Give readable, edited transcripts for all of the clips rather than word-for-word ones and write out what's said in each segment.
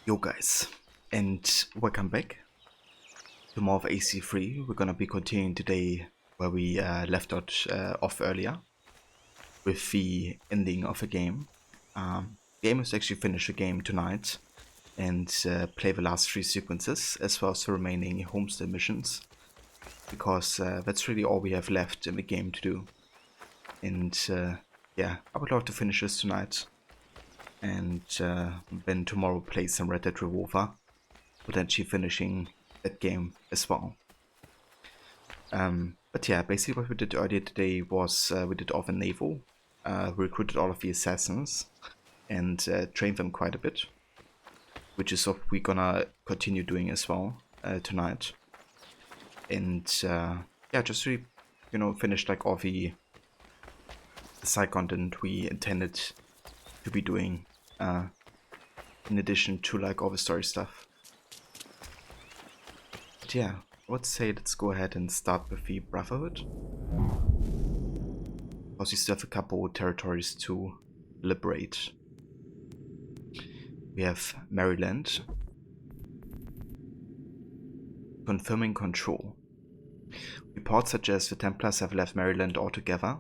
Yo guys, and welcome back to more of AC3. We're gonna be continuing today where we left off earlier with the ending of a game. Game is actually finish the game tonight and play the last 3 sequences as well as the remaining homestead missions, because that's really all we have left in the game to do. And yeah, I would love to finish this tonight and then tomorrow play some Red Dead Revolver, potentially finishing that game as well. But yeah, basically what we did earlier today was we did all the naval, recruited all of the assassins and trained them quite a bit, which is what we're gonna continue doing as well tonight. And yeah, just really, finished like all the side content we intended to be doing in addition to like all the story stuff. But yeah, I would say let's go ahead and start with the Brotherhood, because we still have a couple territories to liberate. We have Maryland. Confirming control. Reports suggest the Templars have left Maryland altogether.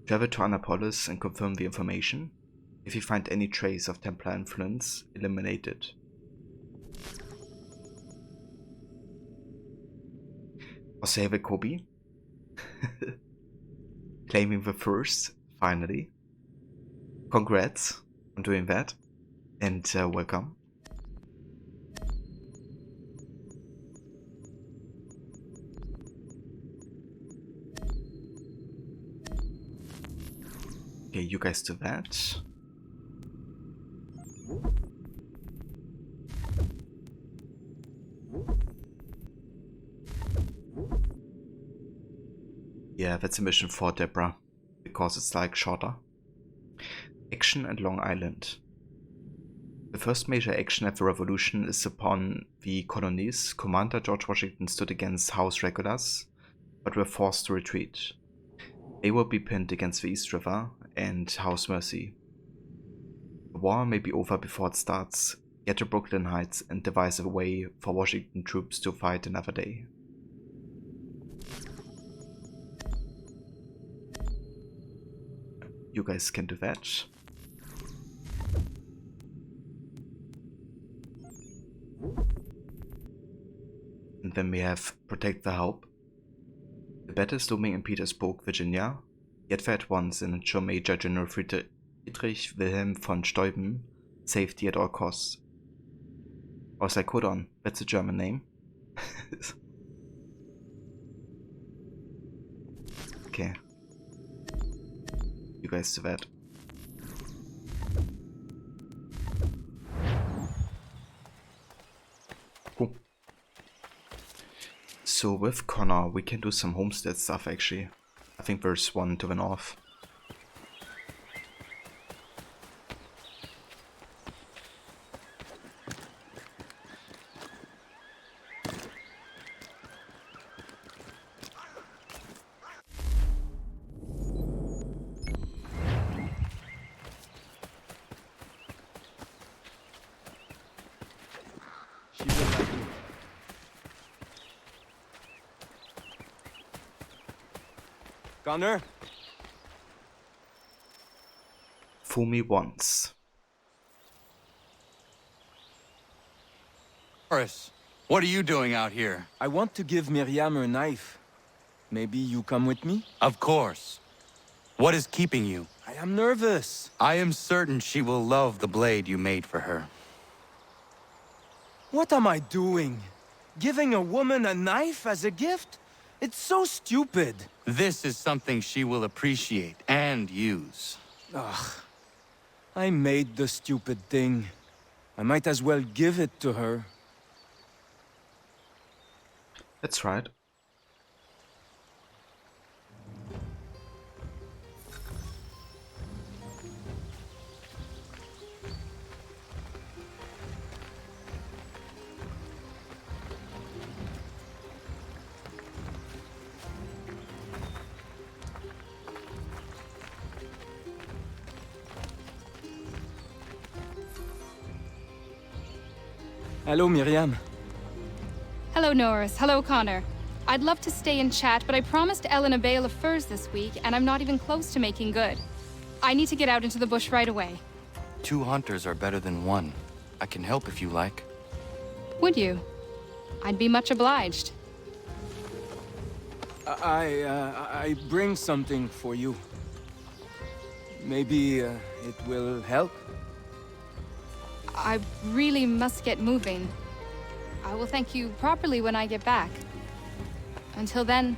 Travel to Annapolis and confirm the information. If you find any trace of Templar influence, eliminate it. Osave Kobe. Claiming the first, finally. Congrats on doing that, and welcome. Okay, you guys do that. Yeah, that's a mission for Deborah, because it's like shorter. Action at Long Island. The first major action of the revolution is upon the colonies. Commander George Washington stood against House regulars, but were forced to retreat. They will be pinned against the East River and House Mercy. The war may be over before it starts. Get to Brooklyn Heights and devise a way for Washington troops to fight another day. You guys can do that. And then we have Protect the Help. The battle is looming in Petersburg, Virginia. Get there at once and ensure Major General Friedrich Wilhelm von Steuben safety at all costs. I was like, hold on, that's a German name. Okay. You guys do that. Cool. So with Connor, we can do some homestead stuff actually. I think there's one to the north. Gunner? Fool me once. Horace, what are you doing out here? I want to give Miriam her knife. Maybe you come with me? Of course. What is keeping you? I am nervous. I am certain she will love the blade you made for her. What am I doing? Giving a woman a knife as a gift? It's so stupid. This is something she will appreciate and use. Ugh. I made the stupid thing. I might as well give it to her. That's right. Hello, Miriam. Hello, Norris. Hello, Connor. I'd love to stay and chat, but I promised Ellen a bale of furs this week, and I'm not even close to making good. I need to get out into the bush right away. 2 hunters are better than 1. I can help if you like. Would you? I'd be much obliged. I bring something for you. Maybe it will help? I really must get moving. I will thank you properly when I get back. Until then...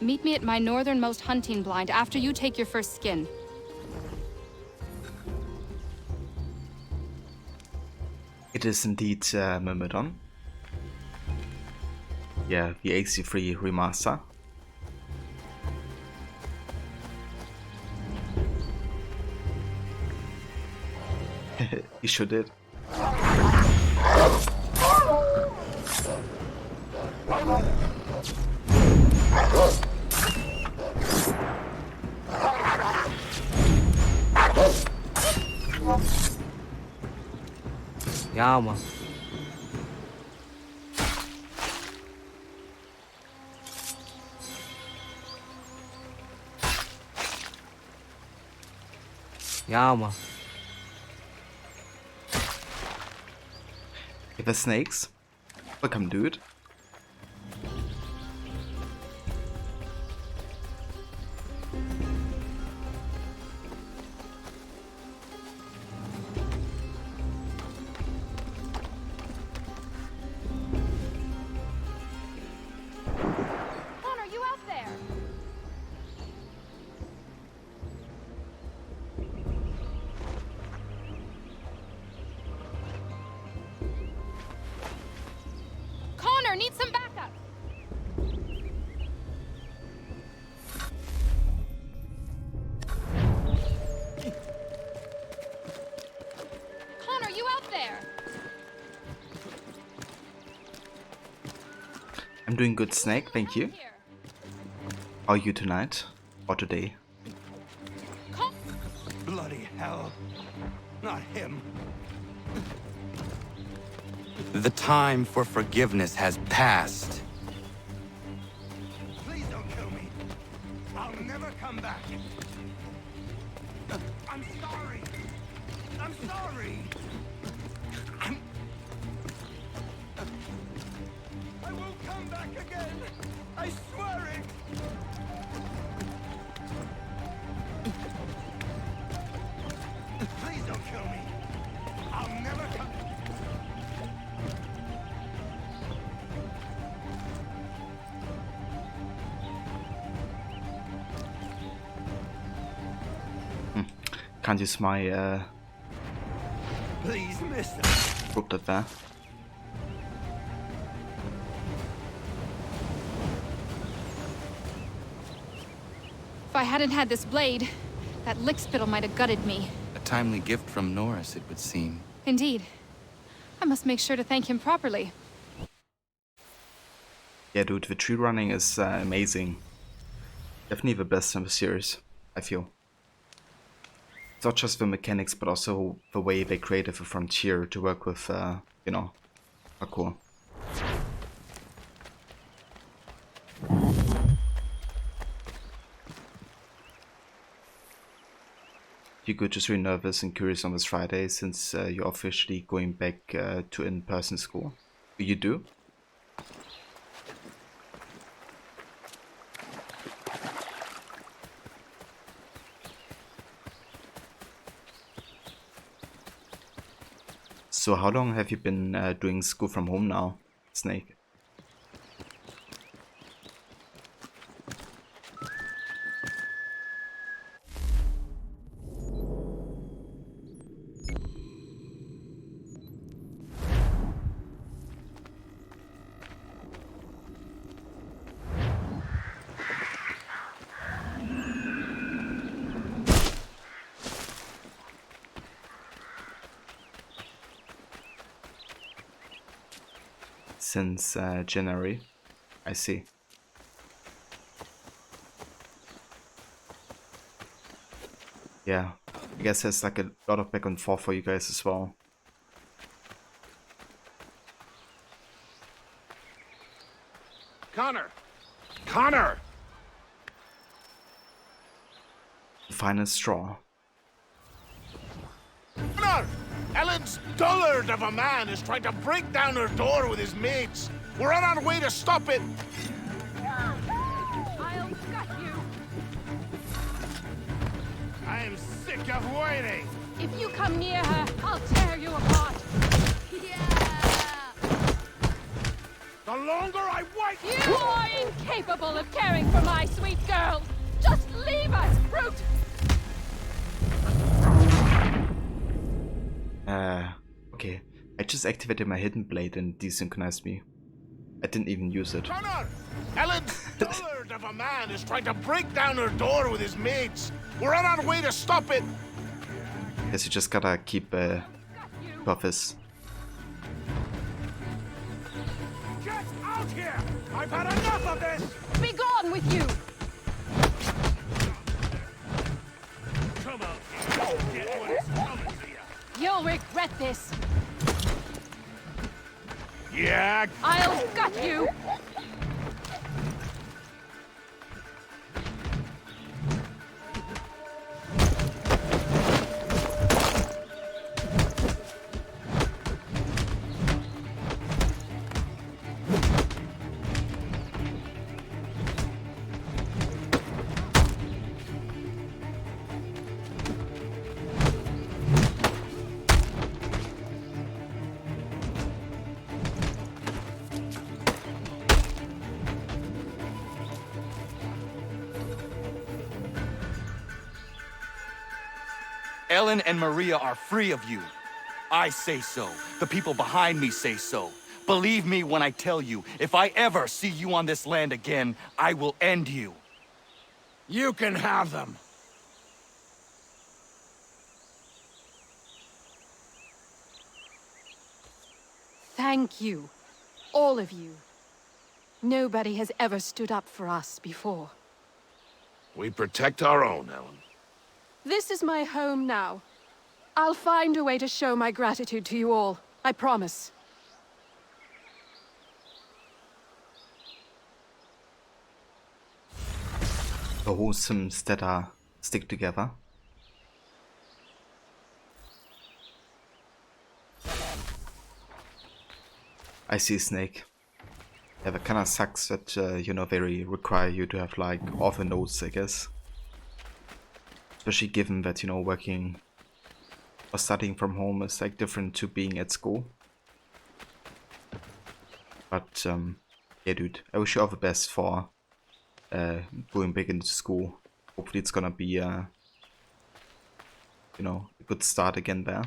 meet me at my northernmost hunting blind after you take your first skin. It is indeed Myrmidon. Yeah, the AC3 remaster. You sure did. Ja, man. Ja, man. If the snakes, welcome, dude. Connor, you out there? Connor, need some backup! Connor, you out there? I'm doing good, Snake, thank you. Here. How are you tonight? Or today? Con- Bloody hell. Not him. The time for forgiveness has passed. Please don't kill me. I'll never come back. I'm sorry. I'm sorry. I will come back again. I swear it. Please don't kill me. I'll never come. Can't use my Please, mister. booklet there. If I hadn't had this blade, that lickspittle might have gutted me. A timely gift from Norris, it would seem. Indeed. I must make sure to thank him properly. Yeah, dude, the tree running is amazing. Definitely the best in the series, I feel. It's not just the mechanics, but also the way they created the frontier to work with, you know, parkour. You go just really nervous and curious on this Friday since you're officially going back to in-person school. You do? So how long have you been doing school from home now, Snake? Since January, I see. Yeah, I guess there's like a lot of back and forth for you guys as well. Connor! Connor! The final straw. Connor! Ellen's dullard of a man is trying to break down her door with his mates. We're on our way to stop it. I'll gut you. I am sick of waiting. If you come near her, I'll tear you apart. The longer I wait... You are incapable of caring for my sweet girl. Just leave us, brute! Okay. I just activated my hidden blade and desynchronized me. I didn't even use it. Connor! Ellen's dullard of a man is trying to break down her door with his mates. We're on our way to stop it. Guess you just gotta keep off his. Get out here! I've had enough of this! Be gone with you! Come on, get what is coming to you. You'll regret this. Yeah, I'll gut you! Ellen and Maria are free of you. I say so. The people behind me say so. Believe me when I tell you, if I ever see you on this land again, I will end you. you can have them. Thank you. All of you. Nobody has ever stood up for us before. We protect our own, Ellen. This is my home now. I'll find a way to show my gratitude to you all. I promise. The wholesomes that are stick together. I see Snake. Yeah, that kinda sucks that, you know, they require you to have like author notes, I guess. Especially given that, you know, working or studying from home is like different to being at school. But, yeah dude, I wish you all the best for going big into school. Hopefully it's gonna be, you know, a good start again there.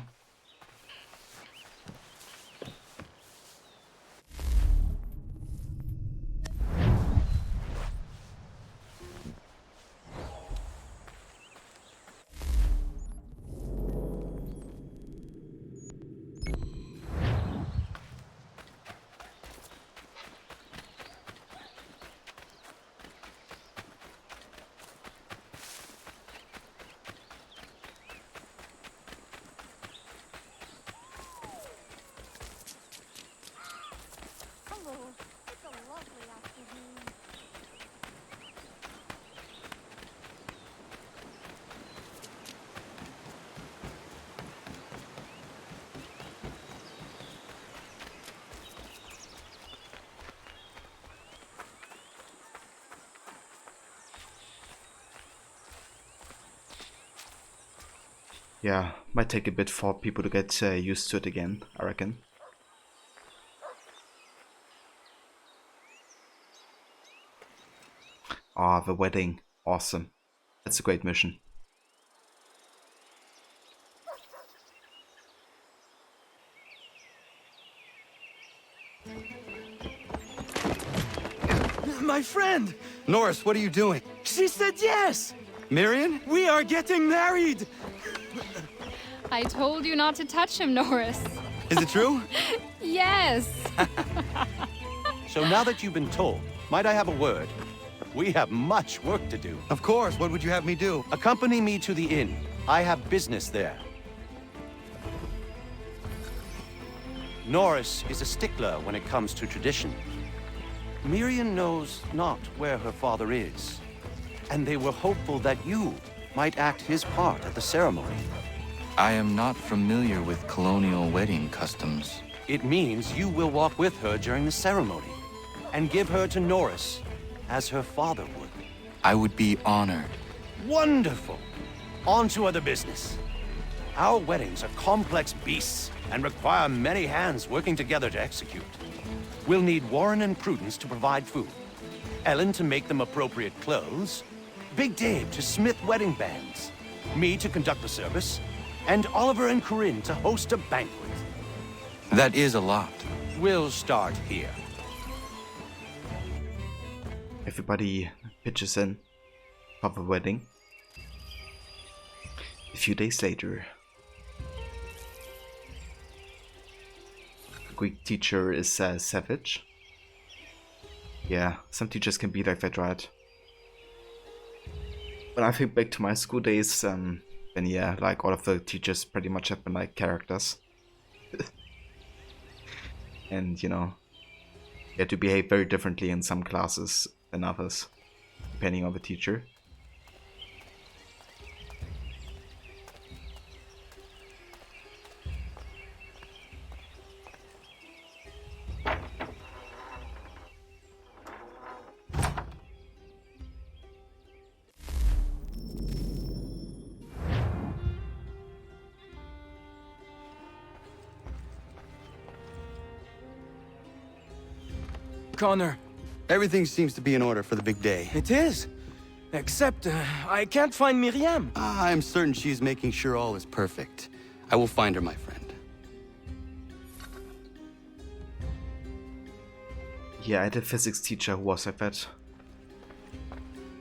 Yeah, might take a bit for people to get used to it again, I reckon. Ah, the wedding. Awesome. That's a great mission. My friend! Norris, what are you doing? She said yes! Mirian? We are getting married! I told you not to touch him, Norris. Is it true? Yes. So now that you've been told, might I have a word? We have much work to do. Of course. What would you have me do? Accompany me to the inn. I have business there. Norris is a stickler when it comes to tradition. Miriam knows not where her father is, and they were hopeful that you might act his part at the ceremony. I am not familiar with colonial wedding customs. It means you will walk with her during the ceremony, and give her to Norris, as her father would. I would be honored. Wonderful! On to other business. Our weddings are complex beasts, and require many hands working together to execute. We'll need Warren and Prudence to provide food, Ellen to make them appropriate clothes, Big Dave to smith wedding bands, me to conduct the service, and Oliver and Corinne to host a banquet. That is a lot. We'll start here. Everybody pitches in for the wedding. A few days later, the Greek teacher is savage. Yeah, some teachers can be like that, right? When I think back to my school days, then yeah, like all of the teachers pretty much have been like characters. And you know, you had to behave very differently in some classes than others, depending on the teacher. Connor, Everything seems to be in order for the big day. it is. Except, I can't find Miriam. I'm certain she's making sure all is perfect. I will find her, my friend. Yeah, I had a physics teacher who was like that.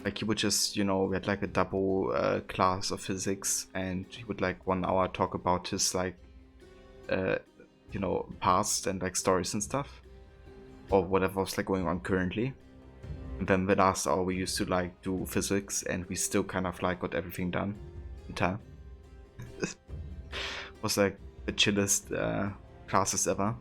Like he would just, you know, we had like a double class of physics, and he would like 1 hour talk about his like, you know, past and like stories and stuff, or whatever was like going on currently. And then the last hour we used to like do physics, and we still kind of like got everything done in time. Was like the chillest classes ever.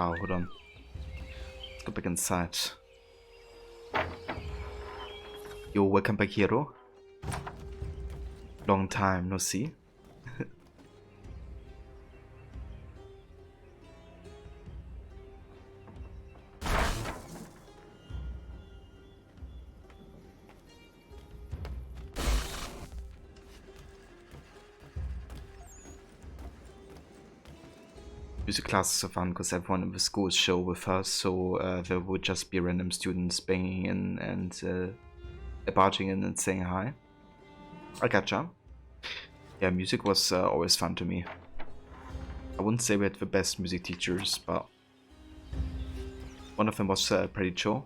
Oh, hold on. Let's go back inside. Yo, welcome back, hero. Long time no see. Music classes are fun because everyone in the school is show with us, so there would just be random students banging in and barging in and saying hi. I gotcha. Yeah, music was always fun to me. I wouldn't say we had the best music teachers, but one of them was pretty chill.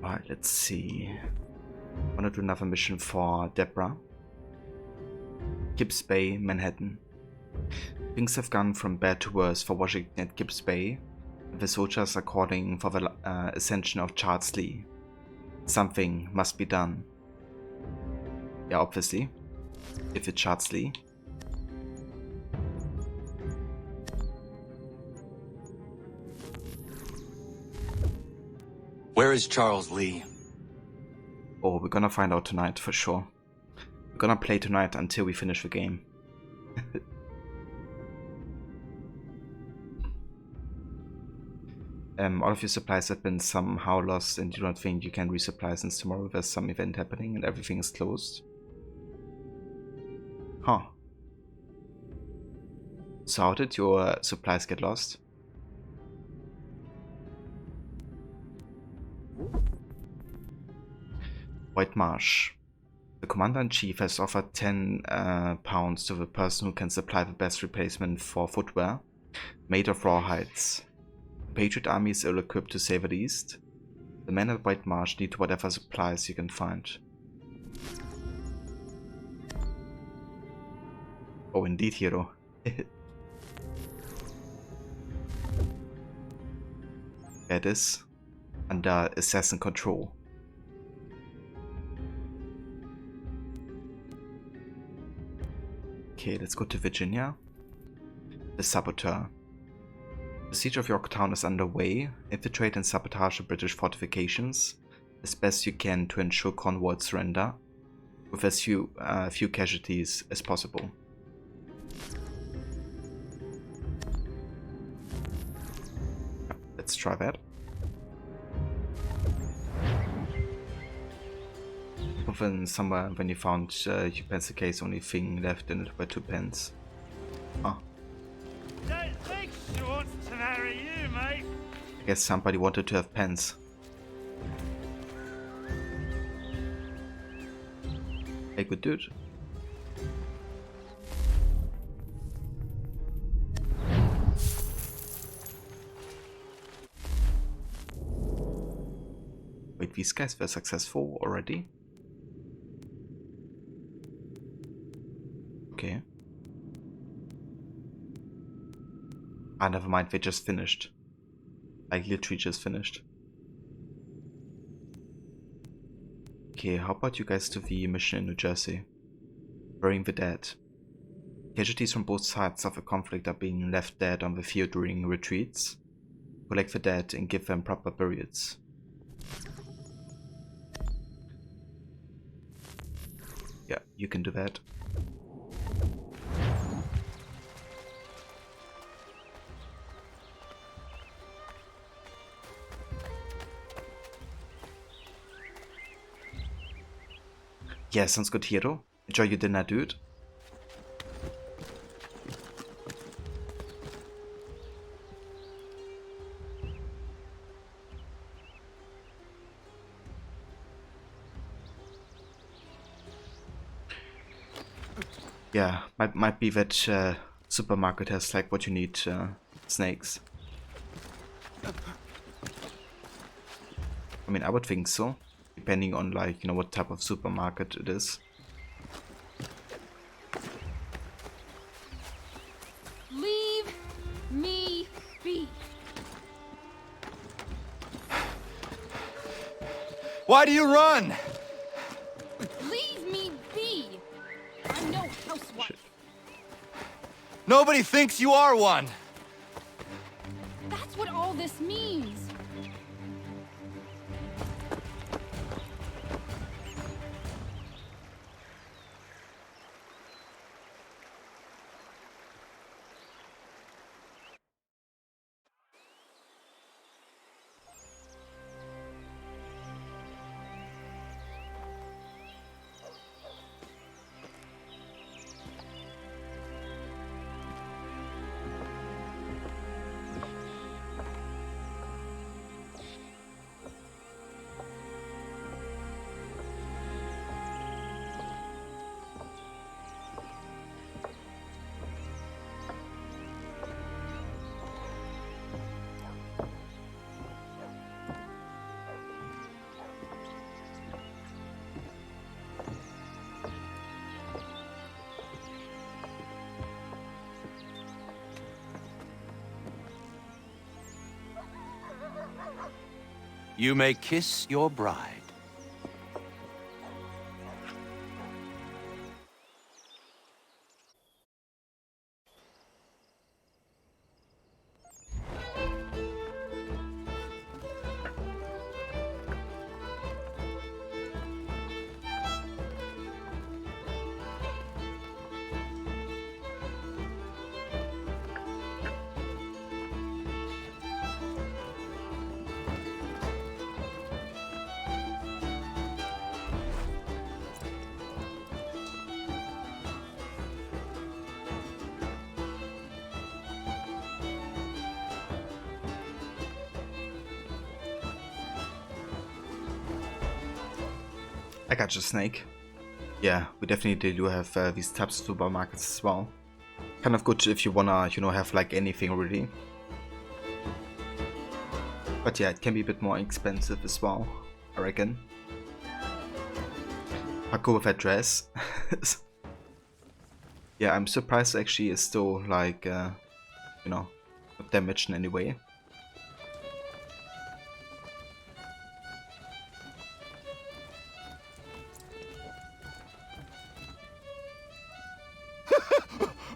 Alright, let's see. I want to do another mission for Deborah. Gibbs Bay, Manhattan. Things have gone from bad to worse for Washington at Gibbs Bay. The soldiers are calling for the ascension of Charles Lee. Something must be done. Yeah, obviously. If it's Charles Lee. Where is Charles Lee? Oh, we're gonna find out tonight for sure. We're gonna play tonight until we finish the game. All of your supplies have been somehow lost and you do not think you can resupply since tomorrow there's some event happening and everything is closed. Huh. So how did your supplies get lost? White Marsh. The Commander-in-Chief has offered 10 pounds to the person who can supply the best replacement for footwear made of rawhides. The Patriot Army is ill-equipped to say the least. The men at White Marsh need whatever supplies you can find. Oh, indeed, hero. There it is. Under assassin control. Okay, let's go to Virginia. The Saboteur. The siege of Yorktown is underway. Infiltrate and sabotage the British fortifications as best you can to ensure Cornwall surrender with as few casualties as possible. Let's try that. Then somewhere when you found your pencil case, only thing left in it were 2 pens. Ah. Don't think she wants to marry you, mate. I guess somebody wanted to have pens. Hey, good dude. Wait, these guys were successful already? Okay. Ah, never mind, they just finished. Like, literally just finished. Okay, how about you guys do the mission in New Jersey? Burying the dead. Casualties from both sides of the conflict are being left dead on the field during retreats. Collect the dead and give them proper burials. Yeah, you can do that. Yeah, sounds good, hero. Enjoy your dinner, dude. Yeah, might be that supermarket has like what you need, snakes. I mean, I would think so. Depending on, like, you know, what type of supermarket it is. Leave me be. Why do you run? Leave me be. I'm no housewife. Nobody thinks you are one. That's what all this means. You may kiss your bride. I got you, Snake. Yeah, we definitely do have these types of supermarkets as well. Kind of good if you wanna, you know, have like anything really. But yeah, it can be a bit more expensive as well, I reckon. I'll go with that dress. Yeah, I'm surprised actually it's still like, you know, not damaged in any way.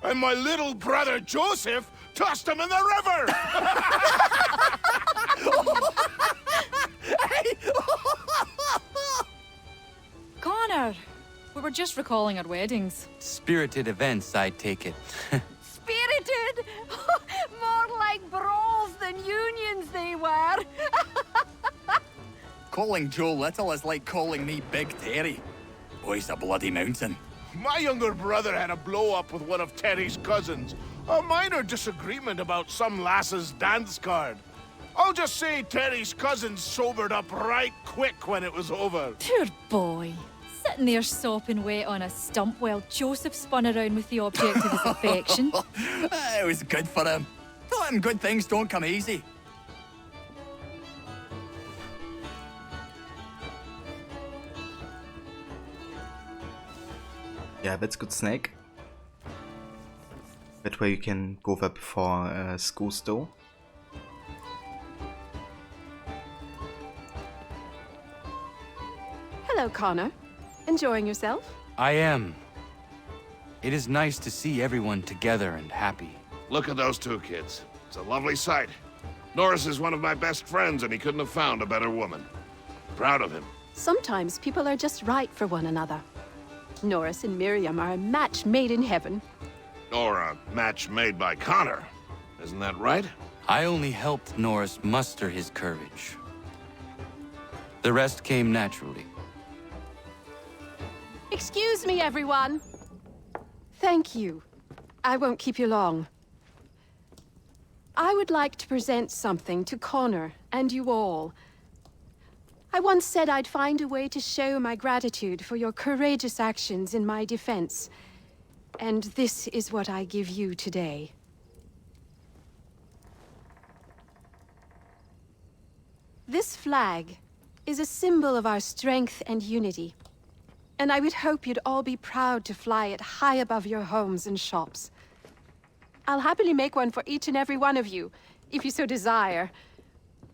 And my little brother Joseph tossed him in the river! Connor! We were just recalling our weddings. Spirited events, I take it. Spirited? More like brawls than unions they were. Calling Joe Little is like calling me Big Terry. Oh, he's a bloody mountain. My younger brother had a blow-up with one of Terry's cousins. A minor disagreement about some lass's dance card. I'll just say Terry's cousins sobered up right quick when it was over. Poor boy. Sitting there sopping wet on a stump while Joseph spun around with the object of his affection. It was good for him. Taught him good things don't come easy. Yeah, that's good, Snake. That way you can go there before school still. Hello, Connor. Enjoying yourself? I am. It is nice to see everyone together and happy. Look at those two kids. It's a lovely sight. Norris is one of my best friends, and he couldn't have found a better woman. Proud of him. Sometimes people are just right for one another. Norris and Miriam are a match made in heaven. Or a match made by Connor. Isn't that right? I only helped Norris muster his courage. The rest came naturally. Excuse me, everyone. Thank you. I won't keep you long. I would like to present something to Connor and you all. I once said I'd find a way to show my gratitude for your courageous actions in my defense. And this is what I give you today. This flag is a symbol of our strength and unity. And I would hope you'd all be proud to fly it high above your homes and shops. I'll happily make one for each and every one of you, if you so desire.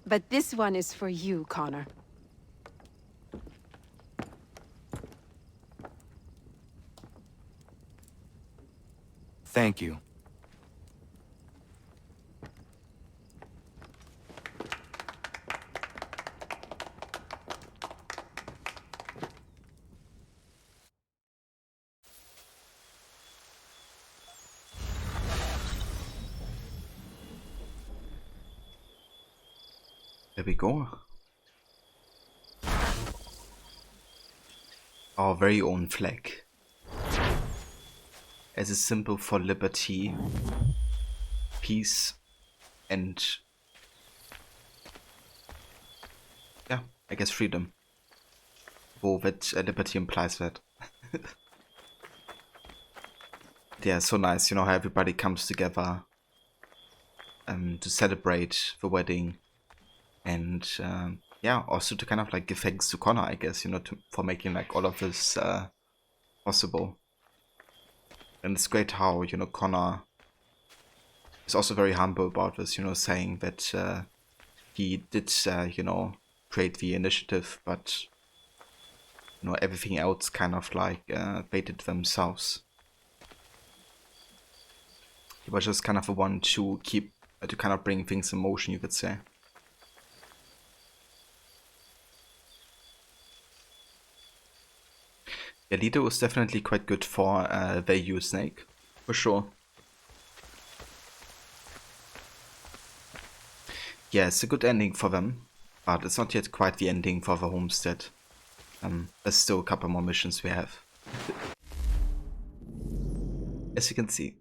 But this one is for you, Connor. Thank you. There we go. Our very own flag. As a symbol for liberty, peace, and yeah, I guess freedom. Oh, that liberty implies that. Yeah, so nice, you know, how everybody comes together to celebrate the wedding. And yeah, also to kind of like give thanks to Connor, I guess, you know, for making like all of this possible. And it's great how, you know, Connor is also very humble about this, you know, saying that he did, you know, create the initiative, but, you know, everything else kind of like they did themselves. He was just kind of the one to keep, to kind of bring things in motion, you could say. Yeah, Lido is definitely quite good for their use, Snake, for sure. Yeah, it's a good ending for them, but it's not yet quite the ending for the homestead. There's still a couple more missions we have. As you can see.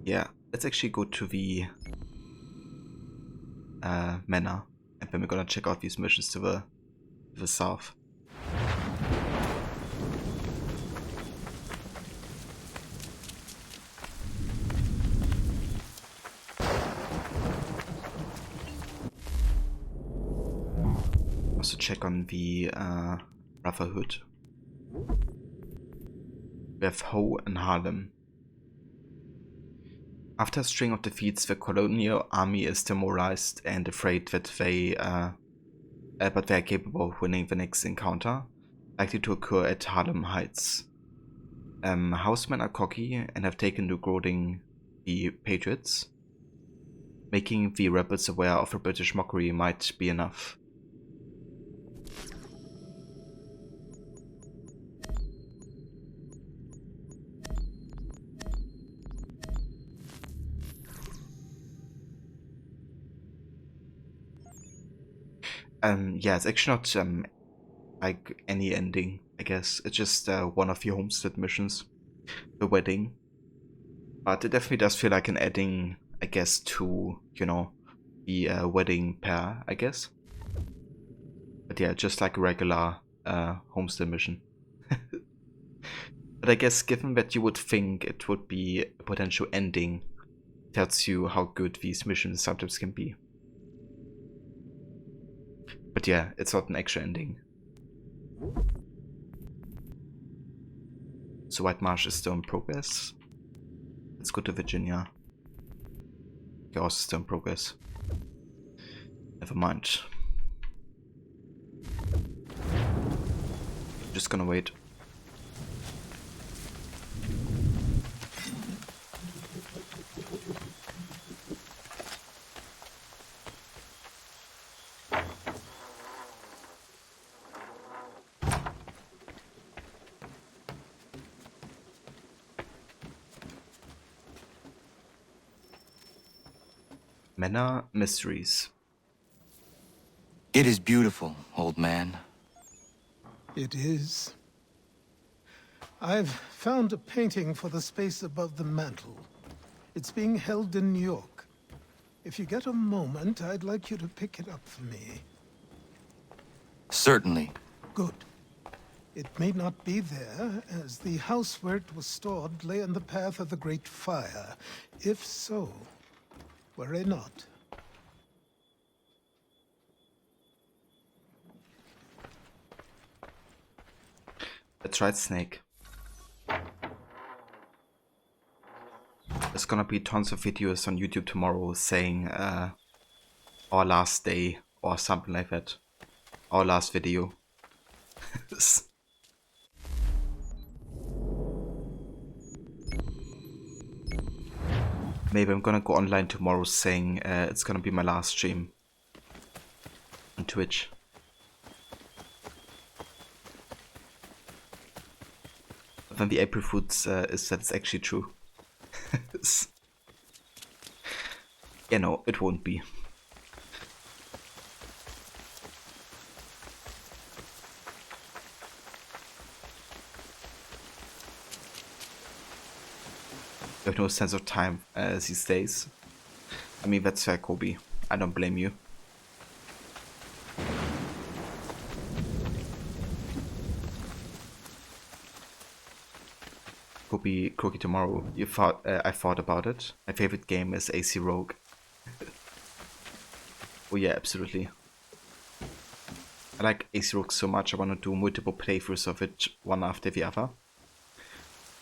Yeah, let's actually go to the manor, and then we're gonna check out these missions to the the south. Also check on the Brotherhood. We have Ho and Harlem. After a string of defeats, the colonial army is demoralized and afraid that they are capable of winning the next encounter, likely to occur at Harlem Heights. Housemen are cocky and have taken to groaning the Patriots. Making the rebels aware of a British mockery might be enough. Yeah, it's actually not like any ending, I guess. It's just one of the homestead missions, the wedding. But it definitely does feel like an ending, I guess, to, you know, the wedding pair, I guess. But yeah, just like a regular homestead mission. But I guess given that you would think it would be a potential ending, tells you how good these missions sometimes can be. But yeah, it's not an actual ending. So White Marsh is still in progress. Let's go to Virginia. Chaos is still in progress. Never mind. Just gonna wait. Manor Mysteries. It is beautiful, old man. It is. I've found a painting for the space above the mantle. It's being held in New York. If you get a moment, I'd like you to pick it up for me. Certainly. Good. It may not be there, as the house where it was stored lay in the path of the Great Fire. If so, worry not. That's right, Snake. There's gonna be tons of videos on YouTube tomorrow saying our last day or something like that. Our last video. Maybe I'm gonna go online tomorrow saying it's gonna be my last stream on Twitch. But then the April Fools is that it's actually true. Yeah, no, it won't be. You have no sense of time these days. I mean, that's fair, Kobe. I don't blame you. Kobe, Cookie tomorrow. I thought about it. My favorite game is AC Rogue. Oh yeah, absolutely. I like AC Rogue so much. I want to do multiple playthroughs of it, one after the other.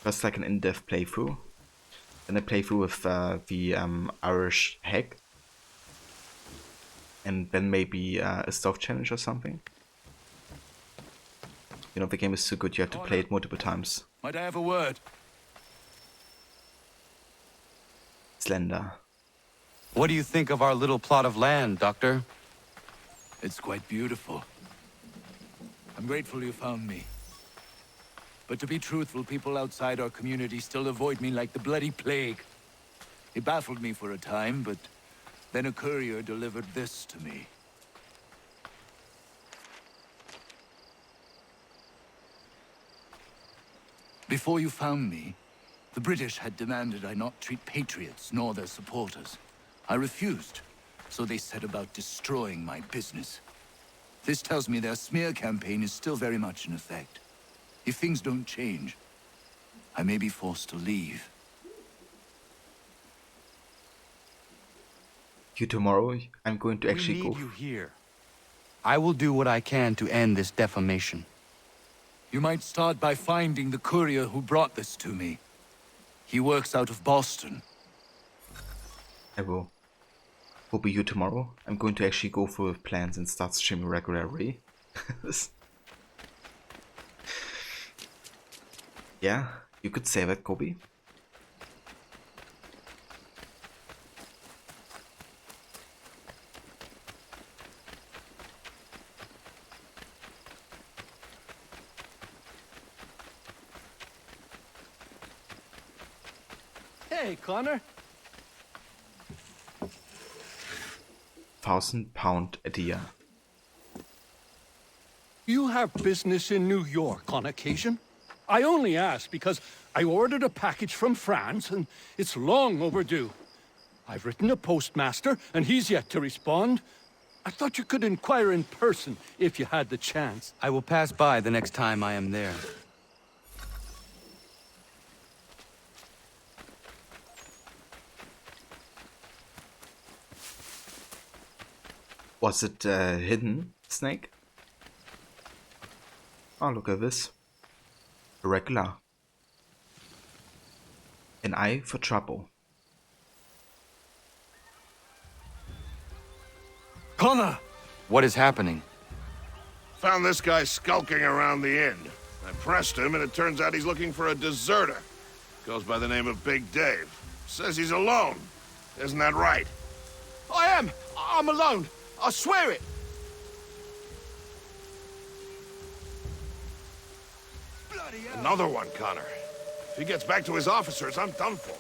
First, like an in-depth playthrough. Then a playthrough with the Irish hack. And then maybe a stealth challenge or something. You know, the game is so good you have to play it multiple times. Might I have a word? Slender. What do you think of our little plot of land, Doctor? It's quite beautiful. I'm grateful you found me. But to be truthful, people outside our community still avoid me like the bloody plague. It baffled me for a time, but then a courier delivered this to me. Before you found me, the British had demanded I not treat patriots nor their supporters. I refused, so they set about destroying my business. This tells me their smear campaign is still very much in effect. If things don't change, I may be forced to leave. Tomorrow, I'm going to actually We need go. you here. I will do what I can to end this defamation. You might start by finding the courier who brought this to me. He works out of Boston. I will. Will be you tomorrow. I'm going to actually go through with plans and start streaming regularly. Yeah, you could say that, Kobe. Hey, Connor. £1,000 a year. You have business in New York on occasion? I only ask because I ordered a package from France and it's long overdue. I've written a postmaster and he's yet to respond. I thought you could inquire in person if you had the chance. I will pass by the next time I am there. Was it hidden, Snake? Oh, look at this. Regular. An eye for trouble. Connor! What is happening? Found this guy skulking around the inn. I pressed him, and it turns out he's looking for a deserter. Goes by the name of Big Dave. Says he's alone. Isn't that right? I am! I'm alone! I swear it! Another one, Connor. If he gets back to his officers, I'm done for.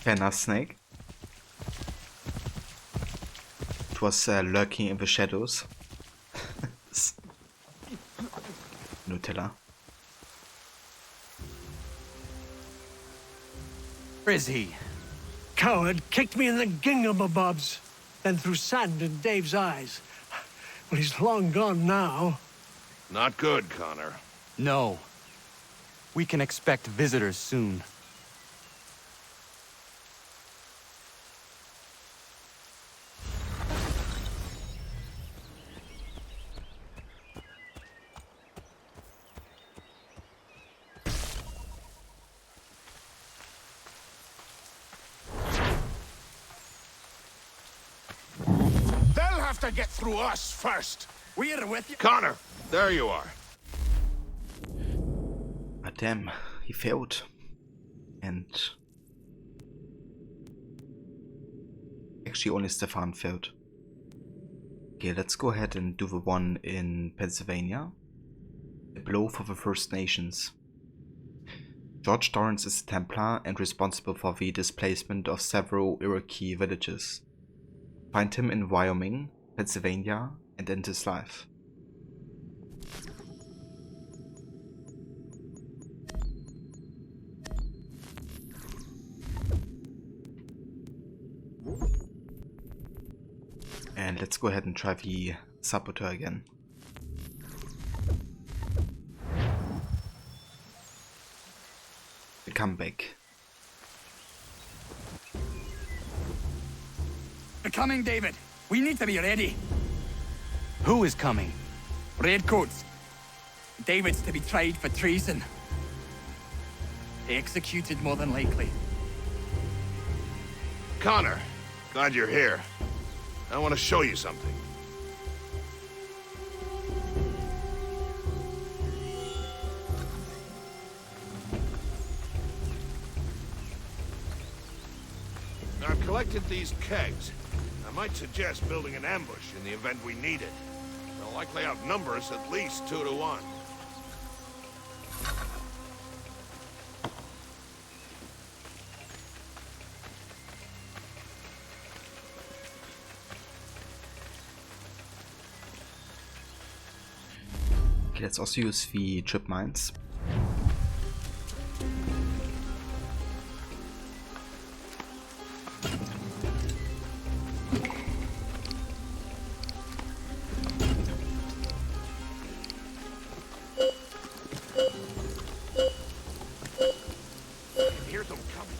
Fair enough, Snake. It was lurking in the shadows. Nutella. Where is he? Coward kicked me in the gingamabobs, then threw sand in Dave's eyes. Well, he's long gone now. Not good, Connor. No. We can expect visitors soon. To get through us first. We're with you. Connor, there you are. But damn, he failed. And actually only Stefan failed. Okay, let's go ahead and do the one in Pennsylvania. A blow for the First Nations. George Dorrance is a Templar and responsible for the displacement of several Iroquois villages. Find him in Wyoming, Pennsylvania, and end his life. And let's go ahead and try the Saboteur again. The comeback. They're coming, David. We need to be ready. Who is coming? Redcoats. David's to be tried for treason. Executed, more than likely. Connor, glad you're here. I want to show you something. collected these kegs. I might suggest building an ambush in the event we need it. They'll likely outnumber us at least 2 to 1. Okay, let's also use the trip mines. Hear them coming.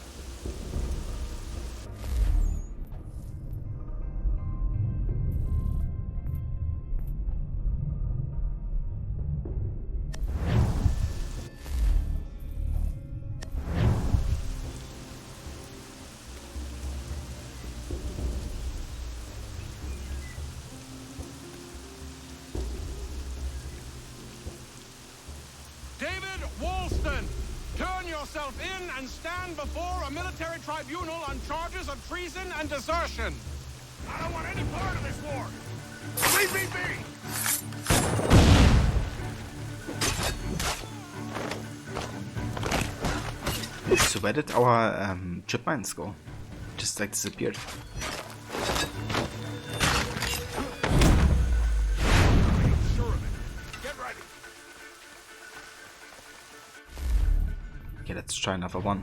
David Woolston, turn yourself in and stand before a military tribunal on charges of treason and desertion. I don't want any part of this war. Leave me be! So where did our trip mines go? Just like disappeared. Sure of it. Get ready. Okay, let's try another one.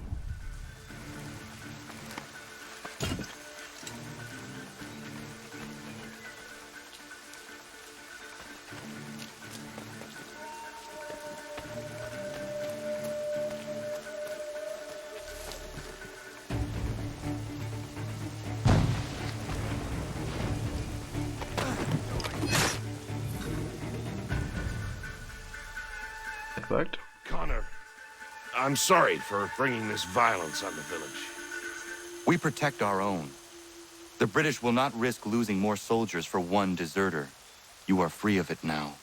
It worked. Connor, I'm sorry for bringing this violence on the village. We protect our own. The British will not risk losing more soldiers for one deserter. You are free of it now.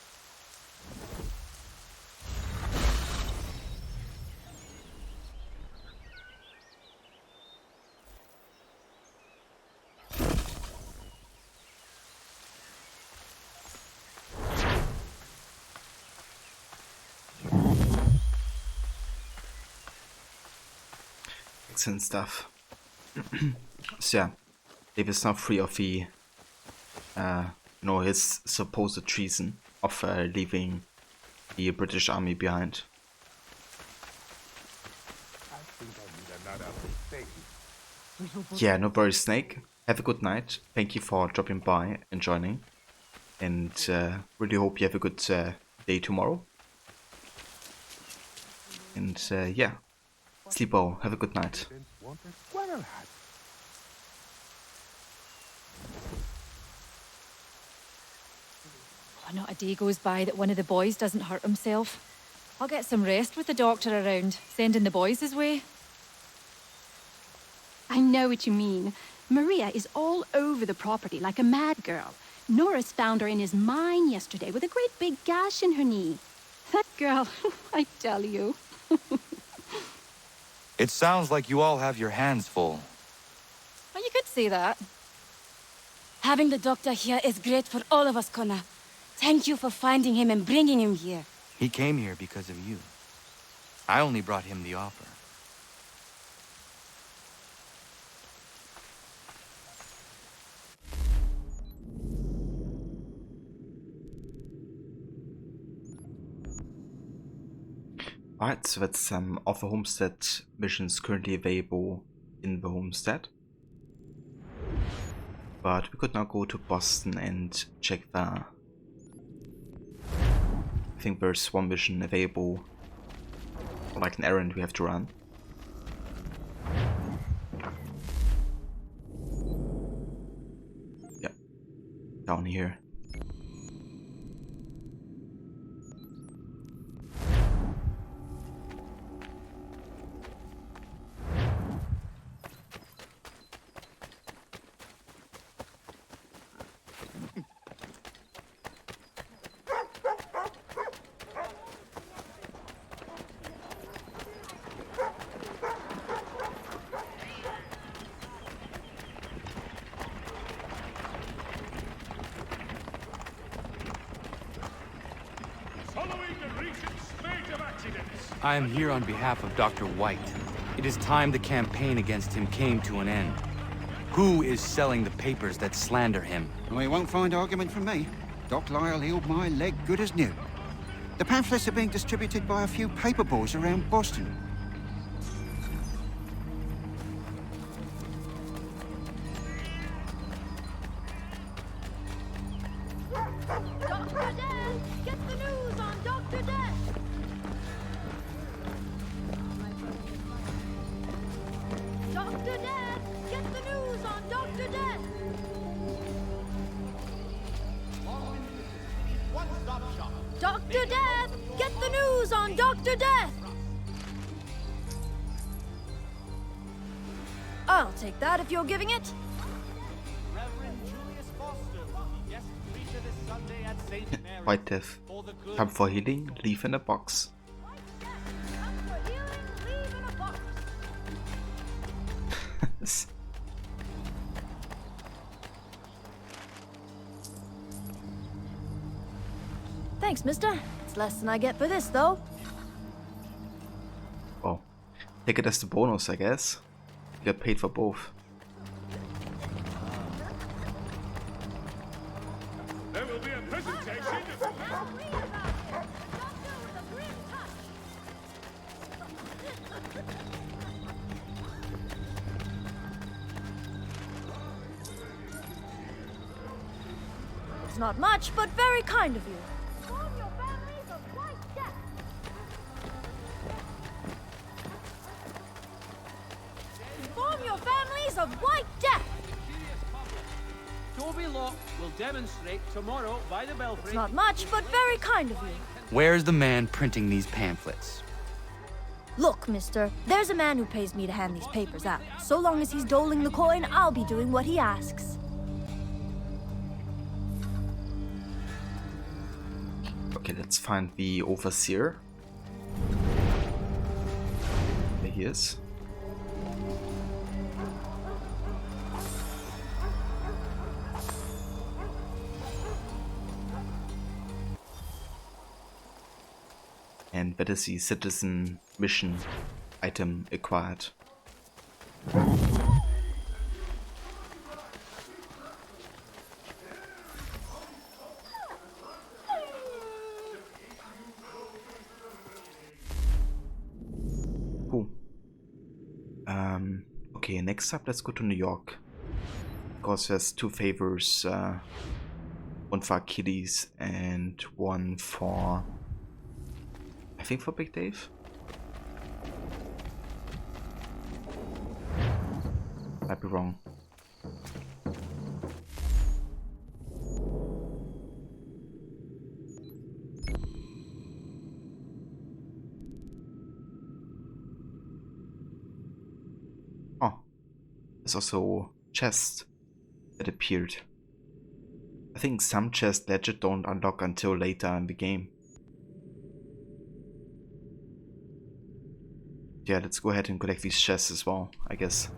And stuff. So yeah, Dave is now free of the his supposed treason of leaving the British army behind. Yeah, no worries, Snake. Have a good night. Thank you for dropping by and joining, and really hope you have a good day tomorrow. And yeah. Sleep well. Have a good night. Oh, not a day goes by that one of the boys doesn't hurt himself. I'll get some rest with the doctor around, sending the boys his way. I know what you mean. Maria is all over the property like a mad girl. Norris found her in his mine yesterday with a great big gash in her knee. That girl, I tell you. It sounds like you all have your hands full. Well, you could say that. Having the doctor here is great for all of us, Connor. Thank you for finding him and bringing him here. He came here because of you. I only brought him the offer. Alright, so that's some of the homestead missions currently available in the homestead. But we could now go to Boston and check there. I think there's one mission available, or like an errand we have to run. Yep, down here. I am here on behalf of Dr. White. It is time the campaign against him came to an end. Who is selling the papers that slander him? Well, you won't find argument from me. Doc Lyle healed my leg good as new. The pamphlets are being distributed by a few paper boys around Boston. Dr. Death! Get the news on Dr. Death! Dr. Death! Get the news on Dr. Death! Dr. Death! Get the news on Dr. Death! I'll take that if you're giving it. White Death. Come for healing, leave in a box. Thanks, mister. It's less than I get for this, though. Oh, take it as the bonus, I guess. You get paid for both. There will be a presentation. It's not much, but very kind of you. Inform your families of White Death! Toby Locke will demonstrate tomorrow by the belfry. It's not much, but very kind of you. Where's the man printing these pamphlets? Look, mister, there's a man who pays me to hand these papers out. So long as he's doling the coin, I'll be doing what he asks. Okay, let's find the overseer. There he is. And Battersea citizen mission item acquired. Cool. Okay, next up, let's go to New York. Because there's two favors, one for Achilles and one for, I think, for Big Dave. Might be wrong. Oh, there's also chests that appeared. I think some chests legit don't unlock until later in the game. Yeah, let's go ahead and collect these chests as well, I guess.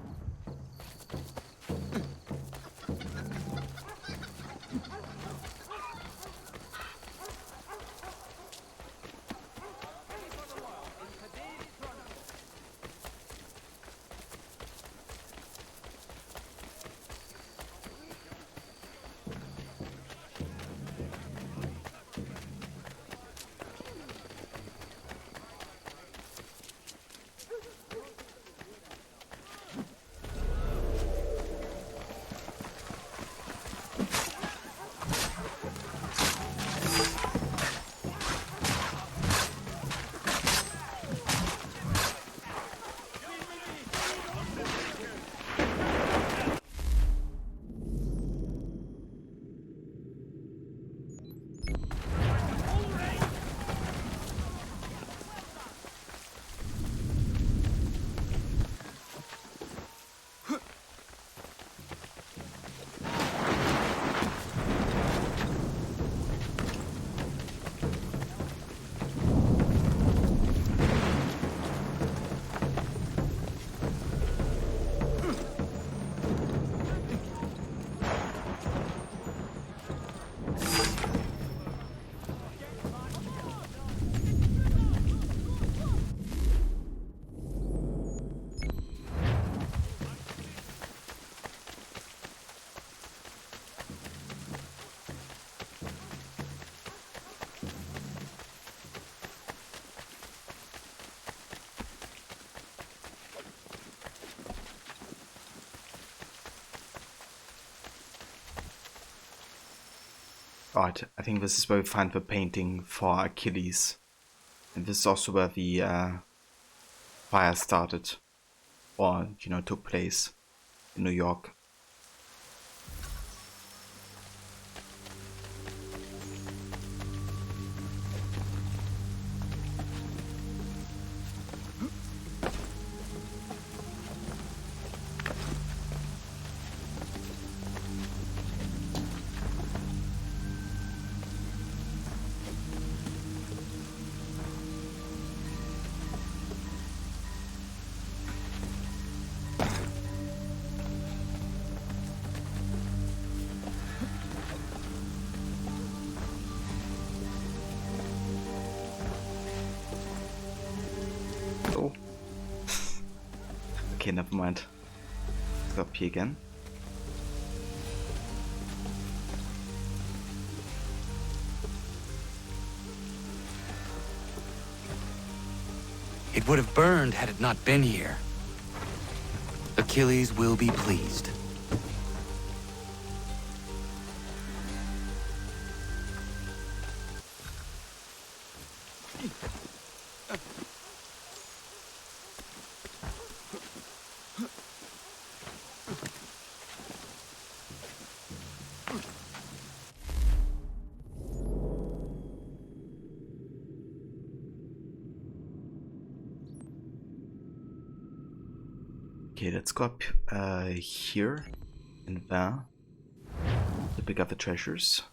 Right, I think this is where we find the painting for Achilles. And this is also where the fire started. Or, you know, took place in New York. Okay, never mind. Let's go up here again. It would have burned had it not been here. Achilles will be pleased. Okay, let's go up here and there to pick up the treasures.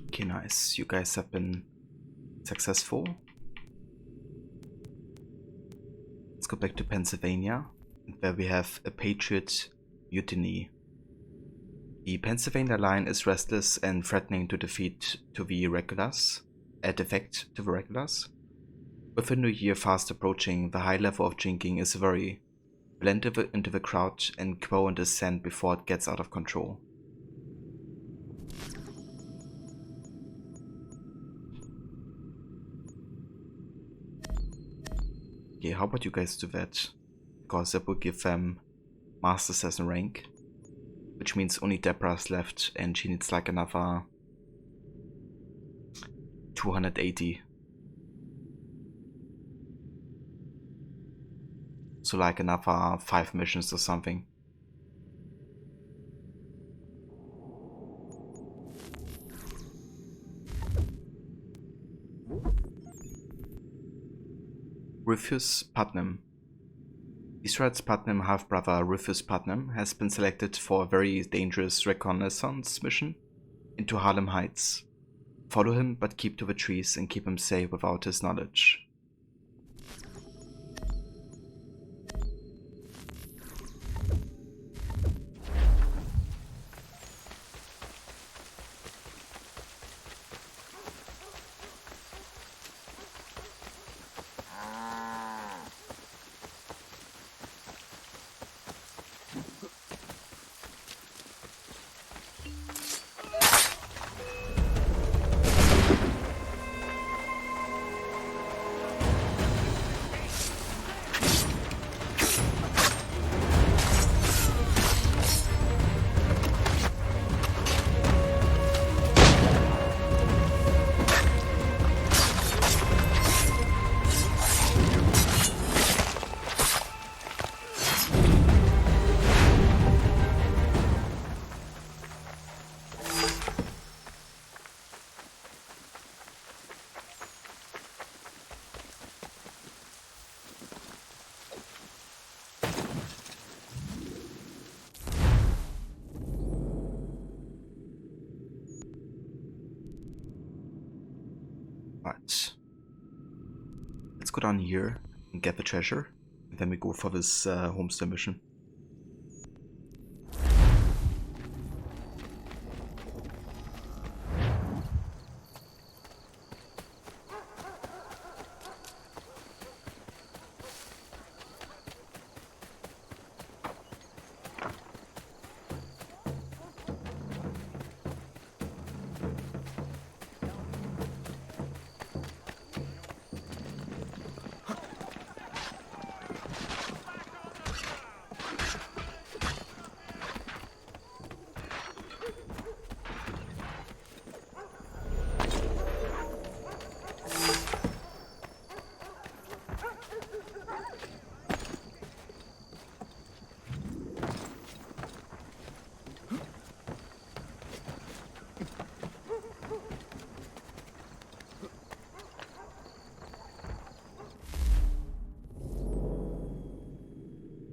Okay, nice. You guys have been successful. Let's go back to Pennsylvania, where we have a Patriot mutiny. The Pennsylvania line is restless and threatening to defeat to the regulars, defect to the regulars. With the new year fast approaching, the high level of drinking is very blend into the crowd and grow in descent before it gets out of control. Okay, how about you guys do that? Because that will give them Master Assassin rank, which means only Deborah's left and she needs like another 280. So like another 5 missions or something. Rufus Putnam. Israel's Putnam half-brother Rufus Putnam has been selected for a very dangerous reconnaissance mission into Harlem Heights. Follow him, but keep to the trees and keep him safe without his knowledge. Right. Let's go down here and get the treasure. And then we go for this homestead mission.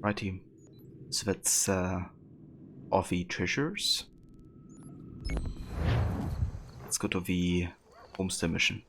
Righty, so that's all the treasures. Let's go to the homestead mission.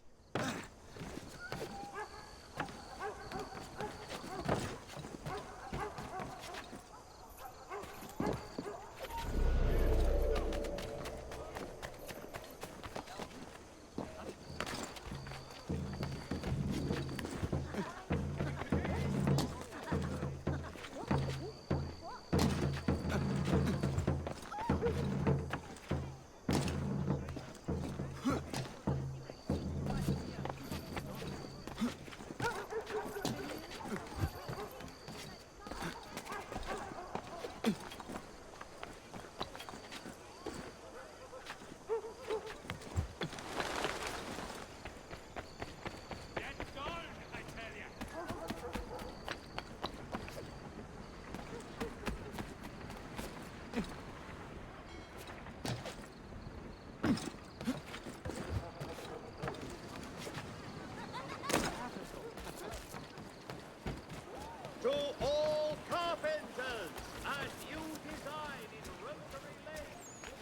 To all carpenters, a new design in Rosary Lane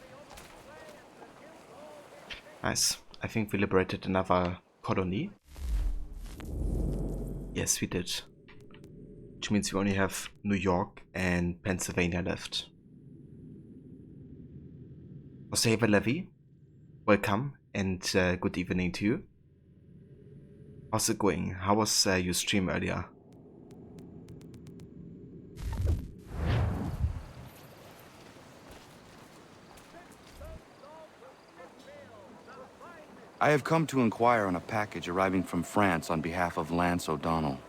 will be on its way and produce all Nice. I think we liberated another colony. Yes, we did. Which means we only have New York and Pennsylvania left. Osava Levy, welcome and good evening to you. How's it going? How was your stream earlier? I have come to inquire on a package arriving from France on behalf of Lance O'Donnell.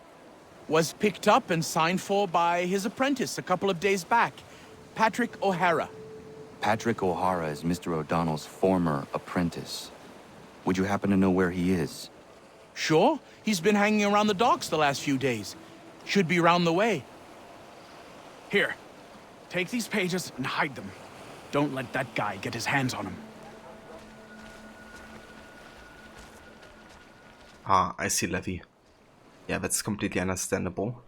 Was picked up and signed for by his apprentice a couple of days back, Patrick O'Hara. Patrick O'Hara is Mr. O'Donnell's former apprentice. Would you happen to know where he is? Sure, he's been hanging around the docks the last few days. Should be round the way. Here, take these pages and hide them. Don't let that guy get his hands on them. Ah, I see, Levy. Yeah, that's completely understandable.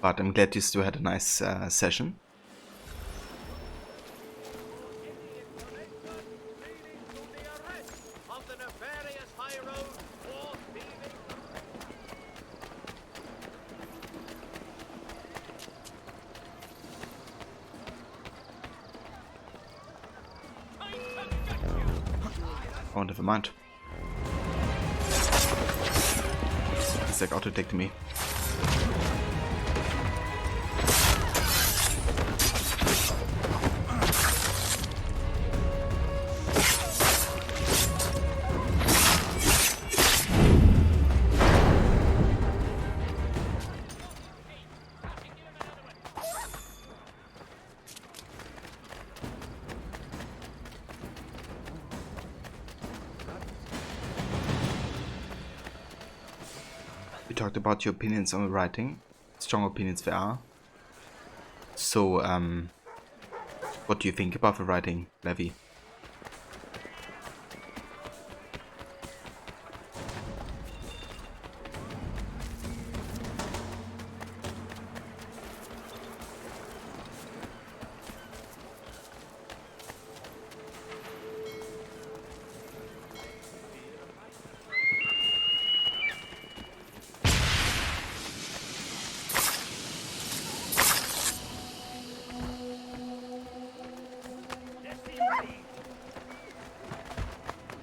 But I'm glad you still had a nice session. Oh, never mind. It's like auto-attacked me. Talked about your opinions on the writing. Strong opinions there are. So, what do you think about the writing, Levy?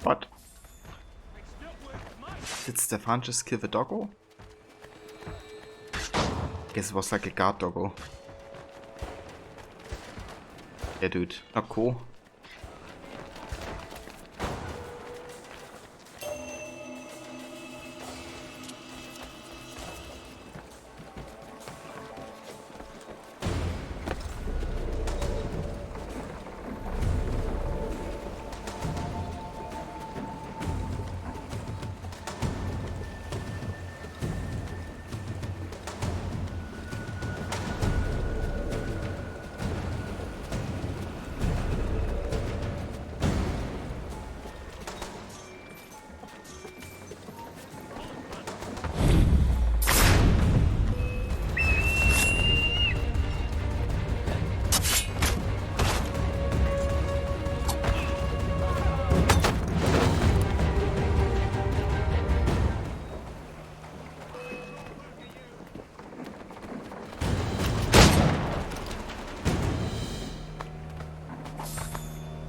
What? Did Stefan just kill the doggo? Guess it was like a guard doggo. Yeah, dude, not cool.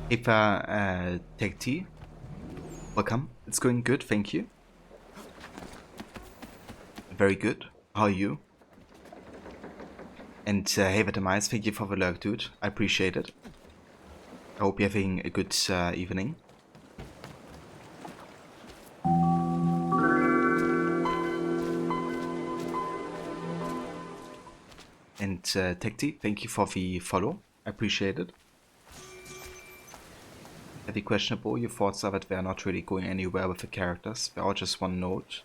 Eva Tech T, welcome. It's going good, thank you. Very good. How are you? And Haver Demise, thank you for the lurk, dude. I appreciate it. I hope you're having a good evening. And Tech T, thank you for the follow. I appreciate it. Heavy questionable, your thoughts are that they're not really going anywhere with the characters. They're all just one note.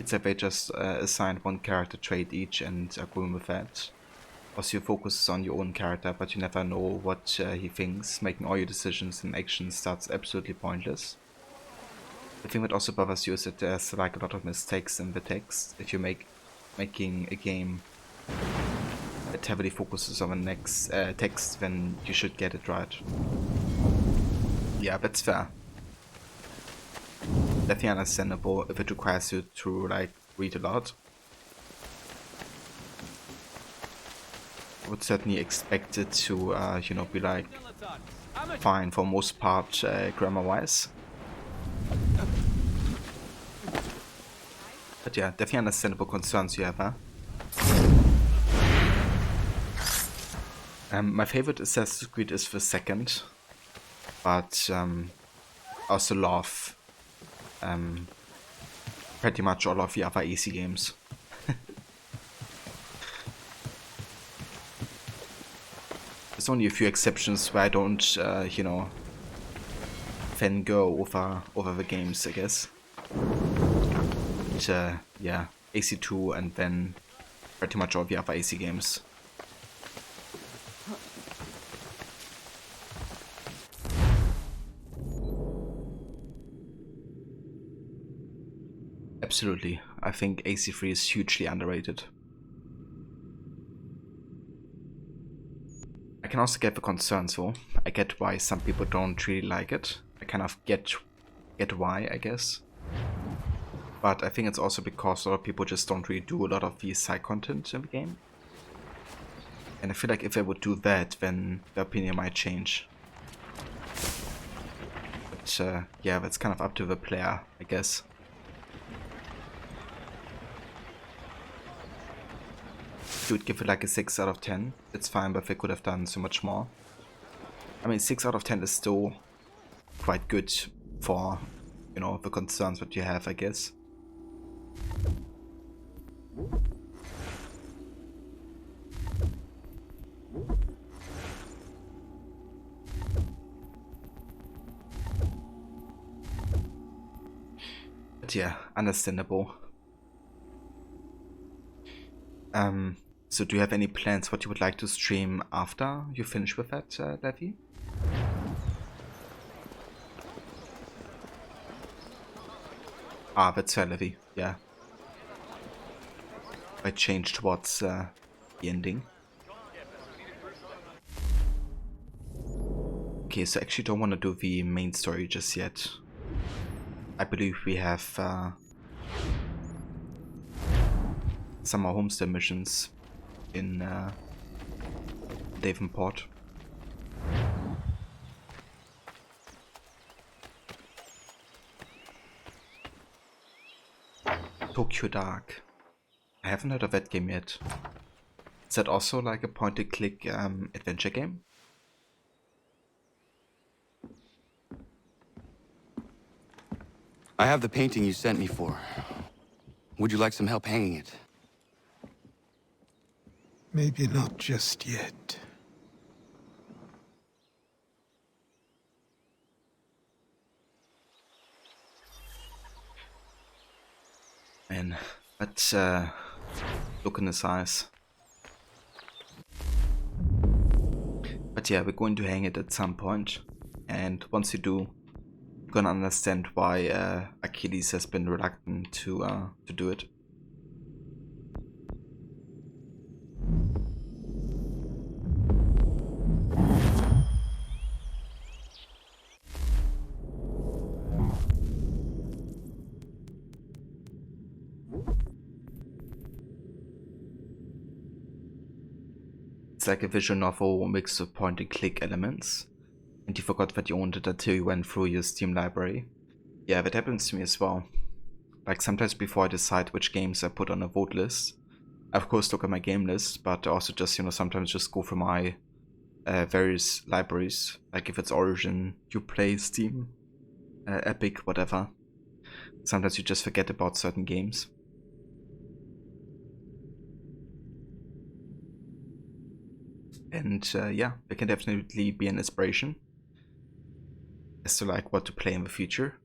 It's like they just assigned one character trait each and are going with that. Also, your focus is on your own character, but you never know what he thinks. Making all your decisions and actions starts absolutely pointless. The thing that also bothers you is that there's like a lot of mistakes in the text. If you're making a game that heavily focuses on the next text, then you should get it right. Yeah, that's fair. Definitely understandable if it requires you to like read a lot. I would certainly expect it to, you know, be like fine for most part grammar-wise. But yeah, definitely understandable concerns you have, huh? My favorite Assassin's Creed is the second. But I also love pretty much all of the other AC games. There's only a few exceptions where I don't, you know, fangirl over the games, I guess. But, yeah, AC2 and then pretty much all the other AC games. Absolutely. I think AC3 is hugely underrated. I can also get the concerns though. I get why some people don't really like it. I kind of get why, I guess. But I think it's also because a lot of people just don't really do a lot of the side content in the game. And I feel like if they would do that, then their opinion might change. But yeah, that's kind of up to the player, I guess. Dude, give it like a 6 out of 10. It's fine, but they could have done so much more. I mean, 6 out of 10 is still quite good for, you know, the concerns that you have, I guess. But yeah, understandable. So do you have any plans what you would like to stream after you finish with that, Levy? Ah, that's fair, Levy, yeah. I changed towards the ending. Okay, so I actually don't want to do the main story just yet. I believe we have summer homestead missions in Davenport. Tokyo Dark. I haven't heard of that game yet. Is that also like a point-and-click adventure game? I have the painting you sent me for. Would you like some help hanging it? Maybe not just yet. Man, let's look in his eyes. But yeah, we're going to hang it at some point, and once you do, you're gonna understand why Achilles has been reluctant to do it. It's like a visual novel mixed with point-and-click elements, and you forgot that you owned it until you went through your Steam library. Yeah, that happens to me as well. Like sometimes before I decide which games I put on a vote list, I of course look at my game list, but also just, you know, sometimes just go through my various libraries, like if it's Origin, Uplay, Steam, Epic, whatever. Sometimes you just forget about certain games. And yeah, it can definitely be an inspiration as to like what to play in the future.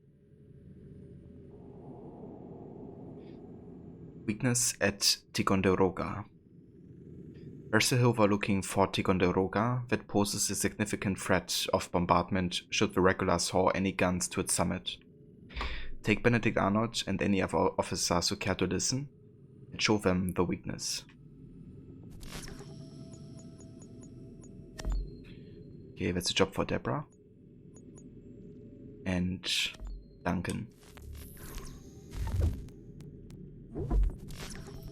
Weakness at Ticonderoga. There's a hill overlooking Fort Ticonderoga that poses a significant threat of bombardment should the regulars haul any guns to its summit. Take Benedict Arnold and any other officers who care to listen and show them the weakness. Okay, that's a job for Deborah. And Duncan.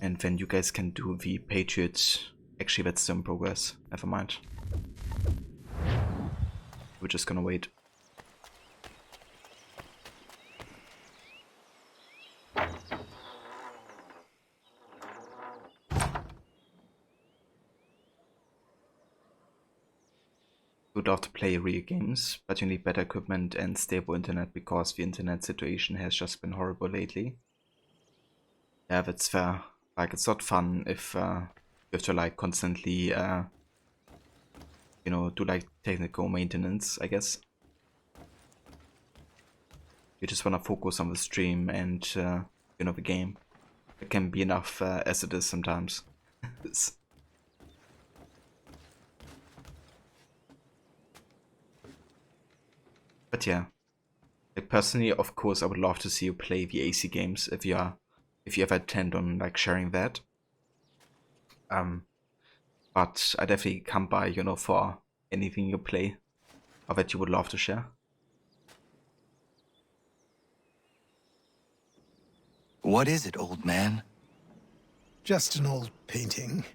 And then you guys can do the Patriots. Actually, that's still in progress. Never mind. We're just gonna wait. Would love to play real games, but you need better equipment and stable internet because the internet situation has just been horrible lately. Yeah, that's fair. Like, it's not fun if you have to like constantly, you know, do like technical maintenance, I guess. You just wanna focus on the stream and, you know, the game. It can be enough as it is sometimes. But yeah, like personally, of course, I would love to see you play the AC games if you ever intend on like sharing that. But I definitely come by, you know, for anything you play or that you would love to share. What is it, old man? Just an old painting.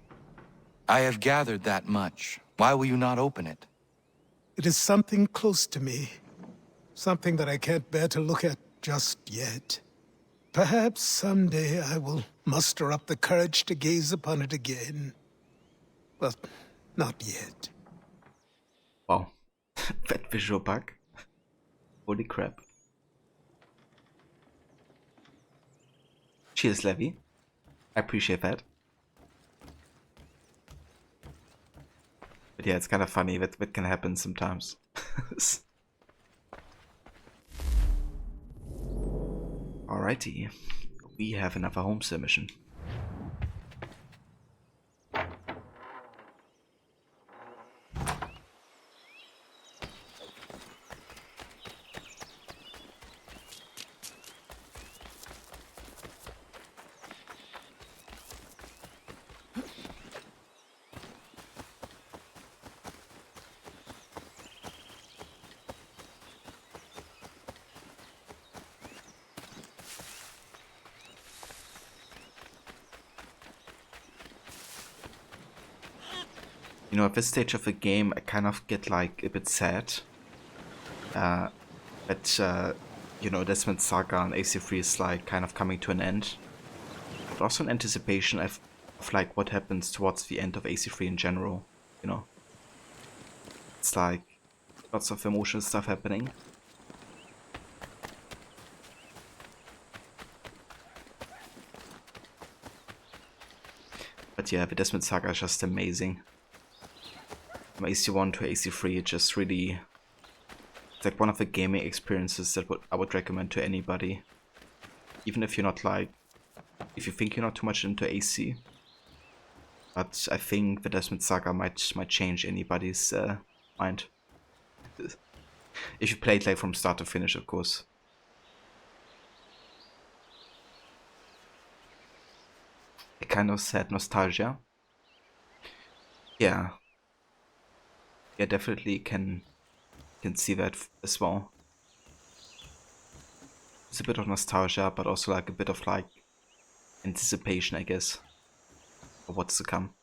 I have gathered that much. Why will you not open it? It is something close to me. Something that I can't bear to look at just yet. Perhaps someday I will muster up the courage to gaze upon it again. But not yet. Wow. That visual bug. Holy crap. Cheers, Levi. I appreciate that. But yeah, it's kind of funny that can happen sometimes. Alrighty, we have another homestead mission. You know, at this stage of the game, I kind of get like a bit sad that you know, Desmond Saga and AC3 is like kind of coming to an end. but also an anticipation of like what happens towards the end of AC3 in general, you know. It's like lots of emotional stuff happening. But yeah, the Desmond Saga is just amazing. From AC1 to AC3, it just really... It's like one of the gaming experiences that I would recommend to anybody. Even if you're not like... If you think you're not too much into AC. But I think the Desmond Saga might change anybody's mind. If you play it like from start to finish, of course. A kind of sad nostalgia. Yeah. Yeah, definitely can see that as well. It's a bit of nostalgia, but also like a bit of like anticipation, I guess, of what's to come.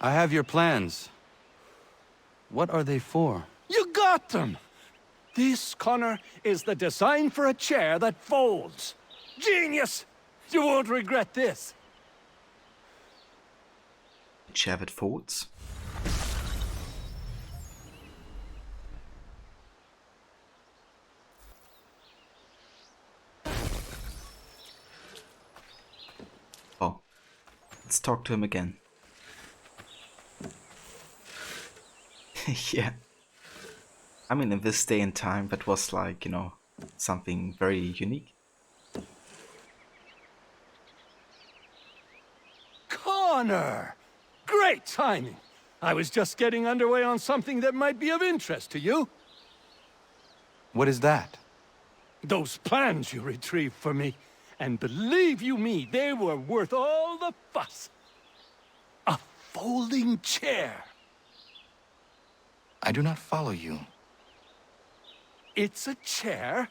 I have your plans. What are they for? You got them! This, Connor, is the design for a chair that folds. Genius! You won't regret this. A chair that folds? Oh, let's talk to him again. Yeah. I mean, in this day and time, that was like, you know, something very unique. Connor! Great timing! I was just getting underway on something that might be of interest to you. What is that? Those plans you retrieved for me. And believe you me, they were worth all the fuss. A folding chair. I do not follow you. It's a chair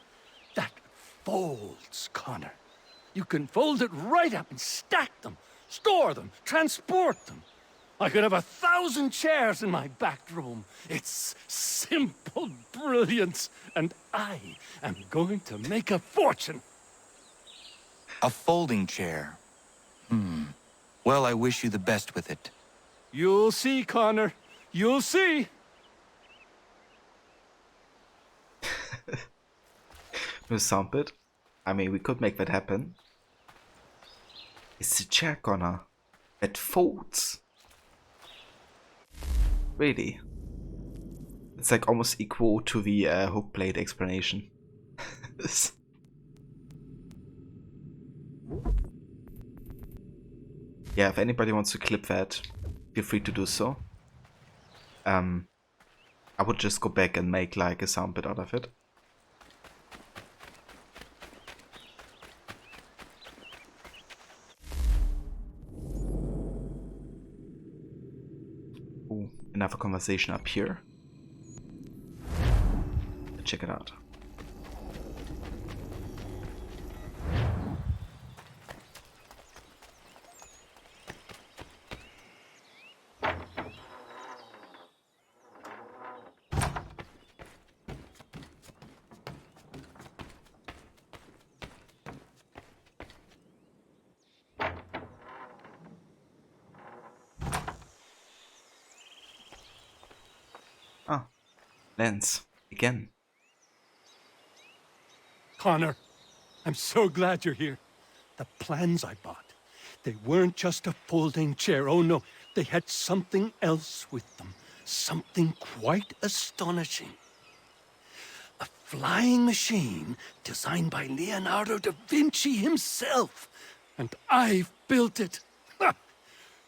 that folds, Connor. You can fold it right up and stack them, store them, transport them. I could have 1,000 chairs in my back room. It's simple brilliance, and I am going to make a fortune. A folding chair. Well, I wish you the best with it. You'll see, Connor. You'll see. With Soundbit, I mean, we could make that happen. It's a chair, Connor, that folds. Really? It's like almost equal to the hook blade explanation. Yeah, if anybody wants to clip that, feel free to do so. I would just go back and make like a sound bit out of it. Ooh, another conversation up here. Let's check it out. Ah, Lance, again. Connor, I'm so glad you're here. The plans I bought, they weren't just a folding chair. Oh no, they had something else with them. Something quite astonishing. A flying machine designed by Leonardo da Vinci himself. And I've built it. Ha!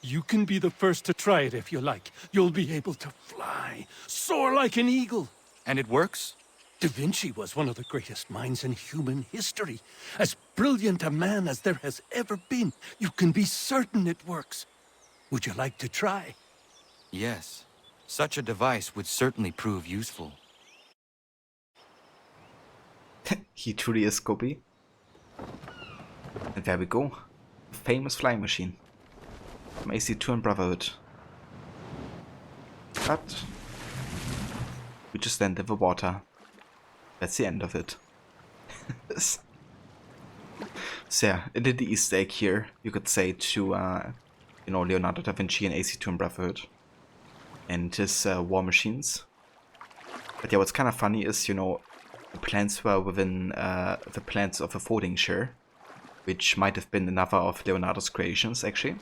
You can be the first to try it if you like. You'll be able to fly, soar like an eagle. And it works? Da Vinci was one of the greatest minds in human history. As brilliant a man as there has ever been. You can be certain it works. Would you like to try? Yes. Such a device would certainly prove useful. He truly is Scobie. And there we go. Famous flying machine. From AC2 and Brotherhood. But we just landed in the water. that's the end of it. So yeah, a little Easter egg here, you could say, to you know, Leonardo da Vinci and AC2 and Brotherhood and his war machines. But yeah, what's kind of funny is, you know, the plans were within the plans of a folding chair, which might have been another of Leonardo's creations, actually.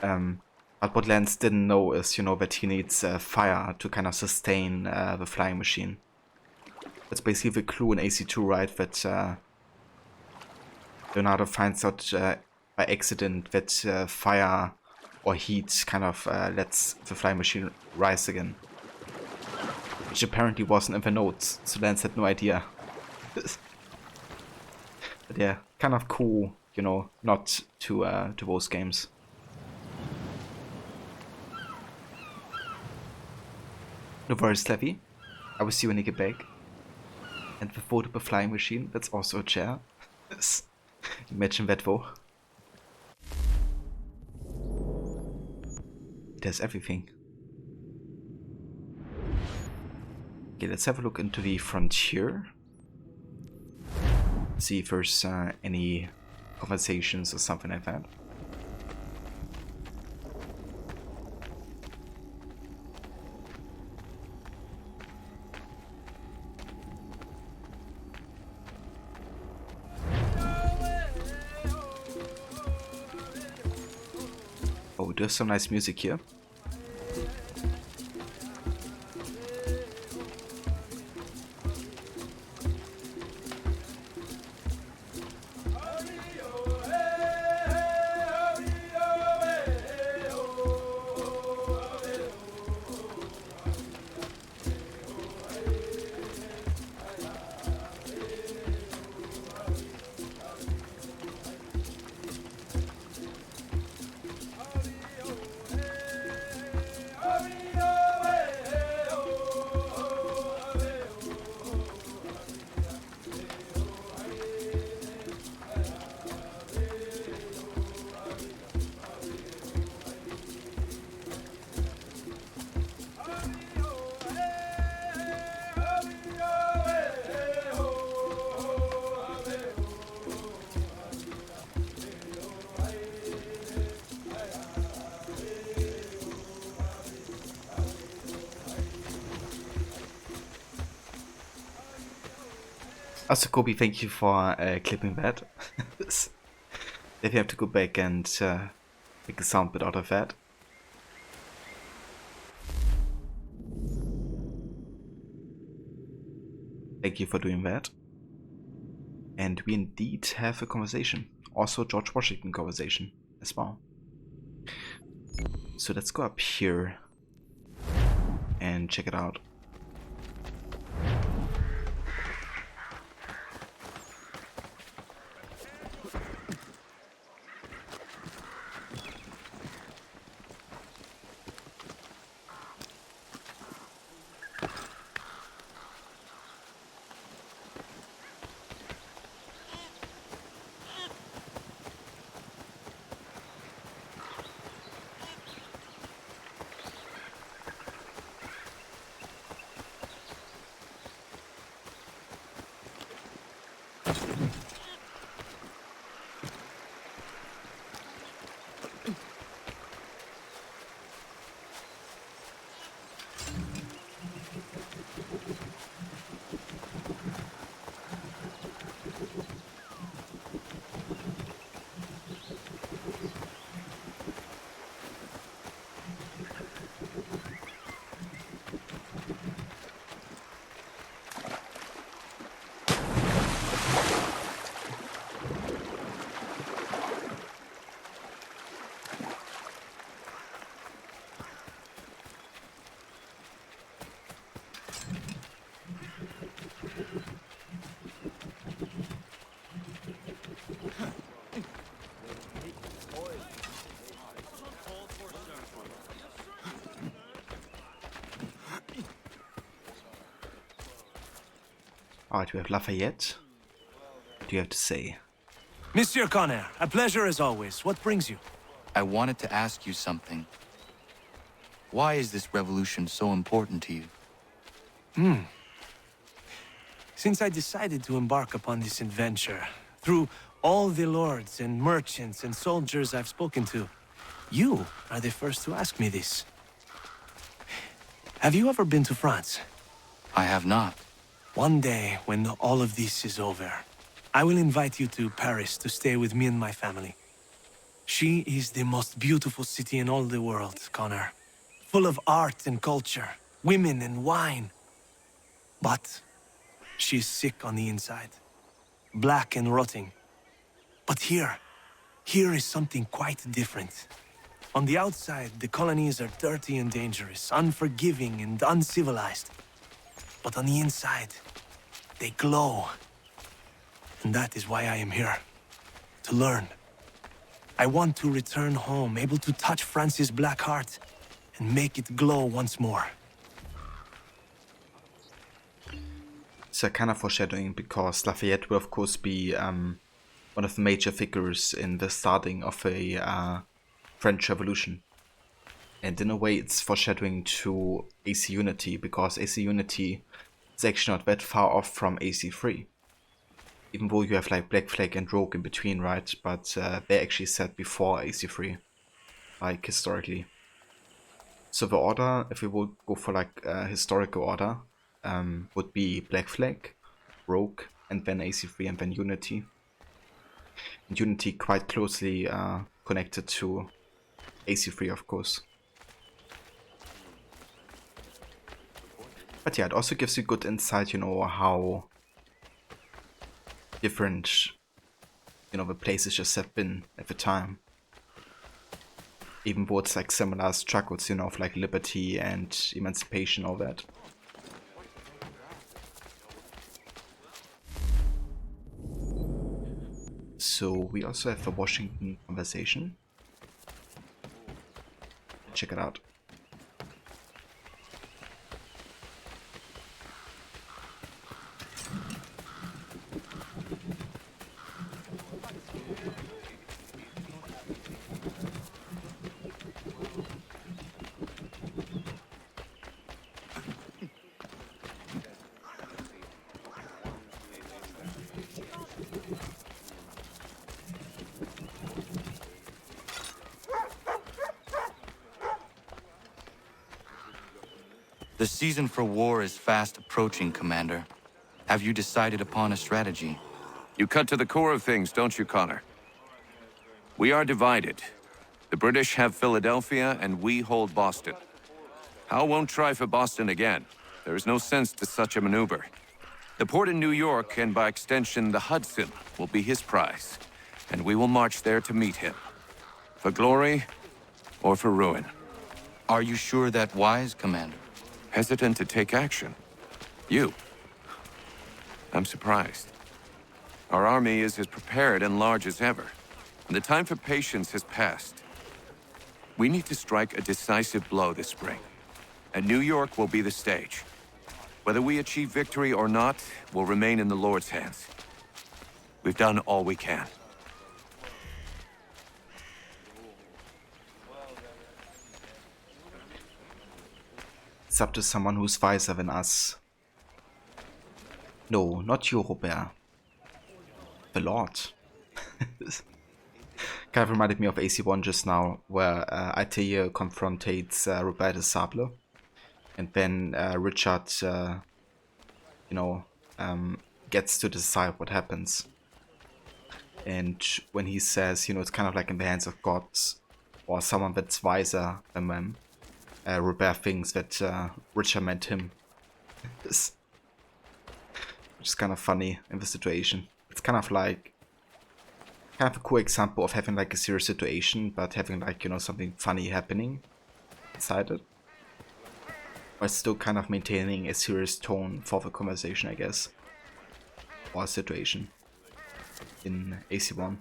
But what Lance didn't know is, you know, that he needs fire to kind of sustain the flying machine. That's basically the clue in AC2, right? That Leonardo finds out by accident that fire or heat kind of lets the flying machine rise again. Which apparently wasn't in the notes, so Lance had no idea. But yeah, kind of cool, you know, not to those games. No worries, Levy. I will see you when you get back. And the foldable flying machine, that's also a chair. Imagine that though. It has everything. Okay, let's have a look into the frontier. See if there's any conversations or something like that. Oh, there's some nice music here. Also, Kobe, thank you for clipping that. If you have to go back and make a sound bit out of that. Thank you for doing that. And we indeed have a conversation. Also George Washington conversation as well. So let's go up here and check it out. Alright, we have Lafayette. What do you have to say? Monsieur Conner, a pleasure as always. What brings you? I wanted to ask you something. Why is this revolution so important to you? Since I decided to embark upon this adventure, through all the lords and merchants and soldiers I've spoken to, you are the first to ask me this. Have you ever been to France? I have not. One day, when all of this is over, I will invite you to Paris to stay with me and my family. She is the most beautiful city in all the world, Connor. Full of art and culture, women and wine. But she's sick on the inside. Black and rotting. But here is something quite different. On the outside, the colonies are dirty and dangerous, unforgiving and uncivilized. But on the inside, they glow. And that is why I am here. To learn. I want to return home, able to touch France's black heart and make it glow once more. So kind of foreshadowing, because Lafayette will of course be one of the major figures in the starting of a French Revolution. And in a way it's foreshadowing to AC Unity, because AC Unity is actually not that far off from AC3. Even though you have like Black Flag and Rogue in between, right? But they're actually set before AC3, like historically. So the order, if we would go for like historical order, would be Black Flag, Rogue, and then AC3, and then Unity. And Unity quite closely connected to AC3, of course. But yeah, it also gives you good insight, you know, how different, you know, the places just have been at the time. Even though it's like similar struggles, you know, of like liberty and emancipation, all that. So we also have the Washington conversation. Check it out. The season for war is fast approaching, Commander. Have you decided upon a strategy? You cut to the core of things, don't you, Connor? We are divided. The British have Philadelphia, and we hold Boston. Hal won't try for Boston again. There is no sense to such a maneuver. The port in New York, and by extension the Hudson, will be his prize. And we will march there to meet him. For glory, or for ruin. Are you sure that wise, Commander? Hesitant to take action? You? I'm surprised. Our army is as prepared and large as ever, and the time for patience has passed. We need to strike a decisive blow this spring, and New York will be the stage. Whether we achieve victory or not will remain in the Lord's hands. We've done all we can. It's up to someone who's wiser than us. No, not you, Robert. The Lord. Kind of reminded me of AC1 just now, where Altair confrontates Robert de Sable, and then Richard, you know, gets to decide what happens. And when he says, you know, it's kind of like in the hands of gods, or someone that's wiser than them, Robert thinks that Richard meant him. Which is kind of funny in the situation. It's kind of like a cool example of having like a serious situation, but having like, you know, something funny happening inside it. But still kind of maintaining a serious tone for the conversation, I guess. Or situation in AC1.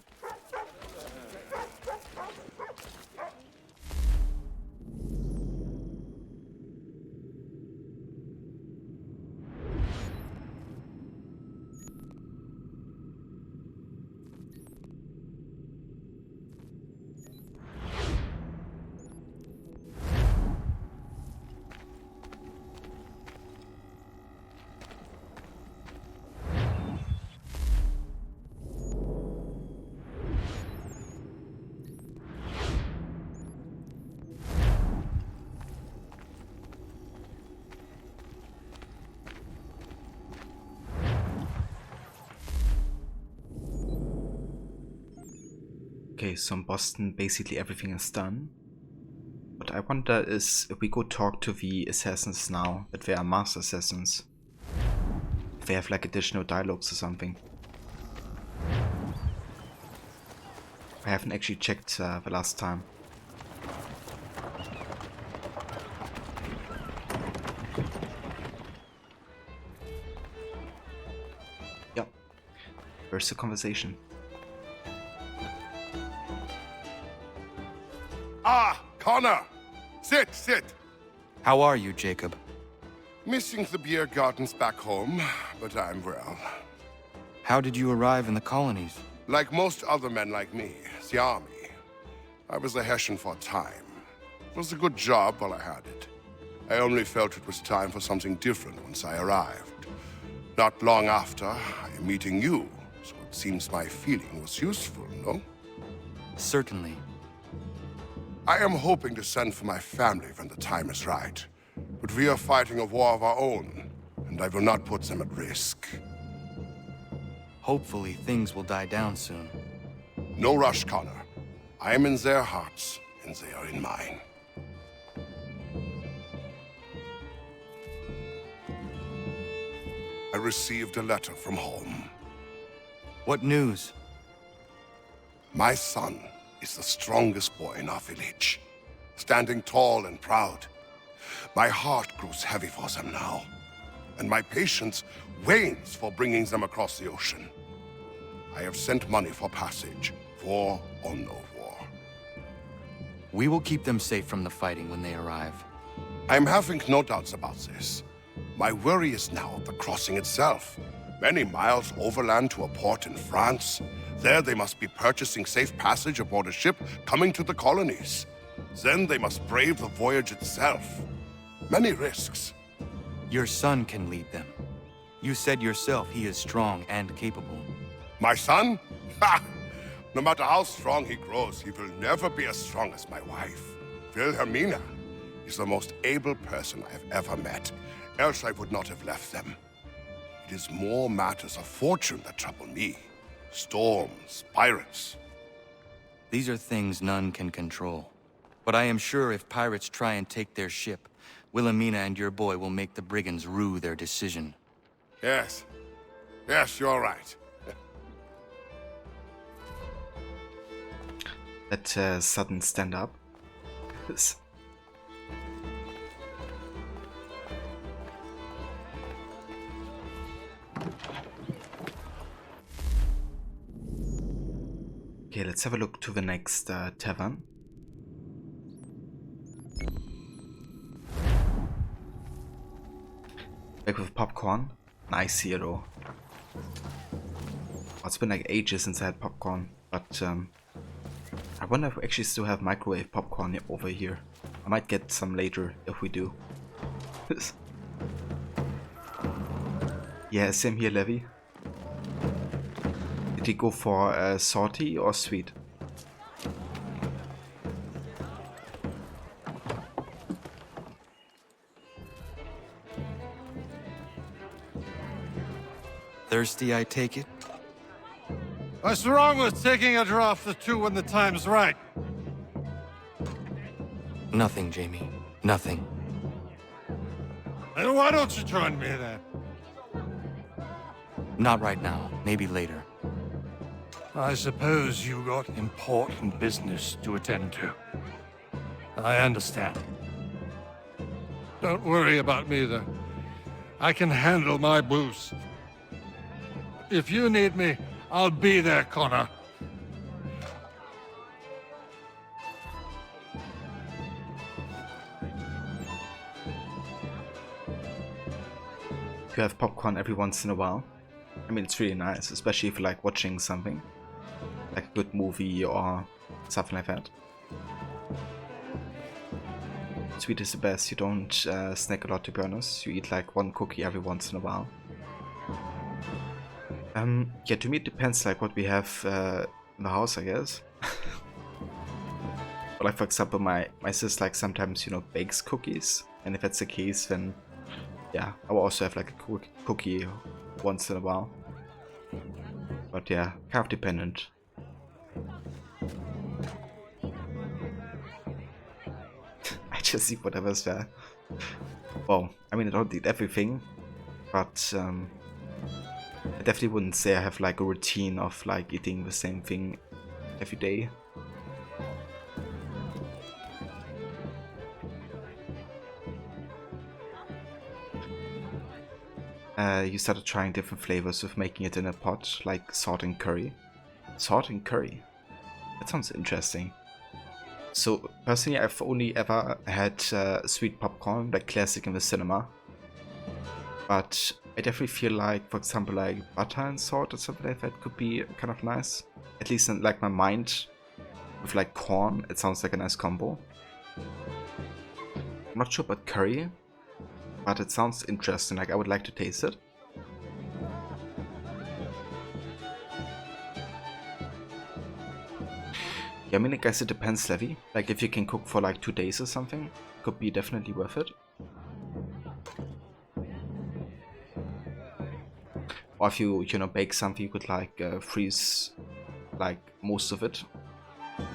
Okay, so in Boston basically everything is done. What I wonder is if we go talk to the assassins now, that they are master assassins. If they have like additional dialogues or something. I haven't actually checked the last time. Yep. Where's the conversation? Ah, Connor! Sit, sit! How are you, Jacob? Missing the beer gardens back home, but I'm well. How did you arrive in the colonies? Like most other men like me, the army. I was a Hessian for a time. It was a good job while I had it. I only felt it was time for something different once I arrived. Not long after, I am meeting you, so it seems my feeling was useful, no? Certainly. I am hoping to send for my family when the time is right. But we are fighting a war of our own, and I will not put them at risk. Hopefully, things will die down soon. No rush, Connor. I am in their hearts, and they are in mine. I received a letter from home. What news? My son is the strongest boy in our village, standing tall and proud. My heart grows heavy for them now, and my patience wanes for bringing them across the ocean. I have sent money for passage, war or no war. We will keep them safe from the fighting when they arrive. I am having no doubts about this. My worry is now the crossing itself. Many miles overland to a port in France. There they must be purchasing safe passage aboard a ship coming to the colonies. Then they must brave the voyage itself. Many risks. Your son can lead them. You said yourself he is strong and capable. My son? Ha! No matter how strong he grows, he will never be as strong as my wife. Wilhelmina is the most able person I have ever met. Else I would not have left them. It is more matters of fortune that trouble me. Storms, pirates. These are things none can control. But I am sure if pirates try and take their ship, Wilhelmina and your boy will make the brigands rue their decision. Yes. Yes, you're right. That sudden stand up. Okay, let's have a look to the next tavern. Back with popcorn. Nice here though. It's been like ages since I had popcorn, but I wonder if we actually still have microwave popcorn over here. I might get some later if we do. Yeah, same here, Levi. Did he go for salty or sweet? Thirsty, I take it? What's wrong with taking a draft or two when the time's right? Nothing, Jamie. Nothing. Then why don't you join me then? Not right now. Maybe later. I suppose you got important business to attend to. I understand. Don't worry about me, though. I can handle my booze. If you need me, I'll be there, Connor. You have popcorn every once in a while. I mean, it's really nice, especially if you like watching something. Like a good movie or something like that. Sweet is the best. You don't snack a lot, to be honest. You eat like one cookie every once in a while. Yeah, to me it depends like what we have in the house, I guess. But like for example, my sis like sometimes, you know, bakes cookies, and if that's the case, then yeah, I will also have like a cookie once in a while. But yeah, kind of dependent. just eat whatever's there. Well, I mean, I don't eat everything, but I definitely wouldn't say I have like a routine of like eating the same thing every day. You started trying different flavors with making it in a pot, like salt and curry. Salt and curry? That sounds interesting. So, personally, I've only ever had sweet popcorn, like classic in the cinema. But I definitely feel like, for example, like butter and salt or something like that could be kind of nice. At least in like my mind, with like corn, it sounds like a nice combo. I'm not sure about curry, but it sounds interesting, like I would like to taste it. Yeah, I mean, I guess it depends, Levy. Like, if you can cook for like 2 days or something, it could be definitely worth it. Or if you know, bake something, you could like freeze like most of it.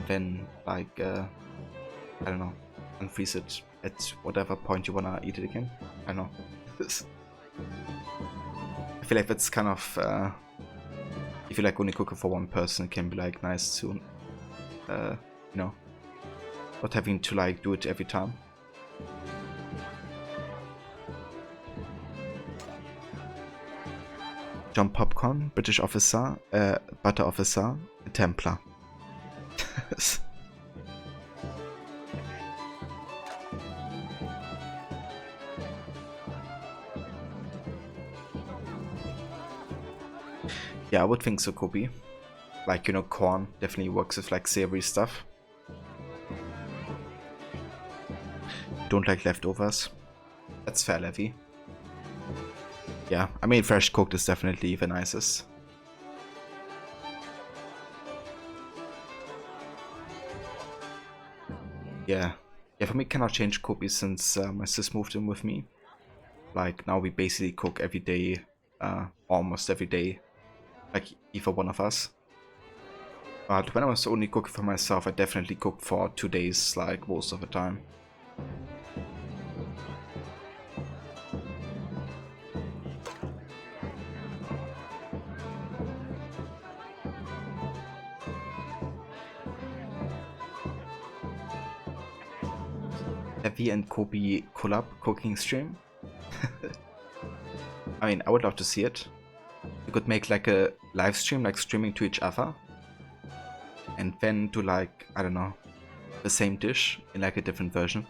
Then like, I don't know, unfreeze it at whatever point you wanna eat it again. I don't know. I feel like that's kind of, if you like only cooking for one person, it can be like nice to, you know, not having to like do it every time. John Popcorn, British officer, butter officer, Templar. Yeah, I would think so, Kobe. Like, you know, corn definitely works with like savory stuff. Don't like leftovers. That's fair, Levy. Yeah, I mean, fresh cooked is definitely the nicest. Yeah, for me, cannot change Kobe since my sis moved in with me. Like, now we basically cook every day, almost every day. Like, either one of us. But when I was only cooking for myself, I definitely cooked for 2 days, like, most of the time. Levy and Kobe collab cooking stream. I mean, I would love to see it. We could make like a live stream, like streaming to each other, and then do like, I don't know, the same dish in like a different version.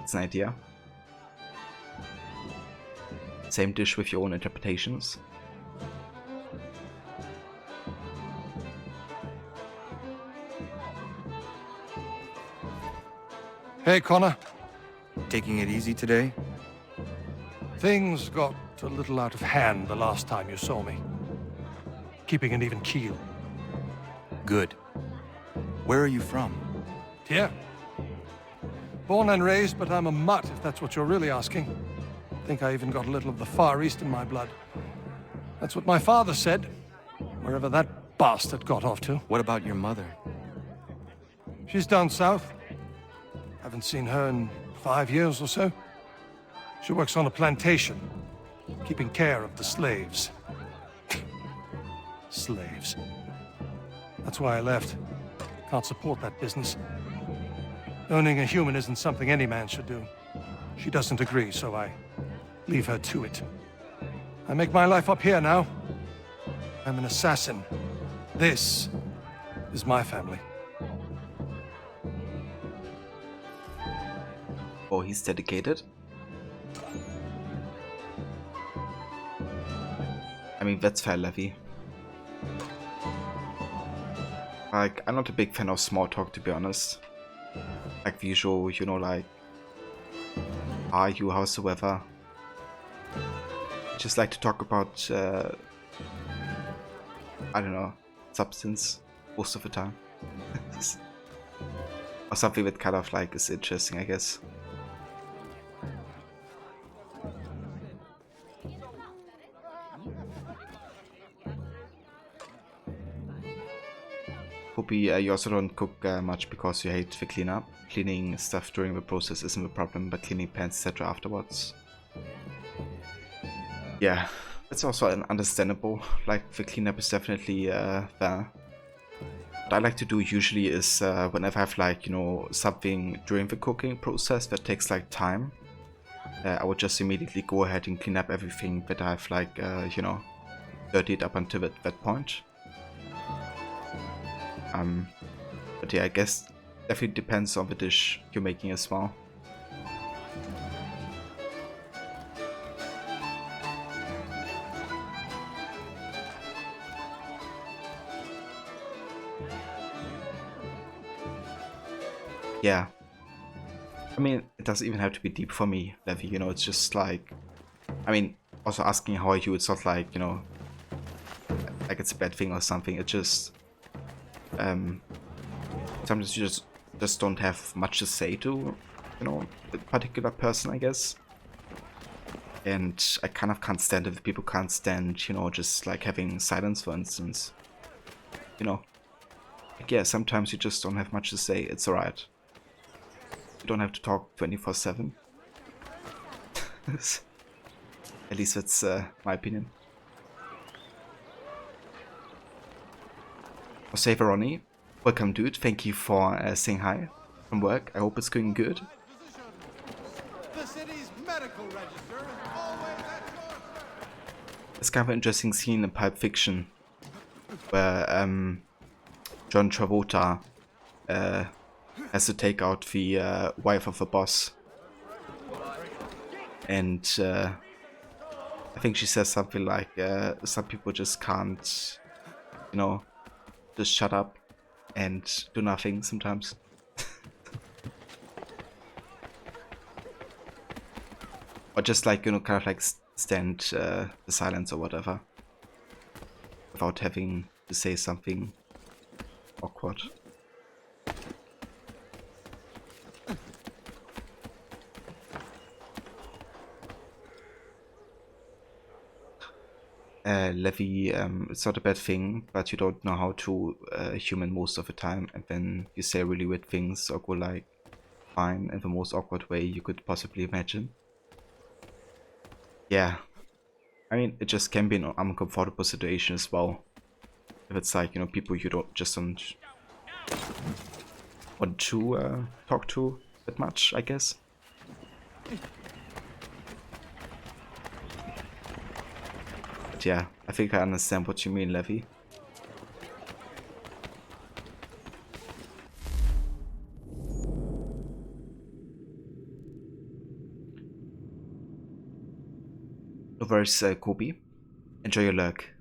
It's an idea. Same dish with your own interpretations. Hey, Connor. Taking it easy today? Things got a little out of hand the last time you saw me. Keeping an even keel. Good. Where are you from? Here. Born and raised, but I'm a mutt, if that's what you're really asking. I think I even got a little of the Far East in my blood. That's what my father said, wherever that bastard got off to. What about your mother? She's down south. Haven't seen her in 5 years or so. She works on a plantation, keeping care of the slaves. Slaves. That's why I left. Can't support that business. Owning a human isn't something any man should do. She doesn't agree, so I leave her to it. I make my life up here now. I'm an assassin. This is my family. Oh, he's dedicated. I mean, that's fair, Levy. Like, I'm not a big fan of small talk, to be honest. Like the usual, you know, like, are you, how's the weather? Just like to talk about, I don't know, substance most of the time. Or something that kind of like is interesting, I guess. Hope you also don't cook much because you hate the cleanup. Cleaning stuff during the process isn't a problem, but cleaning pans etc. afterwards. Yeah, that's also understandable. Like, the cleanup is definitely there. What I like to do usually is whenever I have, like, you know, something during the cooking process that takes like time, I would just immediately go ahead and clean up everything that I've, like, you know, dirtied up until that point. But yeah, I guess definitely depends on the dish you're making as well. Yeah. I mean, it doesn't even have to be deep for me, Levi, you know, it's just like, I mean, also asking how are you, it's not like, you know, like it's a bad thing or something, it just, sometimes you just don't have much to say to, you know, a particular person, I guess. And I kind of can't stand it if people can't stand, you know, just like having silence, for instance. You know, like, yeah, sometimes you just don't have much to say, it's alright. You don't have to talk 24/7. At least that's my opinion. Jose Veroni, welcome dude, thank you for saying hi from work. I hope it's going good. The city's medical register is always at your... It's kind of an interesting scene in Pulp Fiction where John Travolta has to take out the wife of a boss, and I think she says something like some people just can't, you know, just shut up and do nothing sometimes. Or just, like, you know, kind of like stand the silence or whatever without having to say something awkward. Levi, it's not a bad thing, but you don't know how to human most of the time, and then you say really weird things or go like fine in the most awkward way you could possibly imagine. Yeah, I mean, it just can be an uncomfortable situation as well. If it's like, you know, people you don't want to talk to that much, I guess. But yeah, I think I understand what you mean, Levi. No worries, Kobe. Enjoy your lurk.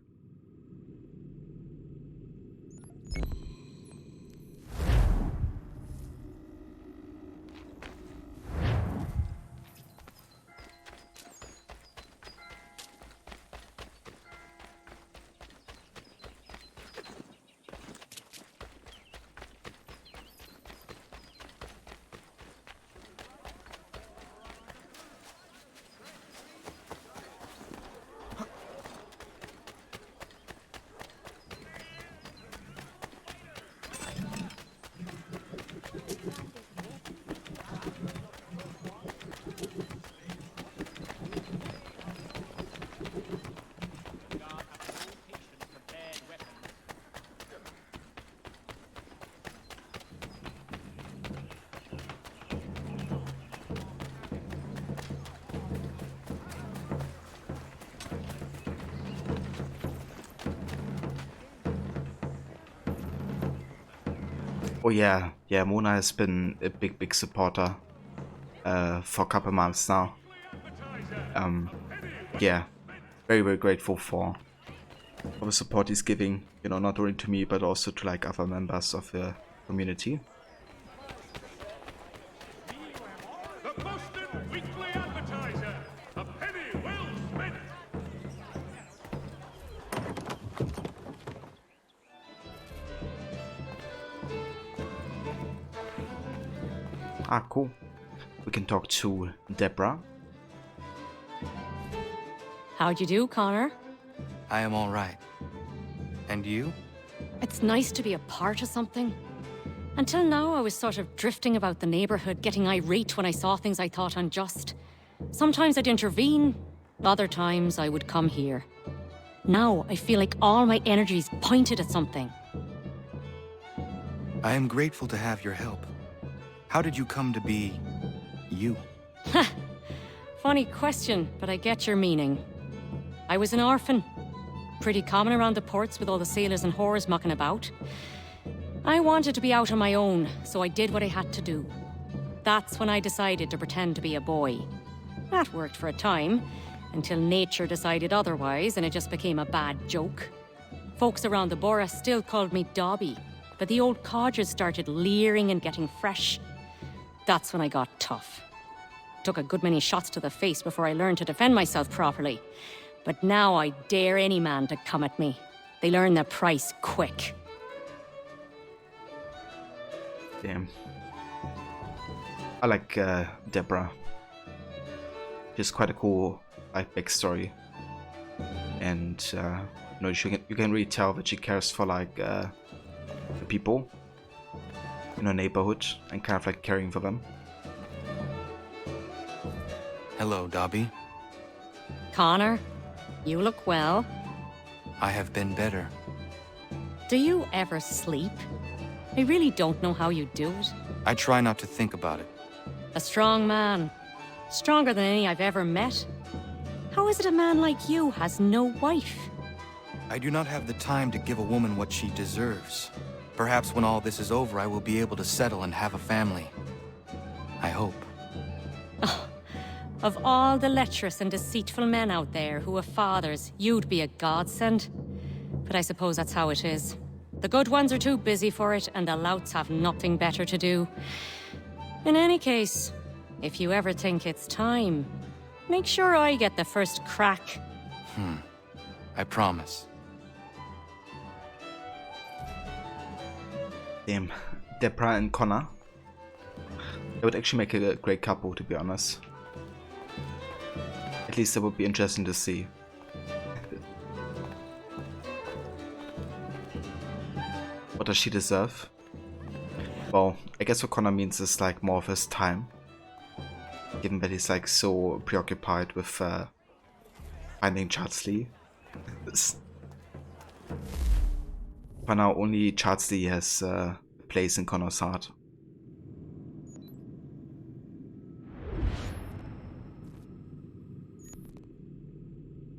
Oh yeah, Mona has been a big supporter for a couple months now. Yeah, very grateful for the support he's giving, you know, not only to me but also to like other members of the community. The Boston Weekly Advertiser, a penny well spent. Ah, cool. We can talk to Deborah. How'd you do, Connor? I am all right. And you? It's nice to be a part of something. Until now, I was sort of drifting about the neighborhood, getting irate when I saw things I thought unjust. Sometimes I'd intervene, other times I would come here. Now, I feel like all my energy's pointed at something. I am grateful to have your help. How did you come to be... you? Funny question, but I get your meaning. I was an orphan. Pretty common around the ports with all the sailors and whores mucking about. I wanted to be out on my own, so I did what I had to do. That's when I decided to pretend to be a boy. That worked for a time, until nature decided otherwise and it just became a bad joke. Folks around the Bora still called me Dobby, but the old codgers started leering and getting fresh. That's when I got tough. Took a good many shots to the face before I learned to defend myself properly. But now I dare any man to come at me. They learn their price quick. Damn. I like Deborah. She's quite a cool backstory, and you know, you can really tell that she cares for like the people in her neighborhood and kind of like caring for them. Hello, Dobby. Connor, you look well. I have been better. Do you ever sleep? I really don't know how you do it. I try not to think about it. A strong man. Stronger than any I've ever met. How is it a man like you has no wife? I do not have the time to give a woman what she deserves. Perhaps when all this is over, I will be able to settle and have a family. I hope. Oh, of all the lecherous and deceitful men out there who have fathers, you'd be a godsend. But I suppose that's how it is. The good ones are too busy for it, and the louts have nothing better to do. In any case, if you ever think it's time, make sure I get the first crack. I promise. Damn, Deborah and Connor. They would actually make a great couple, to be honest. At least that would be interesting to see. What does she deserve? Well, I guess what Connor means is like more of his time. Given that he's like so preoccupied with finding Chardsley. For now, only Chardsley has a place in Connor's heart.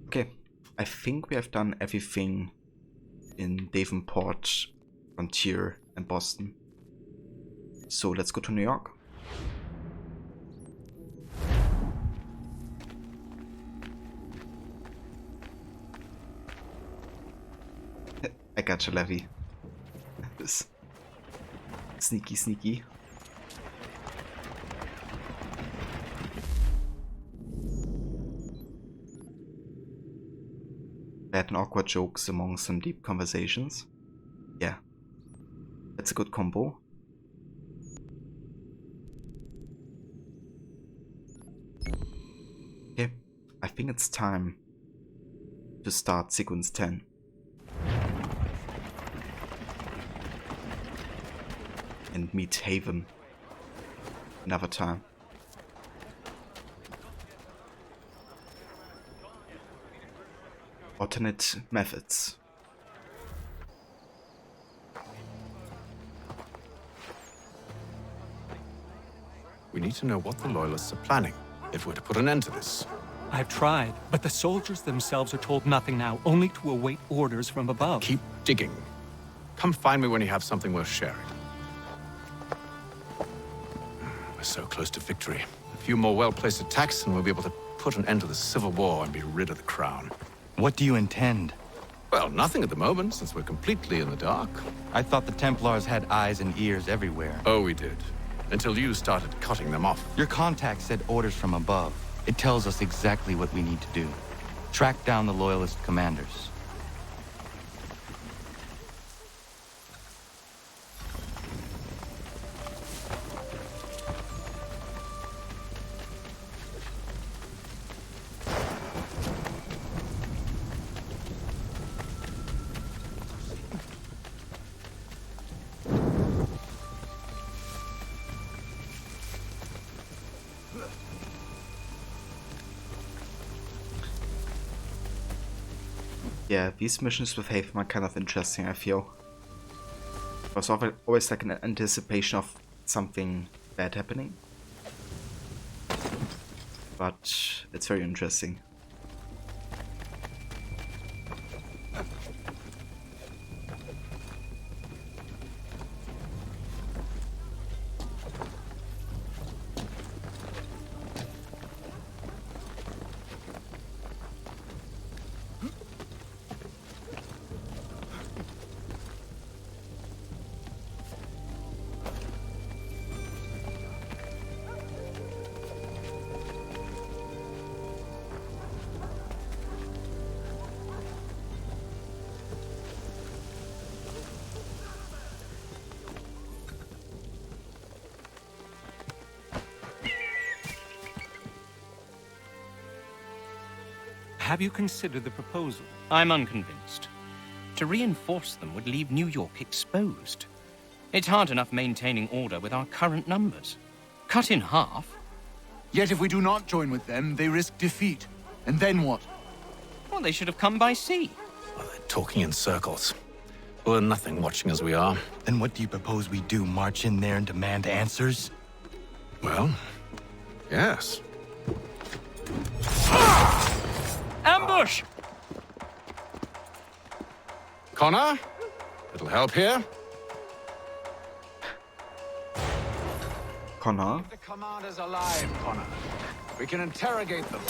Okay, I think we have done everything in Davenport, Frontier, and Boston. So let's go to New York. I gotcha, Levy. This sneaky, sneaky. Bad and awkward jokes among some deep conversations. Yeah, that's a good combo. Okay, I think it's time to start sequence 10. And meet Haven another time. Alternate methods. We need to know what the Loyalists are planning, if we're to put an end to this. I've tried, but the soldiers themselves are told nothing now, only to await orders from above. Keep digging. Come find me when you have something worth sharing. We're so close to victory. A few more well-placed attacks and we'll be able to put an end to the Civil War and be rid of the Crown. What do you intend? Well, nothing at the moment, since we're completely in the dark. I thought the Templars had eyes and ears everywhere. Oh, we did. Until you started cutting them off. Your contact said orders from above. It tells us exactly what we need to do. Track down the Loyalist commanders. Yeah, these missions with Haven are kind of interesting, I feel. There's always like an anticipation of something bad happening. But it's very interesting. Have you considered the proposal? I'm unconvinced. To reinforce them would leave New York exposed. It's hard enough maintaining order with our current numbers. Cut in half. Yet if we do not join with them, they risk defeat. And then what? Well, they should have come by sea. Well, they're talking in circles. We're nothing watching as we are. Then what do you propose we do? March in there and demand answers? Well, yes. Ambush! Connor? Little help here? Connor? The commanders alive, Connor. We can interrogate them.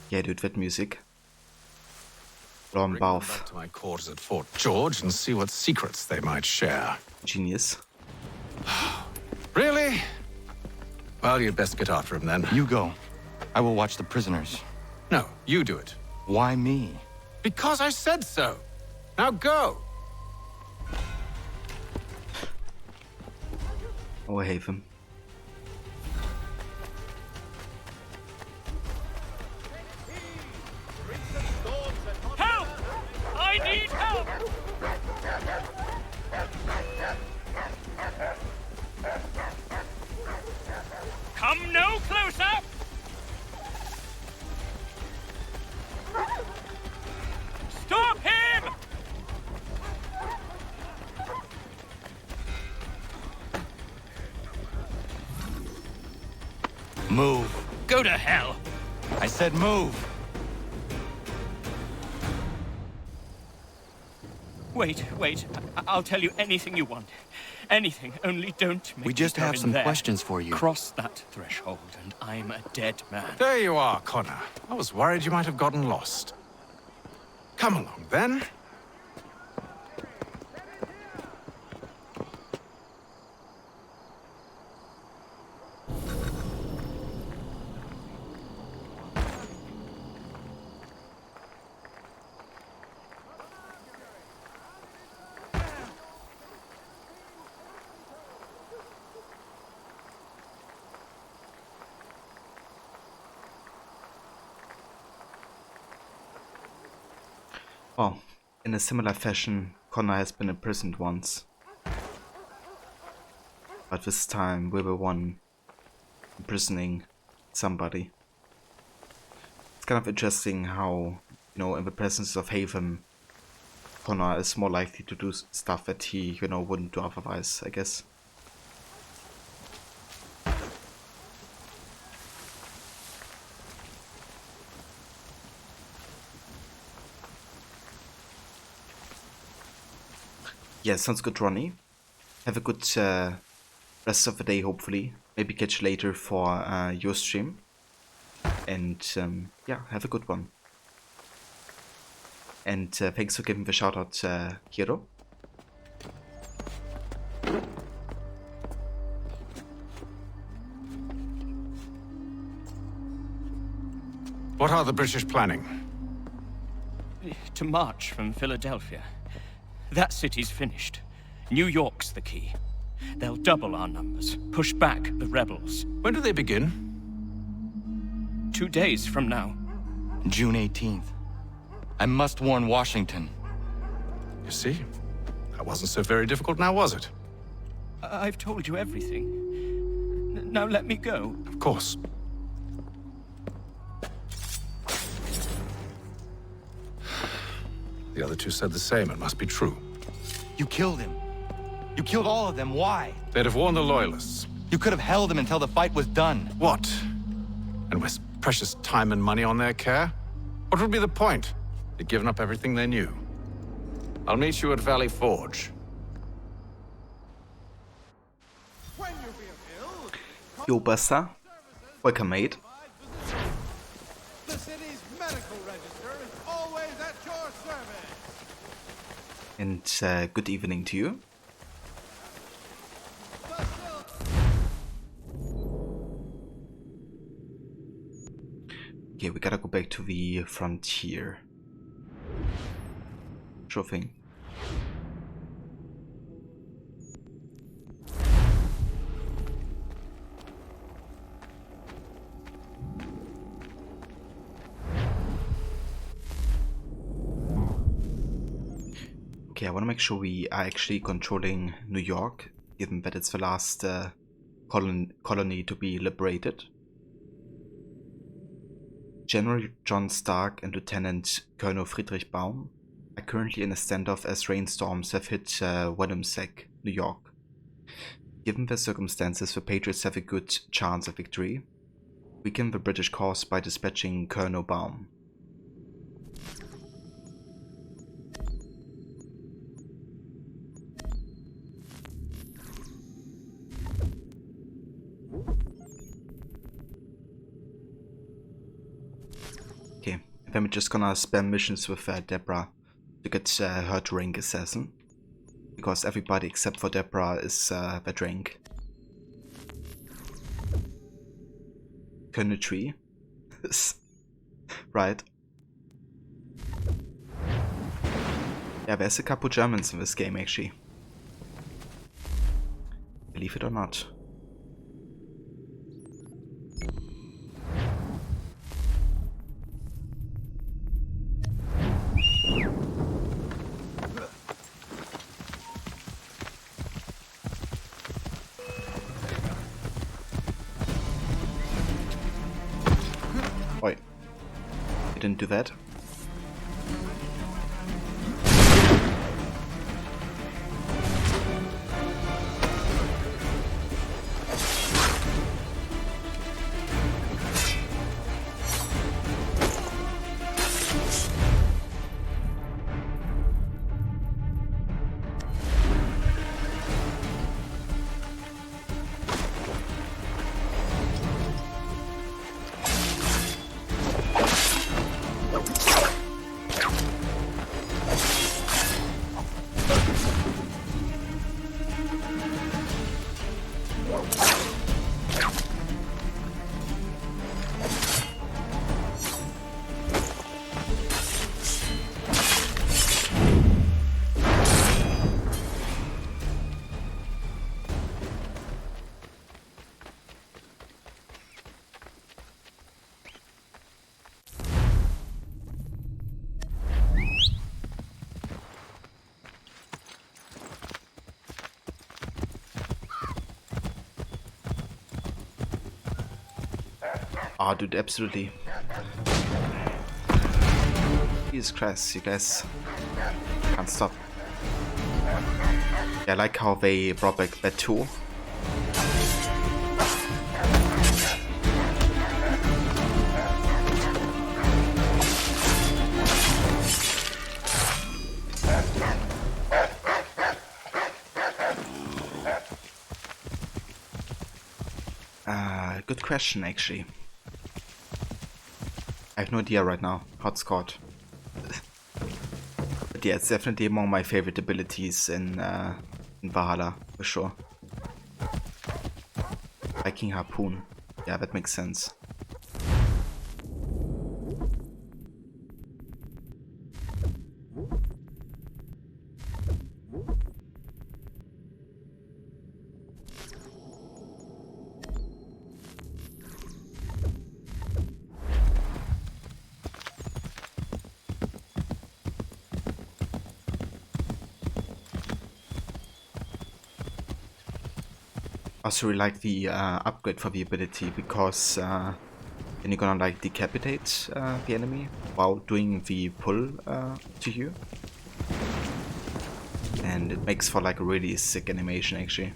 Yeah, dude, that music. Ron Bring them Balf. back to my quarters at Fort George and see what secrets they might share. Genius. Really? Well, you'd best get after him then. You go. I will watch the prisoners. No, you do it. Why me? Because I said so. Now go. Oh, Haven. Help! I need help! Come no closer! Stop him! Move. Go to hell! I said move. Wait. I'll tell you anything you want. Anything, only don't make We just me go have in some there. questions for you. Cross that threshold, and I'm a dead man. There you are, Connor. I was worried you might have gotten lost. Come along, then. Well, in a similar fashion, Connor has been imprisoned once. But this time we were one imprisoning somebody. It's kind of interesting how, you know, in the presence of Haven, Connor is more likely to do stuff that he, you know, wouldn't do otherwise, I guess. Yeah, sounds good, Ronnie. Have a good rest of the day, hopefully. Maybe catch you later for your stream. And yeah, have a good one. And thanks for giving the shout out, Hiro. What are the British planning? To march from Philadelphia. That city's finished. New York's the key. They'll double our numbers, push back the rebels. When do they begin? 2 days from now. June 18th. I must warn Washington. You see? That wasn't so very difficult now, was it? I've told you everything. Now let me go. Of course. The other two said the same. It must be true. You killed him. You killed all of them. Why? They'd have warned the Loyalists. You could have held them until the fight was done. What? And waste precious time and money on their care? What would be the point? They'd given up everything they knew. I'll meet you at Valley Forge. Yo, Buster. Welcome, mate. The city's medical register is always at your service. And good evening to you. Okay, we gotta go back to the frontier. Sure thing. Okay, I want to make sure we are actually controlling New York, given that it's the last colony to be liberated. General John Stark and Lieutenant Colonel Friedrich Baum are currently in a standoff as rainstorms have hit Wenham-Sack, New York. Given the circumstances, the Patriots have a good chance of victory. Weaken the British cause by dispatching Colonel Baum. Okay, then we're just gonna spam missions with Deborah to get her to rank assassin. Because everybody except for Deborah is that rank. Colonel Tree. Right. Yeah, there's a couple Germans in this game actually. Believe it or not. Oi. You didn't do that. Ah, dude, absolutely. Jesus Christ, you guys. Can't stop. Yeah, I like how they brought back that tool. Good question, actually. I have no idea right now how it's called. But yeah, it's definitely among my favorite abilities in Valhalla, for sure. Viking Harpoon. Yeah, that makes sense. I also really like the upgrade for the ability, because then you're gonna like decapitate the enemy while doing the pull to you, and it makes for like a really sick animation actually.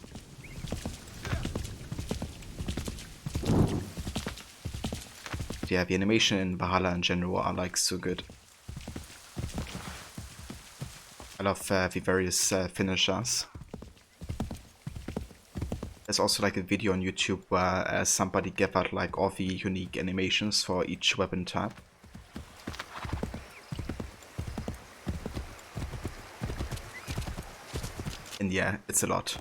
Yeah, the animation in Valhalla in general are like so good. I love the various finishers. There's also like a video on YouTube where somebody gathered like all the unique animations for each weapon type. And yeah, it's a lot.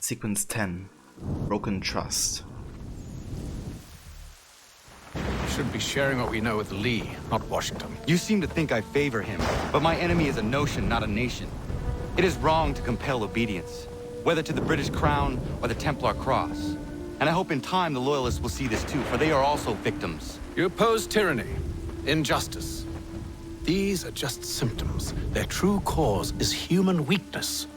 Sequence 10. Broken Trust. We should be sharing what we know with Lee, not Washington. You seem to think I favor him, but my enemy is a notion, not a nation. It is wrong to compel obedience, whether to the British Crown or the Templar Cross. And I hope in time the Loyalists will see this too, for they are also victims. You oppose tyranny, injustice. These are just symptoms. Their true cause is human weakness.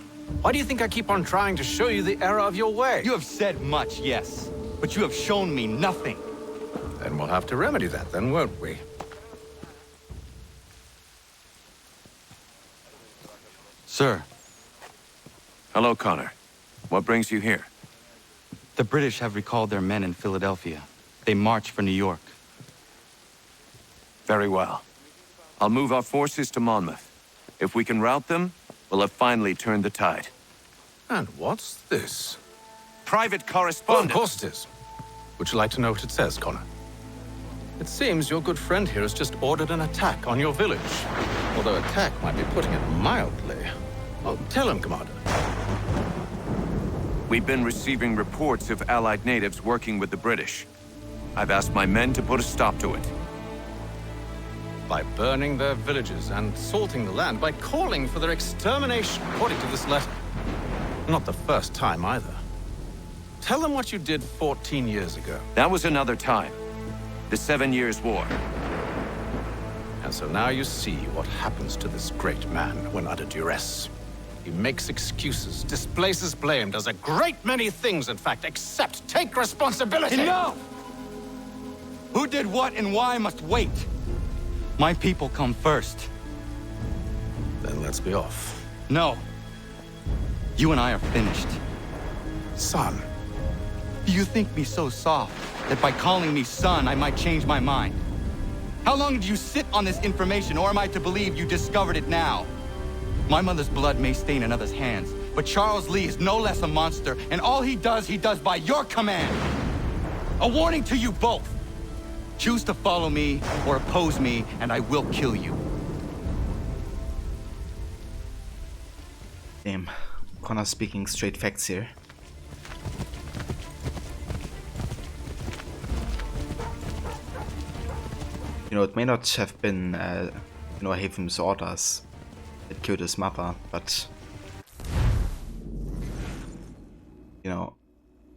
Why do you think I keep on trying to show you the error of your way? You have said much, yes, but you have shown me nothing. Then we'll have to remedy that, then, won't we? Sir. Hello, Connor. What brings you here? The British have recalled their men in Philadelphia. They march for New York. Very well. I'll move our forces to Monmouth. If we can rout them, we'll have finally turned the tide. And what's this? Private correspondence. Of course it is. Would you like to know what it says, Connor? It seems your good friend here has just ordered an attack on your village. Although attack might be putting it mildly. Well, tell him, Commander. We've been receiving reports of Allied natives working with the British. I've asked my men to put a stop to it. By burning their villages and salting the land, by calling for their extermination, according to this letter. Not the first time, either. Tell them what you did 14 years ago. That was another time. The 7 Years' War. And so now you see what happens to this great man when under duress. He makes excuses, displaces blame, does a great many things, in fact, except take responsibility! Enough! Who did what and why must wait. My people come first. Then let's be off. No. You and I are finished. Son. Do you think me so soft? that by calling me son, I might change my mind. How long did you sit on this information, or am I to believe you discovered it now? My mother's blood may stain another's hands, but Charles Lee is no less a monster, and all he does by your command. A warning to you both. Choose to follow me or oppose me, and I will kill you. Damn, Connor speaking straight facts here. You know, it may not have been, Havum's orders that killed his mother, but,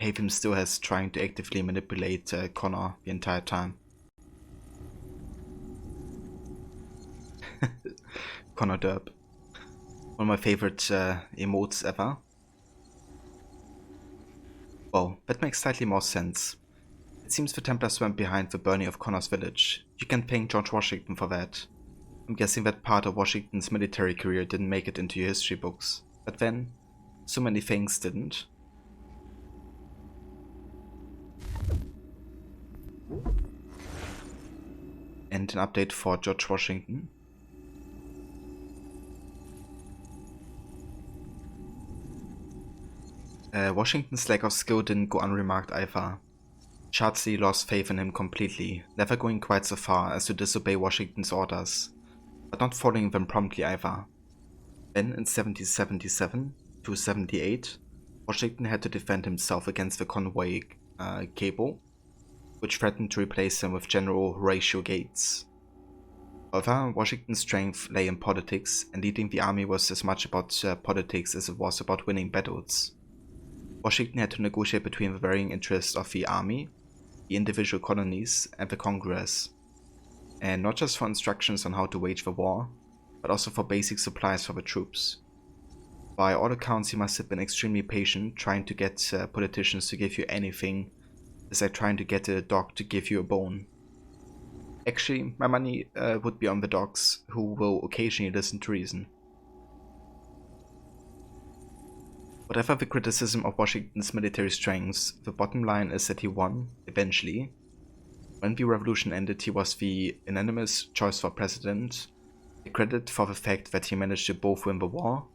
Havum still has trying to actively manipulate Connor the entire time. Connor Derb. One of my favorite emotes ever. Well, that makes slightly more sense. It seems the Templars went behind the burning of Connor's village. You can thank George Washington for that. I'm guessing that part of Washington's military career didn't make it into your history books. But then, so many things didn't. And an update for George Washington. Washington's lack of skill didn't go unremarked either. Charles Lee lost faith in him completely, never going quite so far as to disobey Washington's orders, but not following them promptly either. Then in 1777 to 78, Washington had to defend himself against the convoy Cable, which threatened to replace him with General Horatio Gates. However, Washington's strength lay in politics, and leading the army was as much about politics as it was about winning battles. Washington had to negotiate between the varying interests of the army, the individual colonies, and the Congress, and not just for instructions on how to wage the war, but also for basic supplies for the troops. By all accounts, he must have been extremely patient, trying to get politicians to give you anything. It's like trying to get a dog to give you a bone. Actually, my money would be on the dogs, who will occasionally listen to reason. Whatever the criticism of Washington's military strengths, the bottom line is that he won, eventually. When the revolution ended, he was the unanimous choice for president, the credit for the fact that he managed to both win the war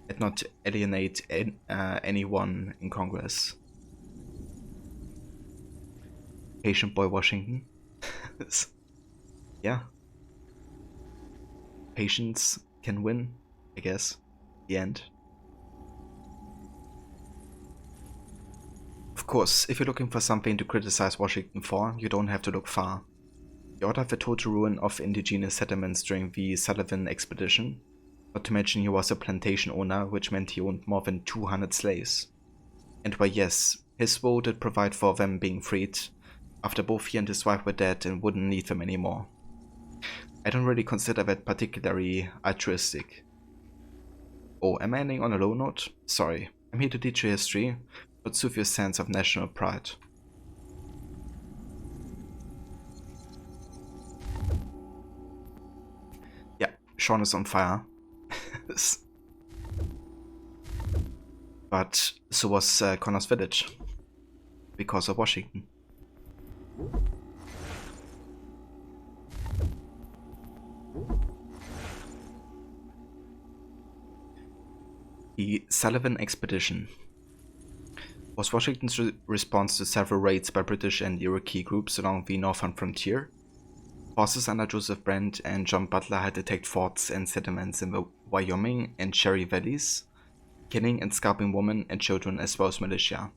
and not alienate anyone in Congress. Patient boy Washington. Yeah. Patience can win, I guess. The end. Of course, if you're looking for something to criticize Washington for, you don't have to look far. He ordered the total ruin of indigenous settlements during the Sullivan expedition, not to mention he was a plantation owner, which meant he owned more than 200 slaves. And why yes, his will did provide for them being freed, after both he and his wife were dead and wouldn't need them anymore. I don't really consider that particularly altruistic. Oh, am I ending on a low note? Sorry, I'm here to teach you history, but soothe your sense of national pride. Yeah, Sean is on fire. But so was Connor's village, because of Washington. The Sullivan Expedition was Washington's response to several raids by British and Cherokee groups along the northern frontier. Forces under Joseph Brent and John Butler had attacked forts and settlements in the Wyoming and Cherry valleys, killing and scalping women and children as well as militia.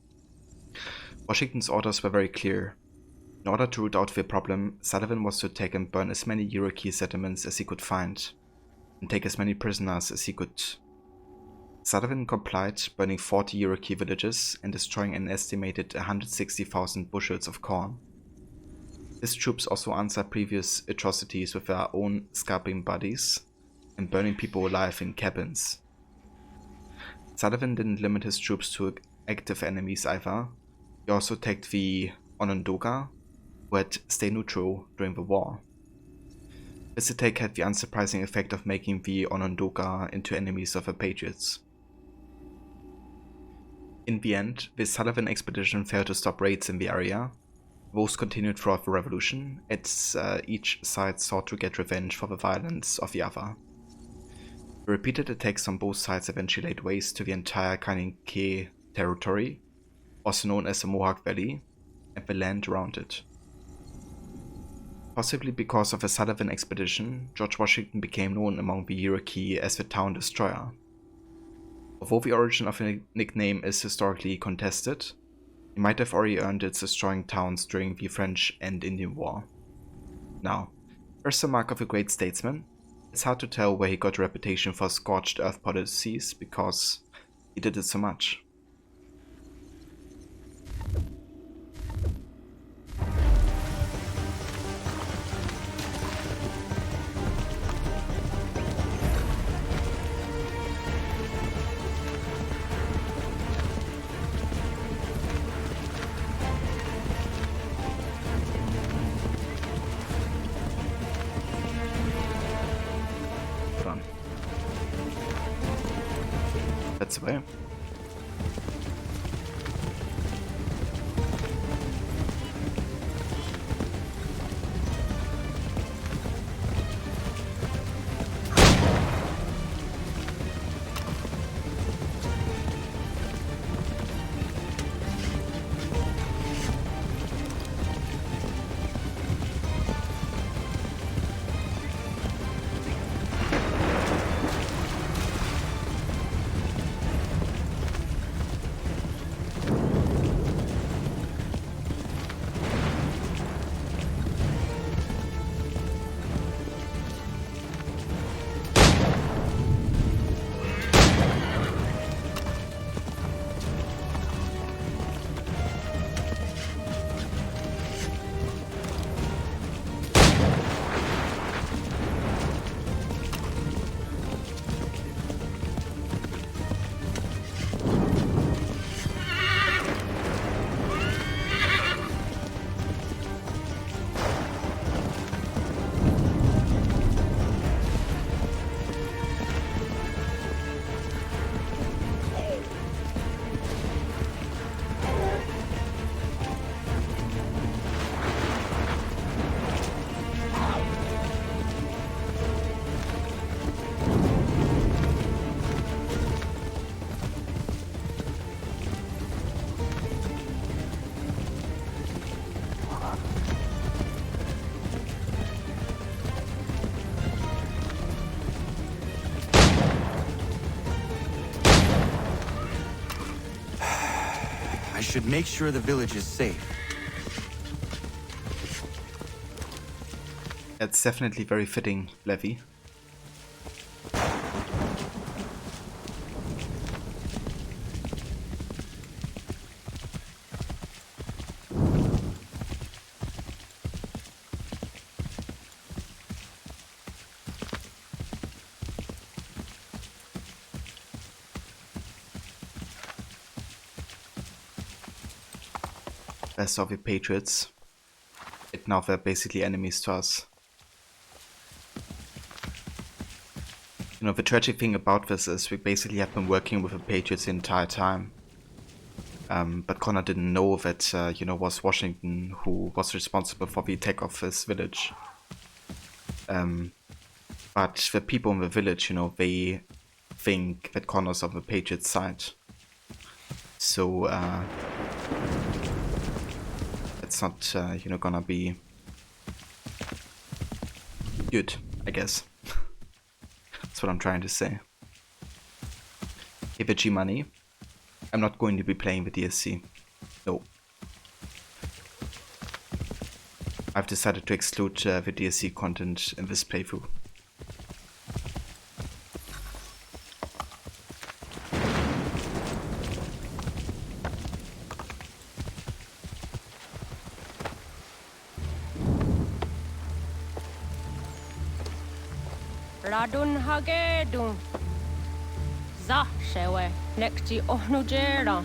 Washington's orders were very clear. In order to root out the problem, Sullivan was to attack and burn as many Cherokee settlements as he could find, and take as many prisoners as he could. Sullivan complied, burning 40 Cherokee villages and destroying an estimated 160,000 bushels of corn. His troops also answered previous atrocities with their own scalping bodies and burning people alive in cabins. Sullivan didn't limit his troops to active enemies either. He also attacked the Onondaga, who had stayed neutral during the war. This attack had the unsurprising effect of making the Onondaga into enemies of the Patriots. In the end, the Sullivan expedition failed to stop raids in the area, Wars continued throughout the revolution. Each side sought to get revenge for the violence of the other. The repeated attacks on both sides eventually laid waste to the entire Kaninke territory, also known as the Mohawk Valley, and the land around it. Possibly because of the Sullivan expedition, George Washington became known among the Cherokee as the Town Destroyer. Although the origin of the nickname is historically contested, he might have already earned it destroying towns during the French and Indian War. Now, first the mark of a great statesman. It's hard to tell where he got a reputation for scorched earth policies because he did it so much. That's the way. I should make sure the village is safe. That's definitely very fitting, Levy. Soviet patriots. And now they're basically enemies to us. You know, the tragic thing about this is we basically have been working with the Patriots the entire time. But Connor didn't know that, you know, was Washington who was responsible for the attack of this village. But the people in the village, you know, they think that Connor's on the Patriots' side. So, it's not, you know, gonna be good, I guess. That's what I'm trying to say. Hey, the G Money. I'm not going to be playing the DSC. No. I've decided to exclude the DSC content in this playthrough. Radun hagedun. Za shewe nekti ohnujera.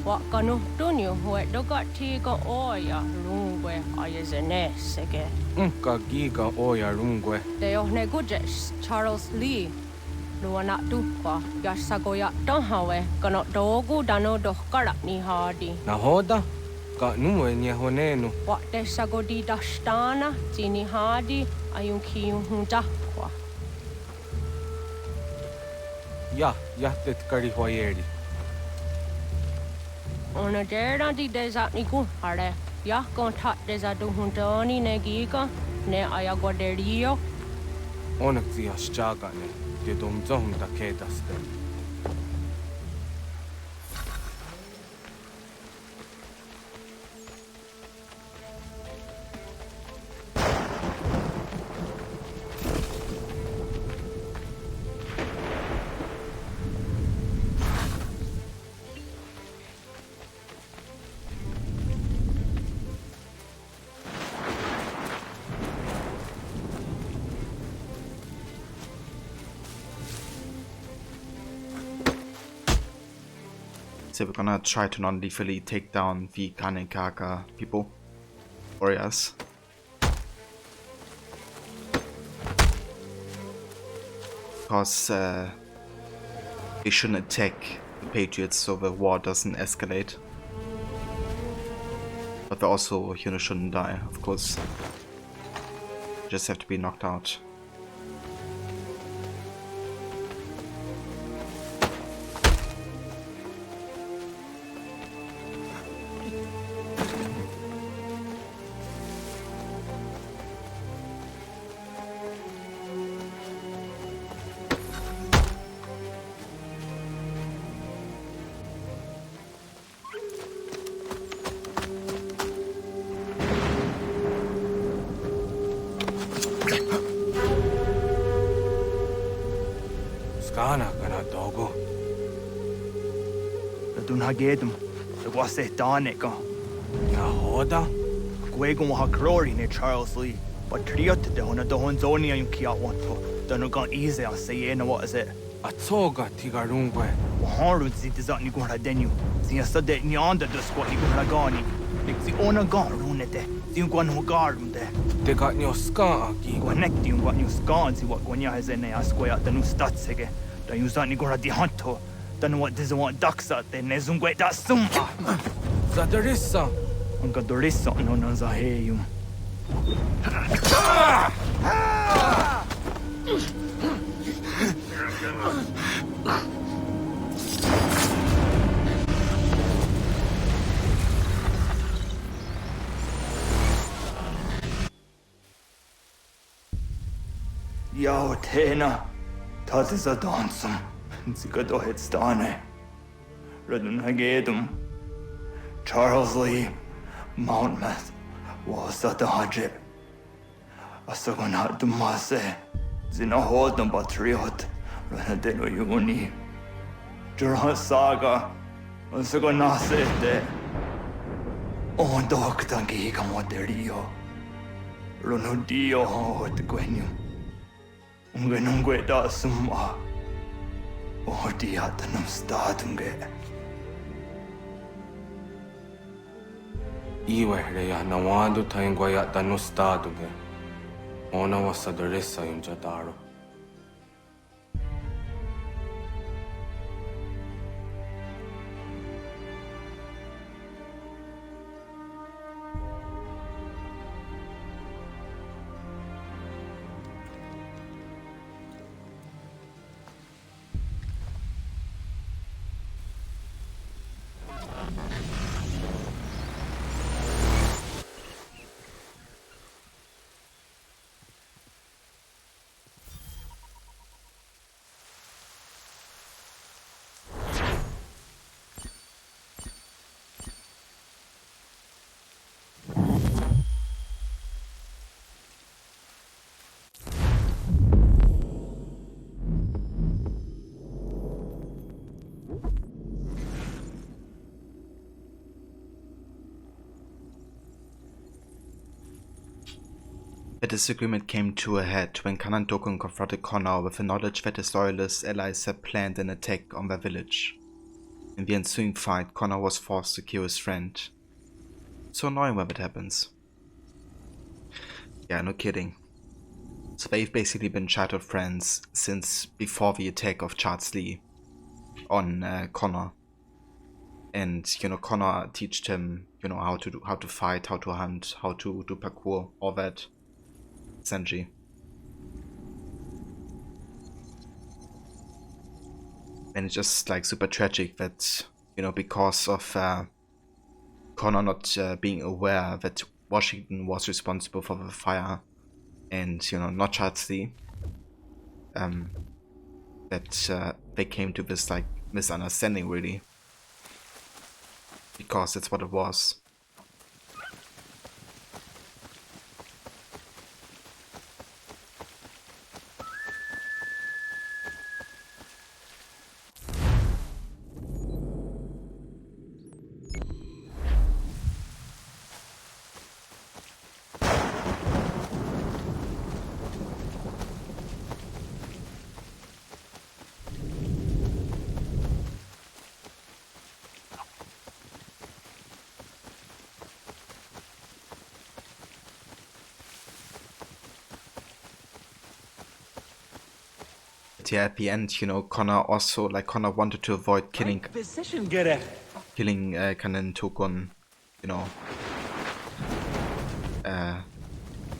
Wakanu dunyu hue dogati go oya lungwe ayezenesege. Unka giga oya lungwe. De ohne gujes Charles Lee. Luana tukwa yasagoya donhawe kono dogu dano dohkara ni hadi. Nahoda? Ka nuenya honenu. What de sagodi dashtana, tini hadi, ayun kiyun hunta kwa. Ja, jättet kari hoyeri. Ona dera di desat niku hare. Ya kon tat desatu huntoni ne giga, ne ayaguaderio. Onak zias chagane. De dom zonda kedaste. So we're gonna try to non-lethally take down the Kanekaka people, warriors. Because they shouldn't attack the Patriots so the war doesn't escalate. But they also, you know, shouldn't die, of course. Just have to be knocked out. Skana kana dogo. Radun hagedum. The wase danika. Na hoda. Gwegum ha glory ne Charles Lee. But triot de hona do honzoni ayun kia wanto. Danu gan easy I say na what is it? Atsoga tigarungwe. Waharu zit is ni gora denu. Zia sade ni onda de squat ni gora gani. Zi ona gan runete. Zi gwan ho garum de. De got nyo ska aki. Connect you gwan you scan zi what gwanya has in a square the new stats again. Da you zani gora di hanto. Danu what does want ducks out there nezungwe da sum. Zadarissa. Unga dorissa no non za heyum. Yao tena, das ist a dansum. Zika do hitstane. Radun hagedum. Charles Lee, Mountmouth, was at the Hajib. Asagonat Dumase, Zinahod and Batriot, Ranadeno Yuni. Jurhan Saga, Asagonase, On Doctangi Camoterio, Ronudio Hot Gwenum. Ungenungue da Summa, or Diatanum Statunge. Iwehreya nawando taingwaya tanu staduge. Ona wasadaresa yung jataro. The disagreement came to a head when Kanan Dokun confronted Connor with the knowledge that his loyalist allies had planned an attack on their village. In the ensuing fight, Connor was forced to kill his friend. So annoying when that happens. Yeah, no kidding. So they've basically been childhood friends since before the attack of Charles Lee on Connor. And, you know, Connor taught him, you know, how to fight, how to hunt, how to do parkour, all that. Senji. And it's just like super tragic that, you know, because of Connor not being aware that Washington was responsible for the fire, and, you know, not Charles Lee, that they came to this like misunderstanding, really, because that's what it was. Yeah, at the end, you know, Connor wanted to avoid killing Kanen Tokon, you know,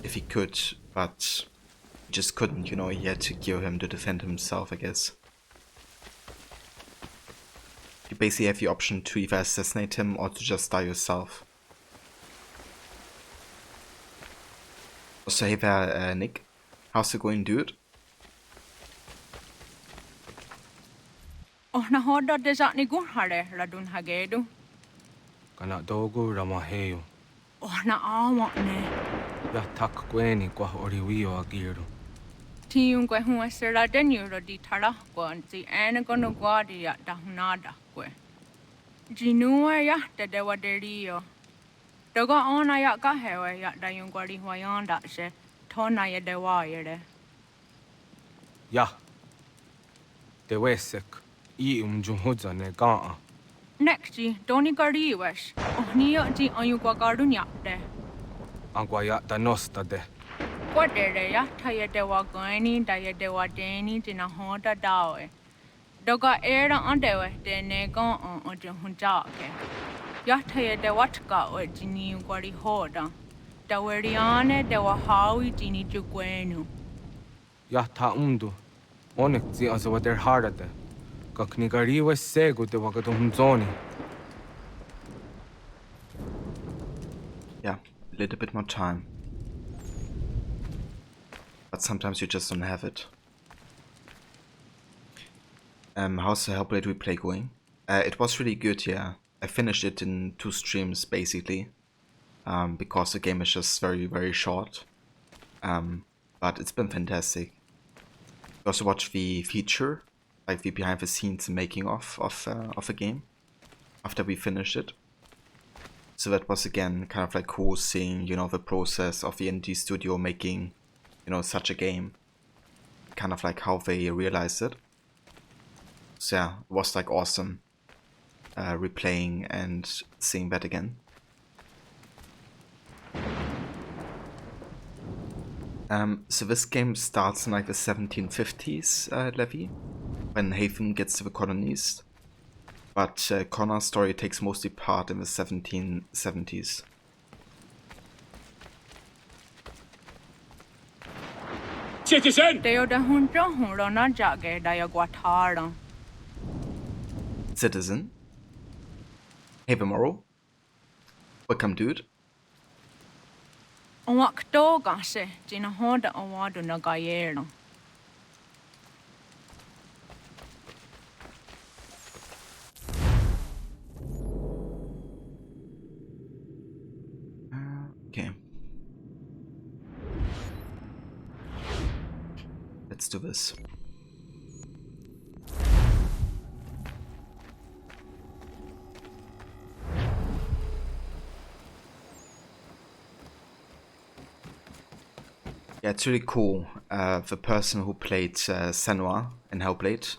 if he could, but he just couldn't, you know. He had to kill him to defend himself, I guess. You basically have the option to either assassinate him or to just die yourself. So hey there, Nick, how's it going, dude? Oh, na hoda desa ni gun hare radun hagedu. Kana dogo ramaheyo. Oh, na awa ne. Ya tak kweni kwa oriwio agiru. Tiun kwe hua sera denyu rodi tara kwa anti ene kono guadi ya dahunada kwe. Jinua ya dedewa derio. Doga ona ya kahewe ya dayun guadi huayanda se tona ya dewa yere. Ya. Dewesek. Next, Tony Gardiwas. Oh, near the Ayuka Gardunya de. Anguaya da Nosta de. What did they tire de Wagani, dia de Wadani, in a Honda Dawe? Doga air underwear, de Negon on the Hunjake. Yataya de Watka or Gini Guadi Hoda. Da Weriane de Wahawi Gini Juguenu. Yata Umdu. Onyx the as what they're hard at. Kaknigari was sego de Wagatumzoni. Yeah, a little bit more time. But sometimes you just don't have it. How's the Hellblade replay going? It was really good, yeah. I finished it in 2 streams basically. Because the game is just very, very short. But it's been fantastic. I also watched the feature, like the behind the scenes making of a game after we finished it. So that was again kind of like cool seeing, you know, the process of the indie studio making, you know, such a game. Kind of like how they realized it. So yeah, it was like awesome replaying and seeing that again. So this game starts in like the 1750s, Levy, when Haven gets to the colonies, but Connor's story takes mostly part in the 1770s. Citizen! Citizen? Haven Morrow? Welcome, dude. Wak doga se, Gina Honda awadu na gayero. Okay. Let's do this. Yeah, it's really cool. The person who played Senua in Hellblade,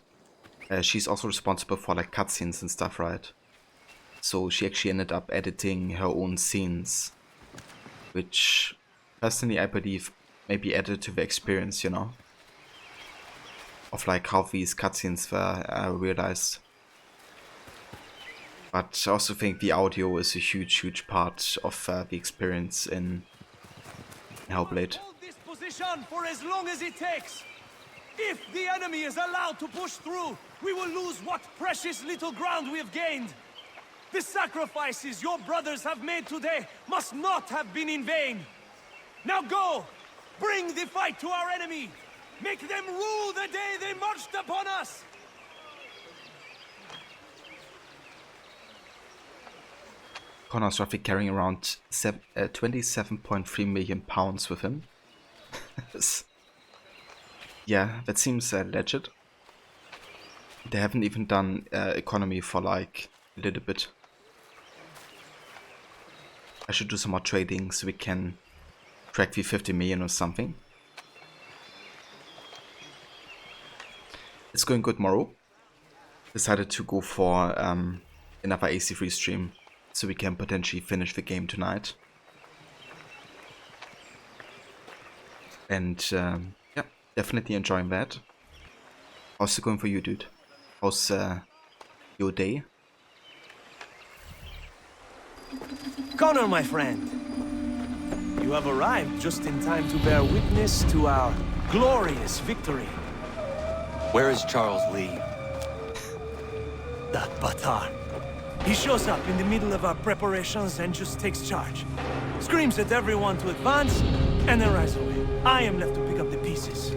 she's also responsible for like cutscenes and stuff, right? So she actually ended up editing her own scenes, which personally I believe maybe added to the experience, you know, of like how these cutscenes were realized. But I also think the audio is a huge part of the experience in Hellblade. Hold this position for as long as it takes. If the enemy is allowed to push through, we will lose what precious little ground we have gained. The sacrifices your brothers have made today must not have been in vain. Now go! Bring the fight to our enemy! Make them rue the day they marched upon us! Connor's roughly carrying around 27.3 million pounds with him. Yeah, that seems legit. They haven't even done economy for like a little bit. I should do some more trading so we can crack the 50 million or something. It's going good, Morrow. Decided to go for another AC3 stream so we can potentially finish the game tonight. And yeah, definitely enjoying that. How's it going for you, dude? How's your day? Connor, my friend, you have arrived just in time to bear witness to our glorious victory. Where is Charles Lee? That Batar. He shows up in the middle of our preparations and just takes charge. Screams at everyone to advance, and then rides away. I am left to pick up the pieces.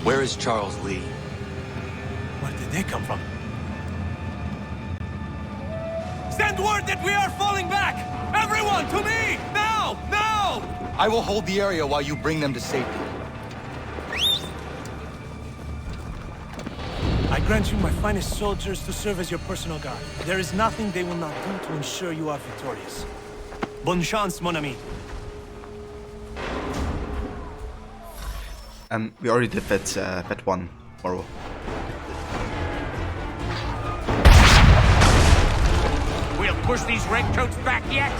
Where is Charles Lee? Where did they come from? Send word that we are falling back! Everyone, to me! Now! Now! I will hold the area while you bring them to safety. I grant you my finest soldiers to serve as your personal guard. There is nothing they will not do to ensure you are victorious. Bonne chance, mon ami. We already did that one, Morrow. We'll push these redcoats back yet?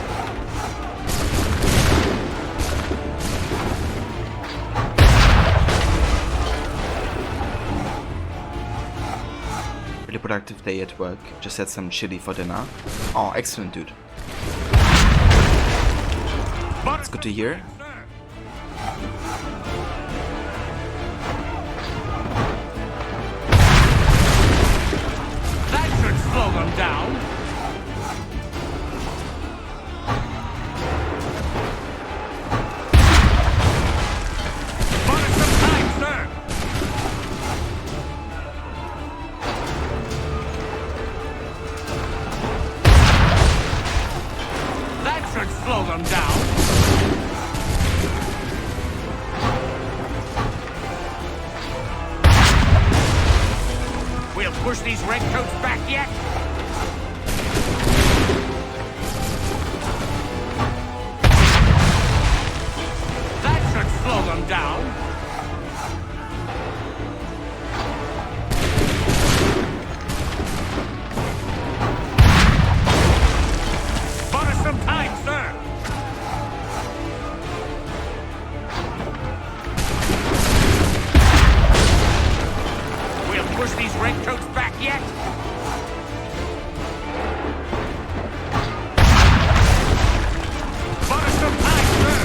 Really productive day at work. Just had some chili for dinner. Oh, excellent, dude. It's good to hear. That should slow them down. Buy some time, sir. That should slow them down. We'll push these redcoats back yet? That should slow them down. Buy us some time, sir. We'll push these redcoats back yet? Buy us some time, sir.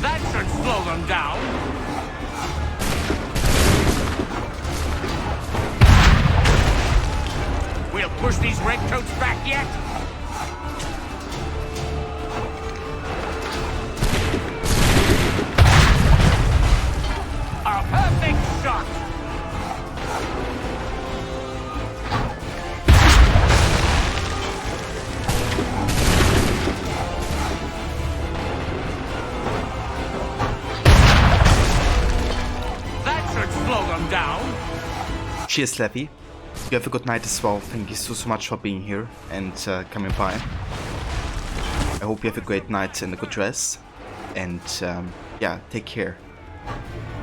That should slow them down. We'll push these redcoats back yet? A perfect shot! That should slow them down. Cheers, Slappy. You have a good night as well. Thank you so much for being here and coming by. I hope you have a great night and a good rest. And yeah, take care.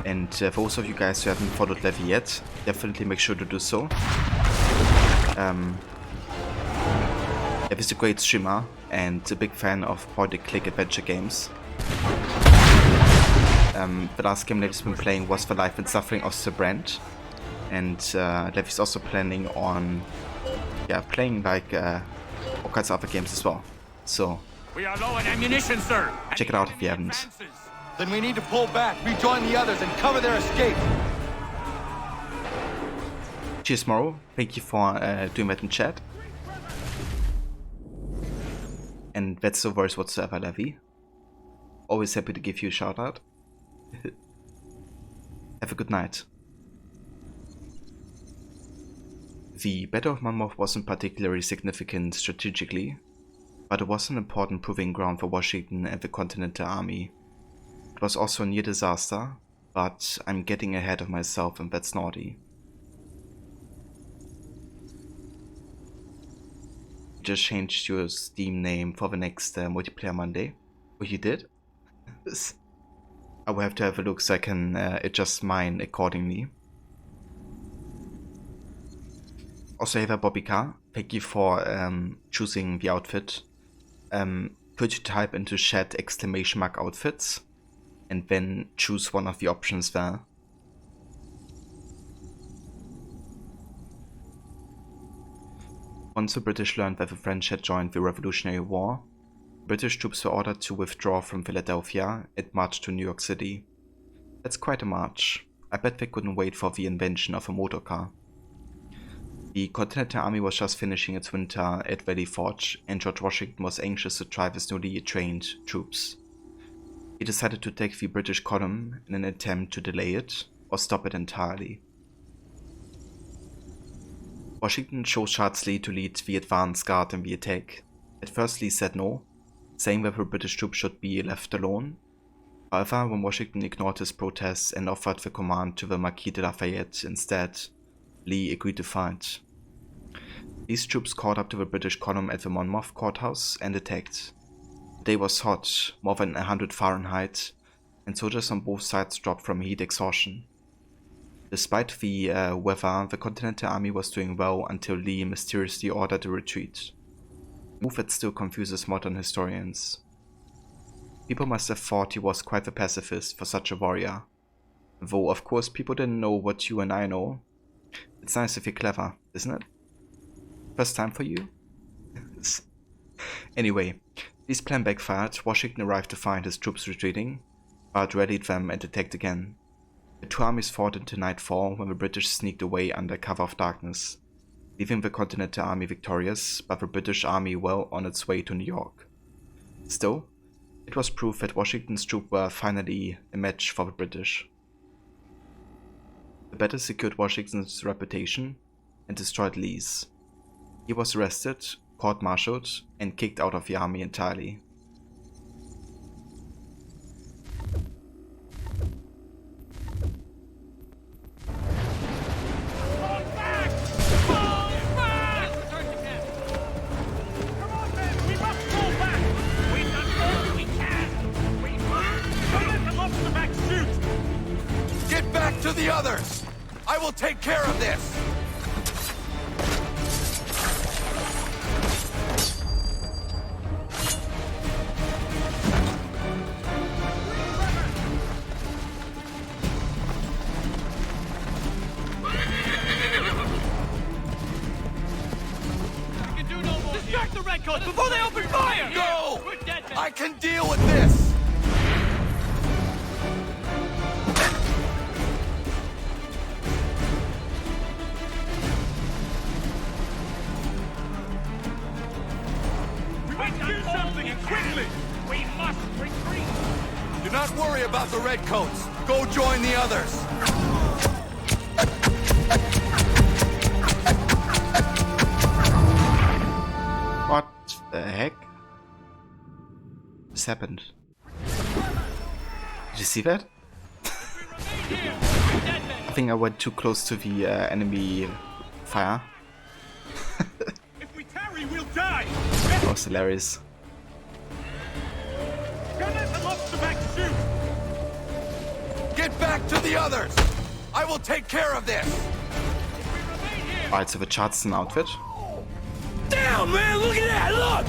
And for those of you guys who haven't followed Levy yet, definitely make sure to do so. Lev is a great streamer and a big fan of point-and-click adventure games. The last game Levi's been playing was The Life and Suffering of Sir Brand, and Levi's also planning on playing like all kinds of other games as well. So We are low on ammunition, sir. check it out if you haven't. Then we need to pull back, rejoin the others, and cover their escape. Cheers, Morrow. Thank you for doing that in chat. And that's no worries whatsoever, Levi. Always happy to give you a shout out. Have a good night. The Battle of Monmouth wasn't particularly significant strategically, but it was an important proving ground for Washington and the Continental Army. It was also a near disaster, but I'm getting ahead of myself and that's naughty. You just changed your Steam name for the next Multiplayer Monday. Oh, you did? I will have to have a look so I can adjust mine accordingly. Also, Ava Bobbycar, thank you for choosing the outfit. Could you type into chat ! Outfits and then choose one of the options there? Once the British learned that the French had joined the Revolutionary War, British troops were ordered to withdraw from Philadelphia and march to New York City. That's quite a march. I bet they couldn't wait for the invention of a motor car. The Continental Army was just finishing its winter at Valley Forge, and George Washington was anxious to try his newly trained troops. He decided to take the British column in an attempt to delay it or stop it entirely. Washington chose Charles Lee to lead the advance guard in the attack. At first Lee said no, saying that the British troops should be left alone. However, when Washington ignored his protests and offered the command to the Marquis de Lafayette instead, Lee agreed to fight. These troops caught up to the British column at the Monmouth courthouse and attacked. The day was hot, more than 100 Fahrenheit, and soldiers on both sides dropped from heat exhaustion. Despite the weather, the Continental Army was doing well until Lee mysteriously ordered a retreat. A move that still confuses modern historians. People must have thought he was quite the pacifist for such a warrior. Though of course people didn't know what you and I know. It's nice if you're clever, isn't it? First time for you? Anyway, Lee's plan backfired. Washington arrived to find his troops retreating, but rallied them and attacked again. The two armies fought into nightfall when the British sneaked away under cover of darkness, leaving the Continental Army victorious, but the British Army well on its way to New York. Still, it was proof that Washington's troops were finally a match for the British. The battle secured Washington's reputation and destroyed Lee's. He was arrested, court-martialed, and kicked out of the army entirely. Get back to the others! I will take care of this! Distract the redcoats before they open fire! Go! I can deal with this! Do something, and quickly! We must retreat! Do not worry about the redcoats. Go join the others. What the heck? What's happened? Did you see that? I think I went too close to the enemy fire. If we tarry, we'll die! That was hilarious. Get back to the others! I will take care of this! Alright, so the Charleston outfit. Down, man! Look at that! Look!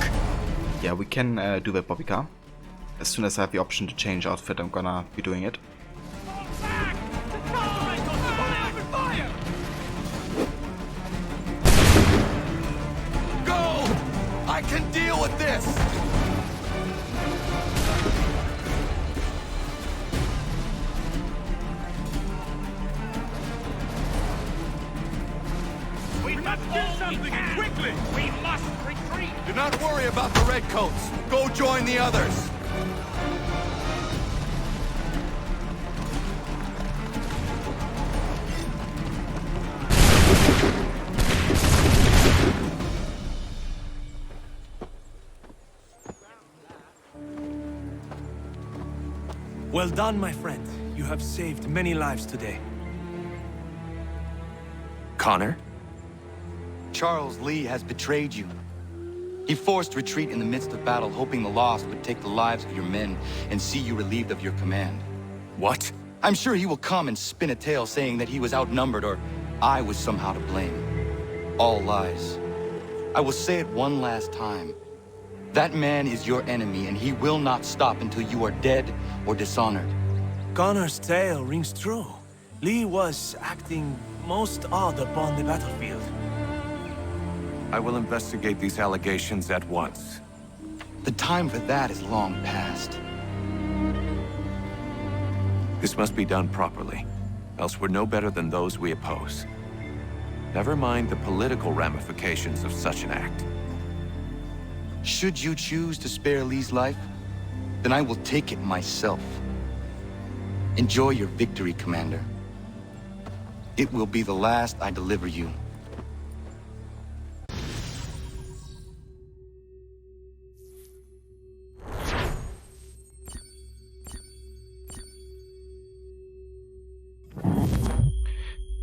Yeah, we can do the Bobby car. As soon as I have the option to change outfit, I'm gonna be doing it. I can deal with this! We must do something quickly! We must retreat! Do not worry about the Redcoats. Go join the others. Well done, my friend. You have saved many lives today. Connor? Charles Lee has betrayed you. He forced retreat in the midst of battle, hoping the loss would take the lives of your men and see you relieved of your command. What? I'm sure he will come and spin a tale saying that he was outnumbered or I was somehow to blame. All lies. I will say it one last time. That man is your enemy, and he will not stop until you are dead or dishonored. Connor's tale rings true. Lee was acting most odd upon the battlefield. I will investigate these allegations at once. The time for that is long past. This must be done properly, else we're no better than those we oppose. Never mind the political ramifications of such an act. Should you choose to spare Lee's life, then I will take it myself. Enjoy your victory, Commander. It will be the last I deliver you.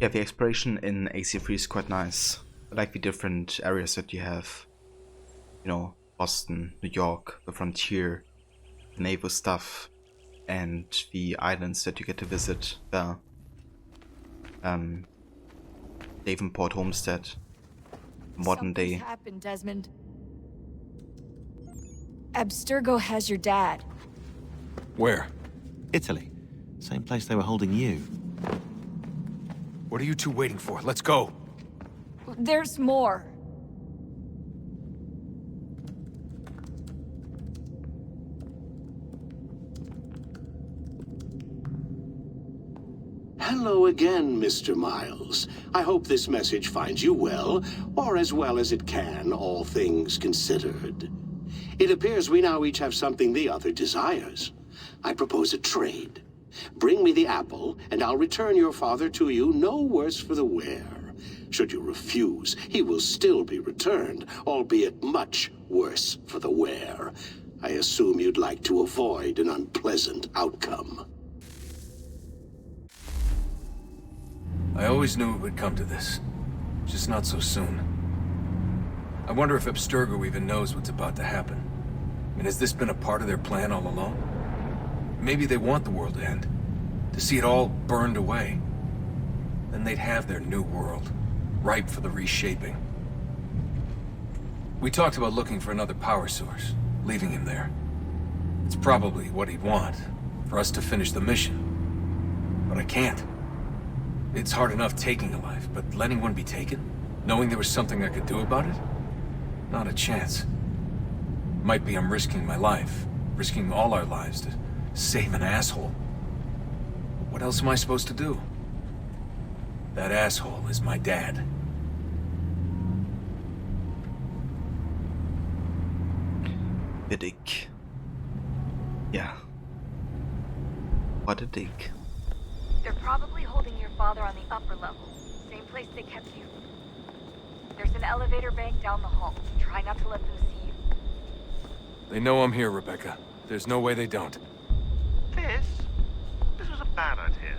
Yeah, the exploration in AC3 is quite nice. I like the different areas that you have. You know, Boston, New York, the frontier, the naval stuff, and the islands that you get to visit. The Davenport Homestead, modern day. Something's happened, Desmond. Abstergo has your dad. Where? Italy. Same place they were holding you. What are you two waiting for? Let's go. There's more. Hello again, Mr. Miles. I hope this message finds you well, or as well as it can, all things considered. It appears we now each have something the other desires. I propose a trade. Bring me the apple, and I'll return your father to you no worse for the wear. Should you refuse, he will still be returned, albeit much worse for the wear. I assume you'd like to avoid an unpleasant outcome. I always knew it would come to this. Just not so soon. I wonder if Abstergo even knows what's about to happen. I mean, has this been a part of their plan all along? Maybe they want the world to end. To see it all burned away. Then they'd have their new world, ripe for the reshaping. We talked about looking for another power source, leaving him there. It's probably what he'd want, for us to finish the mission. But I can't. It's hard enough taking a life, but letting one be taken? Knowing there was something I could do about it? Not a chance. Might be I'm risking my life, risking all our lives to save an asshole. What else am I supposed to do? That asshole is my dad. The dick. Yeah. What a dick. They're probably holding your father on the upper level. Same place they kept you. There's an elevator bank down the hall. Try not to let them see you. They know I'm here, Rebecca. There's no way they don't. This was a bad idea.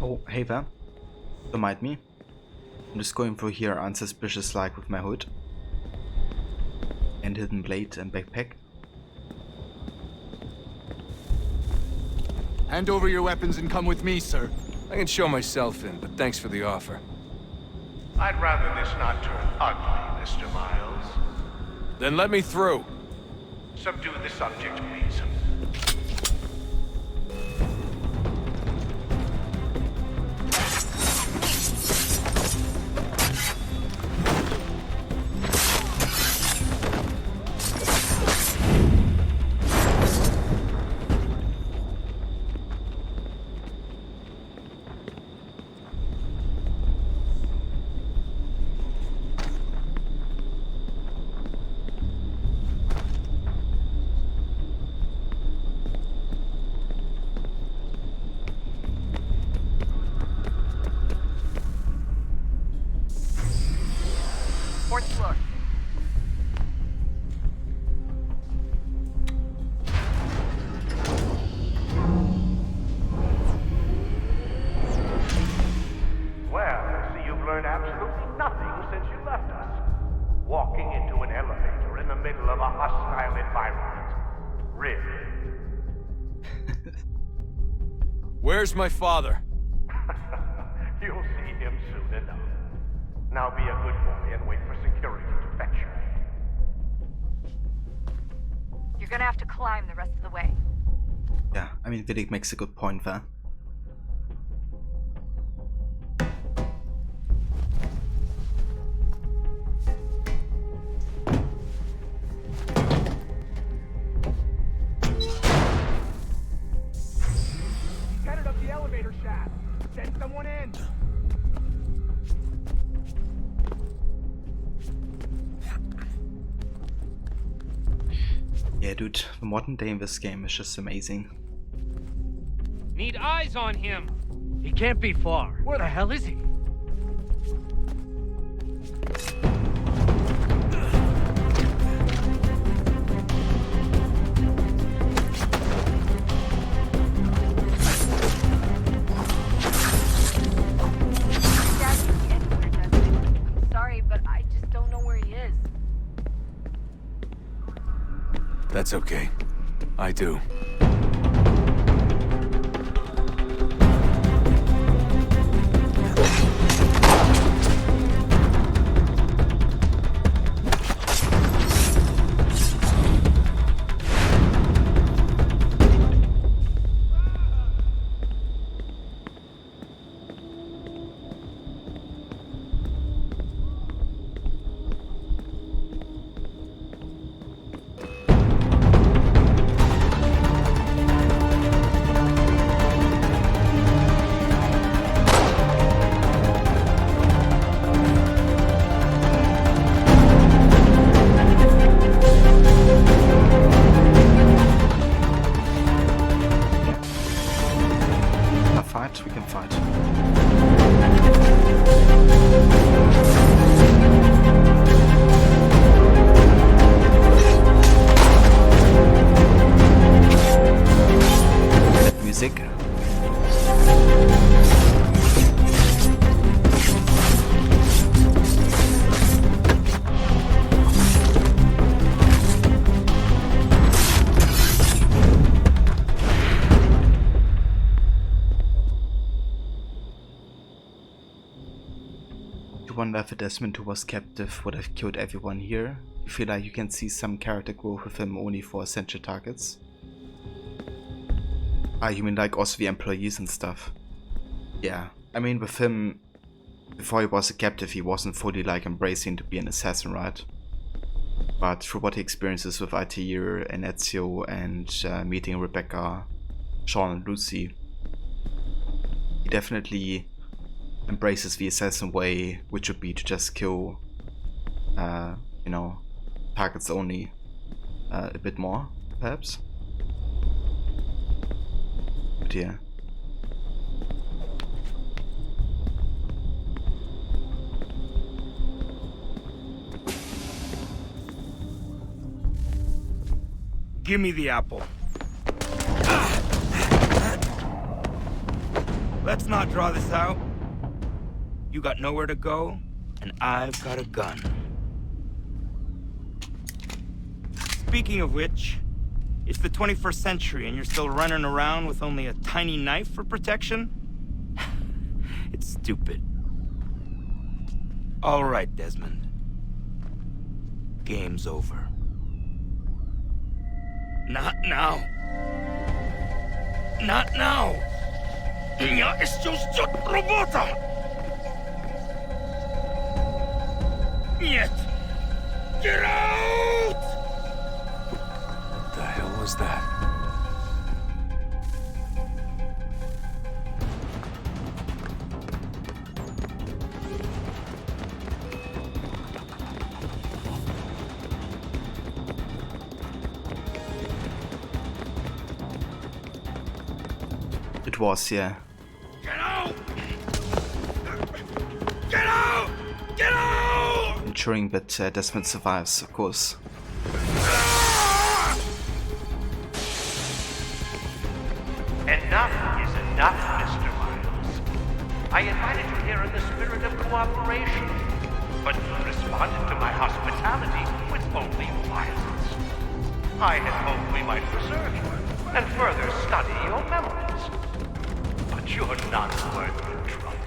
Oh, hey there. Don't mind me. I'm just going through here unsuspicious like with my hood. And hidden blade and backpack. Hand over your weapons and come with me, sir. I can show myself in, but thanks for the offer. I'd rather this not turn ugly, Mr. Miles. Then let me through. Subdue the subject, please. Fourth floor. Well, I see you've learned absolutely nothing since you left us. Walking into an elevator in the middle of a hostile environment. Really? Where's my father? You'll see him soon enough. Now be a good boy and wait for security to fetch you. You're gonna have to climb the rest of the way. Yeah, I mean, Vidic makes a good point there. Headed up the elevator shaft. Send someone in. Yeah, dude, the modern day in this game is just amazing. Need eyes on him. He can't be far. Where the hell is he? Sorry, but I just don't know where he is. That's okay. I do. We can fight. Music. Wonder if Desmond, who was captive, would have killed everyone here. You feel like you can see some character growth with him only for essential targets? Ah, you mean like also the employees and stuff? Yeah, I mean with him, before he was a captive, he wasn't fully like embracing to be an assassin, right? But through what he experiences with Altair and Ezio and meeting Rebecca, Sean and Lucy, he definitely embraces the assassin way, which would be to just kill, you know, targets only a bit more, perhaps. But yeah. Give me the apple. Let's not draw this out. You got nowhere to go, and I've got a gun. Speaking of which, it's the 21st century and you're still running around with only a tiny knife for protection? It's stupid. All right, Desmond. Game's over. Not now. Not now. Я еще ждет работа. Нет. Get out! What the hell was that? It was, yeah. Get out! Get out! Get out! Ensuring that Desmond survives, of course. Enough is enough, Mr. Miles. I invited you here in the spirit of cooperation, but you responded to my hospitality with only violence. I had hoped we might preserve you and further study your memories. But you're not worth the trouble.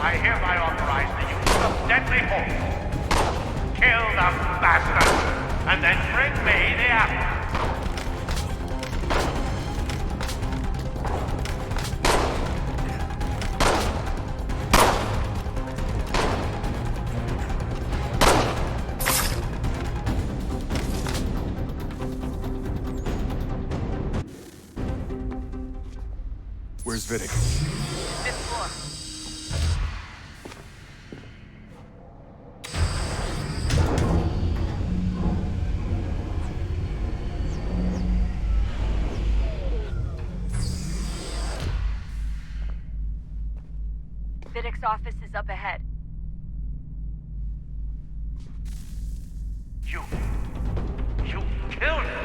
I hereby authorize the use of deadly force. Kill the bastard, and then bring me the apple. Where's Vidic? Fifth floor. Vidic's office is up ahead. You killed him.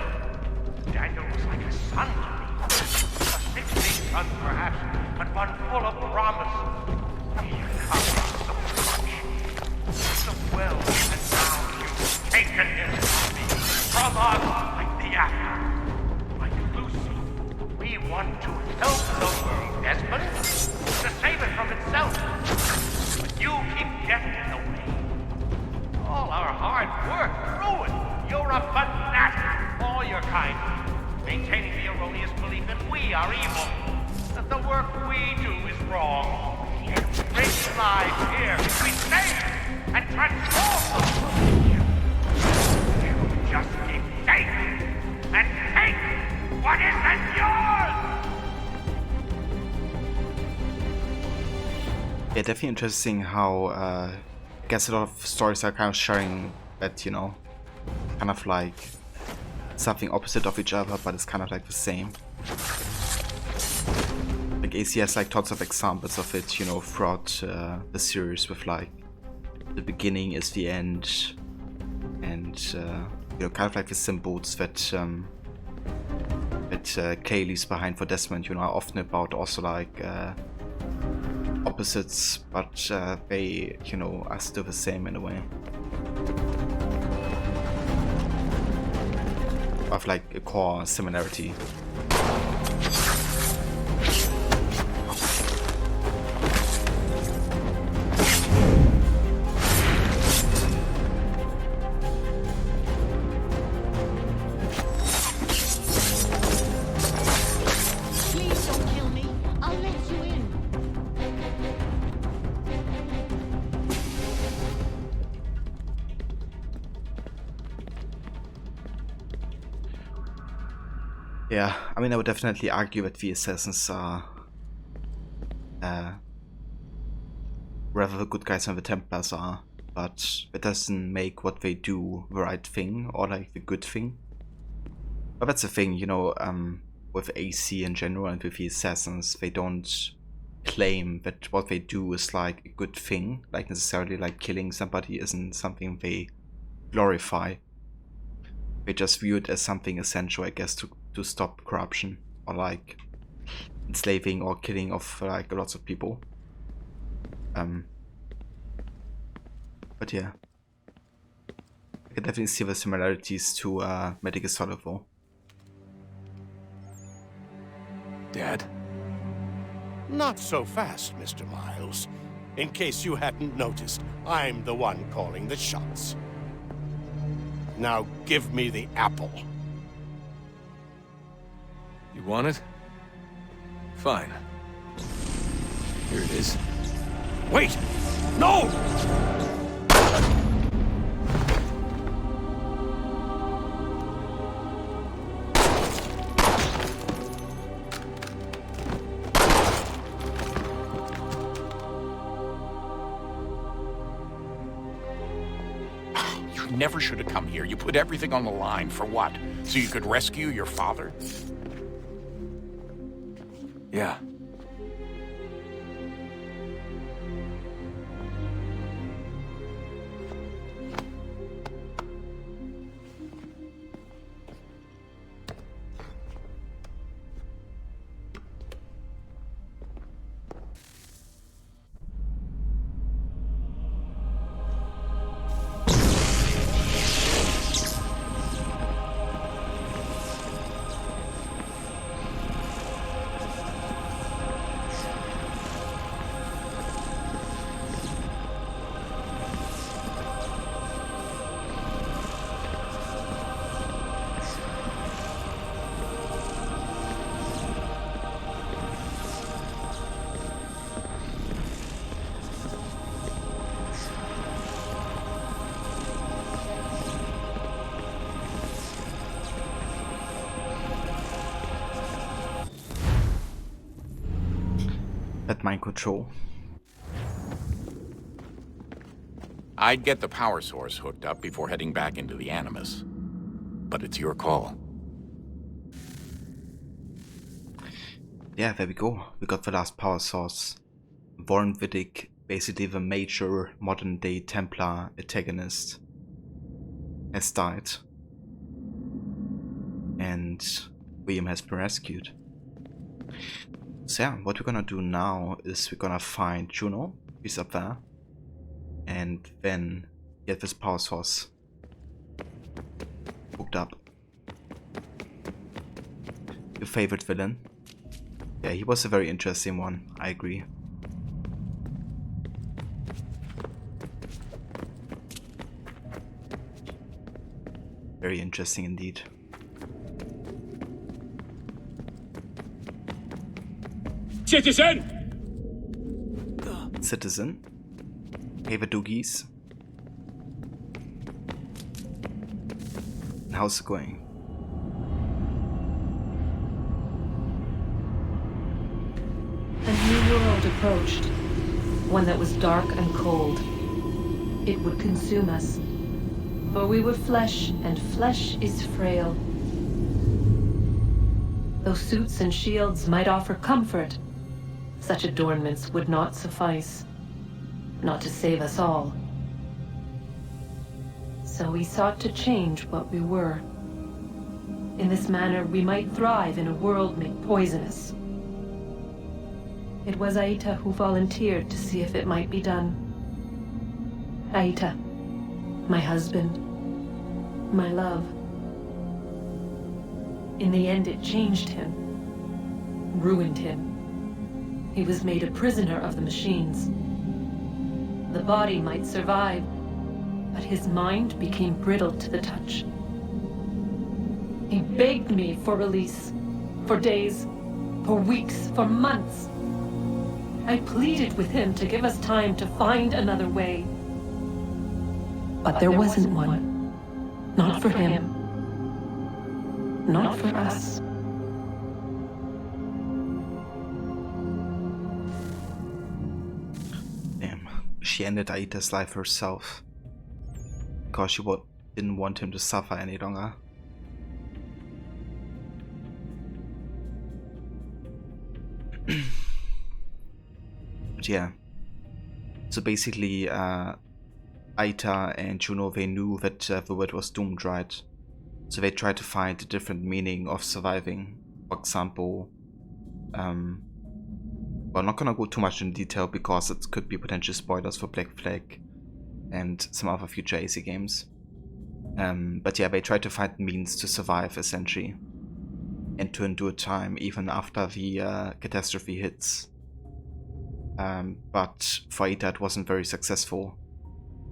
Daniel was like a son to me. A 16th son, perhaps, but one full of promise. He accomplished so much. So well, even now you've taken him from us like the apple. Like Lucy, we want to help the world, Desmond, to save it from itself. But you keep getting in the way. All our hard work ruined. You're a fanatic. All your kind. Maintaining the erroneous belief that we are evil. That the work we do is wrong. Bring lives here. We save it and transform them. You just keep taking and take what isn't yours. Yeah, definitely interesting how I guess a lot of stories are kind of sharing that, you know, kind of like something opposite of each other, but it's kind of like the same. Like AC has like tons of examples of it, you know, throughout the series, with like the beginning is the end, and you know, kind of like the symbols that Clay leaves behind for Desmond, you know, are often about also like opposites, but they, you know, are still the same in a way. Of like a core similarity. Please don't kill me. I'll let you in. Yeah, I mean, I would definitely argue that the assassins are rather the good guys than the Templars are, but it doesn't make what they do the right thing or like the good thing. But that's the thing, you know, with AC in general and with the assassins, they don't claim that what they do is like a good thing, like necessarily like killing somebody isn't something they glorify. They just view it as something essential, I guess, to stop corruption or like enslaving or killing of like lots of people. But yeah, I can definitely see the similarities to Metal Gear Solid 4. Dad? Not so fast, Mr. Miles. In case you hadn't noticed, I'm the one calling the shots. Now give me the apple. You want it? Fine. Here it is. Wait! No! You never should have come here. You put everything on the line. For what? So you could rescue your father? Yeah. That mind control. I'd get the power source hooked up before heading back into the Animus. But it's your call. Yeah, there we go. We got the last power source. Warren Vidic, basically the major modern-day Templar antagonist, has died. And William has been rescued. So yeah, what we're gonna do now is we're gonna find Juno, who's up there, and then get this power source hooked up. Your favorite villain? Yeah, he was a very interesting one, I agree. Very interesting indeed. Citizen! Citizen. Hey, the doogies. How's it going? A new world approached. One that was dark and cold. It would consume us. For we were flesh, and flesh is frail. Though suits and shields might offer comfort, such adornments would not suffice. Not to save us all. So we sought to change what we were. In this manner, we might thrive in a world made poisonous. It was Aita who volunteered to see if it might be done. Aita, my husband, my love. In the end, it changed him, ruined him. He was made a prisoner of the machines. The body might survive, but his mind became brittle to the touch. He begged me for release, for days, for weeks, for months. I pleaded with him to give us time to find another way. But there wasn't one. Not for him. Not for us. Damn, she ended Aita's life herself. Because she didn't want him to suffer any longer. But yeah. So basically, Aita and Juno, they knew that the world was doomed, right? So they tried to find a different meaning of surviving. For example, well, I'm not gonna go too much in detail because it could be potential spoilers for Black Flag and some other future AC games. But yeah, they tried to find means to survive, essentially. And to endure time even after the catastrophe hits. but Faita it wasn't very successful,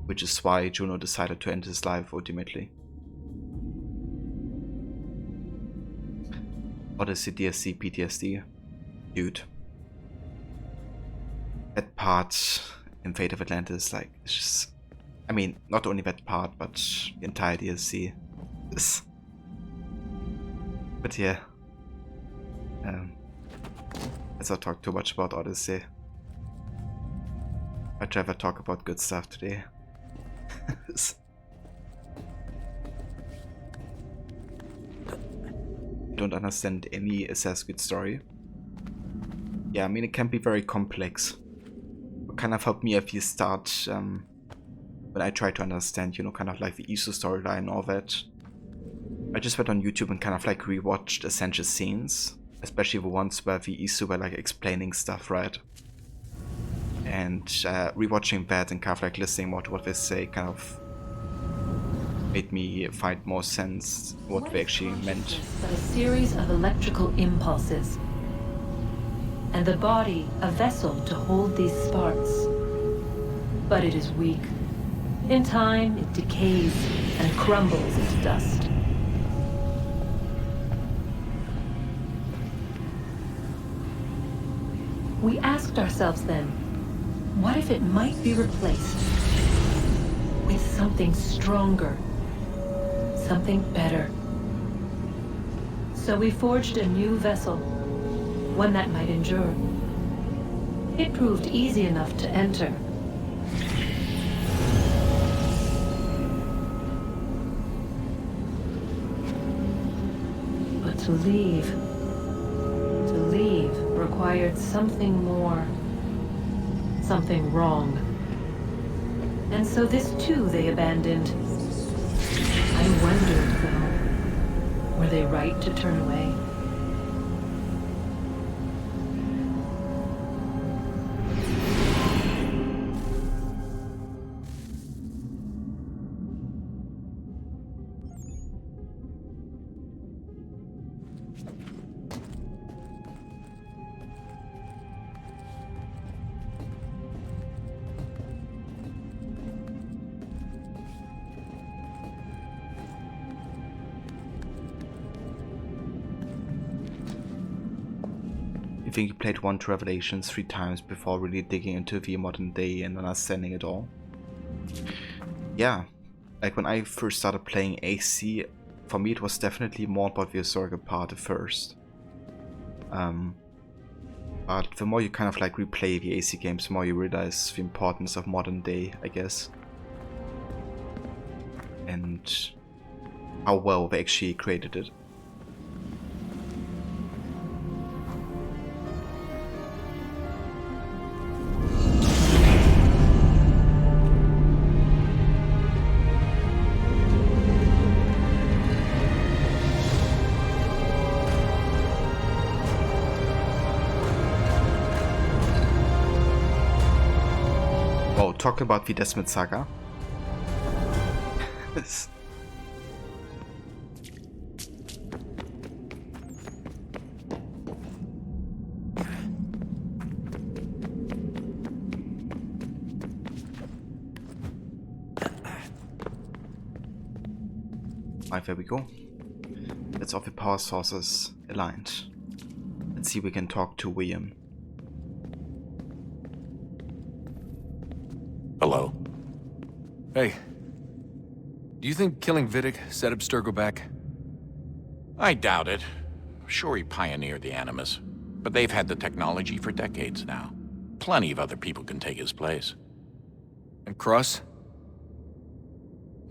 which is why Juno decided to end his life ultimately. Odyssey DSC PTSD. Dude. That part in Fate of Atlantis, like, it's just... I mean, not only that part, but the entire DLC. But yeah. Let's not talk too much about Odyssey. I'd rather talk about good stuff today. Don't understand any Assassin's Creed story. Yeah, I mean, it can be very complex. What kind of helped me if you start, when I try to understand, you know, kind of like the Isu storyline and all that. I just went on YouTube and kind of like rewatched essential scenes, especially the ones where the Isu were like explaining stuff, right? And rewatching that and kind of like listening more to what they say kind of made me find more sense what they actually meant. But a series of electrical impulses, and the body a vessel to hold these sparks. But it is weak. In time, it decays and crumbles into dust. We asked ourselves then, what if it might be replaced with something stronger, something better? So we forged a new vessel, one that might endure. It proved easy enough to enter. But to leave required something more, something wrong. And so this too they abandoned. I wondered, though, were they right to turn away? You think you played 1 to Revelations 3 times before really digging into the modern day and understanding it all? Yeah, like when I first started playing AC, for me it was definitely more about the historical part at first. But the more you kind of like replay the AC games, the more you realize the importance of modern day, I guess. And how well they actually created it. Talking about the Desmond Saga. Right, there we go. Let's all the power sources aligned. Let's see if we can talk to William. Hello. Hey. Do you think killing Vidic set Abstergo back? I doubt it. Sure, he pioneered the Animus, but they've had the technology for decades now. Plenty of other people can take his place. And Cross?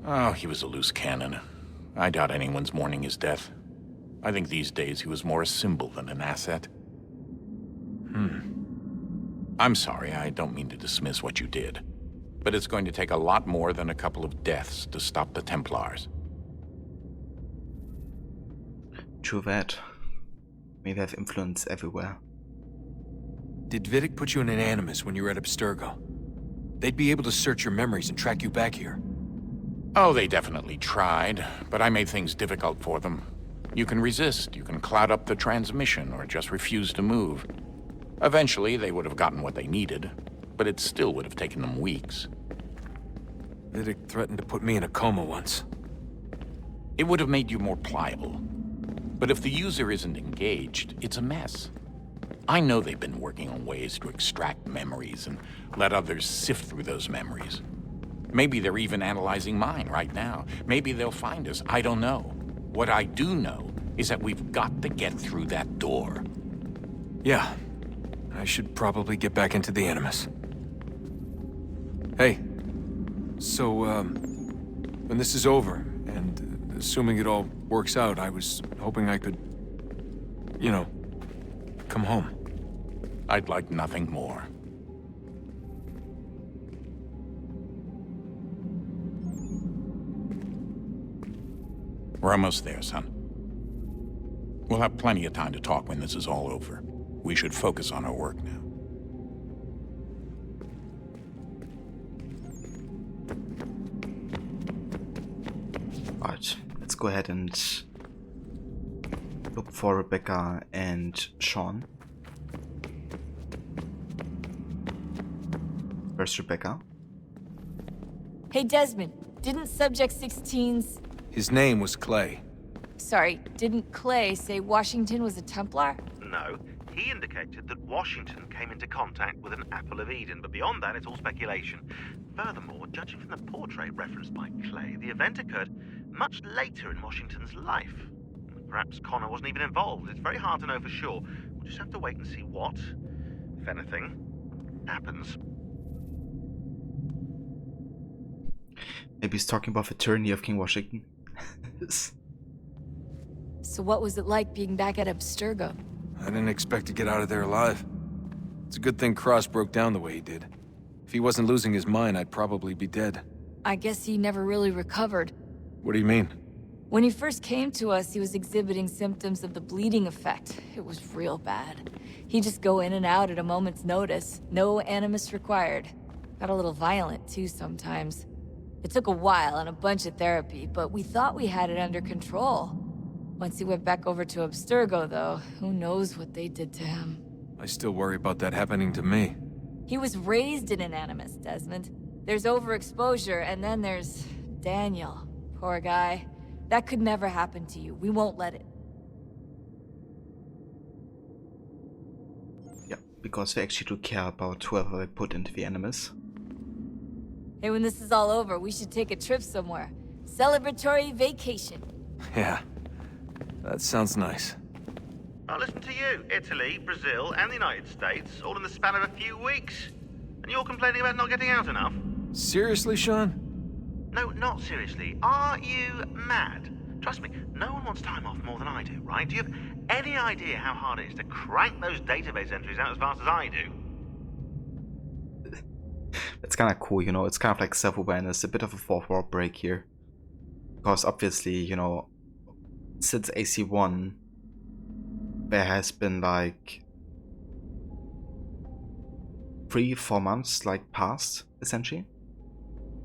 Oh, he was a loose cannon. I doubt anyone's mourning his death. I think these days he was more a symbol than an asset. I'm sorry, I don't mean to dismiss what you did. But it's going to take a lot more than a couple of deaths to stop the Templars. True that. May they have influence everywhere. Did Vidic put you in an Animus when you were at Abstergo? They'd be able to search your memories and track you back here. Oh, they definitely tried, but I made things difficult for them. You can resist, you can cloud up the transmission, or just refuse to move. Eventually, they would have gotten what they needed, but it still would have taken them weeks. Vidic threatened to put me in a coma once. It would have made you more pliable. But if the user isn't engaged, it's a mess. I know they've been working on ways to extract memories and let others sift through those memories. Maybe they're even analyzing mine right now. Maybe they'll find us. I don't know. What I do know is that we've got to get through that door. Yeah. I should probably get back into the Animus. Hey. So, when this is over, and assuming it all works out, I was hoping I could, you know, come home. I'd like nothing more. We're almost there, son. We'll have plenty of time to talk when this is all over. We should focus on our work now. Right, let's go ahead and look for Rebecca and Sean. Where's Rebecca? Hey, Desmond, didn't Subject 16's... His name was Clay. Sorry, didn't Clay say Washington was a Templar? No, he indicated that Washington came into contact with an Apple of Eden, but beyond that, it's all speculation. Furthermore, judging from the portrait referenced by Clay, the event occurred much later in Washington's life. Perhaps Connor wasn't even involved. It's very hard to know for sure. We'll just have to wait and see what, if anything, happens. Maybe he's talking about the tyranny of King Washington. So what was it like being back at Abstergo? I didn't expect to get out of there alive. It's a good thing Cross broke down the way he did. If he wasn't losing his mind, I'd probably be dead. I guess he never really recovered. What do you mean? When he first came to us, he was exhibiting symptoms of the bleeding effect. It was real bad. He'd just go in and out at a moment's notice. No animus required. Got a little violent, too, sometimes. It took a while and a bunch of therapy, but we thought we had it under control. Once he went back over to Abstergo, though, who knows what they did to him. I still worry about that happening to me. He was raised in an animus, Desmond. There's overexposure, and then there's Daniel. Poor guy. That could never happen to you. We won't let it. Yeah, because they actually do care about whoever they put into the Animus. Hey, when this is all over, we should take a trip somewhere. Celebratory vacation. Yeah, that sounds nice. Now listen to you. Italy, Brazil, and the United States, all in the span of a few weeks. And you're complaining about not getting out enough? Seriously, Sean? No, not seriously. Are you mad? Trust me, no one wants time off more than I do, right? Do you have any idea how hard it is to crank those database entries out as fast as I do? It's kind of cool, you know, it's kind of like self-awareness, a bit of a fourth wall break here. Because obviously, you know, since AC1, there has been like 3-4 months like passed, essentially.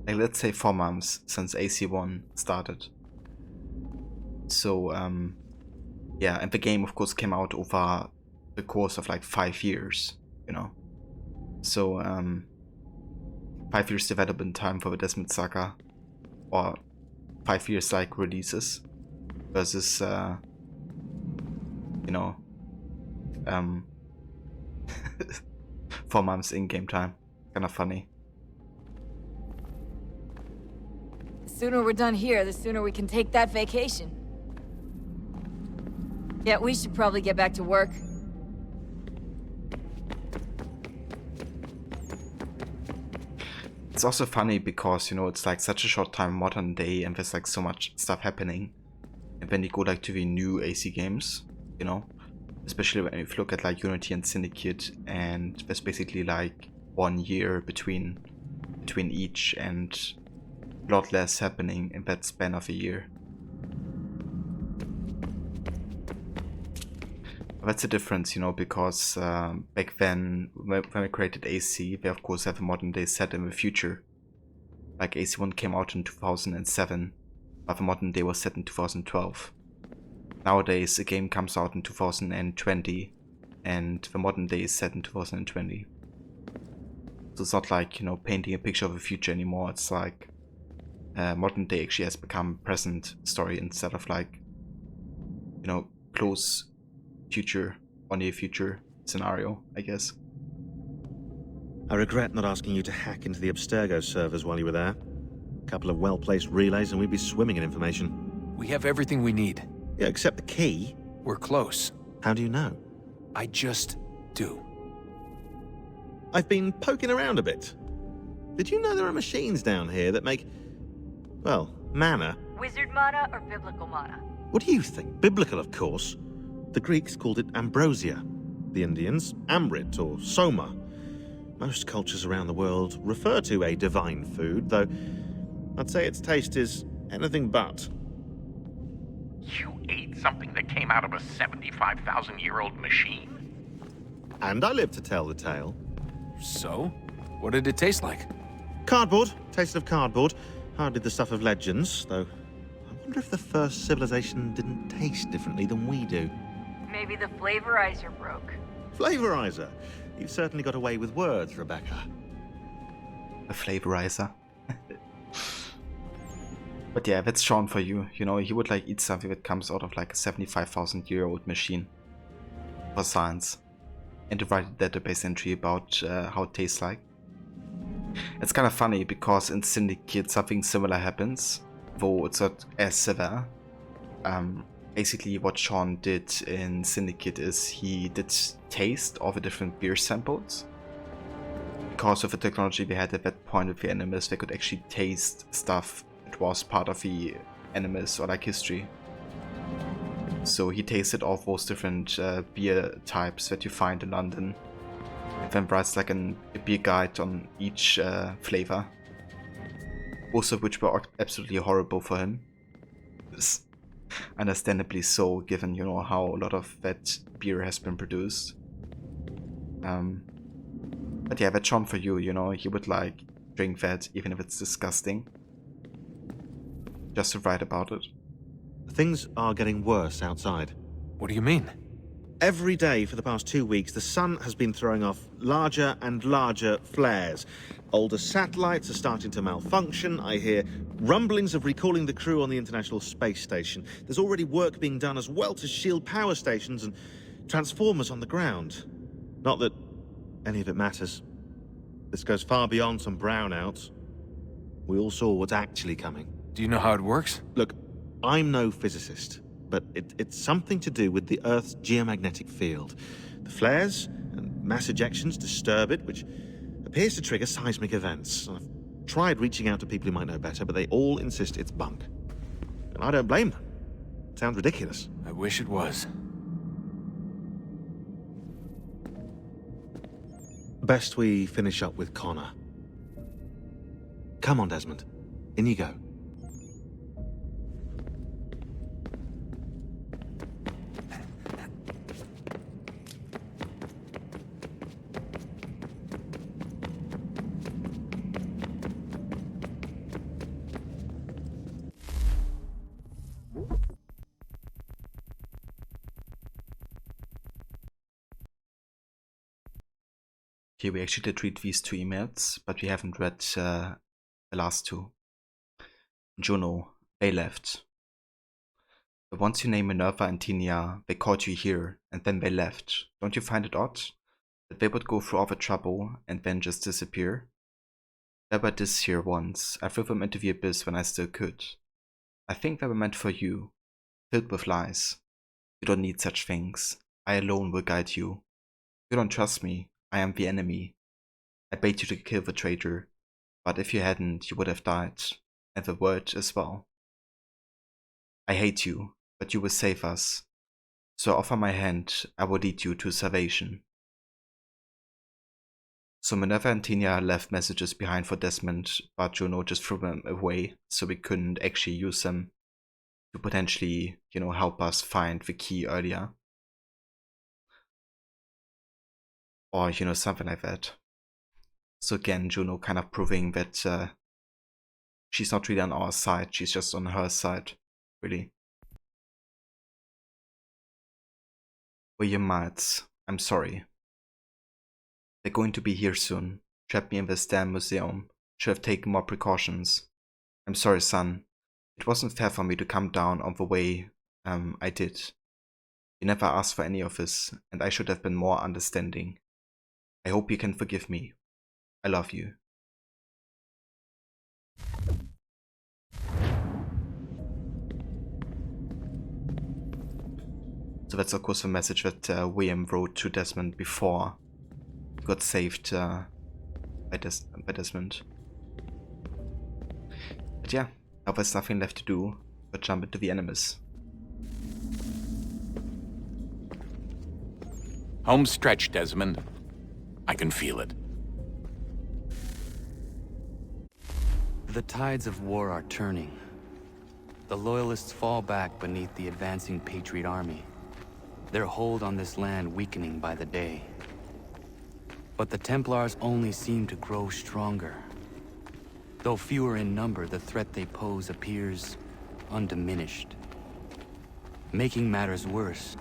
Like let's say 4 months since AC1 started. So, yeah, and the game of course came out over the course of like 5 years, you know. So, 5 years development time for the Desmond Saga, or 5 years like releases, versus you know, 4 months in-game time. Kind of funny. The sooner we're done here, the sooner we can take that vacation. Yeah, we should probably get back to work. It's also funny because, you know, it's like such a short time modern day and there's like so much stuff happening. And when you go like to the new AC games, you know, especially when you look at like Unity and Syndicate, and there's basically like 1 year between each and a lot less happening in that span of a year. That's the difference, you know, because back then, when we created AC, they of course have a modern day set in the future. Like AC1 came out in 2007, but the modern day was set in 2012. Nowadays, a game comes out in 2020, and the modern day is set in 2020. So it's not like, you know, painting a picture of a future anymore. It's like modern day actually has become present story instead of like, you know, close future or near future scenario, I guess. I regret not asking you to hack into the Abstergo servers while you were there. A couple of well-placed relays and we'd be swimming in information. We have everything we need. Yeah, except the key. We're close. How do you know? I just do. I've been poking around a bit. Did you know there are machines down here that make, well, mana? Wizard mana or biblical mana? What do you think? Biblical, of course. The Greeks called it ambrosia. The Indians, amrit or soma. Most cultures around the world refer to a divine food, though I'd say its taste is anything but. You ate something that came out of a 75,000-year-old machine? And I live to tell the tale. So? What did it taste like? Cardboard. Tasted of cardboard. Hardly the stuff of legends, though. I wonder if the first civilization didn't taste differently than we do. Maybe the flavorizer broke. Flavorizer? You've certainly got away with words, Rebecca. A flavorizer. But yeah, that's Sean for you. You know, he would like eat something that comes out of like a 75,000-year-old machine for science, and to write a database entry about how it tastes like. It's kind of funny because in Syndicate something similar happens, though it's not as severe. Basically what Sean did in Syndicate is he did taste of the different beer samples. Because of the technology they had at that point with the Animus, they could actually taste stuff that was part of the Animus or like history. So he tasted all those different beer types that you find in London, and then writes like a beer guide on each flavor. Most of which were absolutely horrible for him. Understandably so, given, you know, how a lot of that beer has been produced. But yeah, that's Sean for you, you know, he would like drink that even if it's disgusting. Just to write about it. Things are getting worse outside. What do you mean? Every day for the past 2 weeks, the sun has been throwing off larger and larger flares. Older satellites are starting to malfunction. I hear rumblings of recalling the crew on the International Space Station. There's already work being done as well to shield power stations and transformers on the ground. Not that any of it matters. This goes far beyond some brownouts. We all saw what's actually coming. Do you know how it works? Look, I'm no physicist, but it's something to do with the Earth's geomagnetic field. The flares and mass ejections disturb it, which appears to trigger seismic events. I've tried reaching out to people who might know better, but they all insist it's bunk. And I don't blame them. It sounds ridiculous. I wish it was. Best we finish up with Connor. Come on, Desmond. In you go. Here we actually did read these two emails, but we haven't read the last two. Juno, they left. But once you name Minerva and Tinia, they caught you here, and then they left. Don't you find it odd that they would go through all the trouble and then just disappear? They were this here once. I threw them into the abyss when I still could. I think they were meant for you, filled with lies. You don't need such things. I alone will guide you. You don't trust me. I am the enemy. I bait you to kill the traitor, but if you hadn't, you would have died, and the world as well. I hate you, but you will save us. So I offer my hand, I will lead you to salvation. So Minerva and Tinia left messages behind for Desmond, but Juno just threw them away, so we couldn't actually use them to potentially, you know, help us find the key earlier. Or, you know, something like that. So again, Juno kind of proving that she's not really on our side, she's just on her side, really. William Miles, I'm sorry. They're going to be here soon. Trapped me in this damn museum. Should have taken more precautions. I'm sorry, son. It wasn't fair for me to come down on the way I did. You never asked for any of this, and I should have been more understanding. I hope you can forgive me. I love you. So that's of course the message that William wrote to Desmond before he got saved by Desmond. But yeah, now there's nothing left to do but jump into the Animus. Home stretch, Desmond. I can feel it. The tides of war are turning. The Loyalists fall back beneath the advancing Patriot army, their hold on this land weakening by the day. But the Templars only seem to grow stronger. Though fewer in number, the threat they pose appears undiminished. Making matters worse,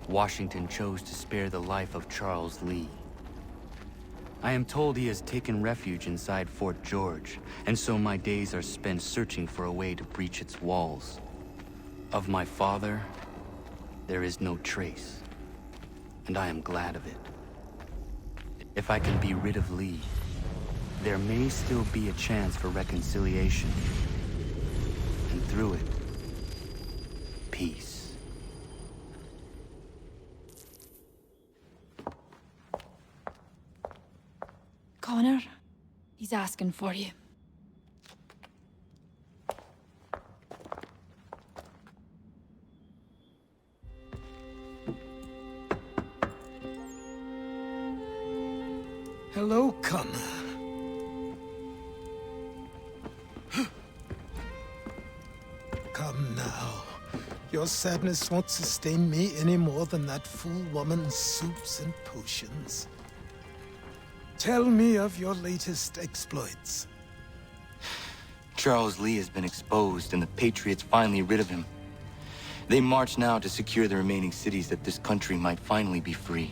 Washington chose to spare the life of Charles Lee. I am told he has taken refuge inside Fort George, and so my days are spent searching for a way to breach its walls. Of my father, there is no trace, and I am glad of it. If I can be rid of Lee, there may still be a chance for reconciliation. And through it, peace. Connor, he's asking for you. Hello, Connor. Come now. Your sadness won't sustain me any more than that fool woman's soups and potions. Tell me of your latest exploits. Charles Lee has been exposed, and the Patriots finally rid of him. They march now to secure the remaining cities that this country might finally be free.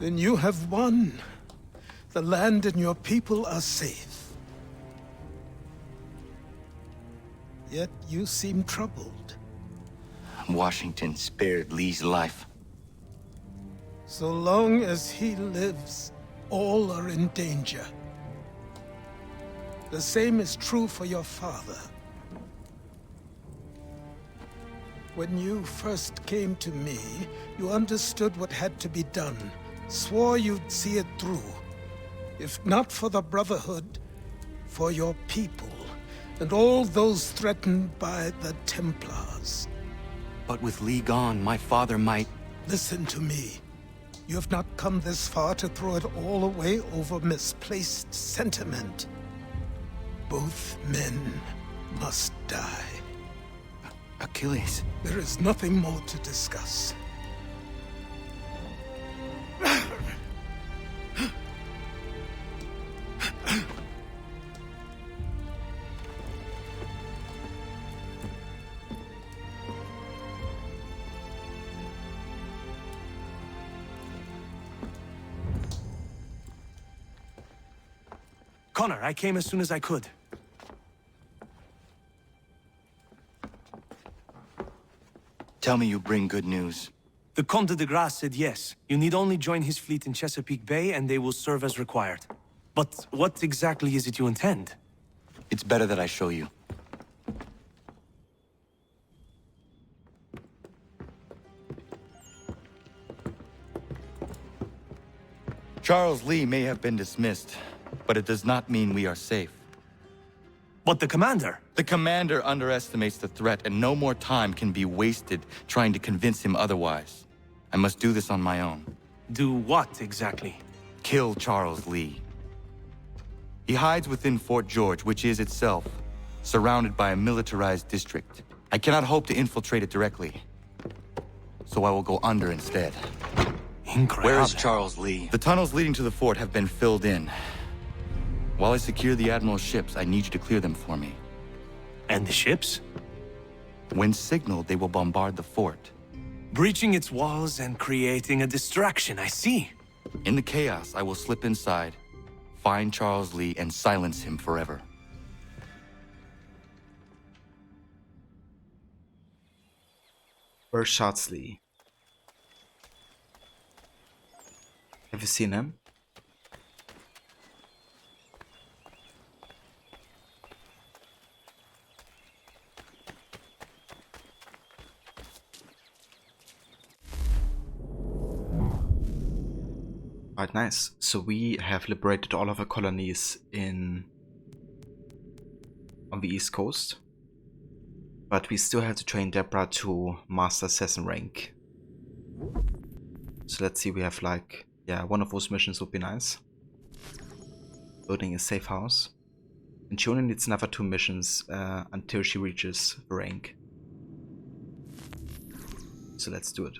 Then you have won. The land and your people are safe. Yet you seem troubled. Washington spared Lee's life. So long as he lives, all are in danger. The same is true for your father. When you first came to me, you understood what had to be done, swore you'd see it through. If not for the Brotherhood, for your people, and all those threatened by the Templars. But with Lee gone, my father might... Listen to me. You have not come this far to throw it all away over misplaced sentiment. Both men must die. Achilles. There is nothing more to discuss. Connor, I came as soon as I could. Tell me you bring good news. The Comte de Grasse said yes. You need only join his fleet in Chesapeake Bay and they will serve as required. But what exactly is it you intend? It's better that I show you. Charles Lee may have been dismissed, but it does not mean we are safe. But the commander? The commander underestimates the threat, and no more time can be wasted trying to convince him otherwise. I must do this on my own. Do what, exactly? Kill Charles Lee. He hides within Fort George, which is itself surrounded by a militarized district. I cannot hope to infiltrate it directly, so I will go under instead. Incredible. Where is Charles Lee? The tunnels leading to the fort have been filled in. While I secure the Admiral's ships, I need you to clear them for me. And the ships? When signaled, they will bombard the fort. Breaching its walls and creating a distraction, I see. In the chaos, I will slip inside, find Charles Lee, and silence him forever. Where's Charles Lee? Have you seen him? Right, nice. So we have liberated all of our colonies on the East Coast. But we still have to train Deborah to Master Assassin rank. So let's see, we have like, yeah, one of those missions would be nice. Building a safe house. And she only needs another 2 missions until she reaches the rank. So let's do it.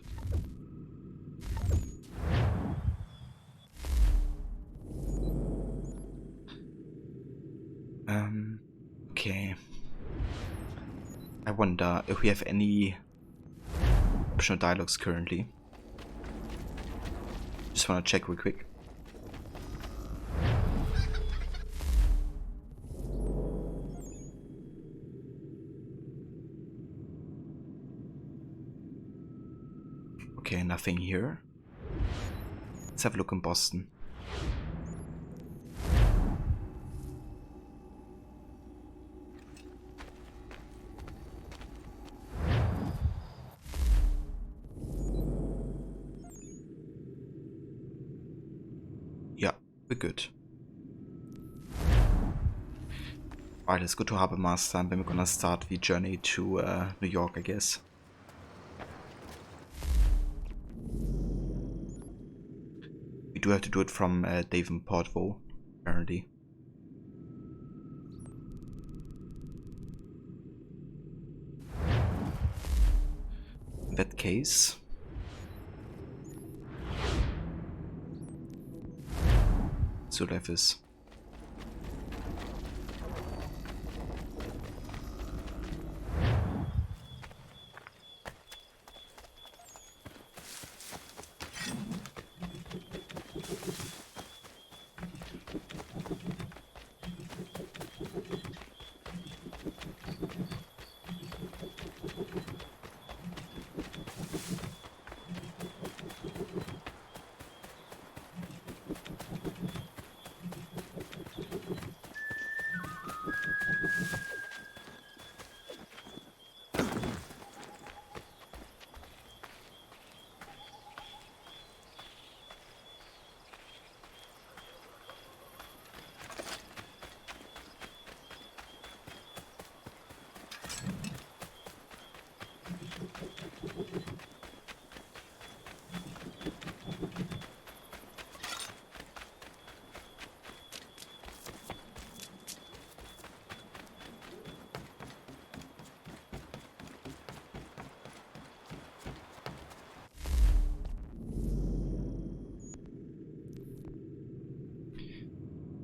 Okay. I wonder if we have any optional dialogues currently. Just wanna check real quick. Okay, nothing here. Let's have a look in Boston. Yeah, we're good. Alright, let's go to Harbor Master and then we're gonna start the journey to New York, I guess. We do have to do it from Davenport though, apparently. In that case... Zulefis.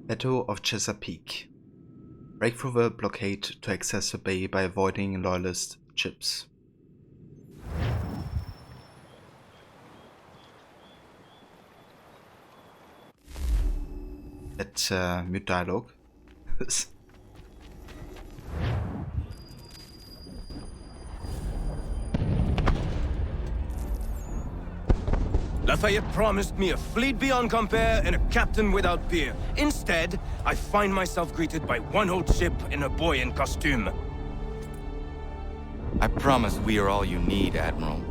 Battle of Chesapeake. Break through the blockade to access the bay by avoiding Loyalist ships. That mute dialogue. Lafayette promised me a fleet beyond compare and a captain without peer. Instead, I find myself greeted by one old ship and a boy in costume. I promise we are all you need, Admiral.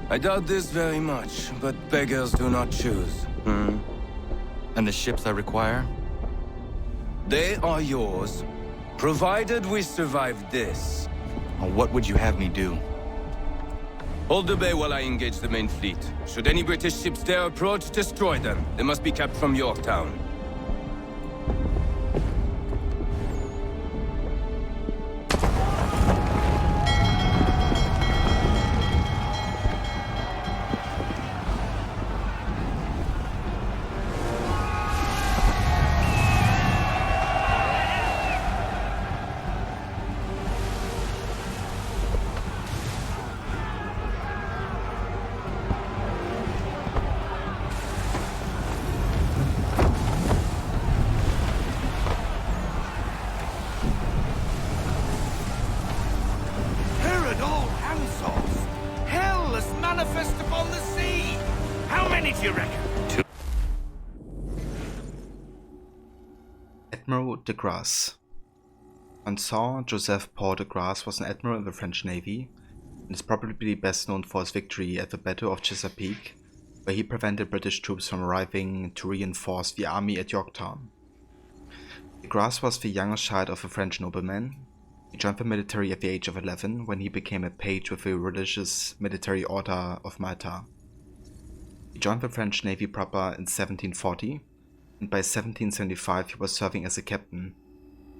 I doubt this very much, but beggars do not choose. And the ships I require? They are yours, provided we survive this. What would you have me do? Hold the bay while I engage the main fleet. Should any British ships dare approach, destroy them. They must be kept from Yorktown. Admiral de Grasse. Vincent Joseph Paul de Grasse was an admiral in the French Navy and is probably best known for his victory at the Battle of Chesapeake, where he prevented British troops from arriving to reinforce the army at Yorktown. De Grasse was the youngest child of a French nobleman. He joined the military at the age of 11 when he became a page with the Religious Military Order of Malta. He joined the French Navy proper in 1740, and by 1775 he was serving as a captain.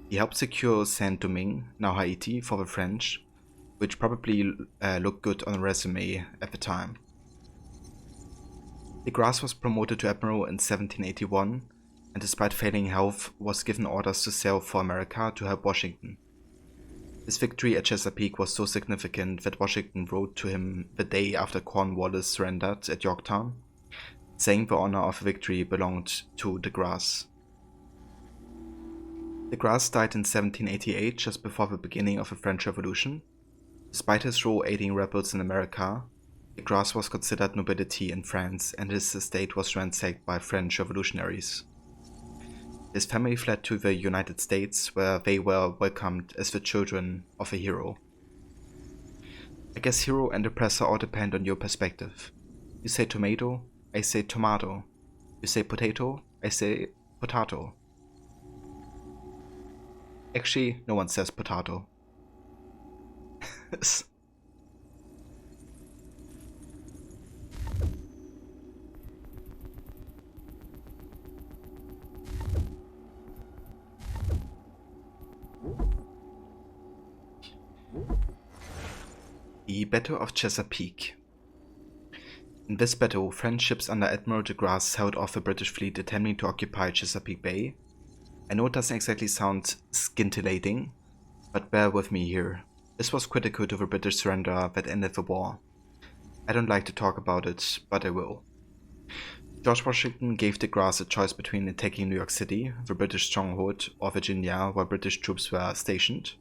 He helped secure Saint-Domingue, now Haiti, for the French, which probably looked good on a resume at the time. De Grasse was promoted to admiral in 1781, and despite failing health, was given orders to sail for America to help Washington. His victory at Chesapeake was so significant that Washington wrote to him the day after Cornwallis surrendered at Yorktown, saying the honor of the victory belonged to de Grasse. De Grasse died in 1788, just before the beginning of the French Revolution. Despite his role aiding rebels in America, de Grasse was considered nobility in France, and his estate was ransacked by French revolutionaries. His family fled to the United States, where they were welcomed as the children of a hero. I guess hero and oppressor all depend on your perspective. You say tomato, I say tomato. You say potato, I say potato. Actually, no one says potato. The Battle of Chesapeake. In this battle, French ships under Admiral de Grasse held off the British fleet attempting to occupy Chesapeake Bay. I know it doesn't exactly sound scintillating, but bear with me here. This was critical to the British surrender that ended the war. I don't like to talk about it, but I will. George Washington gave de Grasse a choice between attacking New York City, the British stronghold, or Virginia, where British troops were stationed.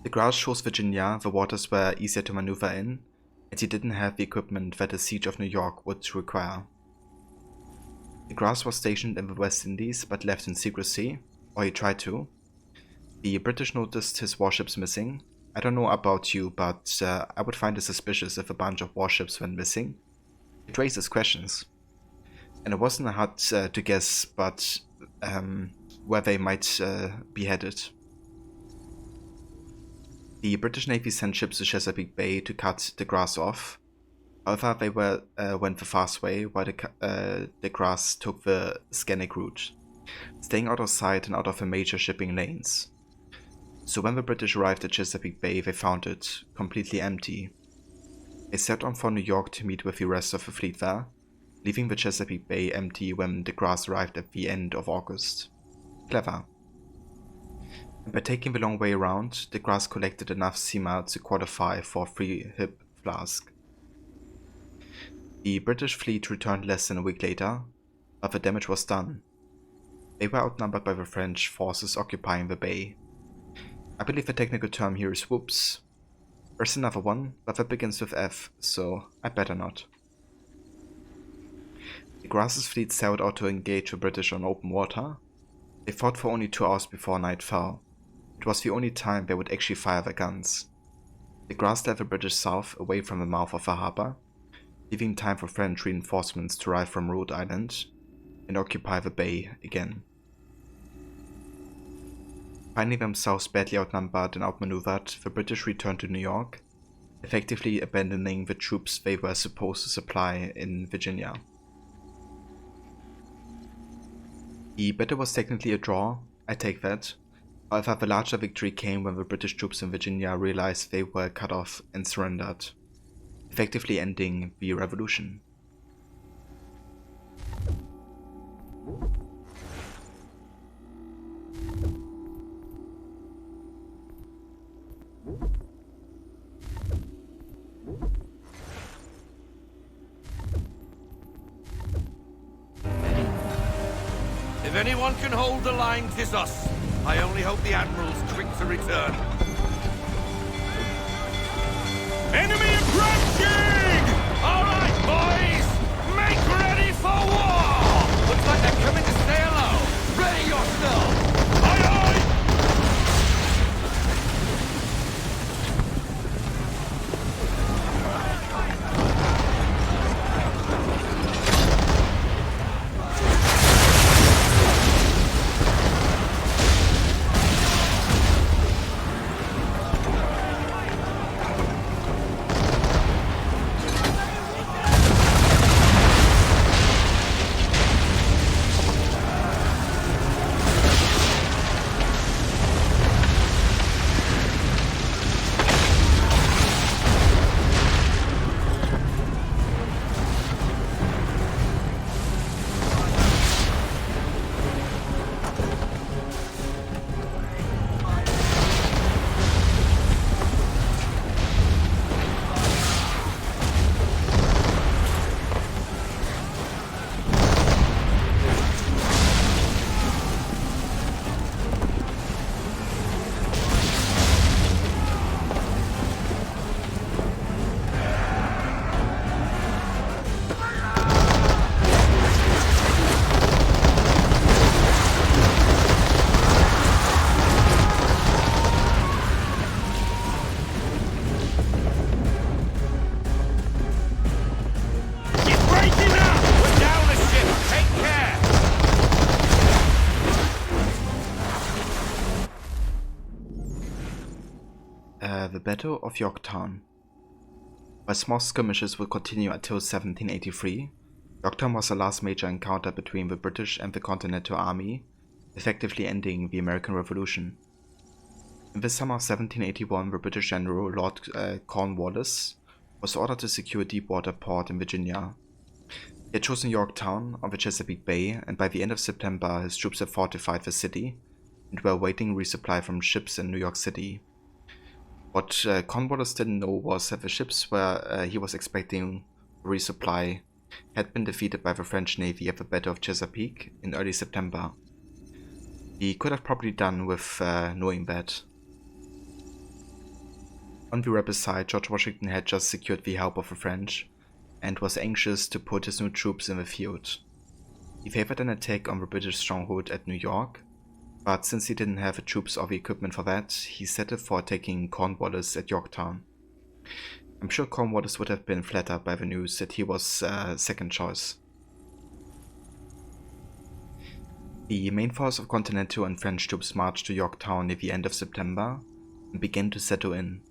De Grasse chose Virginia. The waters were easier to maneuver in, and he didn't have the equipment that a siege of New York would require. De Grasse was stationed in the West Indies, but left in secrecy, or he tried to. The British noticed his warships missing. I don't know about you, but I would find it suspicious if a bunch of warships went missing. It raises questions. And it wasn't hard to guess, but where they might be headed. The British Navy sent ships to Chesapeake Bay to cut de Grasse off. However, they went the fast way, while de Grasse took the scenic route, staying out of sight and out of the major shipping lanes. So when the British arrived at Chesapeake Bay, they found it completely empty. They set on for New York to meet with the rest of the fleet there, leaving the Chesapeake Bay empty when de Grasse arrived at the end of August. Clever. And by taking the long way around, de Grasse collected enough sea miles to qualify for a free hip flask. The British fleet returned less than a week later, but the damage was done. They were outnumbered by the French forces occupying the bay. I believe the technical term here is whoops. There's another one, but that begins with F, so I better not. De Grasse's fleet sailed out to engage the British on open water. They fought for only 2 hours before night fell. It was the only time they would actually fire their guns. De Grasse led the British south, away from the mouth of the harbour, leaving time for French reinforcements to arrive from Rhode Island and occupy the bay again. Finding themselves badly outnumbered and outmaneuvered, the British returned to New York, effectively abandoning the troops they were supposed to supply in Virginia. The battle was technically a draw, I take that. However, the larger victory came when the British troops in Virginia realized they were cut off and surrendered, effectively ending the revolution. If anyone can hold the line, 'tis us. I only hope the Admiral's quick to return. Enemy approaching! All right, boys! Make ready for war! Looks like they're coming to say hello. Ready your Battle of Yorktown. While small skirmishes would continue until 1783, Yorktown was the last major encounter between the British and the Continental Army, effectively ending the American Revolution. In the summer of 1781, the British General Lord Cornwallis was ordered to secure a deep-water port in Virginia. He had chosen Yorktown on the Chesapeake Bay, and by the end of September his troops had fortified the city and were awaiting resupply from ships in New York City. What Cornwallis didn't know was that the ships where he was expecting resupply had been defeated by the French Navy at the Battle of Chesapeake in early September. He could have probably done with knowing that. On the rebel side, George Washington had just secured the help of the French and was anxious to put his new troops in the field. He favored an attack on the British stronghold at New York, but since he didn't have the troops or the equipment for that, he settled for attacking Cornwallis at Yorktown. I'm sure Cornwallis would have been flattered by the news that he was second choice. The main force of Continental and French troops marched to Yorktown near the end of September and began to settle in.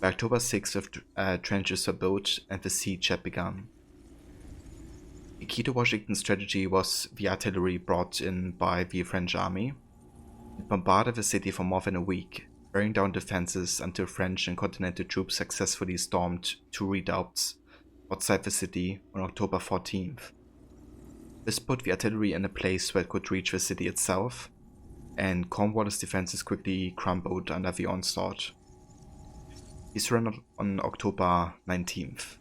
By October 6th, trenches were built and the siege had begun. The key to Washington's strategy was the artillery brought in by the French army. It bombarded the city for more than a week, bearing down defenses until French and Continental troops successfully stormed 2 redoubts outside the city on October 14th. This put the artillery in a place where it could reach the city itself, and Cornwallis' defenses quickly crumbled under the onslaught. He surrendered on October 19th.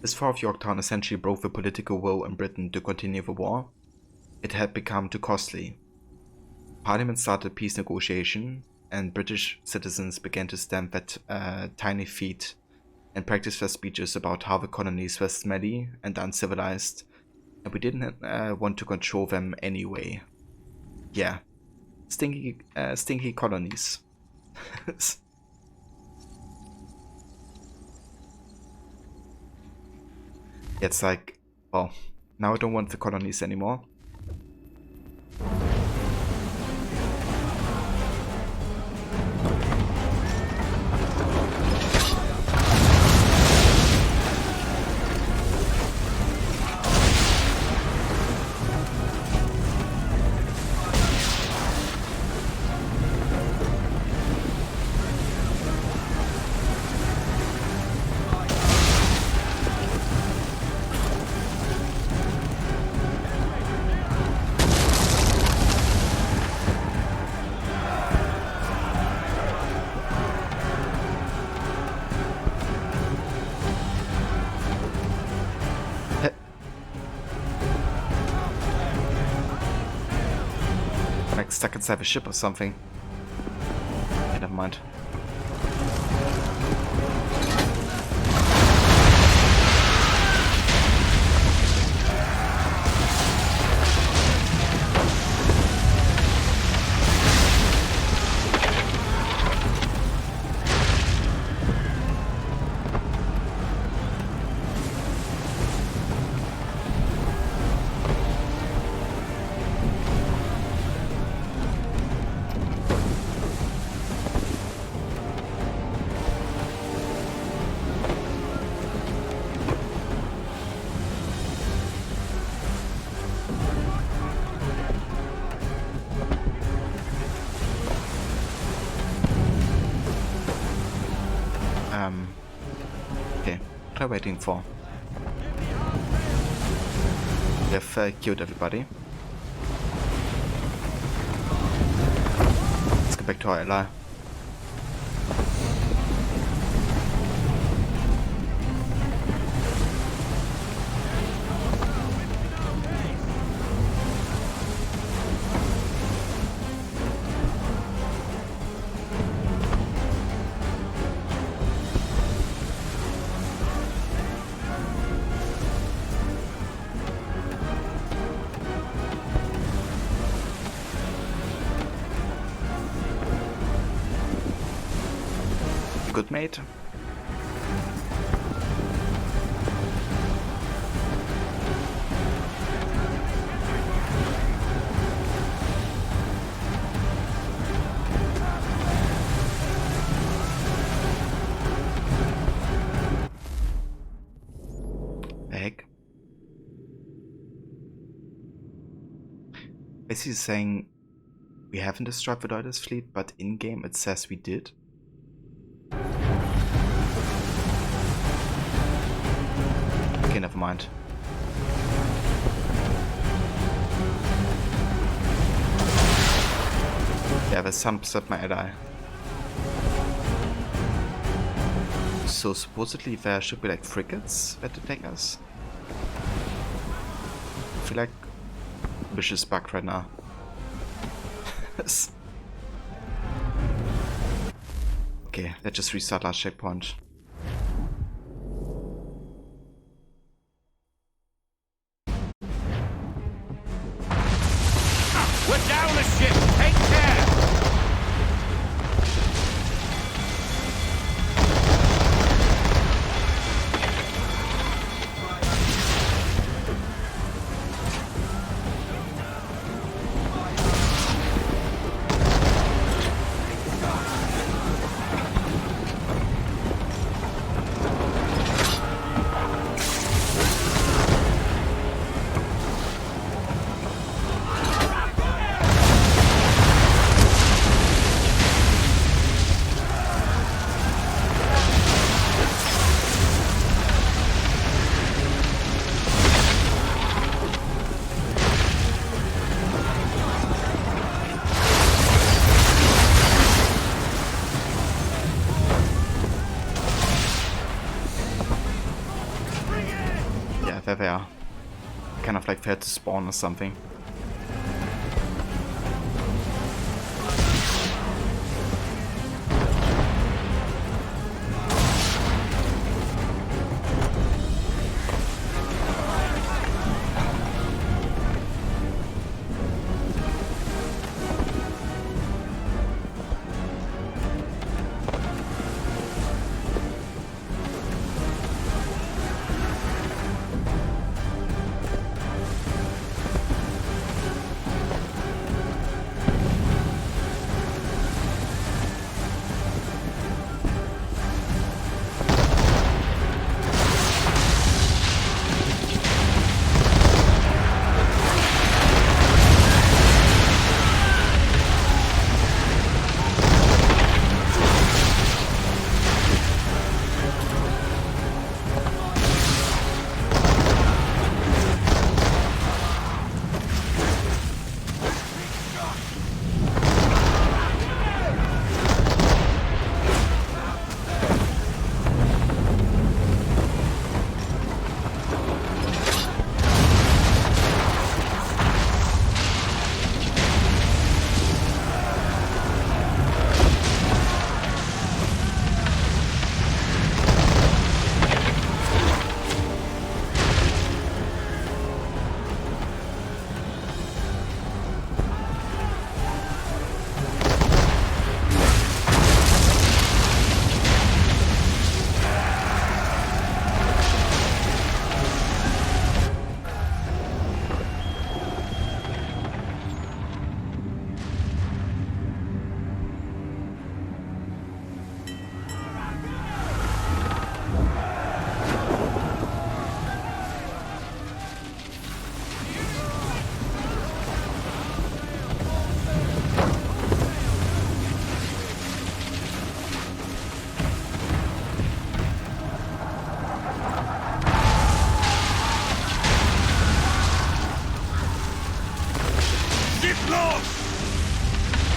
This fall of Yorktown essentially broke the political will in Britain to continue the war. It had become too costly. Parliament started peace negotiation, and British citizens began to stamp their tiny feet and practice their speeches about how the colonies were smelly and uncivilized, and we didn't want to control them anyway. Yeah, stinky colonies. It's like, well, now I don't want the colonies anymore. Stuck inside a ship or something. Okay, never mind. Okay, what are we waiting for? We have killed everybody. Let's go back to our ally. Good mate. basically saying we haven't destroyed Vidoides' fleet, but in-game it says we did. Okay, never mind. Yeah, the sun set my ally. So supposedly there should be like frigates that attack us. I feel like Bish is bugged right now. Okay, let's just restart last checkpoint. We're down the ship! Take care! There they are. Kind of like failed to spawn or something.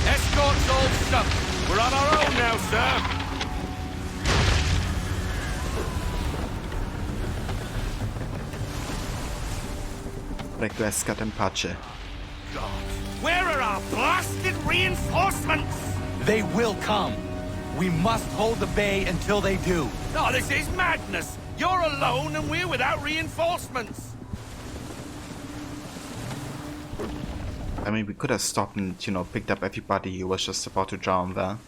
Escort's all stuck. We're on our own now, sir. Requiescat in pace. God, where are our blasted reinforcements? They will come. We must hold the bay until they do. Oh, this is madness. You're alone and we're without reinforcements. I mean, we could have stopped and, you know, picked up everybody who was just about to drown there.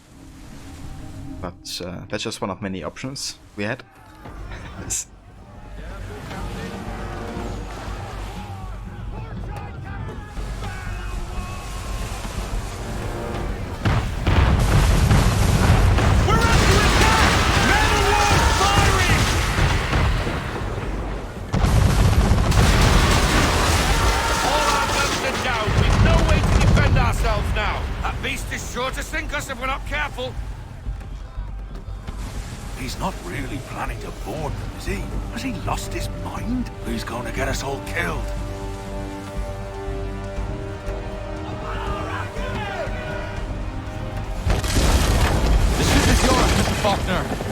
But that's just one of many options we had. No way beast is sure to sink us if we're not careful. He's not really planning to board them, is he? Has he lost his mind? He's going to get us all killed. The ship is yours, Mr. Faulkner.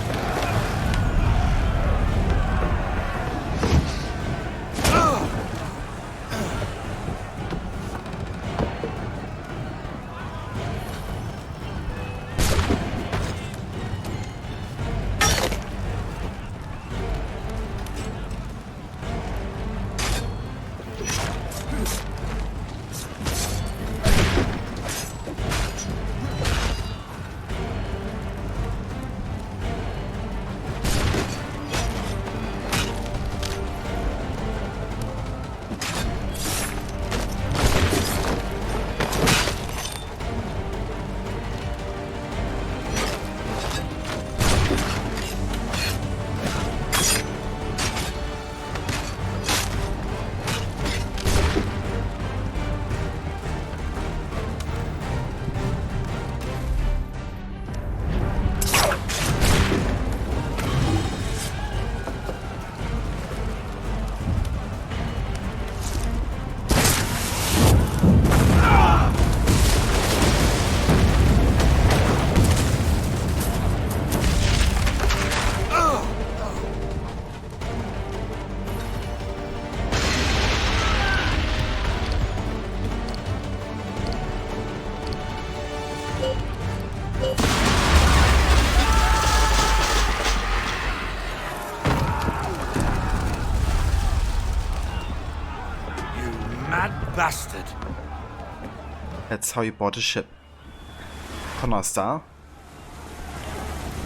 Bastard. That's how you board a ship. Connor Star.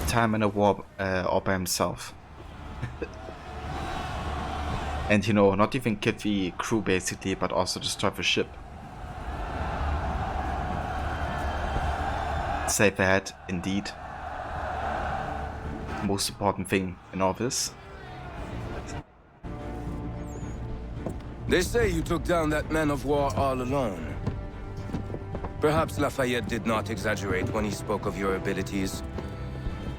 Time in a war all by himself. And you know, not even kill the crew basically, but also destroy the ship. Save ahead, indeed. Most important thing in all this. They say you took down that man of war all alone. Perhaps Lafayette did not exaggerate when he spoke of your abilities.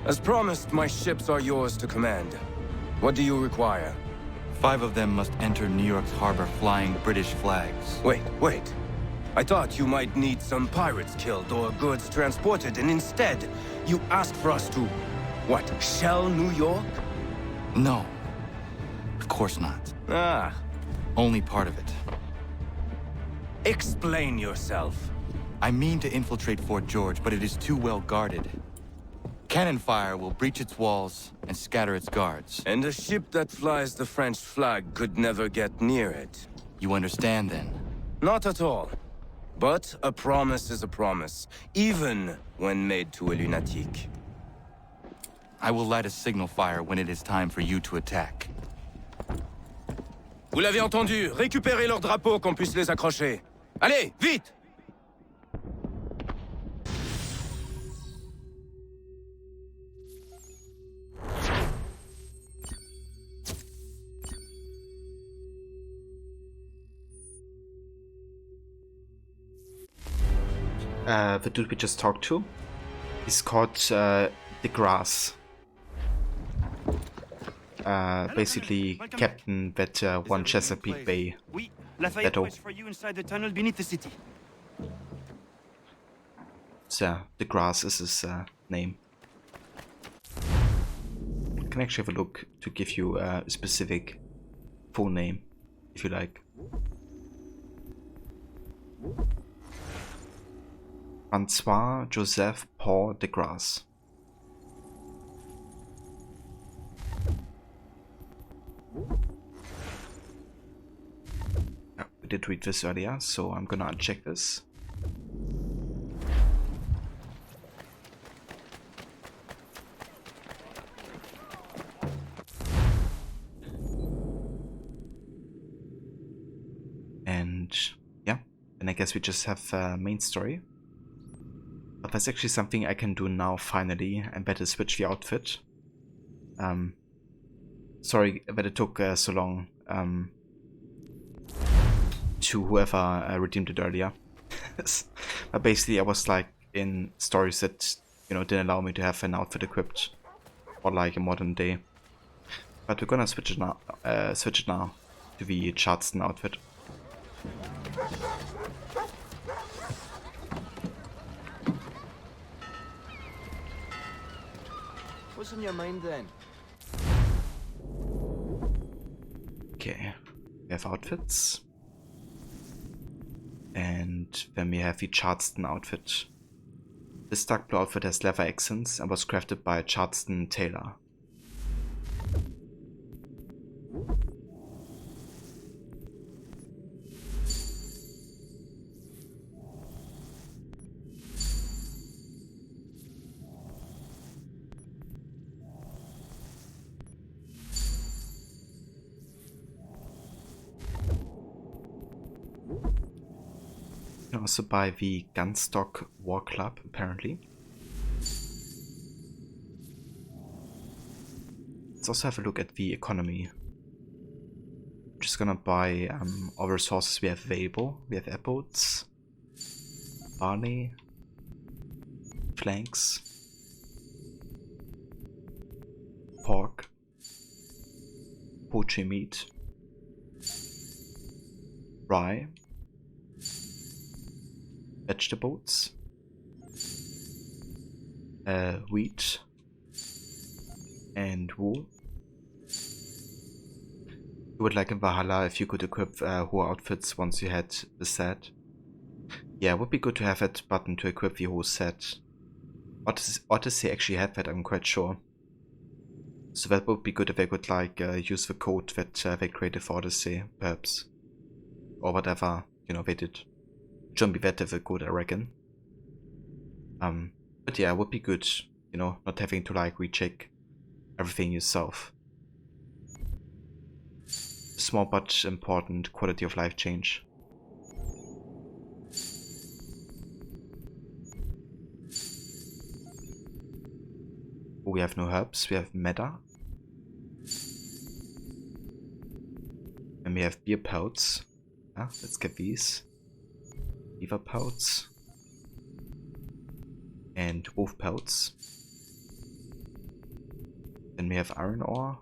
As promised, my ships are yours to command. What do you require? 5 of them must enter New York's harbor flying British flags. Wait. I thought you might need some pirates killed or goods transported, and instead, you asked for us to, what, shell New York? No. Of course not. Ah. Only part of it. Explain yourself. I mean to infiltrate Fort George, but it is too well guarded. Cannon fire will breach its walls and scatter its guards. And a ship that flies the French flag could never get near it. You understand, then? Not at all. But a promise is a promise, even when made to a lunatic. I will light a signal fire when it is time for you to attack. Vous l'avez entendu, récupérez leurs drapeaux qu'on puisse les accrocher. Allez, vite! The dude we just talked to is called DeGrasse. Basically captain that one Chesapeake Bay. Lafayette waits for you inside the tunnel beneath the city. So DeGrasse is his name. I can actually have a look to give you a specific full name, if you like. Francois Joseph Paul DeGrasse. We did read this earlier, so I'm gonna uncheck this. And yeah, and I guess we just have main story. But that's actually something I can do now finally, and better switch the outfit. Sorry that it took so long to whoever redeemed it earlier. But basically I was like in stories that, you know, didn't allow me to have an outfit equipped for like a modern day. But we're gonna switch it now to the Charleston outfit. What's on your mind then? Okay, we have outfits. And then we have the Charleston outfit. This dark blue outfit has leather accents and was crafted by a Charleston tailor. You can also buy the Gunstock War Club, apparently. Let's also have a look at the economy. Just gonna buy all the resources we have available. We have apples, barley, flanks, pork, poultry meat, rye, vegetables, wheat, and wool. You would like in Valhalla if you could equip whole outfits once you had the set. Yeah, it would be good to have that button to equip the whole set. Odyssey actually had that, I'm quite sure. So that would be good if they could like use the code that they created for Odyssey, perhaps. Or whatever, you know, they did. Shouldn't be that difficult, I reckon. But yeah, it would be good, you know, not having to like recheck everything yourself. Small but important quality of life change. We have no herbs, we have meta. And we have beer pelts. Let's get these. Beaver pelts. And wolf pelts. Then we have iron ore.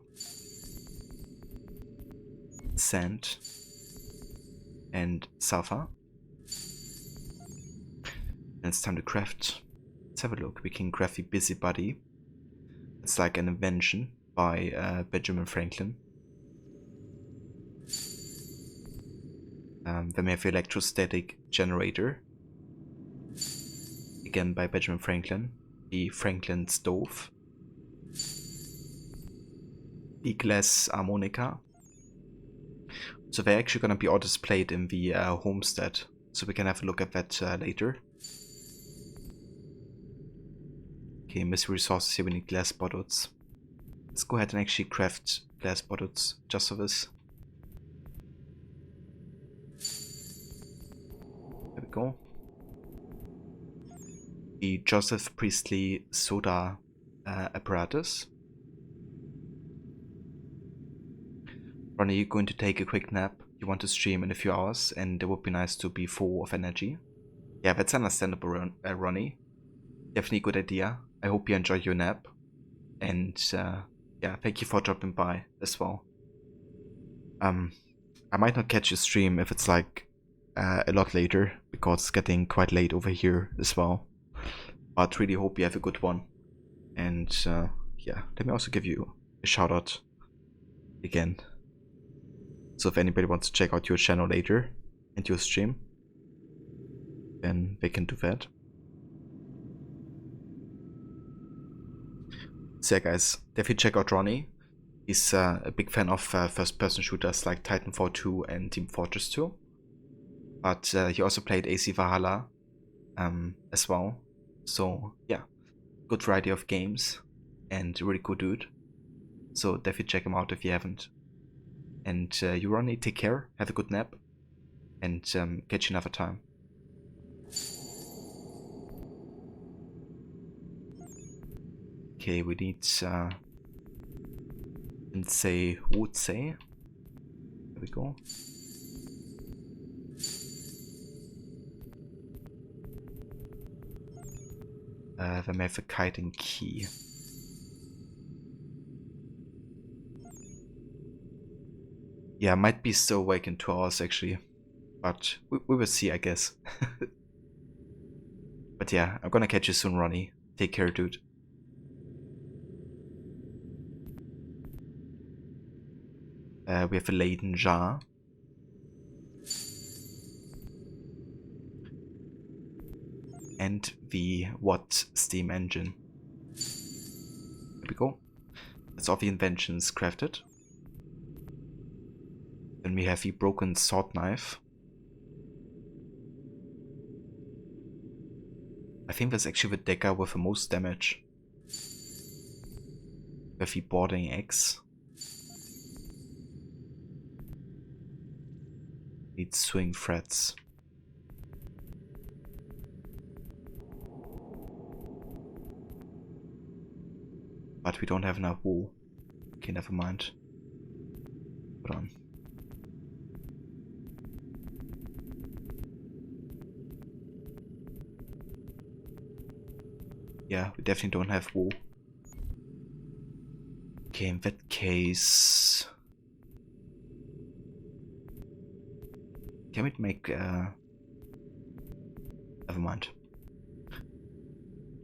Sand. And sulfur. And it's time to craft. Let's have a look. We can craft the Busybody. It's like an invention by Benjamin Franklin. Then we have the electrostatic generator. Again by Benjamin Franklin. The Franklin stove. The glass harmonica. So they're actually gonna be all displayed in the homestead. So we can have a look at that later. Okay, mystery resources here, we need glass bottles. Let's go ahead and actually craft glass bottles just for this. There we go. The Joseph Priestley soda apparatus. Ronnie, you're going to take a quick nap. You want to stream in a few hours and it would be nice to be full of energy. Yeah, that's understandable, Ronnie. Definitely a good idea. I hope you enjoy your nap. And yeah, thank you for dropping by as well. I might not catch your stream if it's like a lot later, because it's getting quite late over here as well. But really hope you have a good one. And yeah, let me also give you a shout out again. So if anybody wants to check out your channel later and your stream, then they can do that. So yeah guys, definitely check out Ronnie. He's a big fan of first-person shooters like Titanfall 2 and Team Fortress 2. But he also played AC Valhalla as well. So yeah, good variety of games and a really cool dude. So definitely check him out if you haven't. And you Ronnie, take care, have a good nap, and catch you another time. Okay, we need and say would say. There we go. Then we have a kite and key. Yeah, might be still awake in 2 hours actually. But we will see, I guess. But yeah, I'm gonna catch you soon, Ronnie. Take care, dude. We have a Leyden jar. And the Watt steam engine. There we go. That's all the inventions crafted. Then we have the broken sword knife. I think that's actually the dagger with the most damage. We have the boarding axe. Need swing threads. But we don't have enough wool. Okay, never mind. Hold on. Yeah, we definitely don't have wool. Okay, in that case... Can we make... Never mind.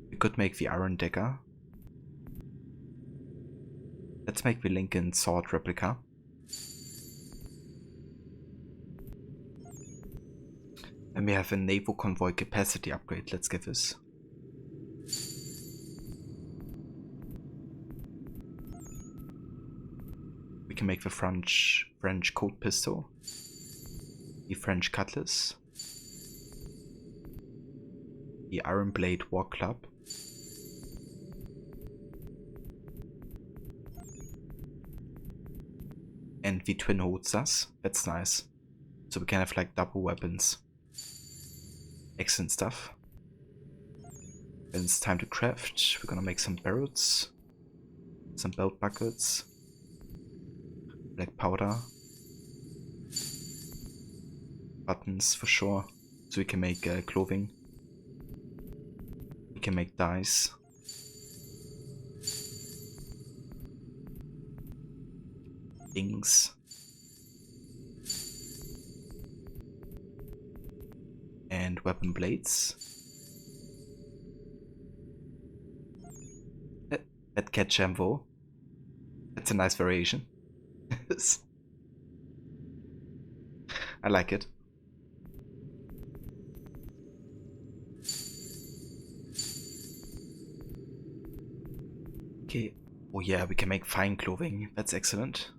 We could make the iron dagger. Let's make the Lincoln sword replica. And we have a naval convoy capacity upgrade. Let's get this. We can make the French coat pistol. The French cutlass. The Iron Blade war club. And the twin howitzers. That's nice. So we can have like double weapons. Excellent stuff. Then it's time to craft. We're gonna make some barrels. Some belt buckles. Black powder. Buttons for sure. So we can make clothing. We can make dyes. Inks. And weapon blades. That cat chamvo. That's a nice variation. I like it. Okay. Oh yeah, we can make fine clothing. That's excellent.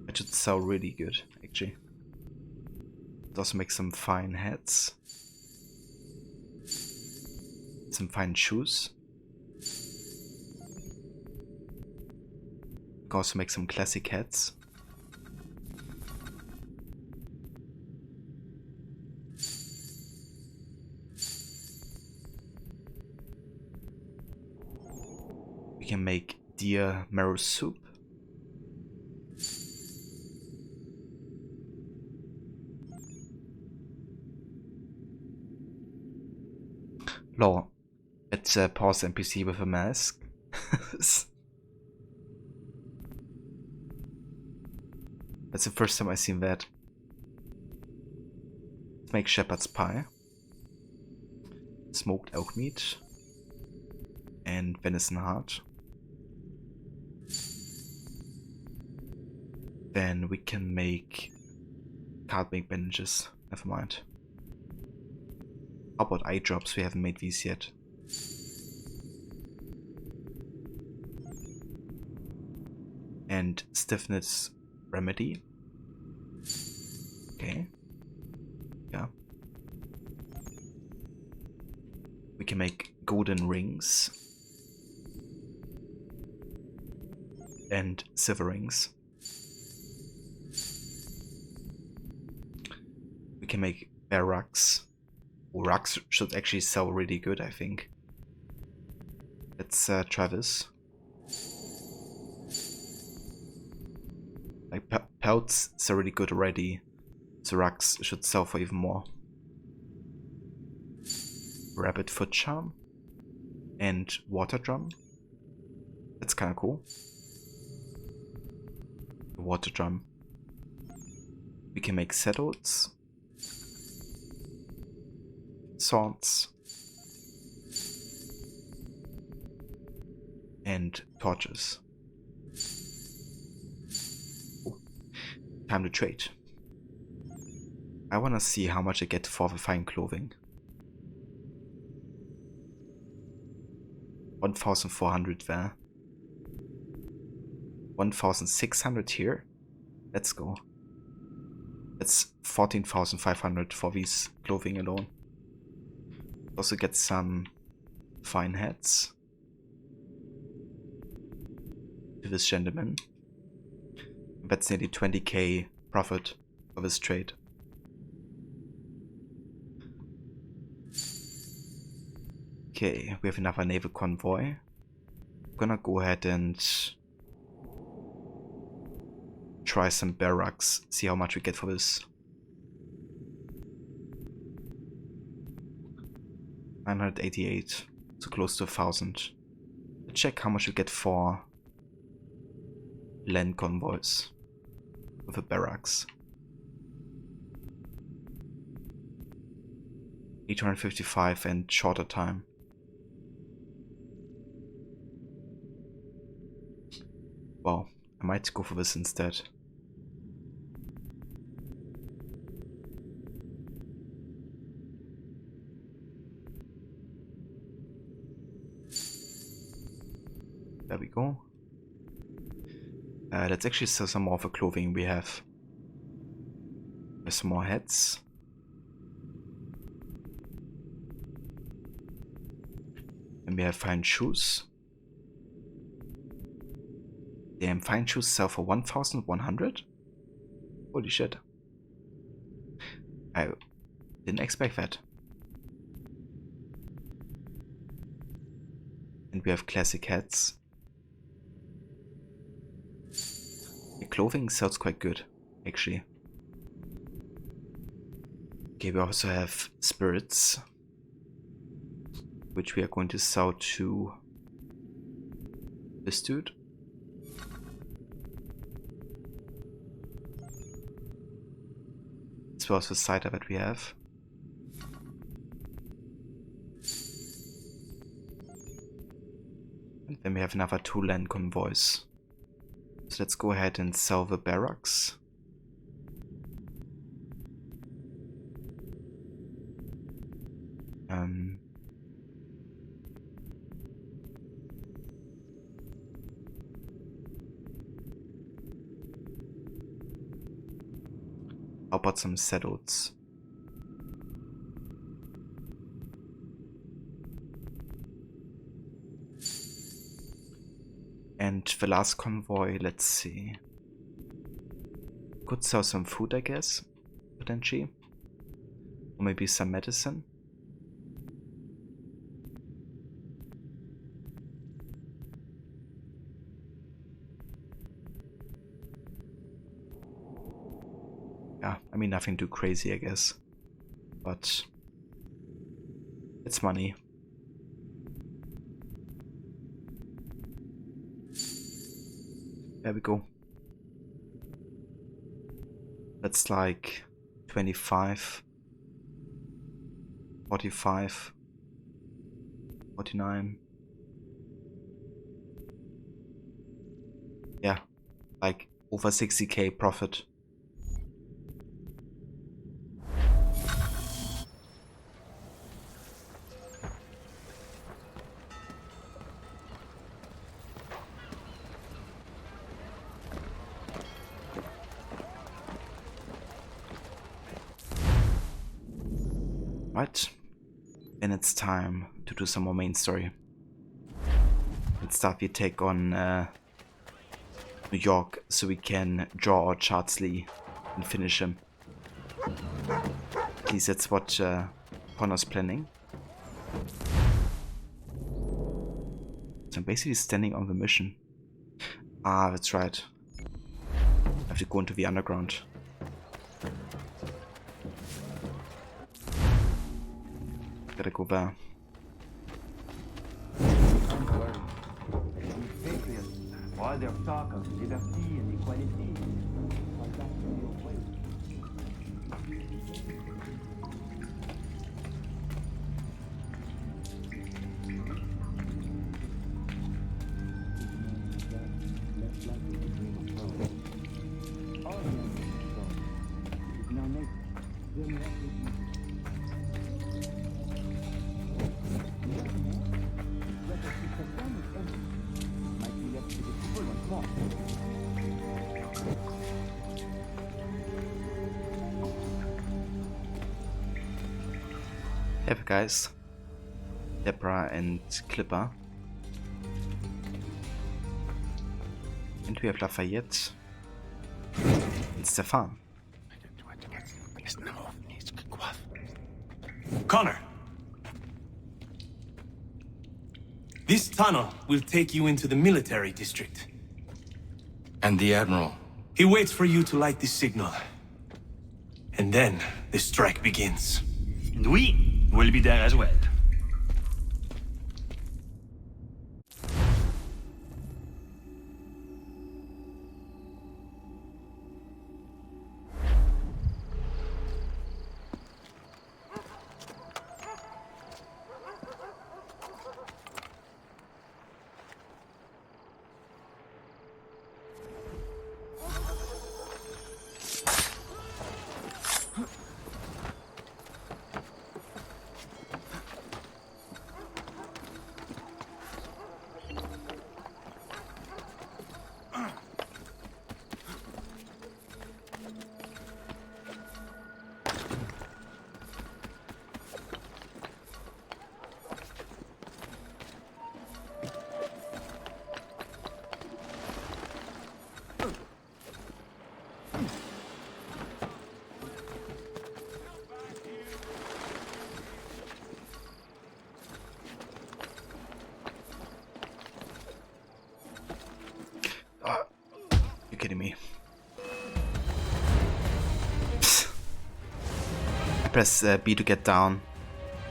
That should sell really good, actually. Let's also make some fine hats. Some fine shoes. We can also make some classic hats. We can make deer marrow soup. Lol. Let's pause NPC with a mask. That's the first time I've seen that. Let's make shepherd's pie. Smoked elk meat. And venison heart. Then we can can't make bandages. Never mind. How about eye drops? We haven't made these yet. And stiffness remedy. Okay. Yeah. We can make golden rings. And silver rings. We can make bear rugs. Rugs should actually sell really good, I think. Let's try this. Like pelts sell really good already, so rugs should sell for even more. Rabbit foot charm. And water drum. That's kind of cool. The water drum. We can make saddles, swords, and torches. Ooh. Time to trade. I want to see how much I get for the fine clothing. 1,400 there. 1,600 here. Let's go. That's 14,500 for these clothing alone. Also get some fine hats to this gentleman. That's nearly 20k profit for this trade. Okay, we have another naval convoy. I'm gonna go ahead and try some barracks, see how much we get for this. 988, so close to 1,000. Let's check how much we get for land convoys with the barracks. 855 and shorter time. Wow, I might go for this instead. There we go. Let's actually sell some more of the clothing we have. There's some more hats. And we have fine shoes. Damn, fine shoes sell for 1,100? Holy shit. I didn't expect that. And we have classic hats. The clothing sells quite good, actually. Okay, we also have spirits, which we are going to sell to this dude. As well as the cider that we have. And then we have another 2 land convoys. So let's go ahead and sell the barracks. How about some saddles? And the last convoy, let's see. Could sell some food, I guess, potentially. Or maybe some medicine. Yeah, I mean, nothing too crazy, I guess. But it's money. There we go. That's like 25, 45, 49. Yeah, like over 60k profit. Right, and it's time to do some more main story. Let's start the attack on New York so we can draw out Charles Lee and finish him. At least that's what Connor's planning. So I'm basically standing on the mission. Ah, that's right. I have to go into the underground. Gotta go there. All their talk of liberty and equality. All that from your way. Hey guys, Deborah and Clipper, and we have Lafayette and Stefan. Connor! This tunnel will take you into the military district. And the Admiral? He waits for you to light this signal. And then the strike begins. And we will be there as well. Kidding me? I press B to get down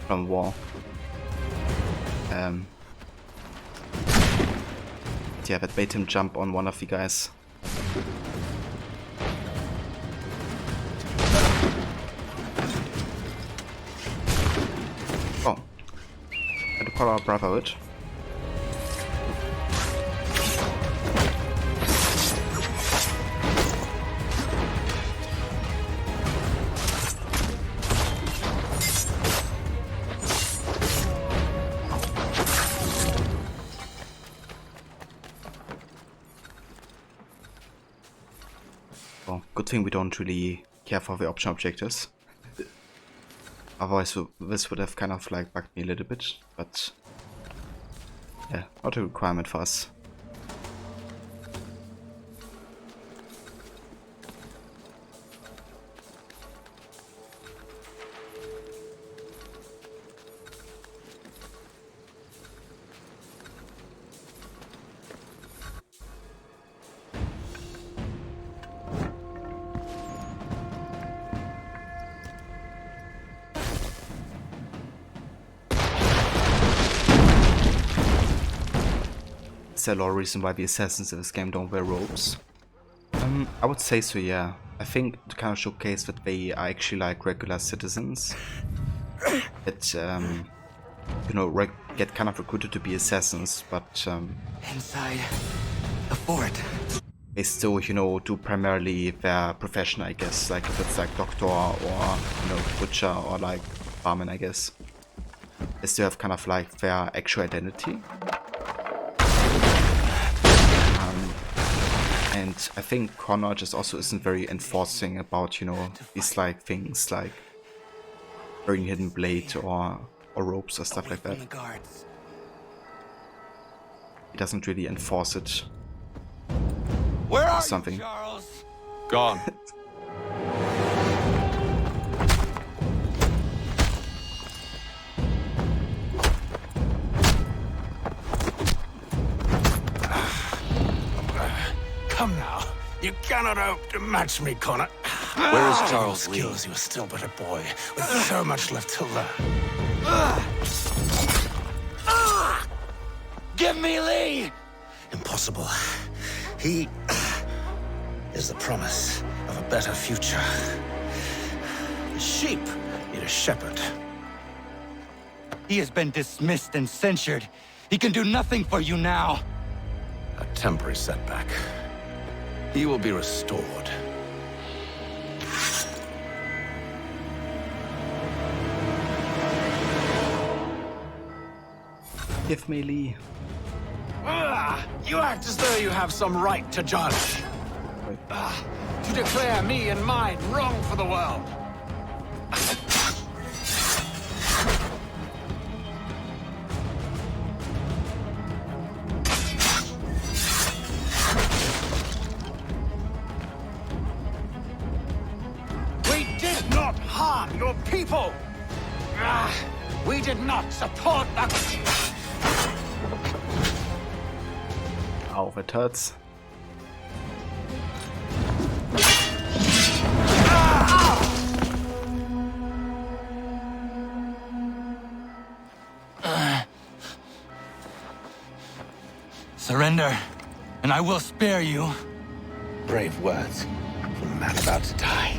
from the wall. Yeah, that made him jump on one of you guys. Oh, had to call our Brotherhood. Good thing we don't really care for the option objectives. Otherwise this would have kind of like bugged me a little bit, but yeah, not a requirement for us. Is there a lot of reason why the assassins in this game don't wear robes? I would say so, yeah. I think to kind of showcase that they are actually like regular citizens that, you know, get kind of recruited to be assassins, but inside the fort, they still, you know, do primarily their profession, I guess. Like if it's like doctor or, you know, butcher or like barman, I guess. They still have kind of like their actual identity. And I think Connor just also isn't very enforcing about, you know, these like things like wearing hidden blade or ropes or stuff like that. He doesn't really enforce it. Where are something. you, Charles? Gone. Come now. You cannot hope to match me, Connor. Where is Charles Lee? Skills, you are still but a boy, with so much left to learn. Give me Lee! Impossible. He is the promise of a better future. The sheep need a shepherd. He has been dismissed and censured. He can do nothing for you now. A temporary setback. He will be restored. Give me Lee. You act as though you have some right to judge. To declare me and mine wrong for the world. We did not harm your people. We did not support the... Auf, it hurts. Surrender, and I will spare you. Brave words from a man about to die.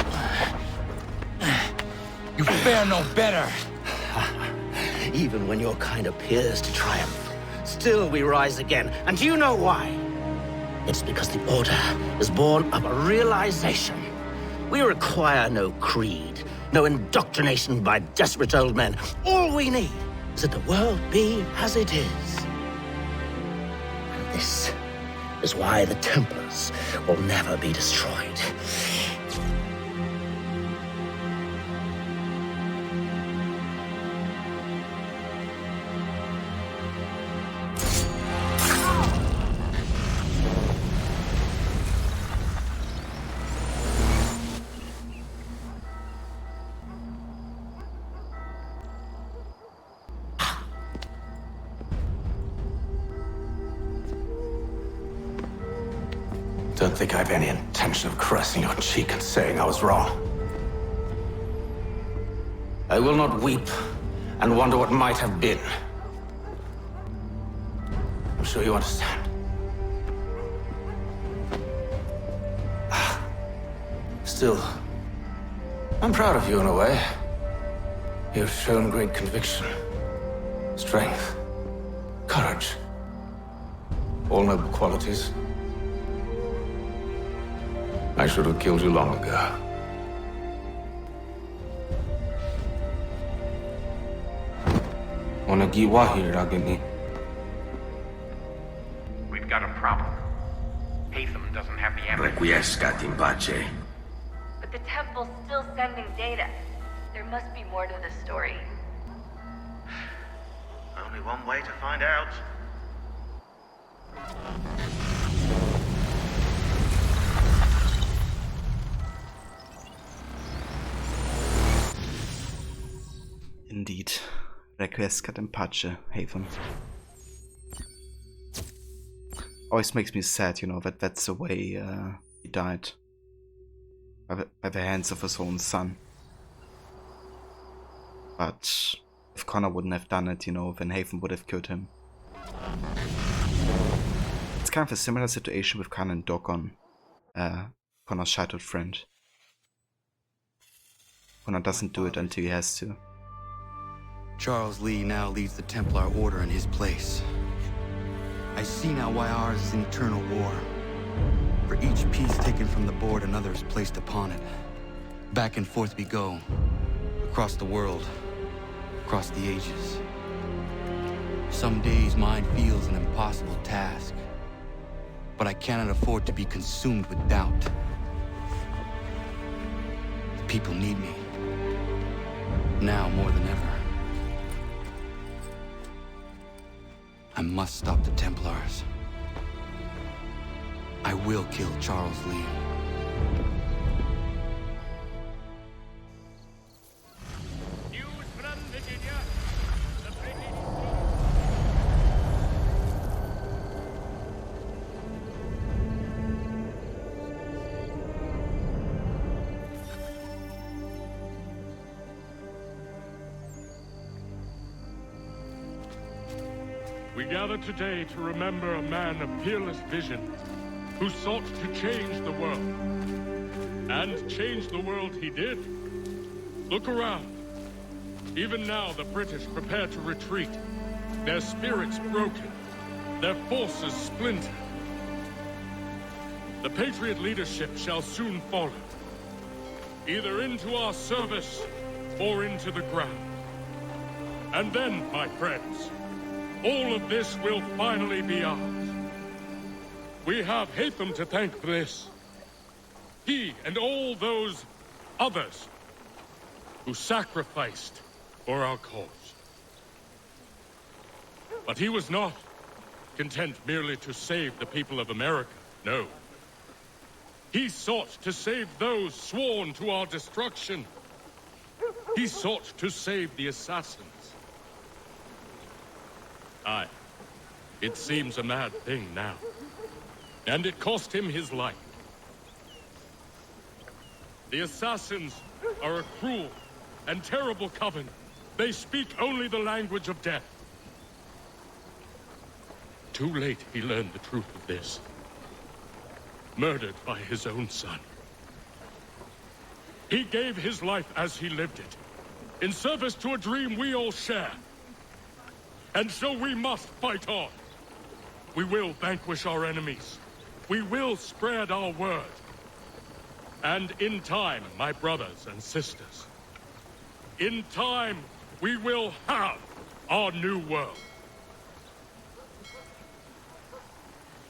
You fare no better. Even when your kind appears to triumph, still we rise again. And do you know why? It's because the Order is born of a realization. We require no creed, no indoctrination by desperate old men. All we need is that the world be as it is. And this is why the Templars will never be destroyed. Don't think I have any intention of caressing your cheek and saying I was wrong. I will not weep and wonder what might have been. I'm sure you understand. Still, I'm proud of you in a way. You've shown great conviction, strength, courage. All noble qualities. I should have killed you long ago. We've got a problem. Hatham doesn't have the ammunition. Requiescat in pace. But the temple's still sending data. There must be more to this story. Only one way to find out. Indeed. Requiescat in pace, Hatham. Always makes me sad, you know, that that's the way he died. By the hands of his own son. But if Connor wouldn't have done it, you know, then Hatham would have killed him. It's kind of a similar situation with Khan and Dokon, Connor's childhood friend. Connor doesn't do it until he has to. Charles Lee now leads the Templar Order in his place. I see now why ours is an eternal war. For each piece taken from the board, another is placed upon it. Back and forth we go. Across the world. Across the ages. Some days mine feels an impossible task. But I cannot afford to be consumed with doubt. The people need me. Now more than ever. I must stop the Templars. I will kill Charles Lee. We gather today to remember a man of peerless vision, who sought to change the world. And change the world he did. Look around. Even now, the British prepare to retreat. Their spirits broken. Their forces splintered. The Patriot leadership shall soon follow. Either into our service, or into the ground. And then, my friends, all of this will finally be ours. We have Hatham to thank for this. He and all those others who sacrificed for our cause. But he was not content merely to save the people of America, no. He sought to save those sworn to our destruction. He sought to save the assassins. Aye, it seems a mad thing now. And it cost him his life. The assassins are a cruel and terrible coven. They speak only the language of death. Too late he learned the truth of this. Murdered by his own son. He gave his life as he lived it, in service to a dream we all share. And so we must fight on. We will vanquish our enemies. We will spread our word. And in time, my brothers and sisters, in time, we will have our new world.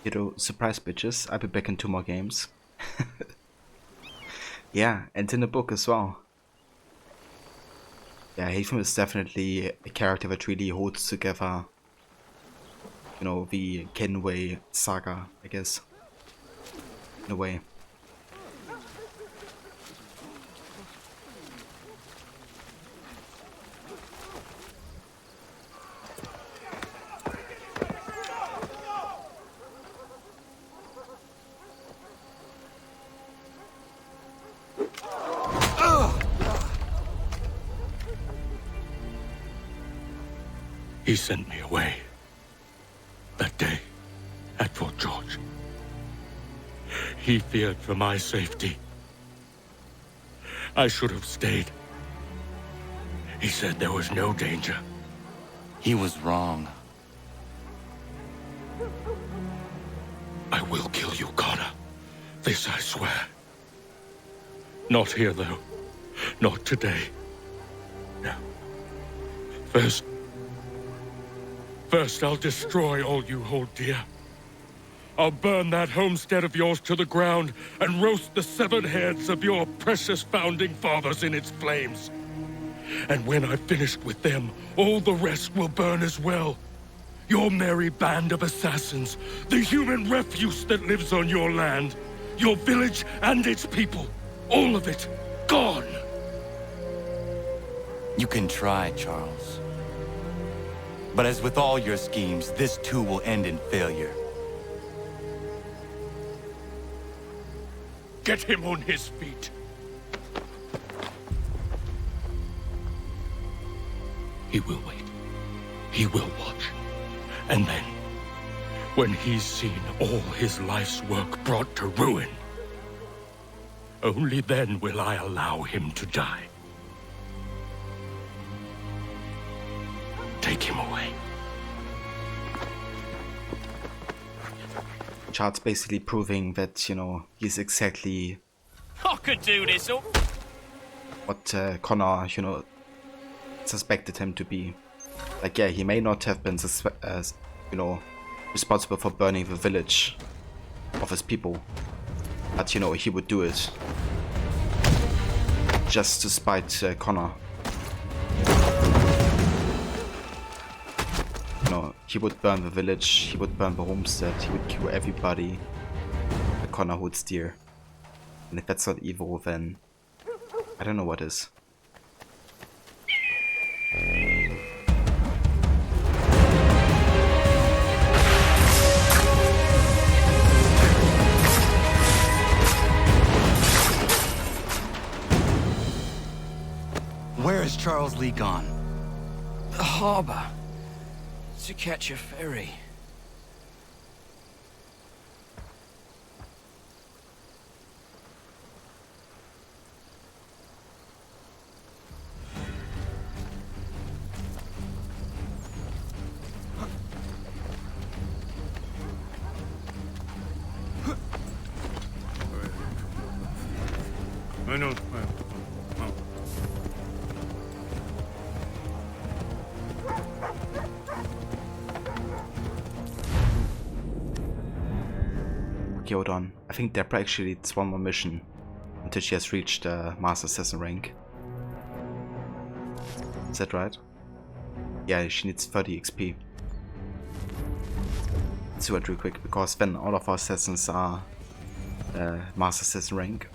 You know, surprise bitches, I'll be back in 2 more games. Yeah, and in the book as well. Yeah, Hatham is definitely a character that really holds together, you know, the Kenway saga, I guess, in a way. He sent me away. That day, at Fort George. He feared for my safety. I should have stayed. He said there was no danger. He was wrong. I will kill you, Connor. This I swear. Not here, though. Not today. No. First, I'll destroy all you hold dear. I'll burn that homestead of yours to the ground and roast the severed heads of your precious founding fathers in its flames. And when I've finished with them, all the rest will burn as well. Your merry band of assassins, the human refuse that lives on your land, your village and its people, all of it, gone. You can try, Charles. But as with all your schemes, this too will end in failure. Get him on his feet. He will wait. He will watch. And then, when he's seen all his life's work brought to ruin, only then will I allow him to die. Take him away. Charles basically proving that, you know, he's exactly I could do this all. what Connor, you know, suspected him to be. Like, yeah, he may not have been, you know, responsible for burning the village of his people, but, you know, he would do it just to spite Connor. You know, he would burn the village, he would burn the homestead, he would kill everybody that Connor would steer. And if that's not evil, then I don't know what is. Where is Charles Lee gone? The harbor. To catch a ferry. I know. Okay, hold on. I think Deborah actually needs one more mission until she has reached Master Assassin rank. Is that right? Yeah, she needs 30 XP. Let's do it real quick, because then all of our assassins are Master Assassin rank.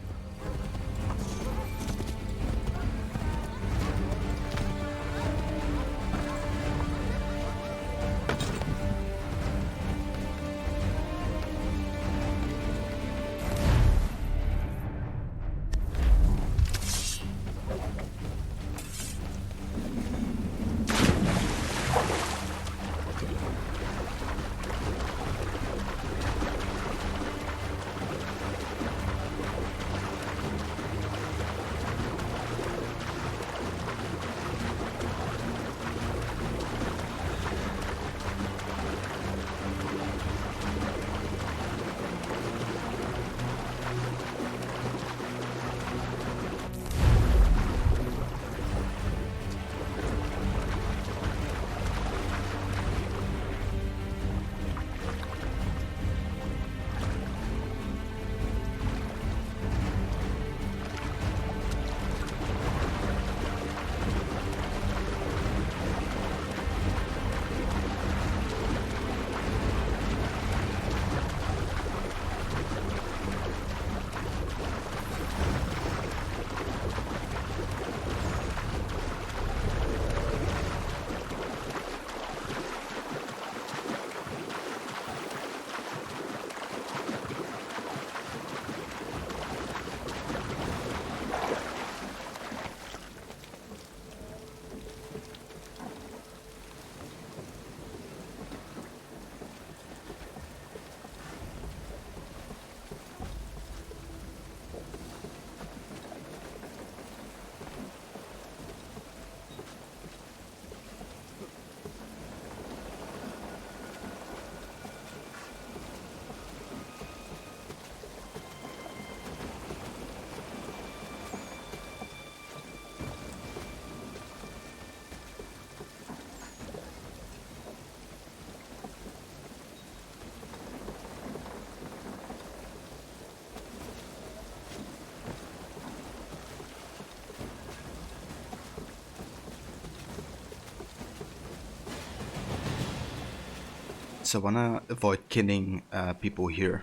So I wanna avoid killing people here,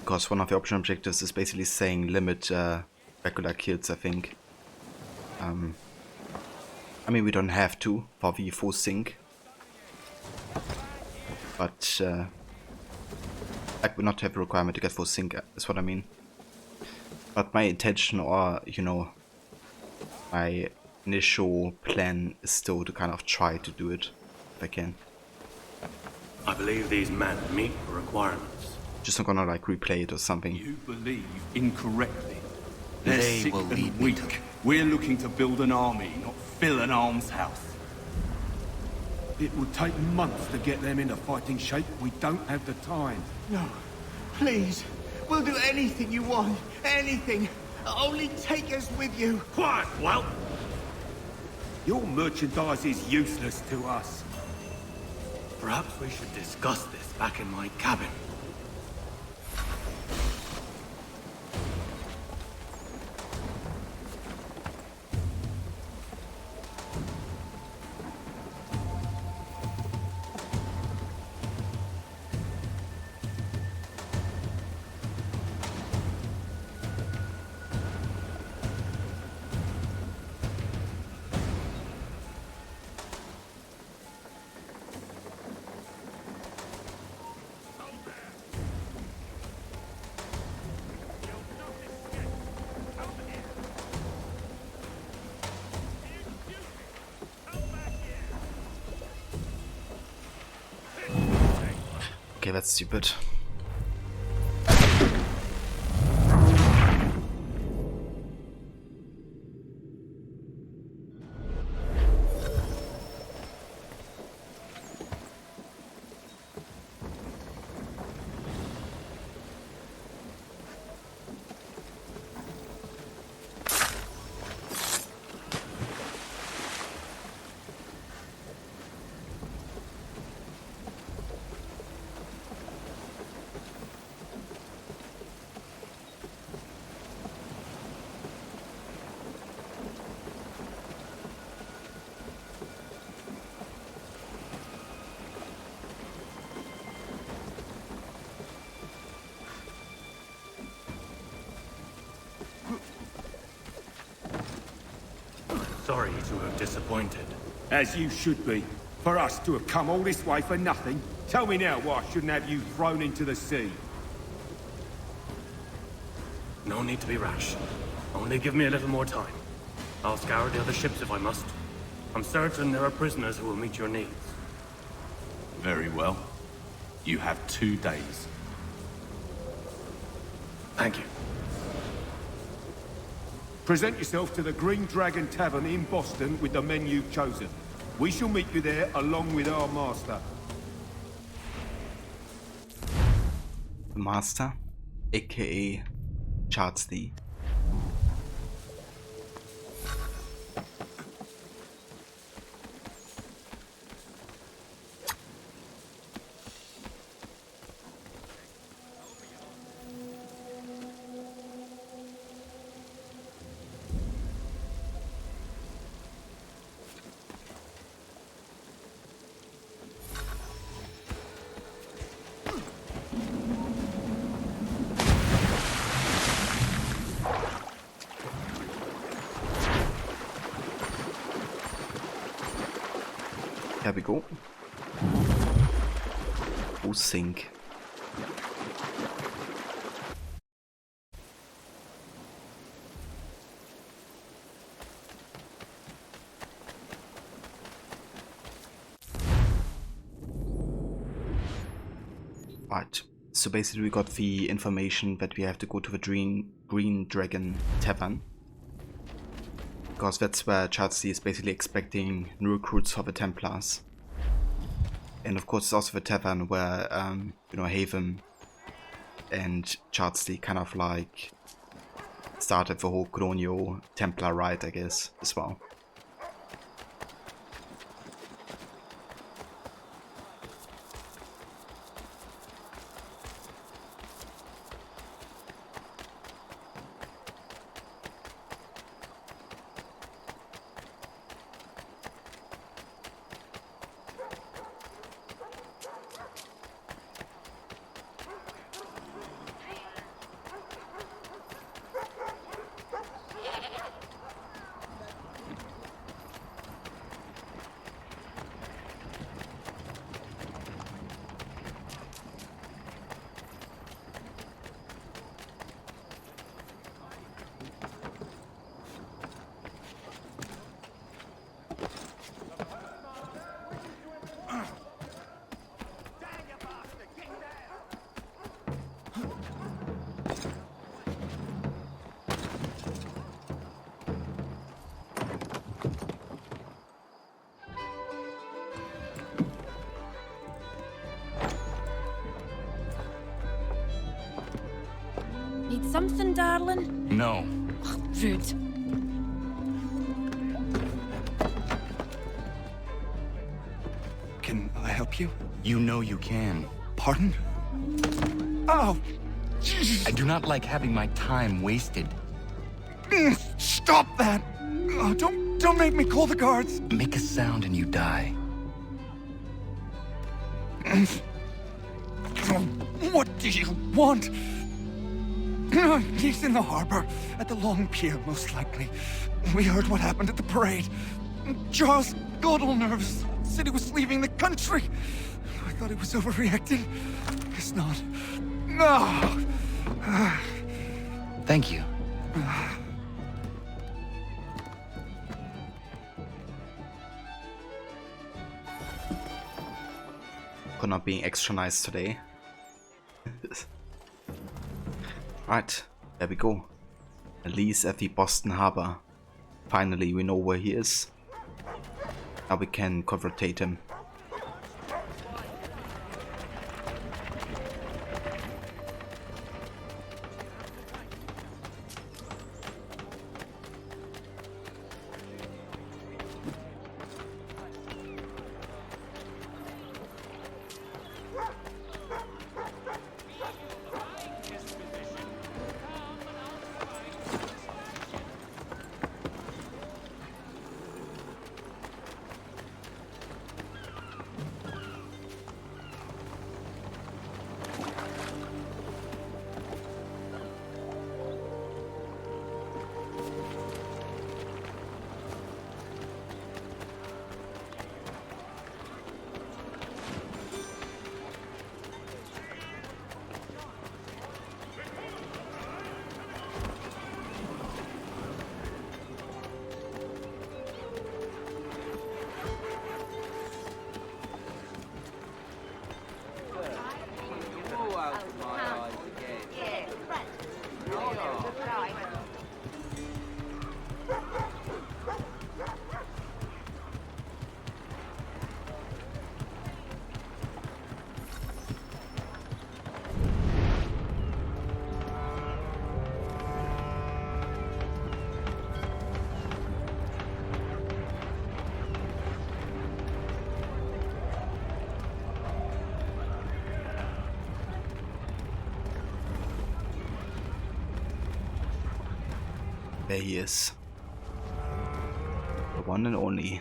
because one of the option objectives is basically saying limit regular kills, I think. I mean, we don't have to for the full sync, but like we not have a requirement to get full sync, is what I mean. But my intention, or you know, my initial plan is still to kind of try to do it if I can. I believe these men meet the requirements. Just not gonna like replay it or something. You believe incorrectly. They They're sick will and lead me weak. We're looking to build an army, not fill an almshouse. It would take months to get them into fighting shape. We don't have the time. No, please. We'll do anything you want. Anything. Only take us with you. Quiet, well. Your merchandise is useless to us. Perhaps we should discuss this back in my cabin. Okay, that's stupid. sorry to have disappointed. As you should be. For us to have come all this way for nothing. Tell me now why I shouldn't have you thrown into the sea. No need to be rash. Only give me a little more time. I'll scour the other ships if I must. I'm certain there are prisoners who will meet your needs. Very well. You have 2 days. Thank you. Present yourself to the Green Dragon Tavern in Boston with the men you've chosen. We shall meet you there along with our master. The master, aka Chardsty. There we go. We'll sink. Right. So basically we got the information that we have to go to the Green Dragon Tavern. Because that's where Chardsty is basically expecting new recruits for the Templars. And of course it's also the tavern where, you know, Haven and Chardsty kind of like started the whole colonial Templar rite, I guess, as well. Need something, darling? No. Ugh, rude. Can I help you? You know you can. Pardon? Oh! I do not like having my time wasted. Stop that! Oh, don't make me call the guards! Make a sound and you die. What do you want? He's in the harbor, at the Long Pier, most likely. We heard what happened at the parade. Charles got all nervous, said he was leaving the country. I thought he was overreacting. Guess not. No! Thank you. For not being extra nice today. Right, there we go. Elise at the Boston Harbor. Finally, we know where he is. Now we can confrontate him. There he is. The one and only.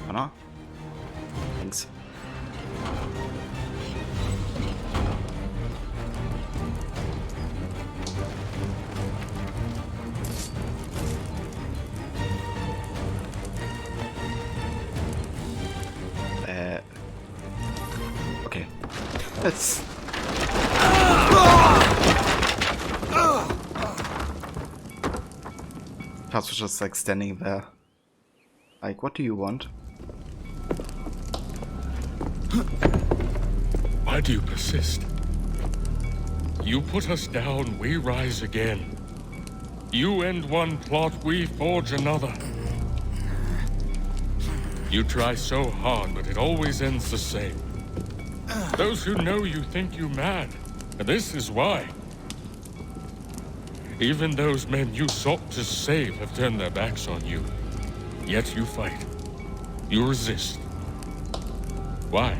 Connor? Thanks. Okay. Let's... Katz was just like standing there. Like, what do you want? Why do you persist? You put us down, we rise again. You end one plot, we forge another. You try so hard, but it always ends the same. Those who know you think you mad, and this is why. Even those men you sought to save have turned their backs on you. Yet you fight. You resist. Why?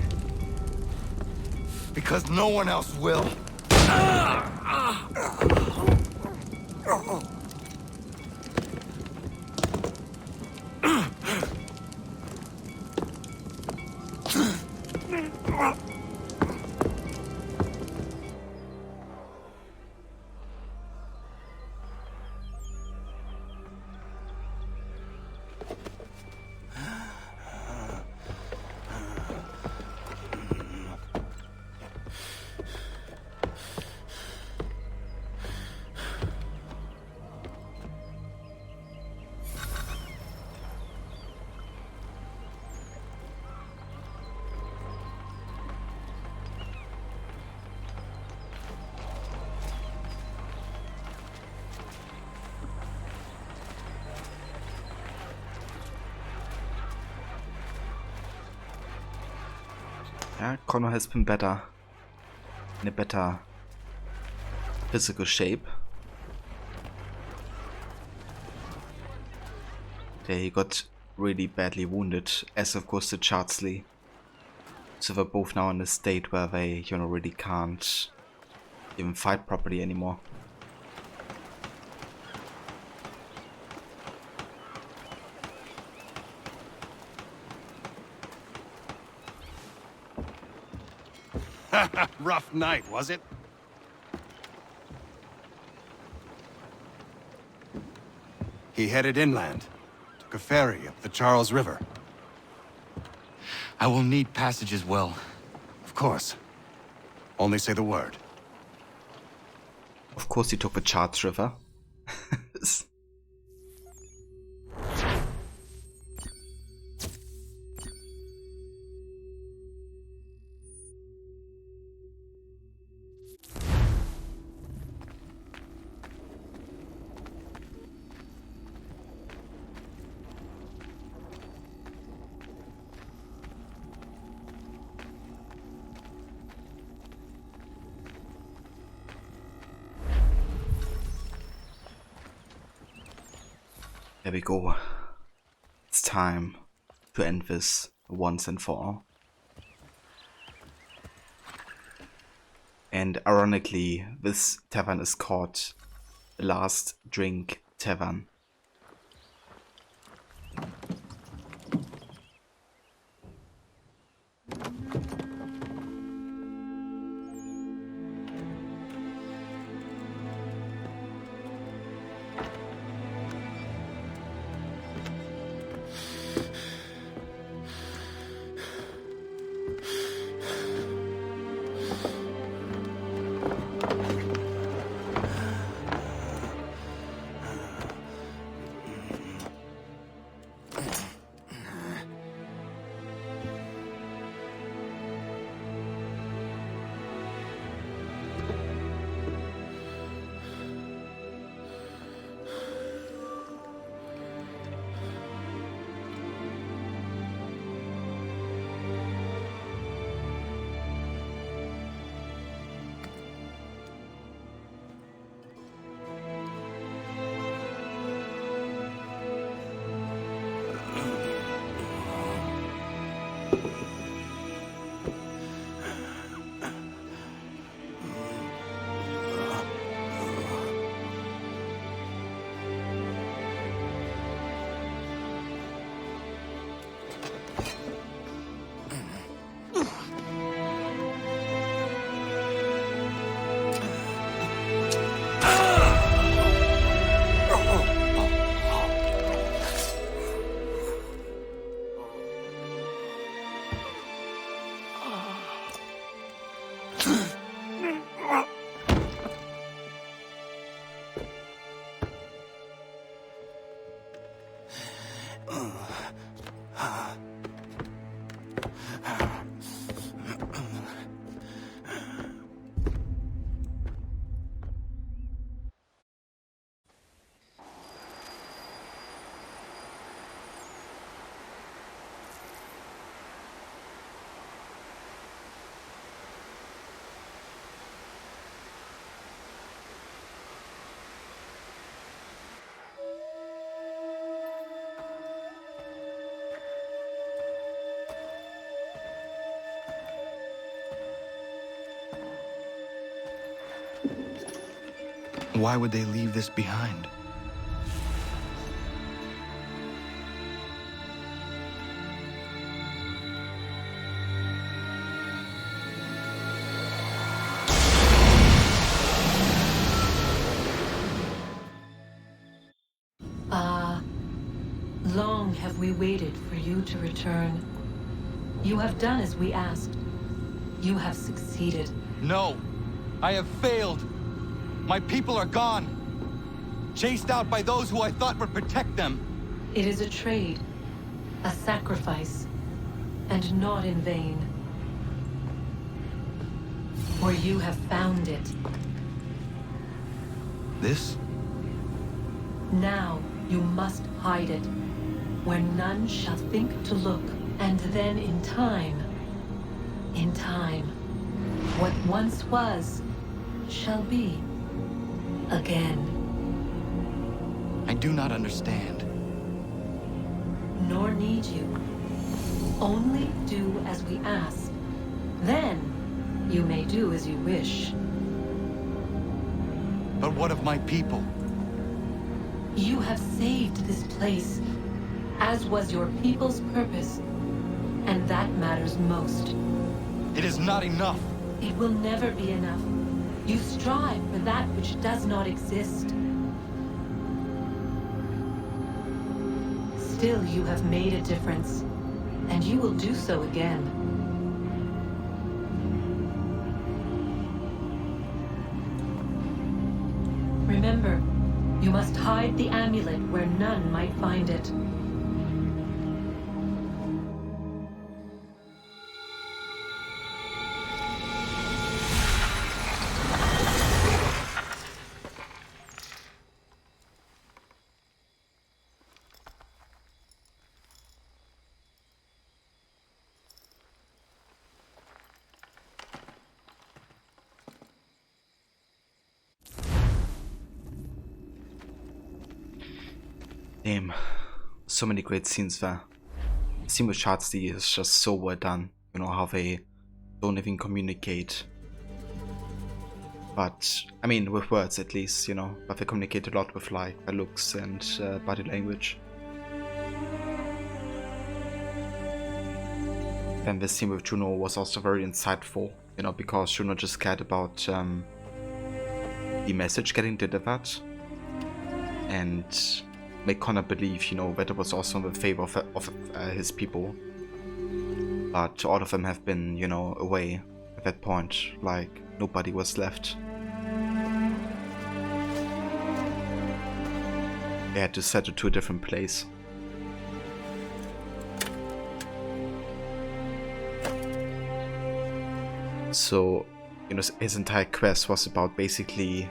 Because no one else will. Yeah, Connor has been better, in a better physical shape. Yeah, he got really badly wounded, as of course did Chardsley. So they're both now in a state where they, you know, really can't even fight properly anymore. Rough night, was it? He headed inland, took a ferry up the Charles River. I will need passage as well. Of course. Only say the word. Of course he took the Charles River. There we go. It's time to end this once and for all. And ironically, this tavern is called the Last Drink Tavern. Why would they leave this behind? Long have we waited for you to return. You have done as we asked. You have succeeded. No! I have failed! My people are gone! Chased out by those who I thought would protect them! It is a trade, a sacrifice, and not in vain. For you have found it. This? Now you must hide it, where none shall think to look, and then in time, what once was, shall be again. I do not understand. Nor need you. Only do as we ask. Then, you may do as you wish. But what of my people? You have saved this place, as was your people's purpose, and that matters most. It is not enough. It will never be enough. You strive for that which does not exist. Still, you have made a difference, and you will do so again. Remember, you must hide the amulet where none might find it. Damn, so many great scenes there. The scene with Shardsley is just so well done. You know, how they don't even communicate. But, I mean, with words at least, you know, but they communicate a lot with like their looks and body language. Then the scene with Juno was also very insightful, you know, because Juno just cared about the message getting delivered and make Connor believe, you know, that it was also in the favor of his people. But all of them have been, you know, away at that point, like nobody was left. They had to settle to a different place. So, you know, his entire quest was about basically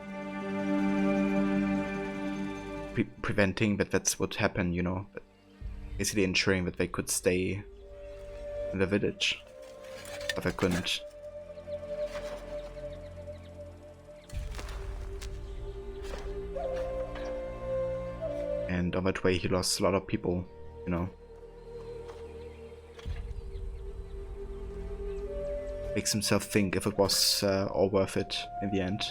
preventing that's what happened, you know, basically ensuring that they could stay in the village, but they couldn't. And on that way he lost a lot of people, you know. Makes himself think if it was all worth it in the end.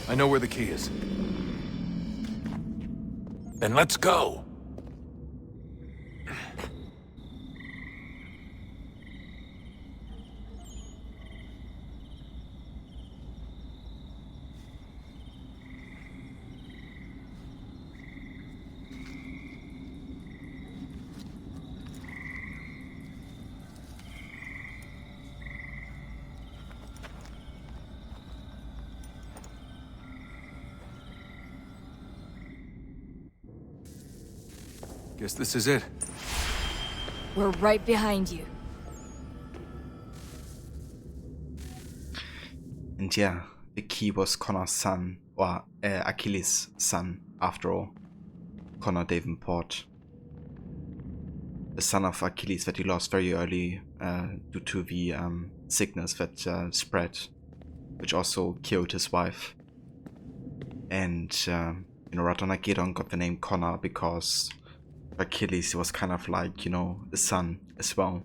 I know where the key is. Then let's go. Guess this is it. We're right behind you. And yeah, the key was Connor's son, or Achilles' son, after all. Connor Davenport. The son of Achilles that he lost very early due to the sickness that spread, which also killed his wife. And, you know, Radonagedon got the name Connor because Achilles was kind of like, you know, the son as well.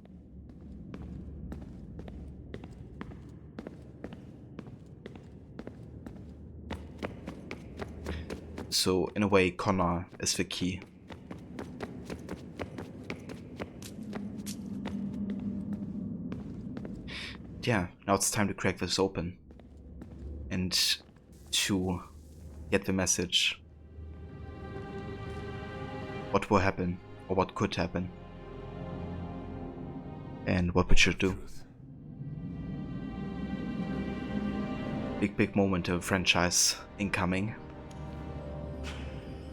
So in a way, Connor is the key. Yeah, now it's time to crack this open and to get the message. What will happen, or what could happen, and what we should do. Big moment of franchise incoming,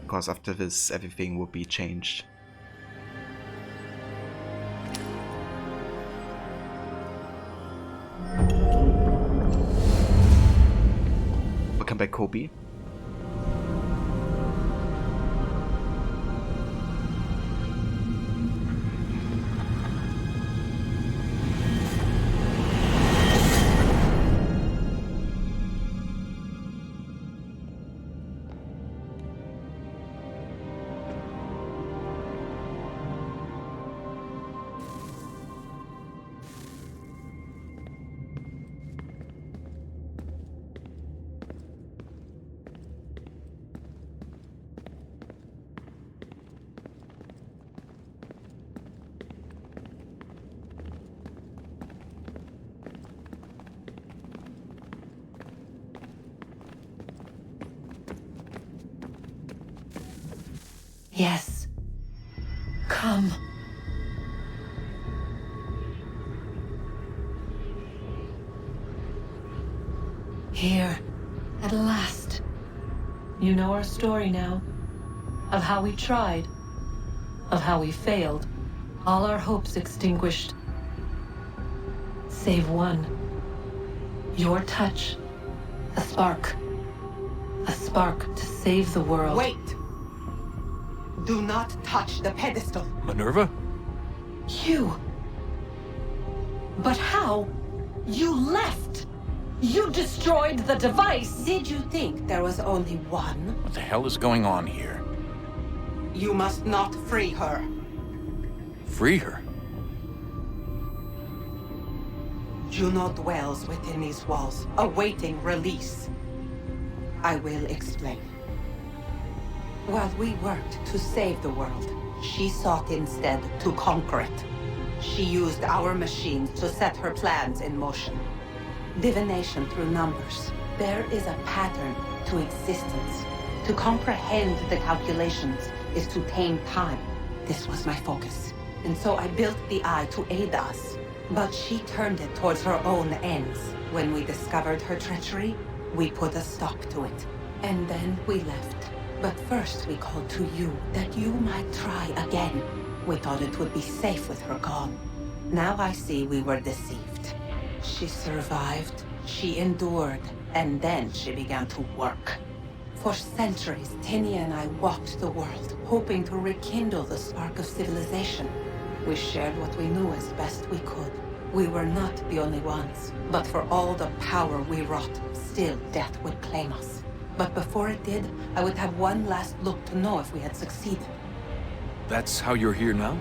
because after this everything will be changed. Welcome back, Kobe. Yes. Come. Here, at last. You know our story now. Of how we tried. Of how we failed. All our hopes extinguished. Save one. Your touch. A spark. A spark to save the world. Wait! Do not touch the pedestal. Minerva? You! But how? You left! You destroyed the device! Did you think there was only one? What the hell is going on here? You must not free her. Free her? Juno dwells within these walls, awaiting release. I will explain. While we worked to save the world, she sought instead to conquer it. She used our machines to set her plans in motion. Divination through numbers. There is a pattern to existence. To comprehend the calculations is to tame time. This was my focus. And so I built the Eye to aid us. But she turned it towards her own ends. When we discovered her treachery, we put a stop to it. And then we left. But first we called to you, that you might try again. We thought it would be safe with her gone. Now I see we were deceived. She survived, she endured, and then she began to work. For centuries, Tinia and I walked the world, hoping to rekindle the spark of civilization. We shared what we knew as best we could. We were not the only ones, but for all the power we wrought, still death would claim us. But before it did, I would have one last look to know if we had succeeded. That's how you're here now?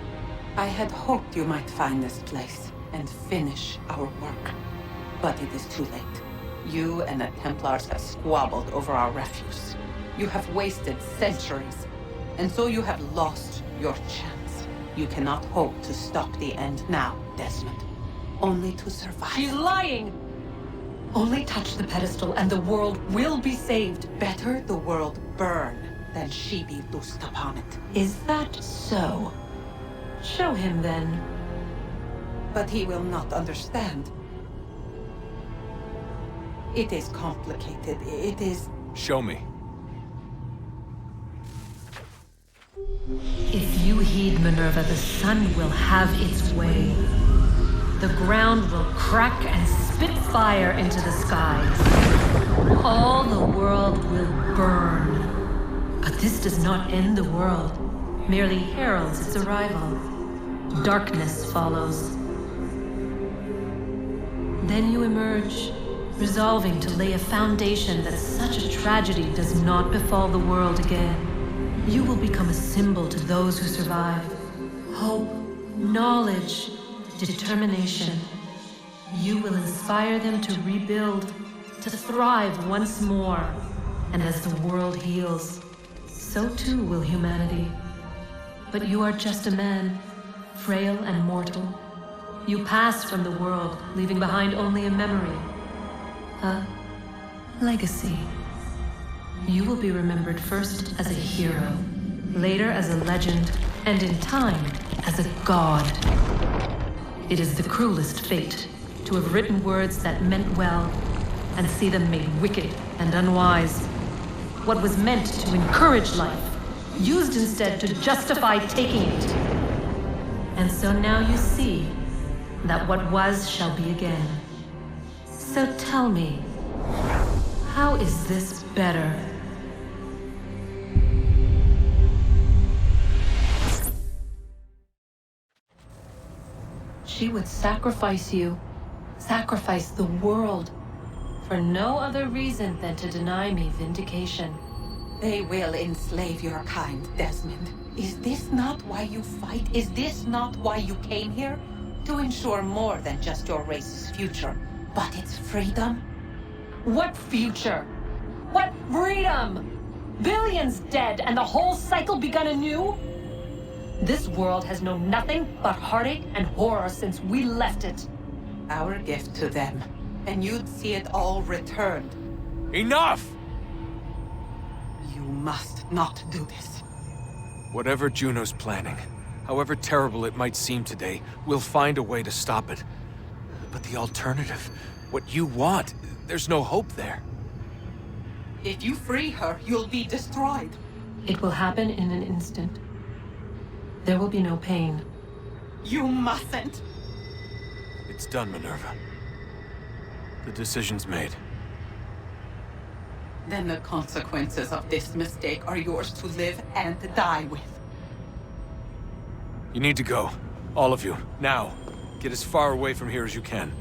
I had hoped you might find this place and finish our work. But it is too late. You and the Templars have squabbled over our refuse. You have wasted centuries, and so you have lost your chance. You cannot hope to stop the end now, Desmond. Only to survive. She's lying! Only touch the pedestal and the world will be saved. Better the world burn than she be loosed upon it. Is that so? Show him then. But he will not understand. It is complicated. It is... Show me. If you heed Minerva, the sun will have its way. The ground will crack and spit fire into the skies. All the world will burn. But this does not end the world, merely heralds its arrival. Darkness follows. Then you emerge, resolving to lay a foundation that such a tragedy does not befall the world again. You will become a symbol to those who survive. Hope, knowledge, determination. You will inspire them to rebuild, to thrive once more. And as the world heals, so too will humanity. But you are just a man, frail and mortal. You pass from the world, leaving behind only a memory. A legacy. You will be remembered first as a hero, later as a legend, and in time, as a god. It is the cruelest fate to have written words that meant well, and see them made wicked and unwise. What was meant to encourage life, used instead to justify taking it. And so now you see that what was shall be again. So tell me, how is this better? She would sacrifice you, sacrifice the world, for no other reason than to deny me vindication. They will enslave your kind, Desmond. Is this not why you fight? Is this not why you came here? To ensure more than just your race's future, but its freedom? What future? What freedom? Billions dead and the whole cycle begun anew? This world has known nothing but heartache and horror since we left it. Our gift to them, and you'd see it all returned. Enough! You must not do this. Whatever Juno's planning, however terrible it might seem today, we'll find a way to stop it. But the alternative, what you want, there's no hope there. If you free her, you'll be destroyed. It will happen in an instant. There will be no pain. You mustn't. It's done, Minerva. The decision's made. Then the consequences of this mistake are yours to live and die with. You need to go. All of you. Now. Get as far away from here as you can.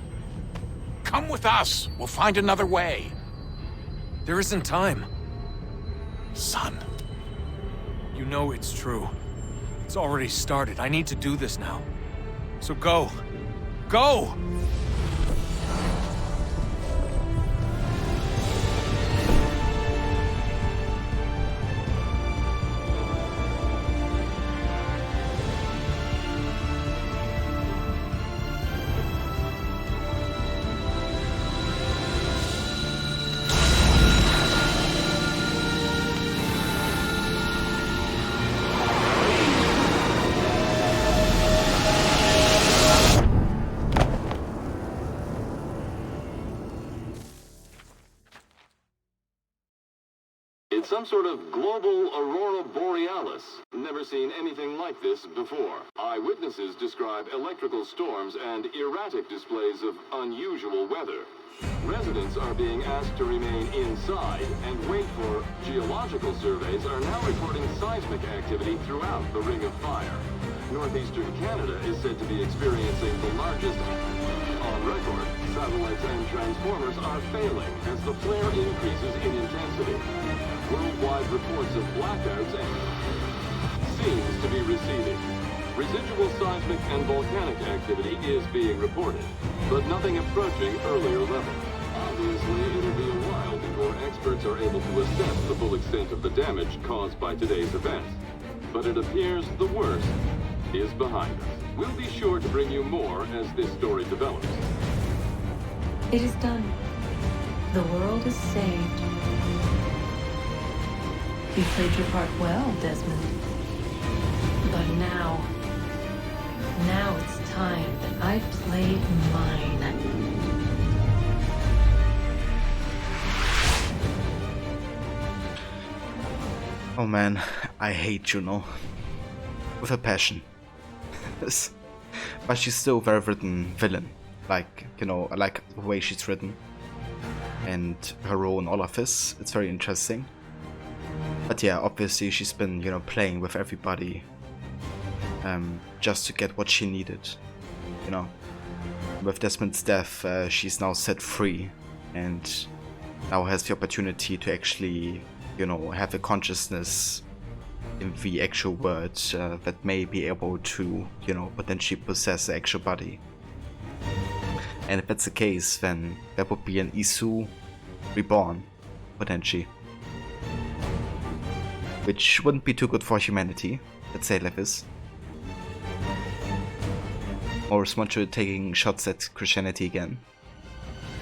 Come with us. We'll find another way. There isn't time. Son. You know it's true. It's already started. I need to do this now. So go. Go! It's some sort of global aurora borealis. Never seen anything like this before. Eyewitnesses describe electrical storms and erratic displays of unusual weather. Residents are being asked to remain inside and wait for geological surveys are now reporting seismic activity throughout the Ring of Fire. Northeastern Canada is said to be experiencing the largest on record. Satellites and transformers are failing as the flare increases in intensity. Worldwide reports of blackouts seems to be receding. Residual seismic and volcanic activity is being reported, but nothing approaching earlier levels. Obviously, it'll be a while before experts are able to assess the full extent of the damage caused by today's events. But it appears the worst is behind us. We'll be sure to bring you more as this story develops. It is done. The world is saved. You played your part well, Desmond. But now it's time that I played mine. Oh man, I hate Juno. With a passion. But she's still a very written villain. Like, you know, I like the way she's written. And her role in all of this, it's very interesting. But yeah, obviously she's been, you know, playing with everybody just to get what she needed, you know. With Desmond's death, she's now set free and now has the opportunity to actually, you know, have a consciousness in the actual world that may be able to, you know, potentially possess the actual body. And if that's the case, then that would be an Isu reborn, potentially. Which wouldn't be too good for humanity, let's say like this. Or is Moncho taking shots at Christianity again?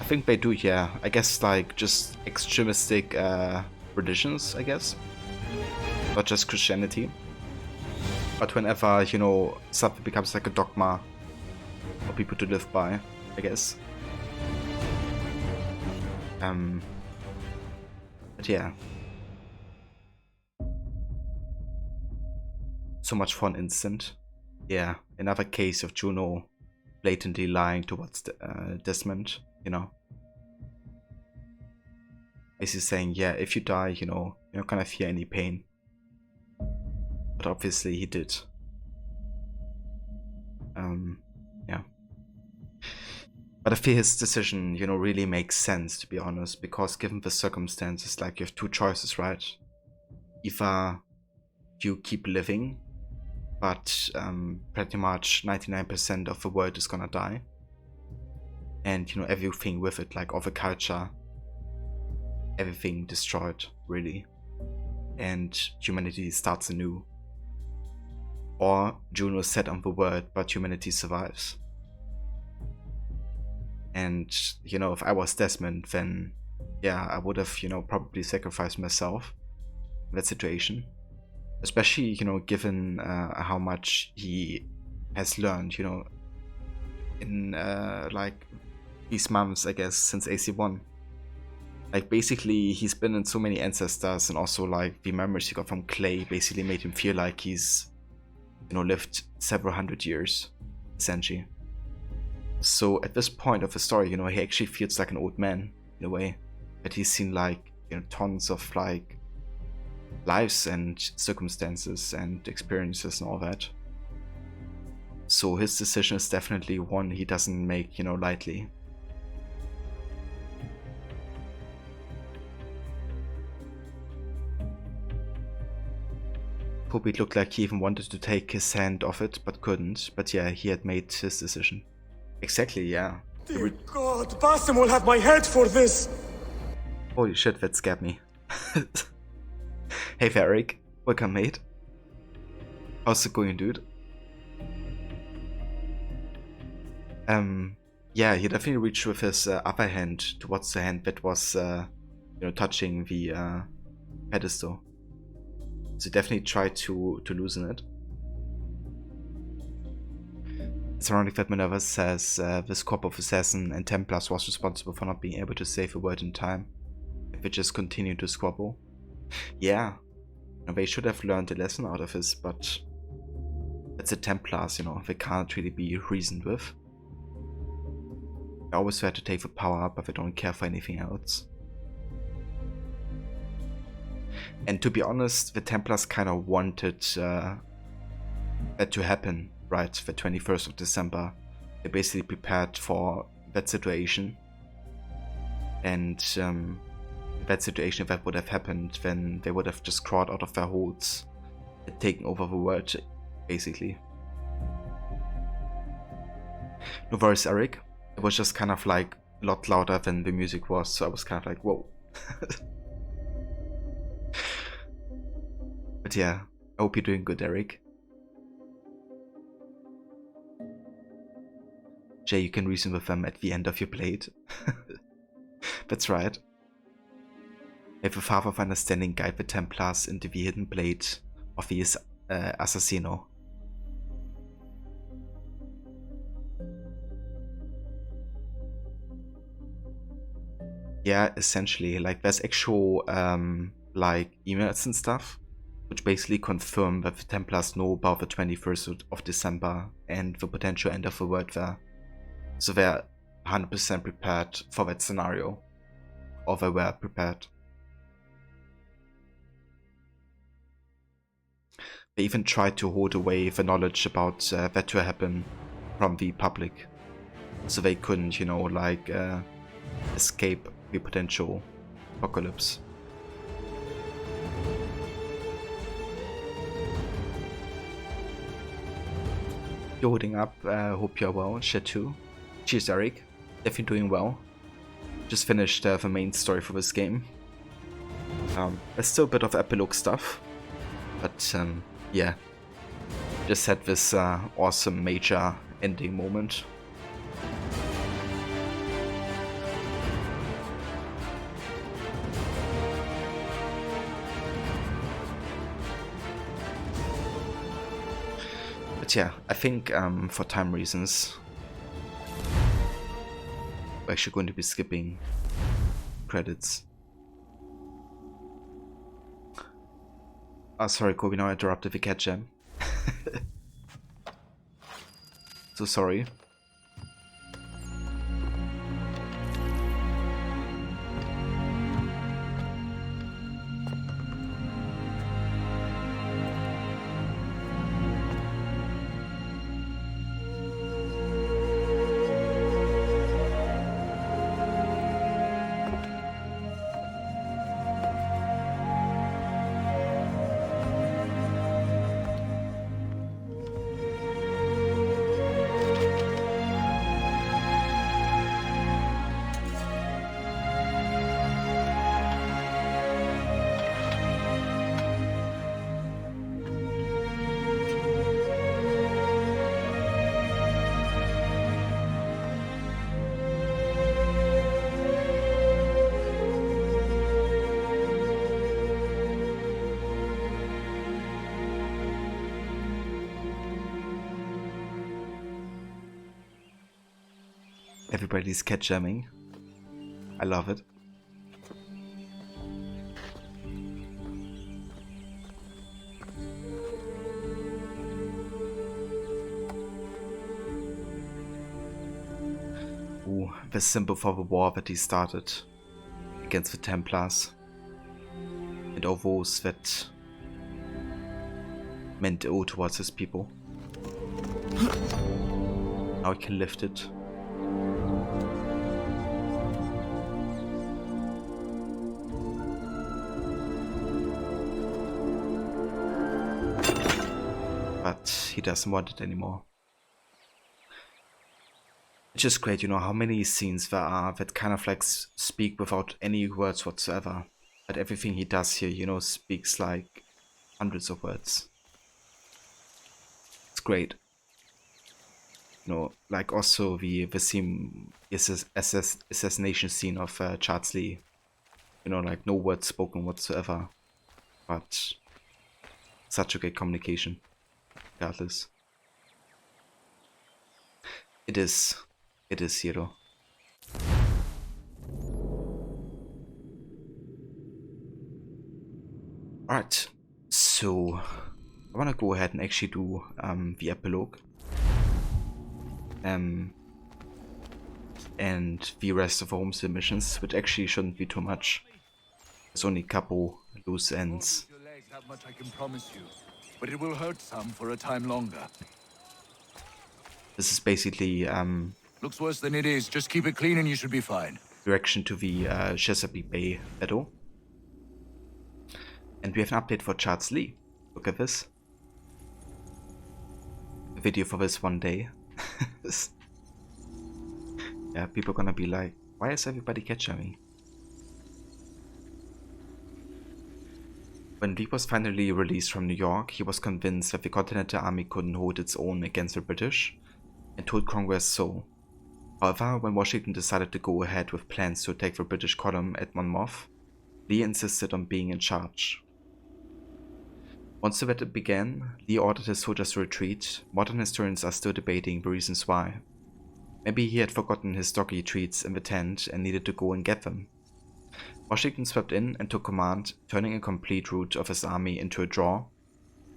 I think they do, yeah. I guess like just extremistic religions, I guess. Not just Christianity. But whenever, you know, something becomes like a dogma for people to live by, I guess. But yeah. So much for an instant. Yeah, another case of Juno blatantly lying towards Desmond, you know. Basically saying, yeah, if you die, you know, you're not gonna feel any pain. But obviously he did. Yeah. But I feel his decision, you know, really makes sense, to be honest, because given the circumstances, like, you have two choices, right? Either you keep living, but pretty much 99% of the world is gonna die. And, you know, everything with it, like all the culture, everything destroyed, really. And humanity starts anew. Or Juno is set on the world, but humanity survives. And, you know, if I was Desmond, then, yeah, I would have, you know, probably sacrificed myself in that situation. Especially, you know, given how much he has learned, you know, in like these months, I guess, since AC1. Like, basically, he's been in so many ancestors, and also, like, the memories he got from Clay basically made him feel like he's, you know, lived several hundred years, essentially. So, at this point of the story, you know, he actually feels like an old man, in a way. That he's seen, like, you know, tons of, like, lives and circumstances and experiences and all that. So, his decision is definitely one he doesn't make, you know, lightly. It looked like he even wanted to take his hand off it, but couldn't. But yeah, he had made his decision. Exactly, yeah. Dear God, Basim will have my head for this! Holy shit, that scared me. Hey Varric, welcome mate. How's it going, dude? Yeah, he definitely reached with his upper hand towards the hand that was, you know, touching the pedestal. So definitely try to loosen it. It's ironic that Minerva says this corp of assassin and Templars was responsible for not being able to save the world in time. If they just continue to squabble. Yeah, they should have learned a lesson out of this, but it's the Templars, you know, they can't really be reasoned with. They always try to take the power, but they don't care for anything else. And to be honest, the Templars kind of wanted that to happen, right? The 21st of December. They basically prepared for that situation. And that situation, if that would have happened, then they would have just crawled out of their holes and taken over the world, basically. No worries, Eric. It was just kind of like a lot louder than the music was, so I was kind of like, whoa. But yeah, I hope you're doing good, Eric. Jay, you can reason with them at the end of your blade. That's right. If a father of understanding guide the Templars into the hidden blade of the Assassino. Yeah, essentially, like there's actual like emails and stuff which basically confirm that the Templars know about the 21st of December and the potential end of the world there. So they're 100% prepared for that scenario. Or they were prepared. They even tried to hold away the knowledge about that to happen from the public. So they couldn't, you know, like escape the potential apocalypse. You're holding up, hope you're well, chat too. Cheers Eric, definitely doing well. Just finished the main story for this game. There's still a bit of epilogue stuff, but yeah, just had this awesome major ending moment. But yeah, I think for time reasons, we're actually going to be skipping credits. Oh, sorry, Kobe, now I interrupted the cat jam. So sorry. Everybody's cat jamming. I love it. the symbol for the war that he started against the Templars and all those that meant ill towards his people. Now he can lift it. But he doesn't want it anymore. It's just great, you know, how many scenes there are that kind of like speak without any words whatsoever. But everything he does here, you know, speaks like hundreds of words. It's great. You know, like also the scene, assassination scene of Charles Lee. You know, like no words spoken whatsoever. But such a great communication. Regardless. It is Zero. Alright, so I wanna go ahead and actually do the epilogue. And the rest of the homestead missions, which actually shouldn't be too much. There's only a couple loose ends. That much I can promise you, but it will hurt some for a time longer. This is basically Looks worse than it is. Just keep it clean and you should be fine. Direction to the Chesapeake Bay battle. And we have an update for Charles Lee. Look at this. A video for this one day. Yeah, people are gonna be like, why is everybody catching me? When Lee was finally released from New York, he was convinced that the Continental Army couldn't hold its own against the British, and told Congress so. However, when Washington decided to go ahead with plans to attack the British column at Monmouth, Lee insisted on being in charge. Once the battle began, Lee ordered his soldiers to retreat. Modern historians are still debating the reasons why. Maybe he had forgotten his doggy treats in the tent and needed to go and get them. Washington swept in and took command, turning a complete rout of his army into a draw,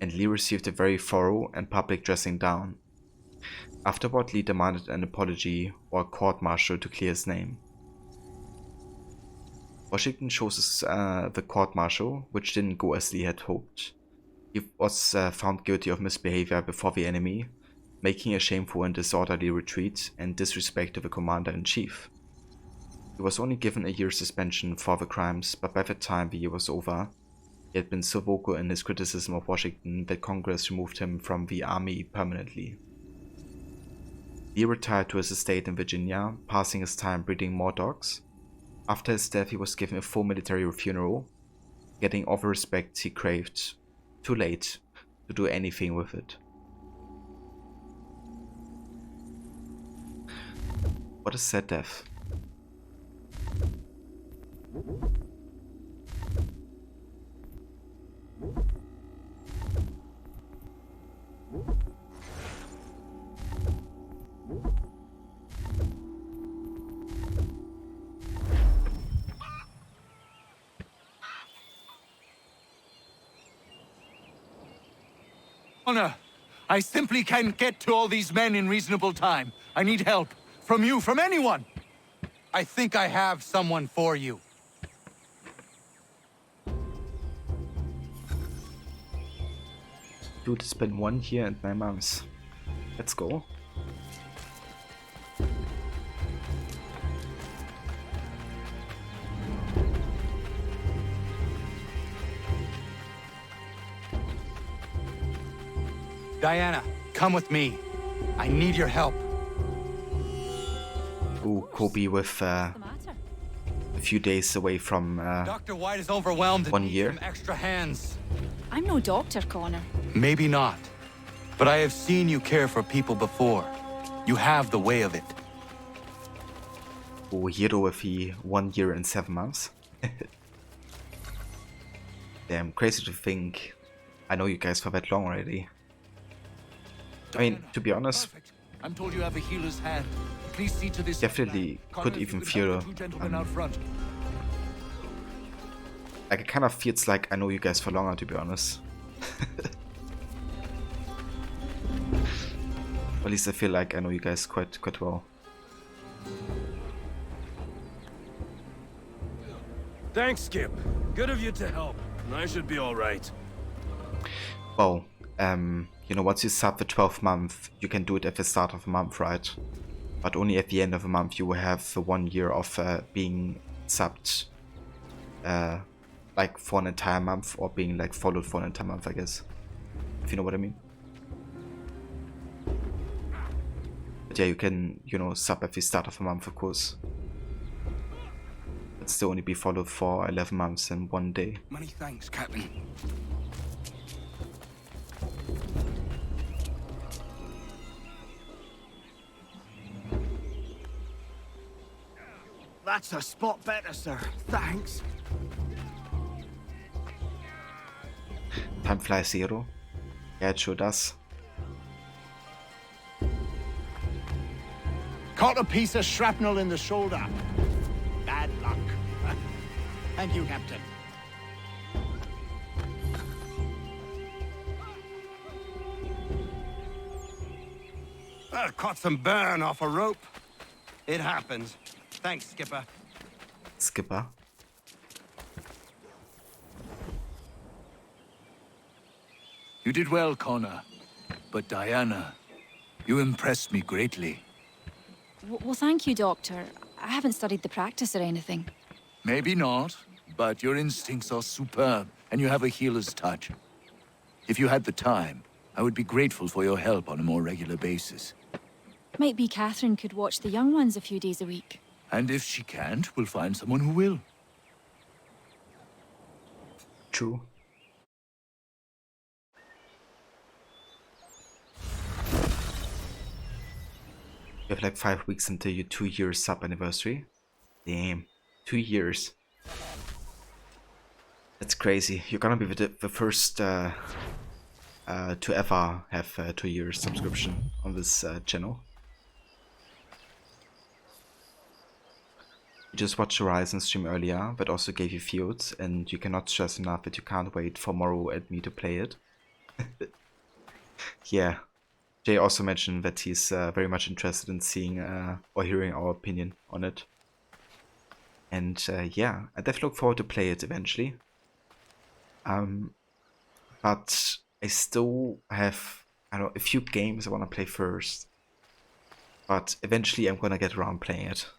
and Lee received a very thorough and public dressing down. Afterward, Lee demanded an apology or a court-martial to clear his name. Washington chose the court-martial, which didn't go as Lee had hoped. He was found guilty of misbehavior before the enemy, making a shameful and disorderly retreat and disrespect to the commander-in-chief. He was only given a year's suspension for the crimes, but by the time the year was over, he had been so vocal in his criticism of Washington that Congress removed him from the army permanently. Lee retired to his estate in Virginia, passing his time breeding more dogs. After his death, he was given a full military funeral, getting all the respect he craved, too late to do anything with it. What a sad death. Honor, I simply can't get to all these men in reasonable time. I need help. From you, from anyone. I think I have someone for you. Dude, it's been 1 year and 9 months. Let's go. Diana, come with me. I need your help. Ooh, Kobe with a few days away from Dr. White is overwhelmed. 1 year. Some extra hands. I'm no doctor, Connor. Maybe not. But I have seen you care for people before. You have the way of it. Ooh, Hiro with the 1 year and 7 months. Damn, crazy to think I know you guys for that long already. I mean, to be honest, I'm told you have a healer's hand. Please see to this. Definitely could even feel like it kind of feels like I know you guys for longer, to be honest. At least I feel like I know you guys quite well. Thanks, Skip. Good of you to help. I should be alright. Well, you know, once you sub the 12th month, you can do it at the start of the month, right? But only at the end of the month you will have the 1 year of being subbed, like for an entire month, or being like followed for an entire month, I guess. If you know what I mean. But yeah, you can, you know, sub at the start of the month, of course. But still only be followed for 11 months and 1 day. Many thanks, Captain. That's a spot better, sir. Thanks. Time flies, Zero. Yeah, it sure does. Caught a piece of shrapnel in the shoulder. Bad luck. Thank you, Captain. Caught some burn off a rope. It happens. Thanks, Skipper. Skipper. You did well, Connor. But Diana, you impressed me greatly. Well, thank you, Doctor. I haven't studied the practice or anything. Maybe not, but your instincts are superb, and you have a healer's touch. If you had the time, I would be grateful for your help on a more regular basis. Might be Catherine could watch the young ones a few days a week. And if she can't, we'll find someone who will. True. You have like 5 weeks until your 2 years sub anniversary. Damn, 2 years. That's crazy. You're gonna be the first to ever have a 2 years subscription on this channel. You just watched Horizon stream earlier, but also gave you fields, and you cannot stress enough that you can't wait for Morrow and me to play it. Yeah. Jay also mentioned that he's very much interested in seeing or hearing our opinion on it. And yeah, I definitely look forward to play it eventually. But I still have, I don't know, a few games I want to play first. But eventually I'm gonna get around playing it.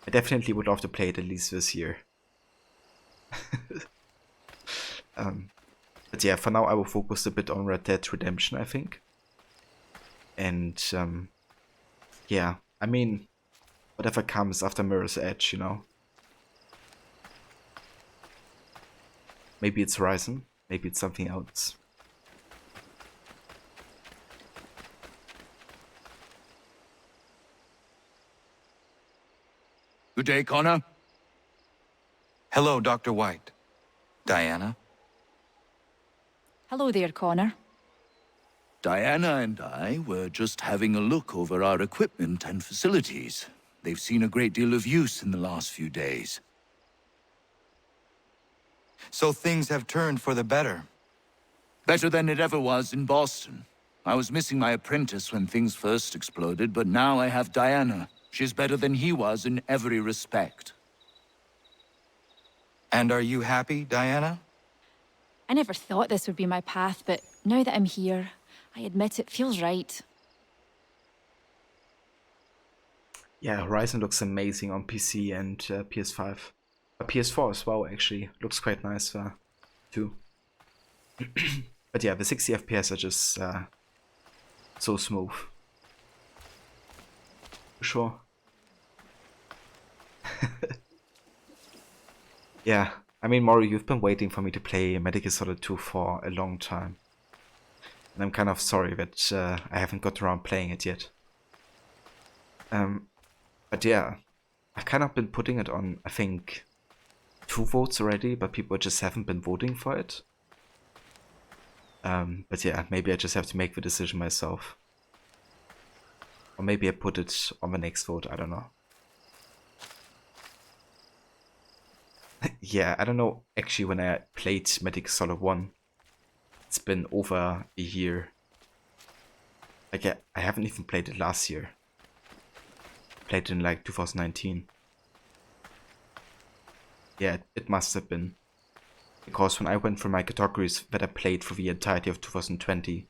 I definitely would love to play it at least this year. But yeah, for now I will focus a bit on Red Dead Redemption, I think. And yeah, I mean, whatever comes after Mirror's Edge, you know. Maybe it's Horizon, maybe it's something else. Good day, Connor. Hello, Dr. White. Diana? Hello there, Connor. Diana and I were just having a look over our equipment and facilities. They've seen a great deal of use in the last few days. So things have turned for the better. Better than it ever was in Boston. I was missing my apprentice when things first exploded, but now I have Diana. She's better than he was in every respect. And are you happy, Diana? I never thought this would be my path, but now that I'm here, I admit it feels right. Yeah, Horizon looks amazing on PC and PS5. PS4 as well, actually. Looks quite nice too. But yeah, the 60 FPS are just so smooth. For sure. Yeah, I mean, Mori, you've been waiting for me to play Metal Gear Solid 2 for a long time. And I'm kind of sorry that I haven't got around playing it yet. But yeah, I've kind of been putting it on, I think, 2 votes already, but people just haven't been voting for it. But yeah, maybe I just have to make the decision myself. Or maybe I put it on the next vote, I don't know. Yeah, I don't know actually when I played Metal Gear Solid 1. It's been over a year. Like, I haven't even played it last year. Played it in like 2019. Yeah, it must have been. Because when I went through my categories that I played for the entirety of 2020,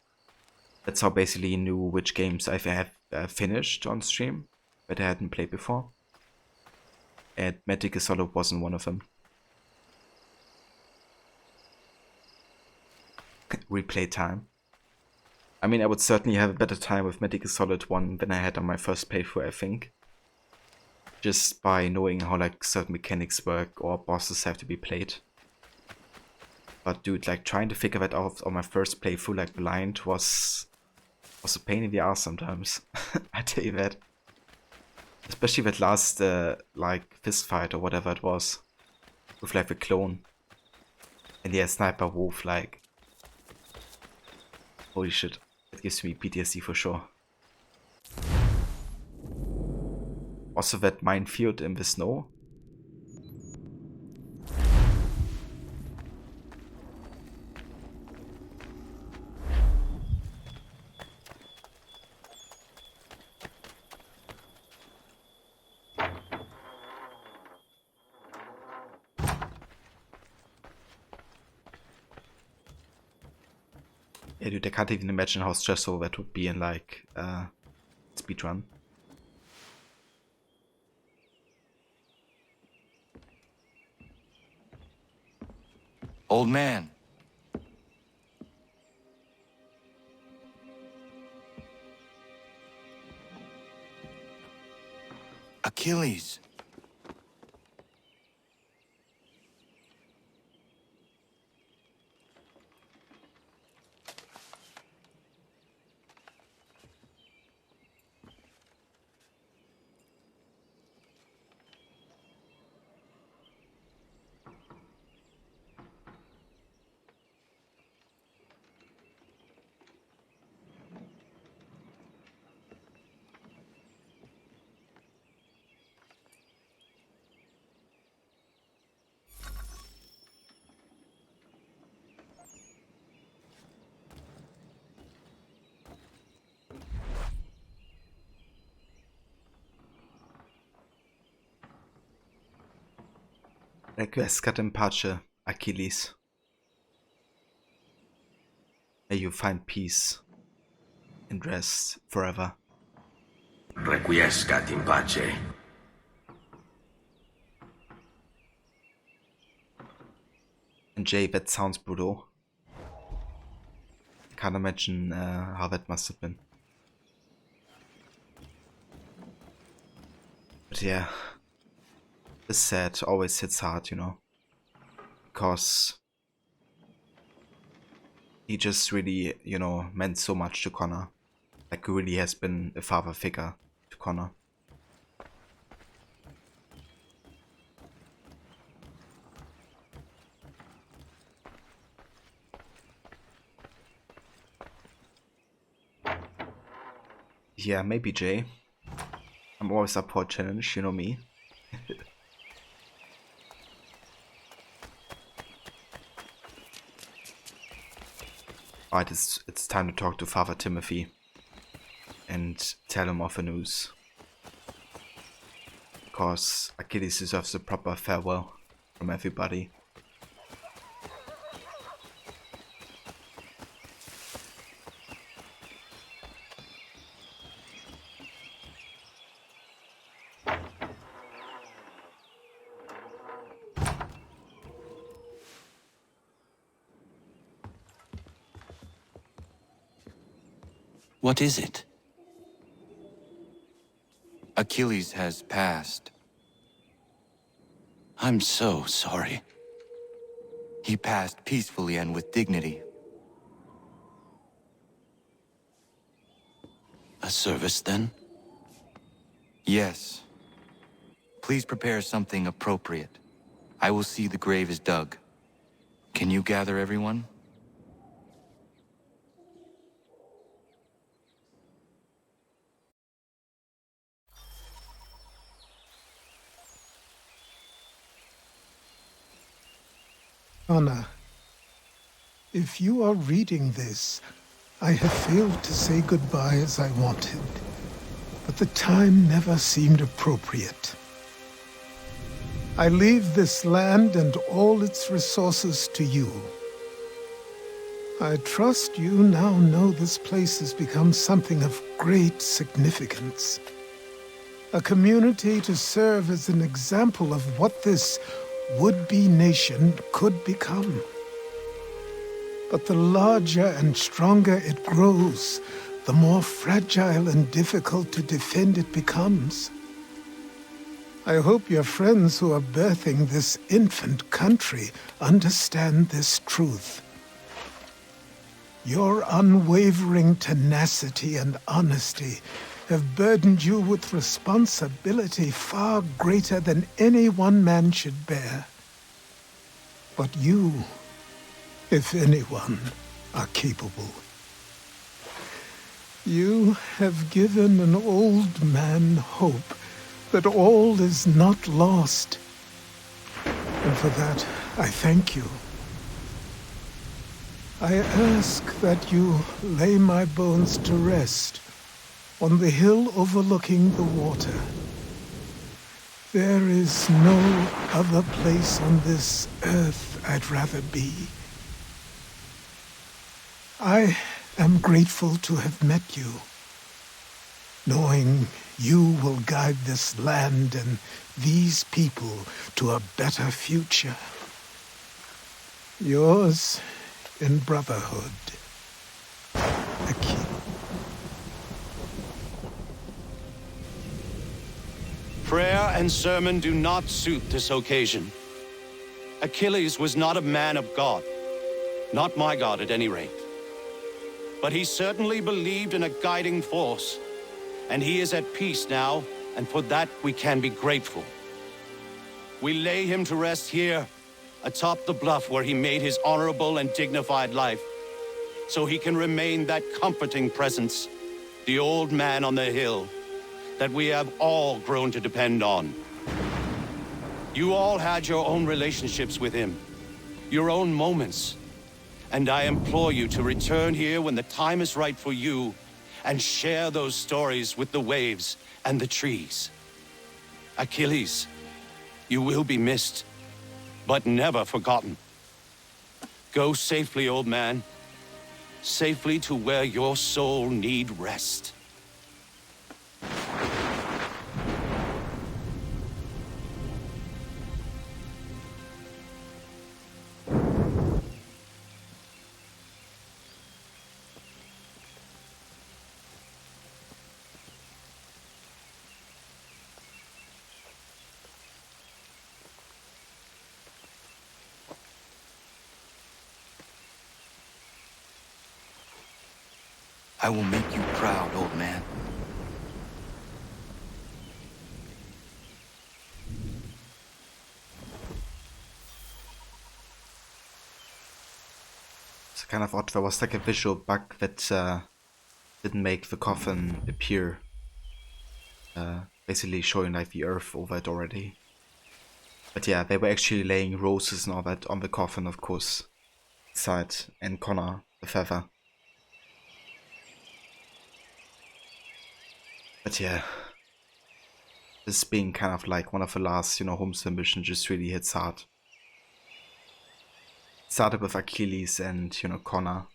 that's how basically I knew which games I have finished on stream that I hadn't played before. And Metal Gear Solid wasn't one of them. Replay time. I mean, I would certainly have a better time with Metal Gear Solid 1 than I had on my first playthrough, I think. Just by knowing how like certain mechanics work or bosses have to be played. But dude, like trying to figure that out on my first playthrough like blind was a pain in the ass sometimes. I tell you that. Especially that last like fist fight or whatever it was. With like the clone. And yeah, Sniper Wolf, like holy shit. It gives me PTSD for sure. Also that minefield in the snow. Yeah, dude, I can't even imagine how stressful that would be in like speedrun. Old man. Achilles. Requiescat in pace, Achilles. May you find peace and rest forever. Requiescat in pace. And Jay, that sounds brutal. Can't imagine how that must have been. But yeah. This sad always hits hard, you know, because he just really, you know, meant so much to Connor. Like, he really has been a father figure to Connor. Yeah, maybe Jay. I'm always up for a challenge, you know me. Alright, it's time to talk to Father Timothy and tell him of the news. Because Achilles deserves a proper farewell from everybody. What is it? Achilles has passed. I'm so sorry. He passed peacefully and with dignity. A service, then? Yes. Please prepare something appropriate. I will see the grave is dug. Can you gather everyone? Anna, if you are reading this, I have failed to say goodbye as I wanted, but the time never seemed appropriate. I leave this land and all its resources to you. I trust you now know this place has become something of great significance. A community to serve as an example of what this would-be nation could become. But the larger and stronger it grows, the more fragile and difficult to defend it becomes. I hope your friends who are birthing this infant country understand this truth. Your unwavering tenacity and honesty have burdened you with responsibility far greater than any one man should bear. But you, if anyone, are capable. You have given an old man hope that all is not lost. And for that, I thank you. I ask that you lay my bones to rest on the hill overlooking the water. There is no other place on this earth I'd rather be. I am grateful to have met you, knowing you will guide this land and these people to a better future. Yours in brotherhood, Achilles. Prayer and sermon do not suit this occasion. Achilles was not a man of God. Not my God, at any rate. But he certainly believed in a guiding force. And he is at peace now, and for that we can be grateful. We lay him to rest here, atop the bluff where he made his honorable and dignified life, so he can remain that comforting presence, the old man on the hill, that we have all grown to depend on. You all had your own relationships with him, your own moments, and I implore you to return here when the time is right for you and share those stories with the waves and the trees. Achilles, you will be missed, but never forgotten. Go safely, old man. Safely to where your soul need rest. I will make you proud, old man. It's kind of odd. There was like a visual bug that didn't make the coffin appear. Basically showing like the earth over it already. But yeah, they were actually laying roses and all that on the coffin, of course. Side and Connor, the feather. But yeah, this being kind of like one of the last, homestead missions just really hits hard. It started with Achilles and, Connor,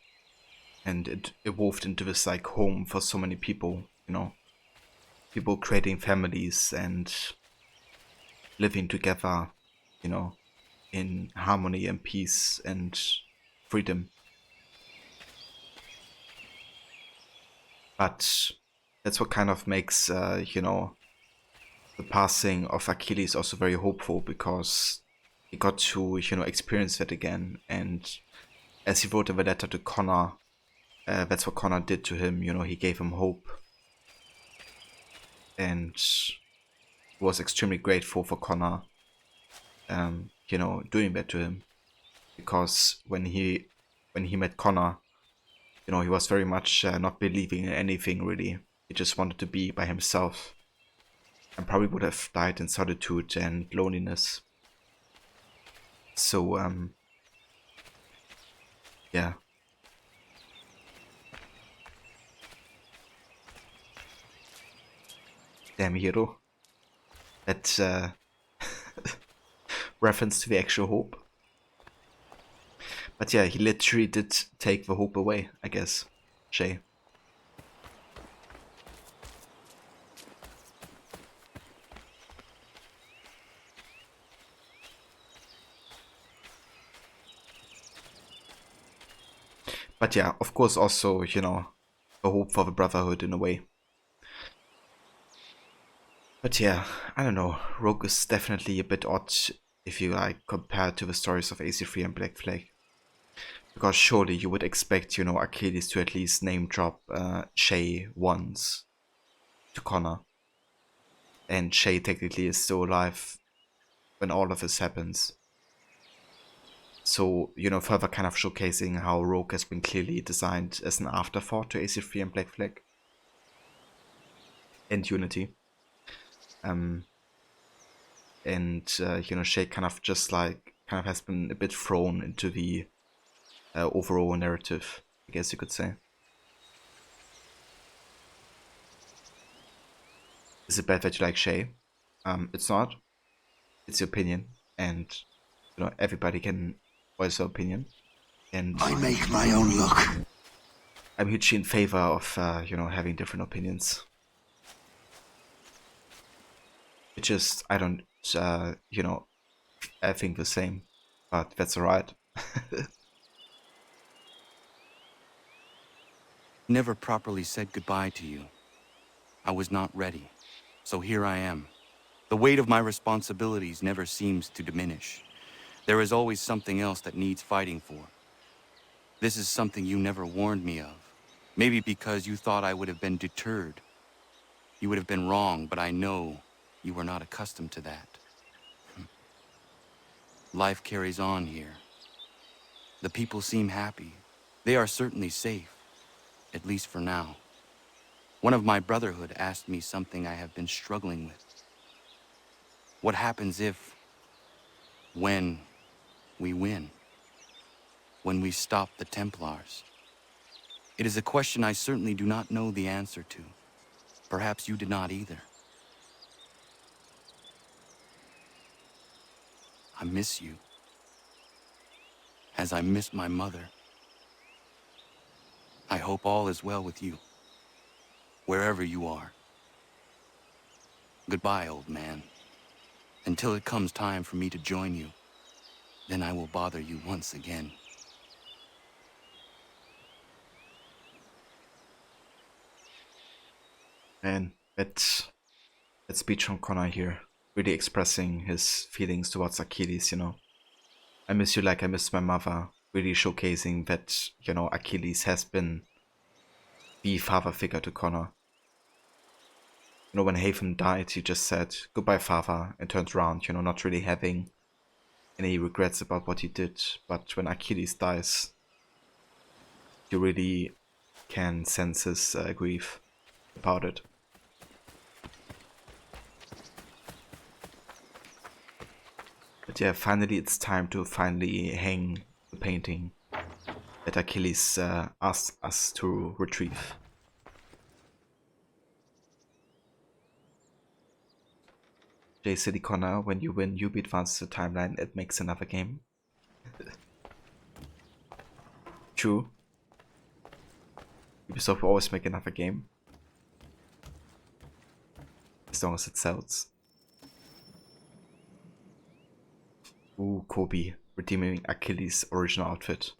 and it evolved into this like home for so many people, people creating families and living together, in harmony and peace and freedom. But that's what kind of makes, the passing of Achilles also very hopeful, because he got to, experience that again. And as he wrote in the letter to Connor, that's what Connor did to him, he gave him hope. And was extremely grateful for Connor, doing that to him. Because when he met Connor, he was very much not believing in anything really. He just wanted to be by himself, and probably would have died in solitude and loneliness. So, yeah. Damn hero. That, reference to the actual Hope. But yeah, he literally did take the Hope away, I guess, Shay. But yeah, of course also, you know, a hope for the Brotherhood in a way. But yeah, I don't know, Rogue is definitely a bit odd if you like compare to the stories of AC3 and Black Flag. Because surely you would expect, you know, Achilles to at least name drop Shay once to Connor. And Shay technically is still alive when all of this happens. So, you know, further kind of showcasing how Rogue has been clearly designed as an afterthought to AC3 and Black Flag. And Unity. You know, Shay kind of just like, has been a bit thrown into the overall narrative, I guess you could say. Is it bad that you like Shay? It's not. It's your opinion, and you know, everybody can voice their opinion. And I make my own luck. I'm hugely in favor of you know, having different opinions. It's just I don't you know, I think the same, but that's alright. Never properly said goodbye to you. I was not ready, so here I am. The weight of my responsibilities never seems to diminish. There is always something else that needs fighting for. This is something you never warned me of. Maybe because you thought I would have been deterred. You would have been wrong, but I know you were not accustomed to that. Life carries on here. The people seem happy. They are certainly safe, at least for now. One of my Brotherhood asked me something I have been struggling with. What happens if, when we win? When we stop the Templars? It is a question I certainly do not know the answer to. Perhaps you did not either. I miss you, as I miss my mother. I hope all is well with you, wherever you are. Goodbye, old man. Until it comes time for me to join you, then I will bother you once again. And that speech from Connor here, really expressing his feelings towards Achilles, you know. I miss you like I miss my mother, really showcasing that, you know, Achilles has been the father figure to Connor. You know, when Haven died, he just said, goodbye father, and turned around, you know, not really having any regrets about what he did. But when Achilles dies, you really can sense his grief about it. But yeah, finally it's time to finally hang the painting that Achilles asked us to retrieve. J City Connor, when you win, you advance the timeline, it makes another game. True. Ubisoft will always make another game. As long as it sells. Ooh, Kobe, redeeming Achilles' original outfit.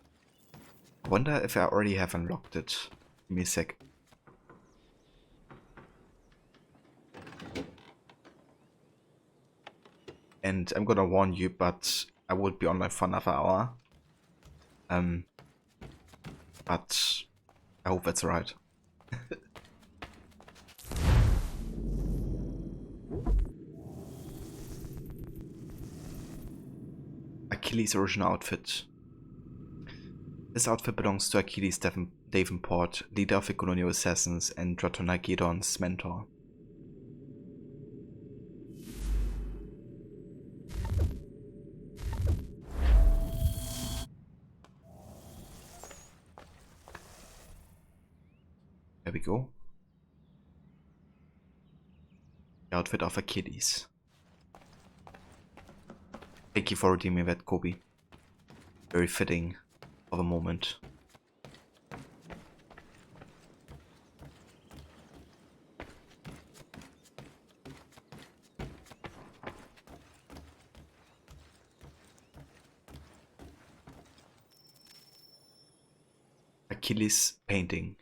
I wonder if I already have unlocked it. Give me a sec. And I'm gonna warn you, but I will be online for another hour. But I hope that's alright. Achilles' original outfit. This outfit belongs to Achilles Davenport, leader of the colonial assassins and Dratonagedon's mentor. There we go. The outfit of Achilles. Thank you for redeeming that, Kobe. Very fitting for the moment. Achilles painting.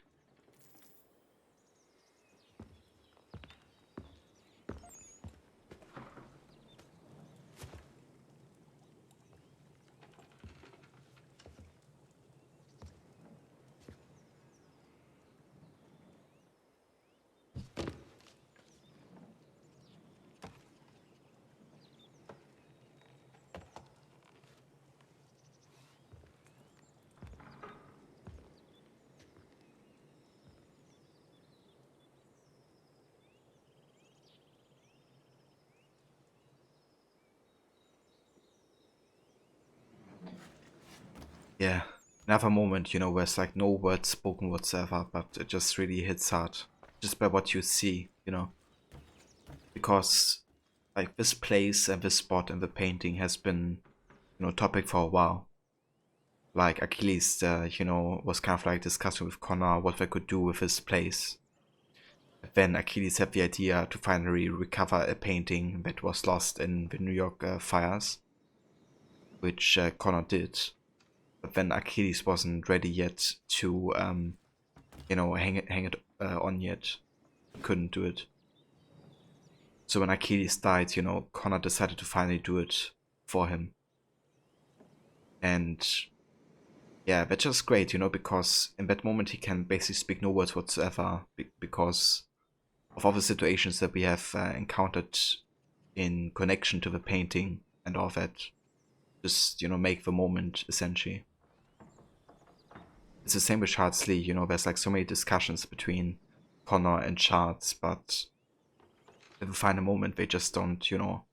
Yeah, another moment, you know, where it's like no words spoken whatsoever, but it just really hits hard, just by what you see, you know. Because, like, this place and this spot and the painting has been, you know, topic for a while. Like, Achilles, you know, was kind of like discussing with Connor what they could do with this place. Then Achilles had the idea to finally recover a painting that was lost in the New York fires, which Connor did. But then Achilles wasn't ready yet to, you know, hang it on yet. Couldn't do it. So when Achilles died, you know, Connor decided to finally do it for him. And yeah, that's just great, you know, because in that moment he can basically speak no words whatsoever because of all the situations that we have encountered in connection to the painting and all that. Just, you know, make the moment, essentially. It's the same with Charles Lee, you know, there's like so many discussions between Connor and Charles, but if we find a moment, they just don't, you know,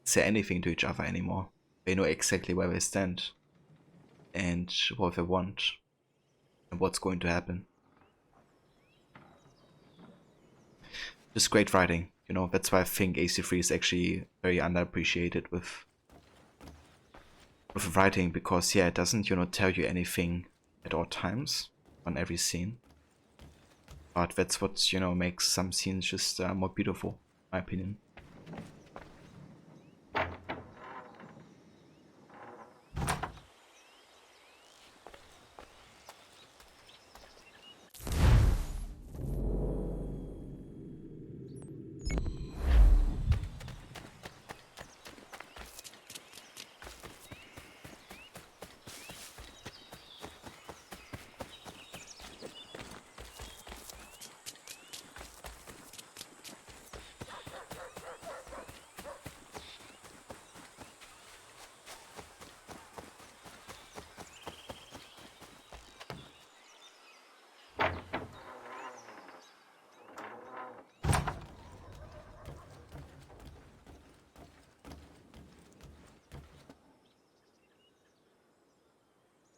say anything to each other anymore. They know exactly where they stand and what they want and what's going to happen. Just great writing, you know, that's why I think AC3 is actually very underappreciated with writing, because yeah, it doesn't, you know, tell you anything at all times on every scene, but that's what, you know, makes some scenes just more beautiful, in my opinion.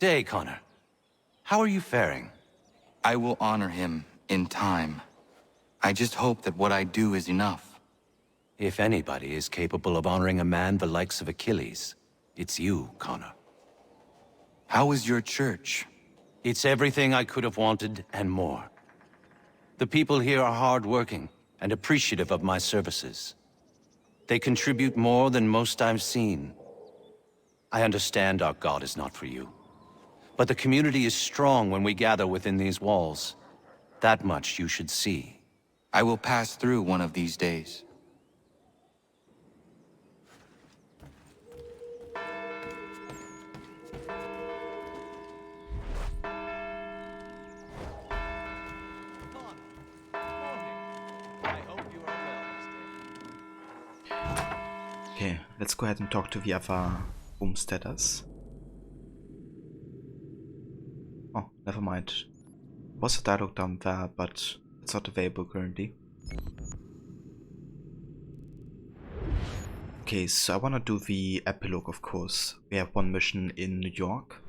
Day, Connor. How are you faring? I will honor him in time. I just hope that what I do is enough. If anybody is capable of honoring a man the likes of Achilles, it's you, Connor. How is your church? It's everything I could have wanted and more. The people here are hard-working and appreciative of my services. They contribute more than most I've seen. I understand our God is not for you. But the community is strong when we gather within these walls. That much you should see. I will pass through one of these days. Okay, let's go ahead and talk to the other homesteaders. Oh, never mind. Was a dialogue down there, but it's not available currently. Okay, so I wanna do the epilogue, of course. We have one mission in New York.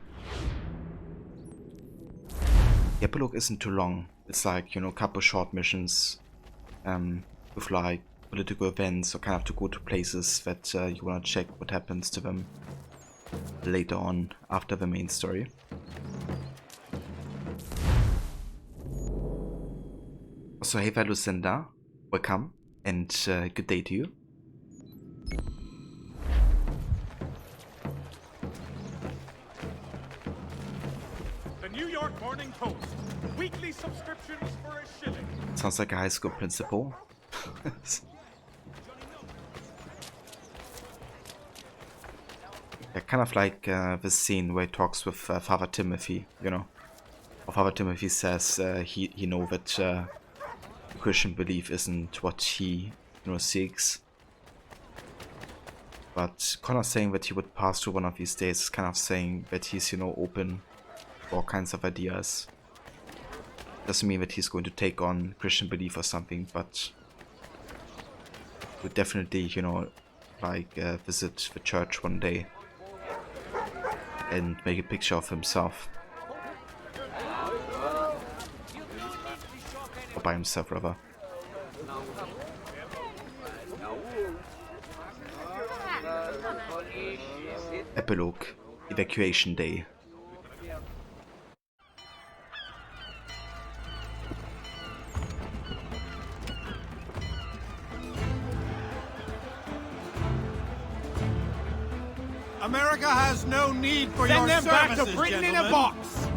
The epilogue isn't too long. It's like, you know, a couple short missions with like political events or kind of to go to places that you want to check what happens to them later on after the main story. So hey there Lucinda, welcome and good day to you. The New York Morning Post. Weekly subscriptions for $1. Sounds like a high school principal. Yeah, kind of like the scene where he talks with Father Timothy, you know. Or Father Timothy says he know that Christian belief isn't what he, you know, seeks. But Connor saying that he would pass through one of these days is kind of saying that he's, you know, open to all kinds of ideas. Doesn't mean that he's going to take on Christian belief or something, but would definitely, you know, like visit the church one day and make a picture of himself. Or by himself, rather. Epilogue. Evacuation Day. America has no need for your services, back to Britain gentlemen. In a box.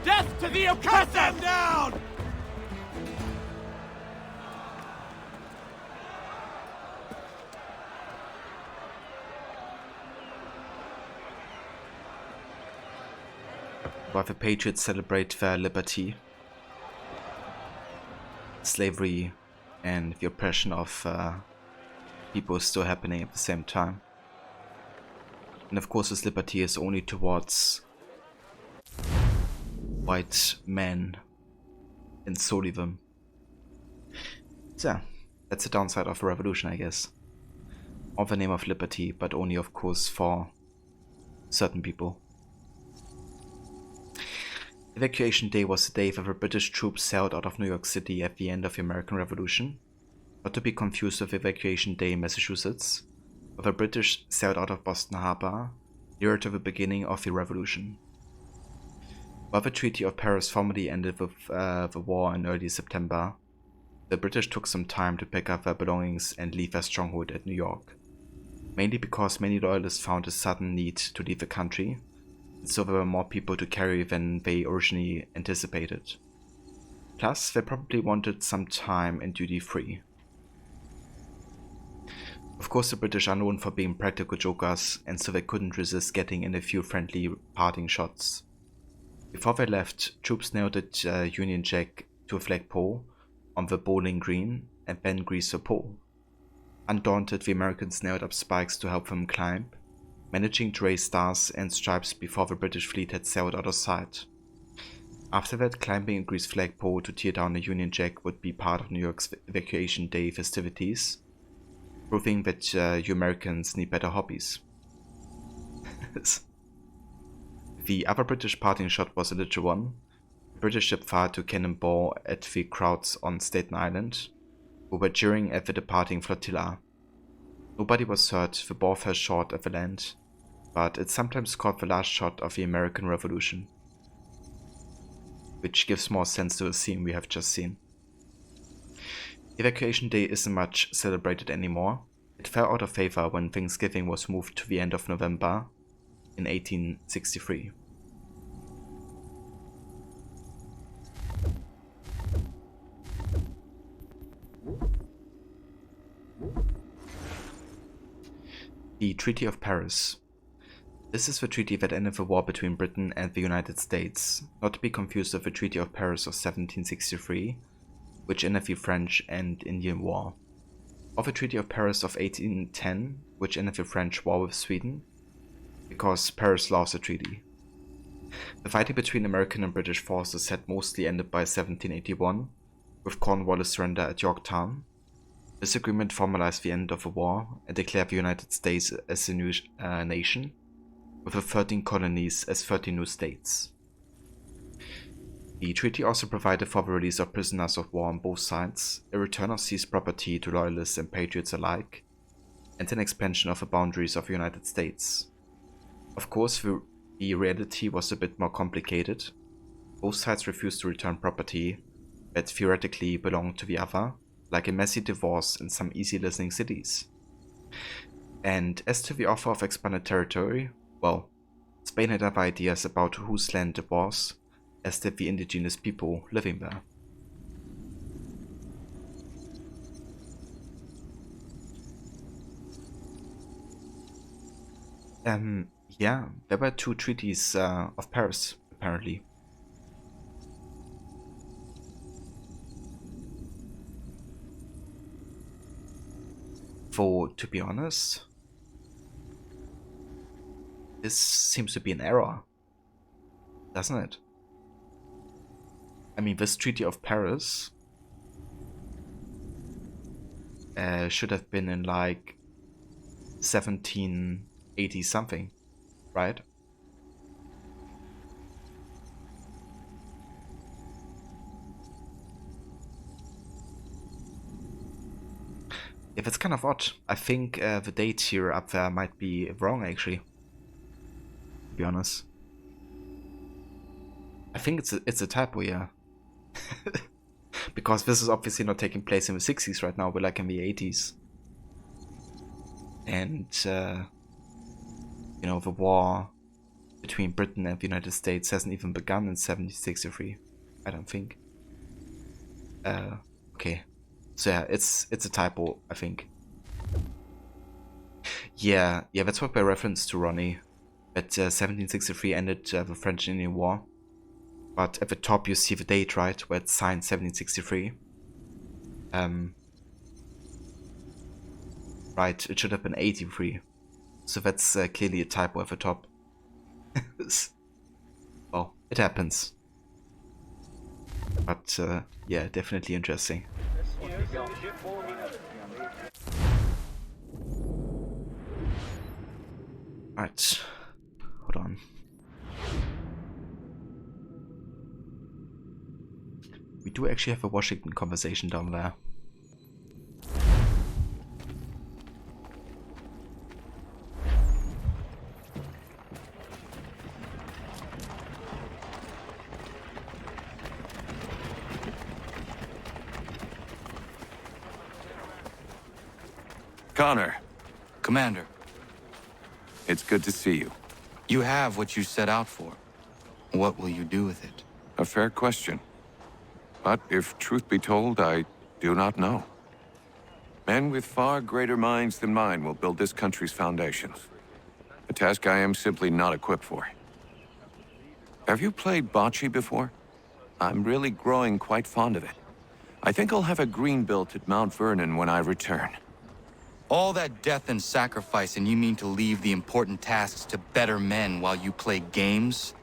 Death to the oppressed! Cut them down! While the Patriots celebrate their liberty, slavery and the oppression of people is still happening at the same time. And of course this liberty is only towards white men and solely them. So yeah, that's the downside of a revolution, I guess. Of the name of liberty, but only of course for certain people. Evacuation Day was the day that the British troops sailed out of New York City at the end of the American Revolution. Not to be confused with Evacuation Day in Massachusetts, where the British sailed out of Boston Harbor nearer to the beginning of the Revolution. While the Treaty of Paris formally ended with the war in early September, the British took some time to pack up their belongings and leave their stronghold at New York, mainly because many loyalists found a sudden need to leave the country, so there were more people to carry than they originally anticipated. Plus, they probably wanted some time and duty-free. Of course, the British are known for being practical jokers, and so they couldn't resist getting in a few friendly parting shots. Before they left, troops nailed a Union Jack to a flagpole on the Bowling Green and then greased the pole. Undaunted, the Americans nailed up spikes to help them climb, managing to raise stars and stripes before the British fleet had sailed out of sight. After that, climbing a greased flagpole to tear down a Union Jack would be part of New York's Evacuation Day festivities, proving that you Americans need better hobbies. The other British parting shot was a literal one. The British ship fired to cannonball at the crowds on Staten Island, who were jeering at the departing flotilla. Nobody was hurt, the ball fell short at the land, but it's sometimes called the last shot of the American Revolution, which gives more sense to the scene we have just seen. Evacuation Day isn't much celebrated anymore. It fell out of favor when Thanksgiving was moved to the end of November in 1863. The Treaty of Paris. This is the treaty that ended the war between Britain and the United States, not to be confused with the Treaty of Paris of 1763, which ended the French and Indian War, or the Treaty of Paris of 1810, which ended the French war with Sweden, because Paris lost the treaty. The fighting between American and British forces had mostly ended by 1781, with Cornwallis' surrender at Yorktown, This agreement formalized the end of the war and declared the United States as a new nation, with the 13 colonies as 13 new states. The treaty also provided for the release of prisoners of war on both sides, a return of seized property to loyalists and patriots alike, and an expansion of the boundaries of the United States. Of course, the reality was a bit more complicated. Both sides refused to return property that theoretically belonged to the other, like a messy divorce in some easy-listening cities. And as to the offer of expanded territory, well, Spain had other ideas about whose land it was, as did the indigenous people living there. Yeah, there were 2 treaties of Paris, apparently. Though, to be honest, this seems to be an error, doesn't it? I mean, this Treaty of Paris should have been in like 1780 something, right? If it's kind of odd, I think the date here up there might be wrong actually, to be honest. I think it's a typo, yeah. Because this is obviously not taking place in the 60s right now, we're like in the 80s. And, you know, the war between Britain and the United States hasn't even begun in 1763, I don't think. Okay. So yeah, it's a typo, I think. Yeah, that's what by reference to Ronnie. That 1763 ended the French Indian War. But at the top you see the date, right, where it's signed 1763. Right, it should have been 83. So that's clearly a typo at the top. Well, it happens. But yeah, definitely interesting. Right, hold on. We do actually have a Washington conversation down there. Connor. Commander. It's good to see you. You have what you set out for. What will you do with it? A fair question. But if truth be told, I do not know. Men with far greater minds than mine will build this country's foundations. A task I am simply not equipped for. Have you played bocce before? I'm really growing quite fond of it. I think I'll have a green built at Mount Vernon when I return. All that death and sacrifice, and you mean to leave the important tasks to better men while you play games?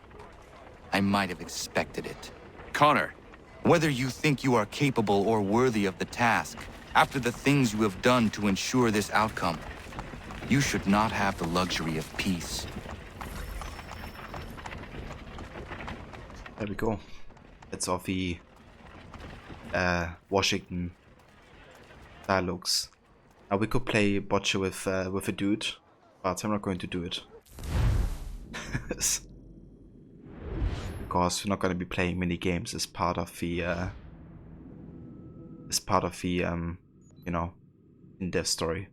I might have expected it. Connor! Whether you think you are capable or worthy of the task, after the things you have done to ensure this outcome, you should not have the luxury of peace. There we go. That's all the Washington dialogues. Now we could play bocce with a dude, but I'm not going to do it. Because we're not going to be playing mini games as part of the you know, in-depth story.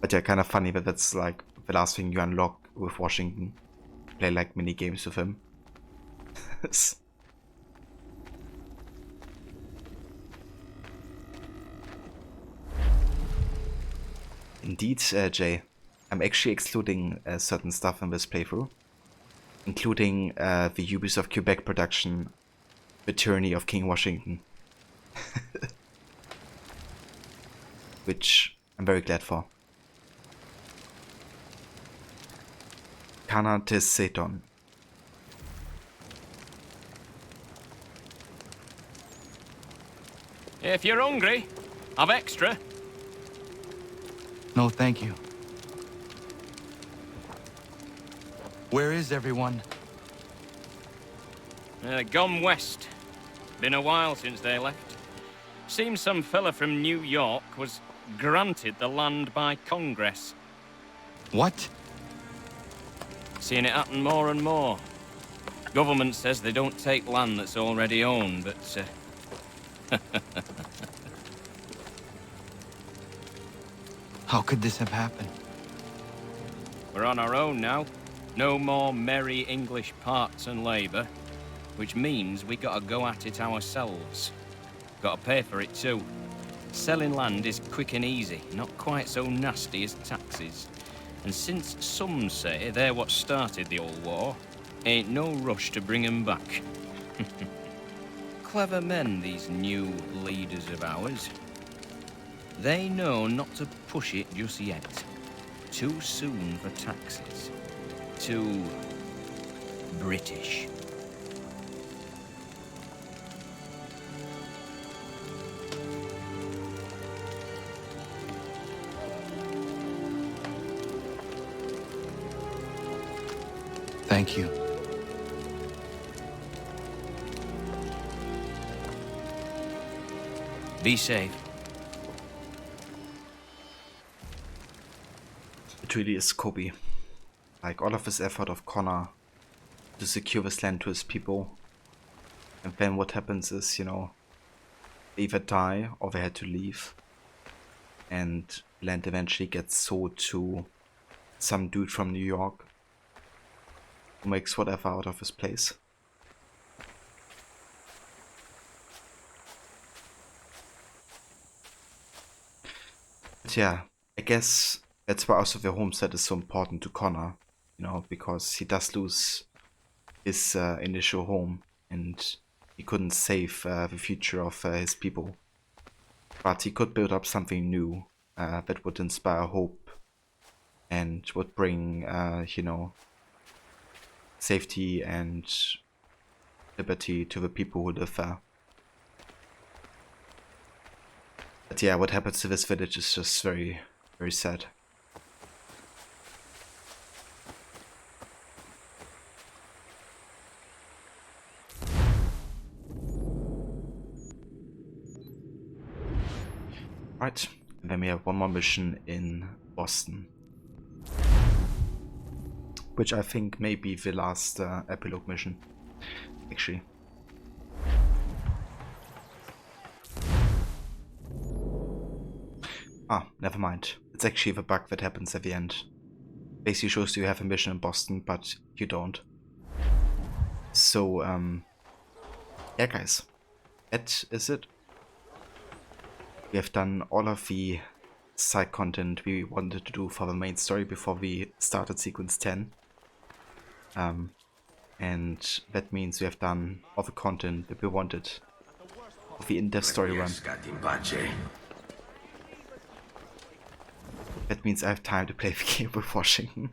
But yeah, kind of funny that that's like the last thing you unlock with Washington. Play like mini games with him. Indeed, Jay. I'm actually excluding certain stuff in this playthrough, including the Ubisoft Quebec production, The Tyranny of King Washington. Which I'm very glad for. Kana tis Seton. If you're hungry, I've extra. No, thank you. Where is everyone? Gone west. Been a while since they left. Seems some fella from New York was granted the land by Congress. What? Seeing it happen more and more. Government says they don't take land that's already owned, but... How could this have happened? We're on our own now. No more merry English parts and labour. Which means we gotta go at it ourselves. Gotta pay for it too. Selling land is quick and easy, not quite so nasty as taxes. And since some say they're what started the old war, ain't no rush to bring 'em back. Clever men, these new leaders of ours. They know not to push it just yet. Too soon for taxes. Too British. Thank you. Be safe. It really is Kobe. Like all of his effort of Connor to secure this land to his people. And then what happens is, you know, they either die or they had to leave. And land eventually gets sold to some dude from New York who makes whatever out of his place. But yeah, I guess that's why also the homestead is so important to Connor, you know, because he does lose his initial home and he couldn't save the future of his people. But he could build up something new that would inspire hope and would bring, you know, safety and liberty to the people who live there. But yeah, what happens to this village is just very, very sad. Right, and then we have one more mission in Boston, which I think may be the last epilogue mission, actually. Ah, never mind. It's actually the bug that happens at the end. Basically shows you have a mission in Boston, but you don't. So, yeah guys, that is it. We have done all of the side content we wanted to do for the main story before we started sequence 10. And that means we have done all the content that we wanted of the in-depth story run. That means I have time to play the game with Washington.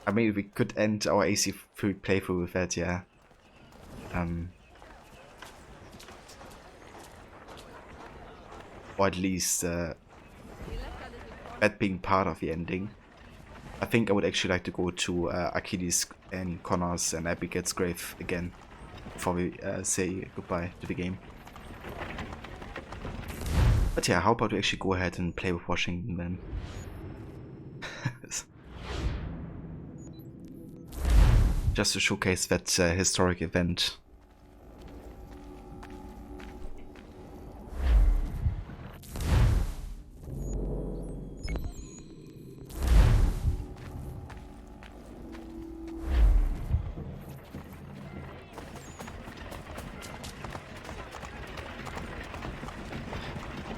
I mean, we could end our AC3 playthrough with that, yeah. Or at least that being part of the ending. I think I would actually like to go to Achilles and Connor's and Abigail's grave again before we say goodbye to the game. But yeah, how about we actually go ahead and play with Washington then? Just to showcase that historic event.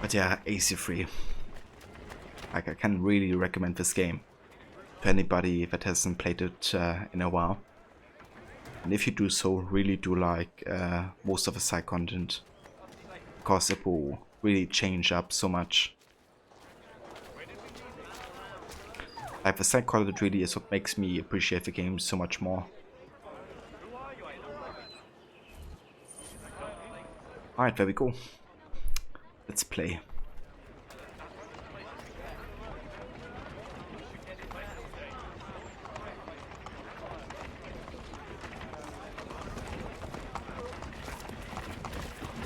But yeah, AC3. Like, I can really recommend this game to anybody that hasn't played it in a while. And if you do so, really do like most of the side content, because it will really change up so much. Like, the side content really is what makes me appreciate the game so much more. Alright, there we go. Let's play.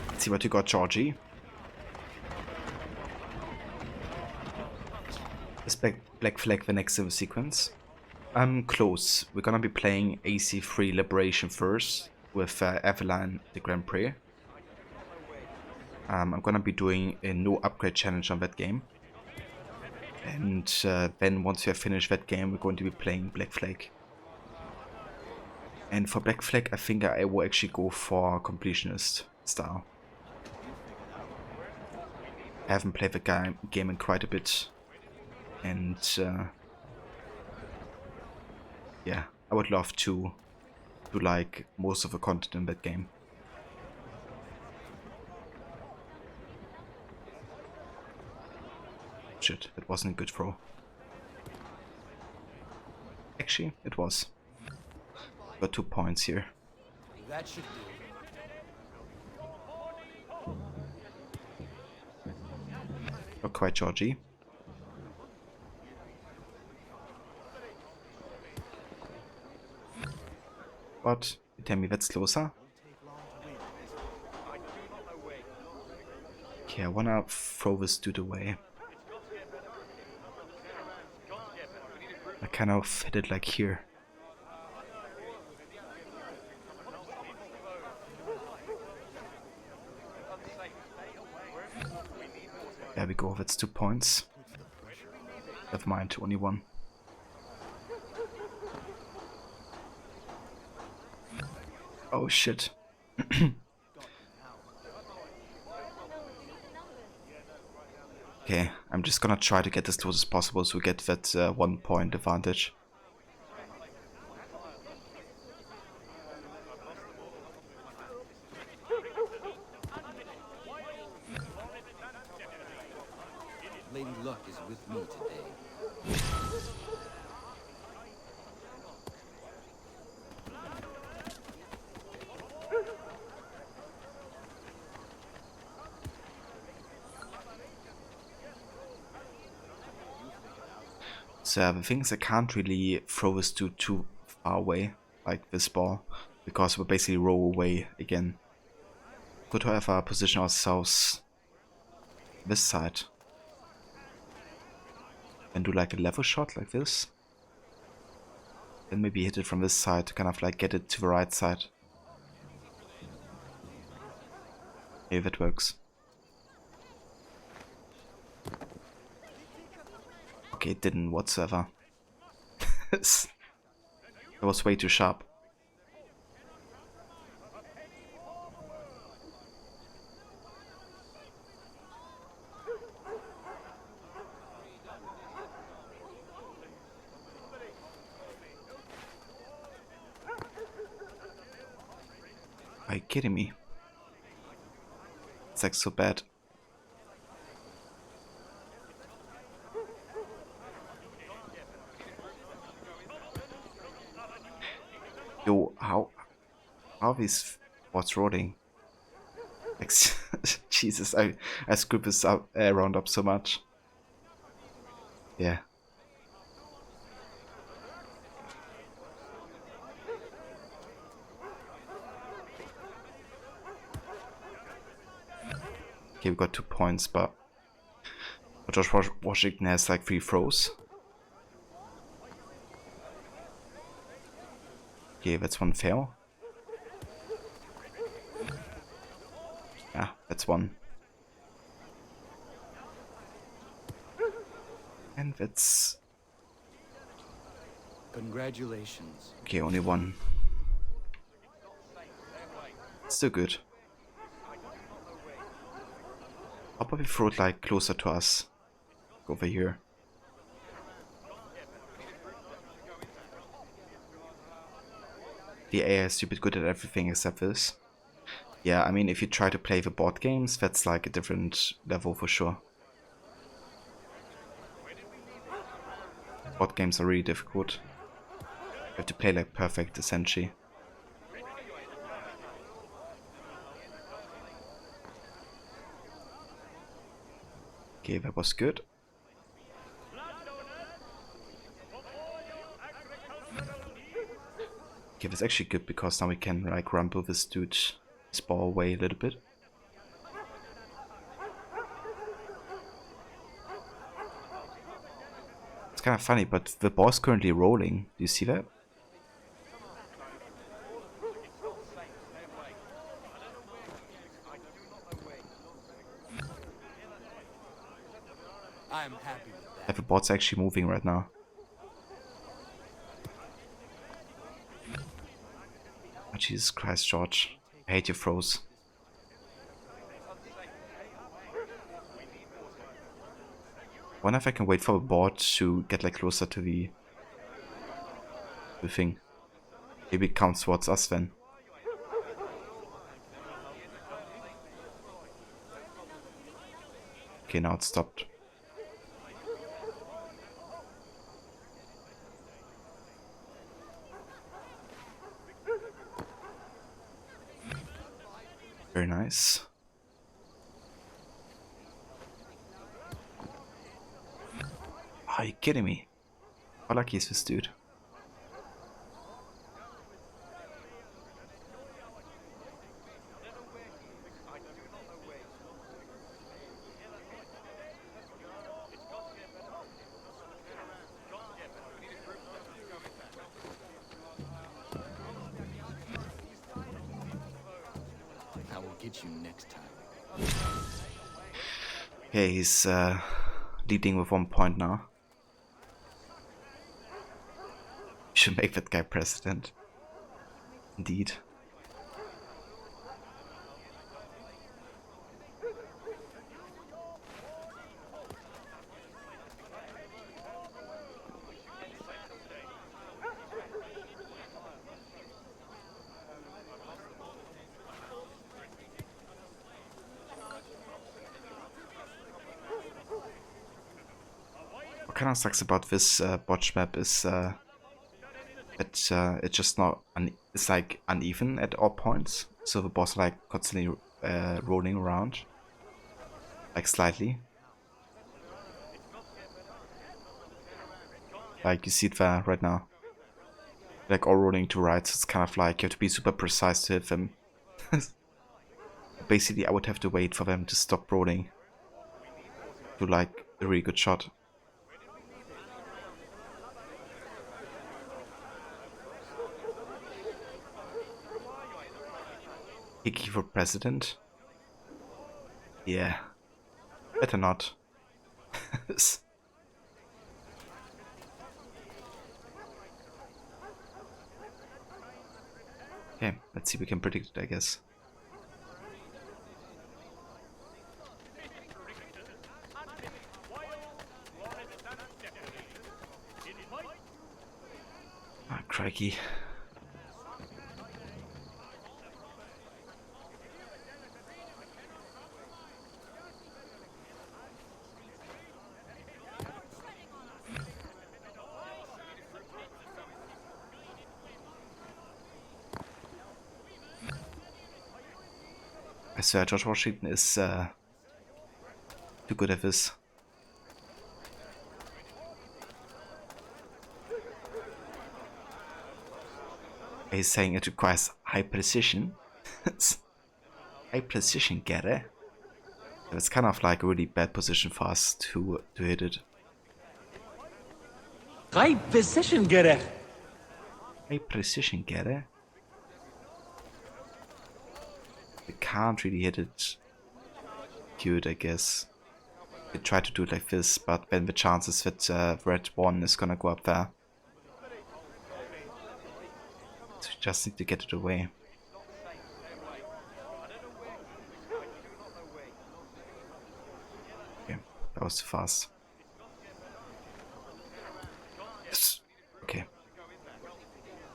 Let's see what you got, Georgie. Is Black Flag the next sequence? I'm close. We're gonna be playing AC3 Liberation first with Eveline the Grand Prix. I'm gonna be doing a no upgrade challenge on that game. And then once we have finished that game, we're going to be playing Black Flag. And for Black Flag, I think I will actually go for completionist style. I haven't played the game in quite a bit. And yeah, I would love to do like most of the content in that game. Shit, that wasn't a good throw. Actually, it was. Got 2 points here. That should do. Not quite, Georgie. But you tell me that's closer. Okay, I wanna throw this dude away. I kind of hit it like here. There we go, that's 2 points. Never mind, only 1. Oh shit. Okay, I'm just gonna try to get as close as possible so we get that 1 point advantage. Lady Luck is with me today. So the thing is, I can't really throw this dude too far away, like this ball, because we'll basically roll away again. Could, however, position ourselves this side and do like a level shot like this. Then maybe hit it from this side to kind of like get it to the right side. Maybe that works. Okay, it didn't whatsoever. That was way too sharp. Are you kidding me? It's like so bad. Yo, how are these bots rolling? Like, Jesus, I screwed this up, round up so much. Yeah. Okay, we got 2 points, but Josh Washington has like 3 throws. Okay, that's 1 fail. Yeah, that's 1. And that's... Congratulations. Okay, only 1. Still good. I'll probably throw it like closer to us. Over here. The AI is stupid good at everything except this. Yeah, I mean, if you try to play the board games, that's like a different level for sure. Board games are really difficult. You have to play like perfect, essentially. Okay, that was good. Okay, that's actually good because now we can like rumble this dude's ball away a little bit. It's kind of funny, but the ball is currently rolling. Do you see that? I'm happy with that. The ball's actually moving right now. Oh, Jesus Christ, George. I hate your throws. Wonder if I can wait for the board to get like closer to the thing. Maybe it counts towards us then. Okay, now it stopped. Very nice. Are you kidding me? How lucky is this dude? I will get you next time. Okay, he's leading with 1 point now. Should make that guy president. Indeed. What kind of sucks about this botch map is it's just not it's like uneven at all points, so the boss like constantly rolling around, like slightly. Like you see it there right now, like all rolling to right. So it's kind of like you have to be super precise to hit them. Basically, I would have to wait for them to stop rolling to like a really good shot. Hickey for president? Yeah. Better not. Okay, let's see if we can predict it, I guess. Ah, crikey. I swear George Washington is too good at this. He's saying it requires high precision. High precision, get it? It's kind of like a really bad position for us to hit it. High precision, get it? High precision, get it? We can't really hit it good, I guess. We try to do it like this, but then the chances that red 1 is gonna go up there. So we just need to get it away. Okay, that was too fast. Yes. Okay.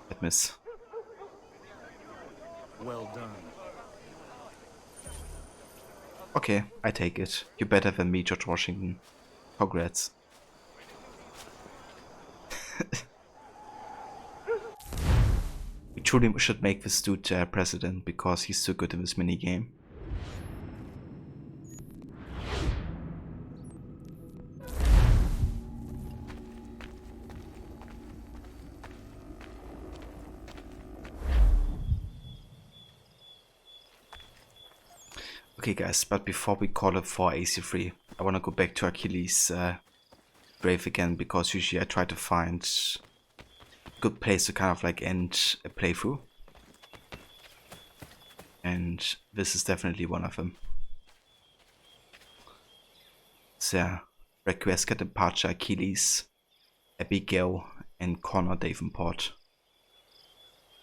That miss. Well done. Okay, I take it. You're better than me, George Washington. Congrats. We truly should make this dude president because he's so good in this minigame. Okay guys, but before we call it for AC3, I want to go back to Achilles' grave again, because usually I try to find a good place to kind of like end a playthrough. And this is definitely one of them. So yeah, Requiescat, Departure, Achilles, Abigail, and Connor Davenport.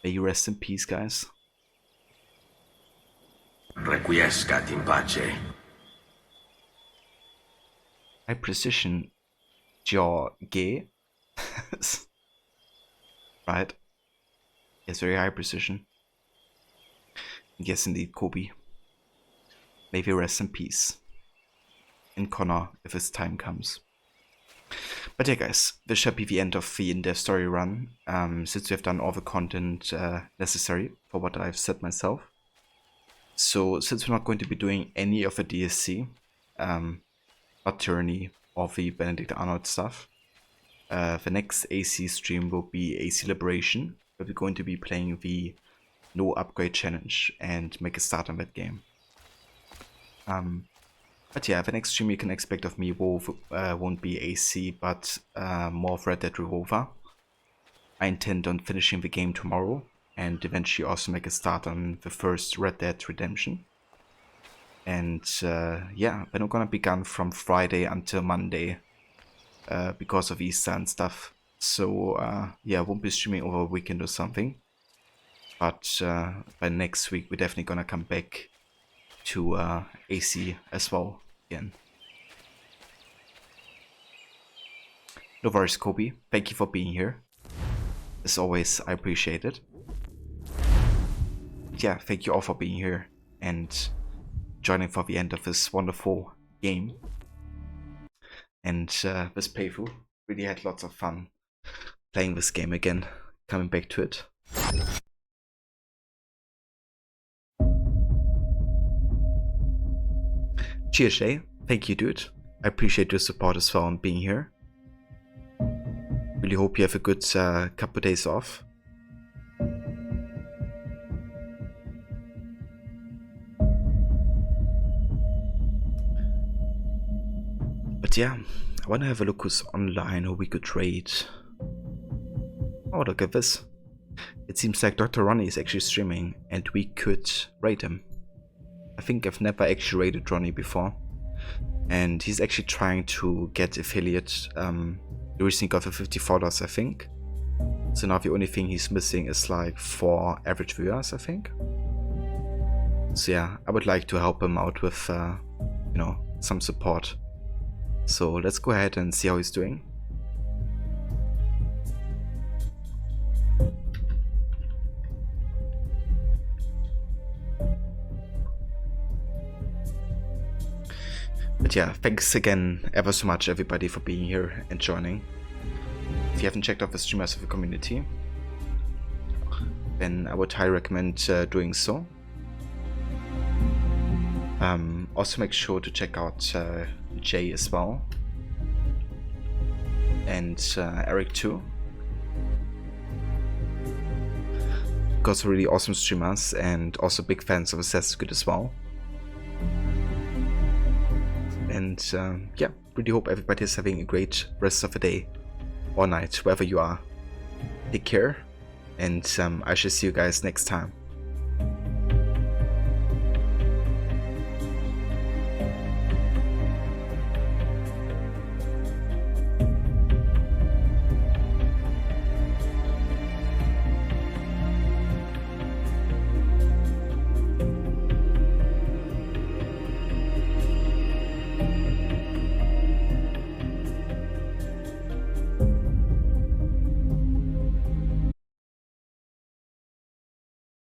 May you rest in peace, guys. Requiescat in pace. High precision, Jorge. Right? Yes, very high precision. Yes, indeed, Kobe. May you rest in peace. And Connor, if his time comes. But yeah, guys, this shall be the end of the in-depth story run. Since we have done all the content necessary for what I've said myself. So, since we're not going to be doing any of the DSC, not Tyranny or the Benedict Arnold stuff, the next AC stream will be AC Liberation, where we're going to be playing the No Upgrade Challenge and make a start on that game. But yeah, the next stream you can expect of me won't be AC, but more of Red Dead Revolver. I intend on finishing the game tomorrow, and eventually also make a start on the first Red Dead Redemption. And yeah, then I'm gonna be gone from Friday until Monday because of Easter and stuff. So yeah, I won't be streaming over a weekend or something. But by next week, we're definitely gonna come back to AC as well again. No worries, Kobe. Thank you for being here. As always, I appreciate it. Yeah, thank you all for being here and joining for the end of this wonderful game. And this playthrough, really had lots of fun playing this game again, coming back to it. Cheers, Shay. Thank you, dude. I appreciate your support as well and being here. Really hope you have a good couple of days off. But yeah, I want to have a look who's online, who we could trade. Oh, look at this. It seems like Dr. Ronnie is actually streaming and we could raid him. I think I've never actually raided Ronnie before. And he's actually trying to get affiliate. He recently got for $54, I think. So now the only thing he's missing is like 4 average viewers, I think. So yeah, I would like to help him out with, you know, some support. So let's go ahead and see how he's doing. But yeah, thanks again ever so much everybody for being here and joining. If you haven't checked out the streamers of the community, then I would highly recommend doing so. Also make sure to check out Jay as well, and Eric too, because really awesome streamers and also big fans of Assassin's Creed as well. And yeah, really hope everybody is having a great rest of the day or night, wherever you are. Take care, and I shall see you guys next time.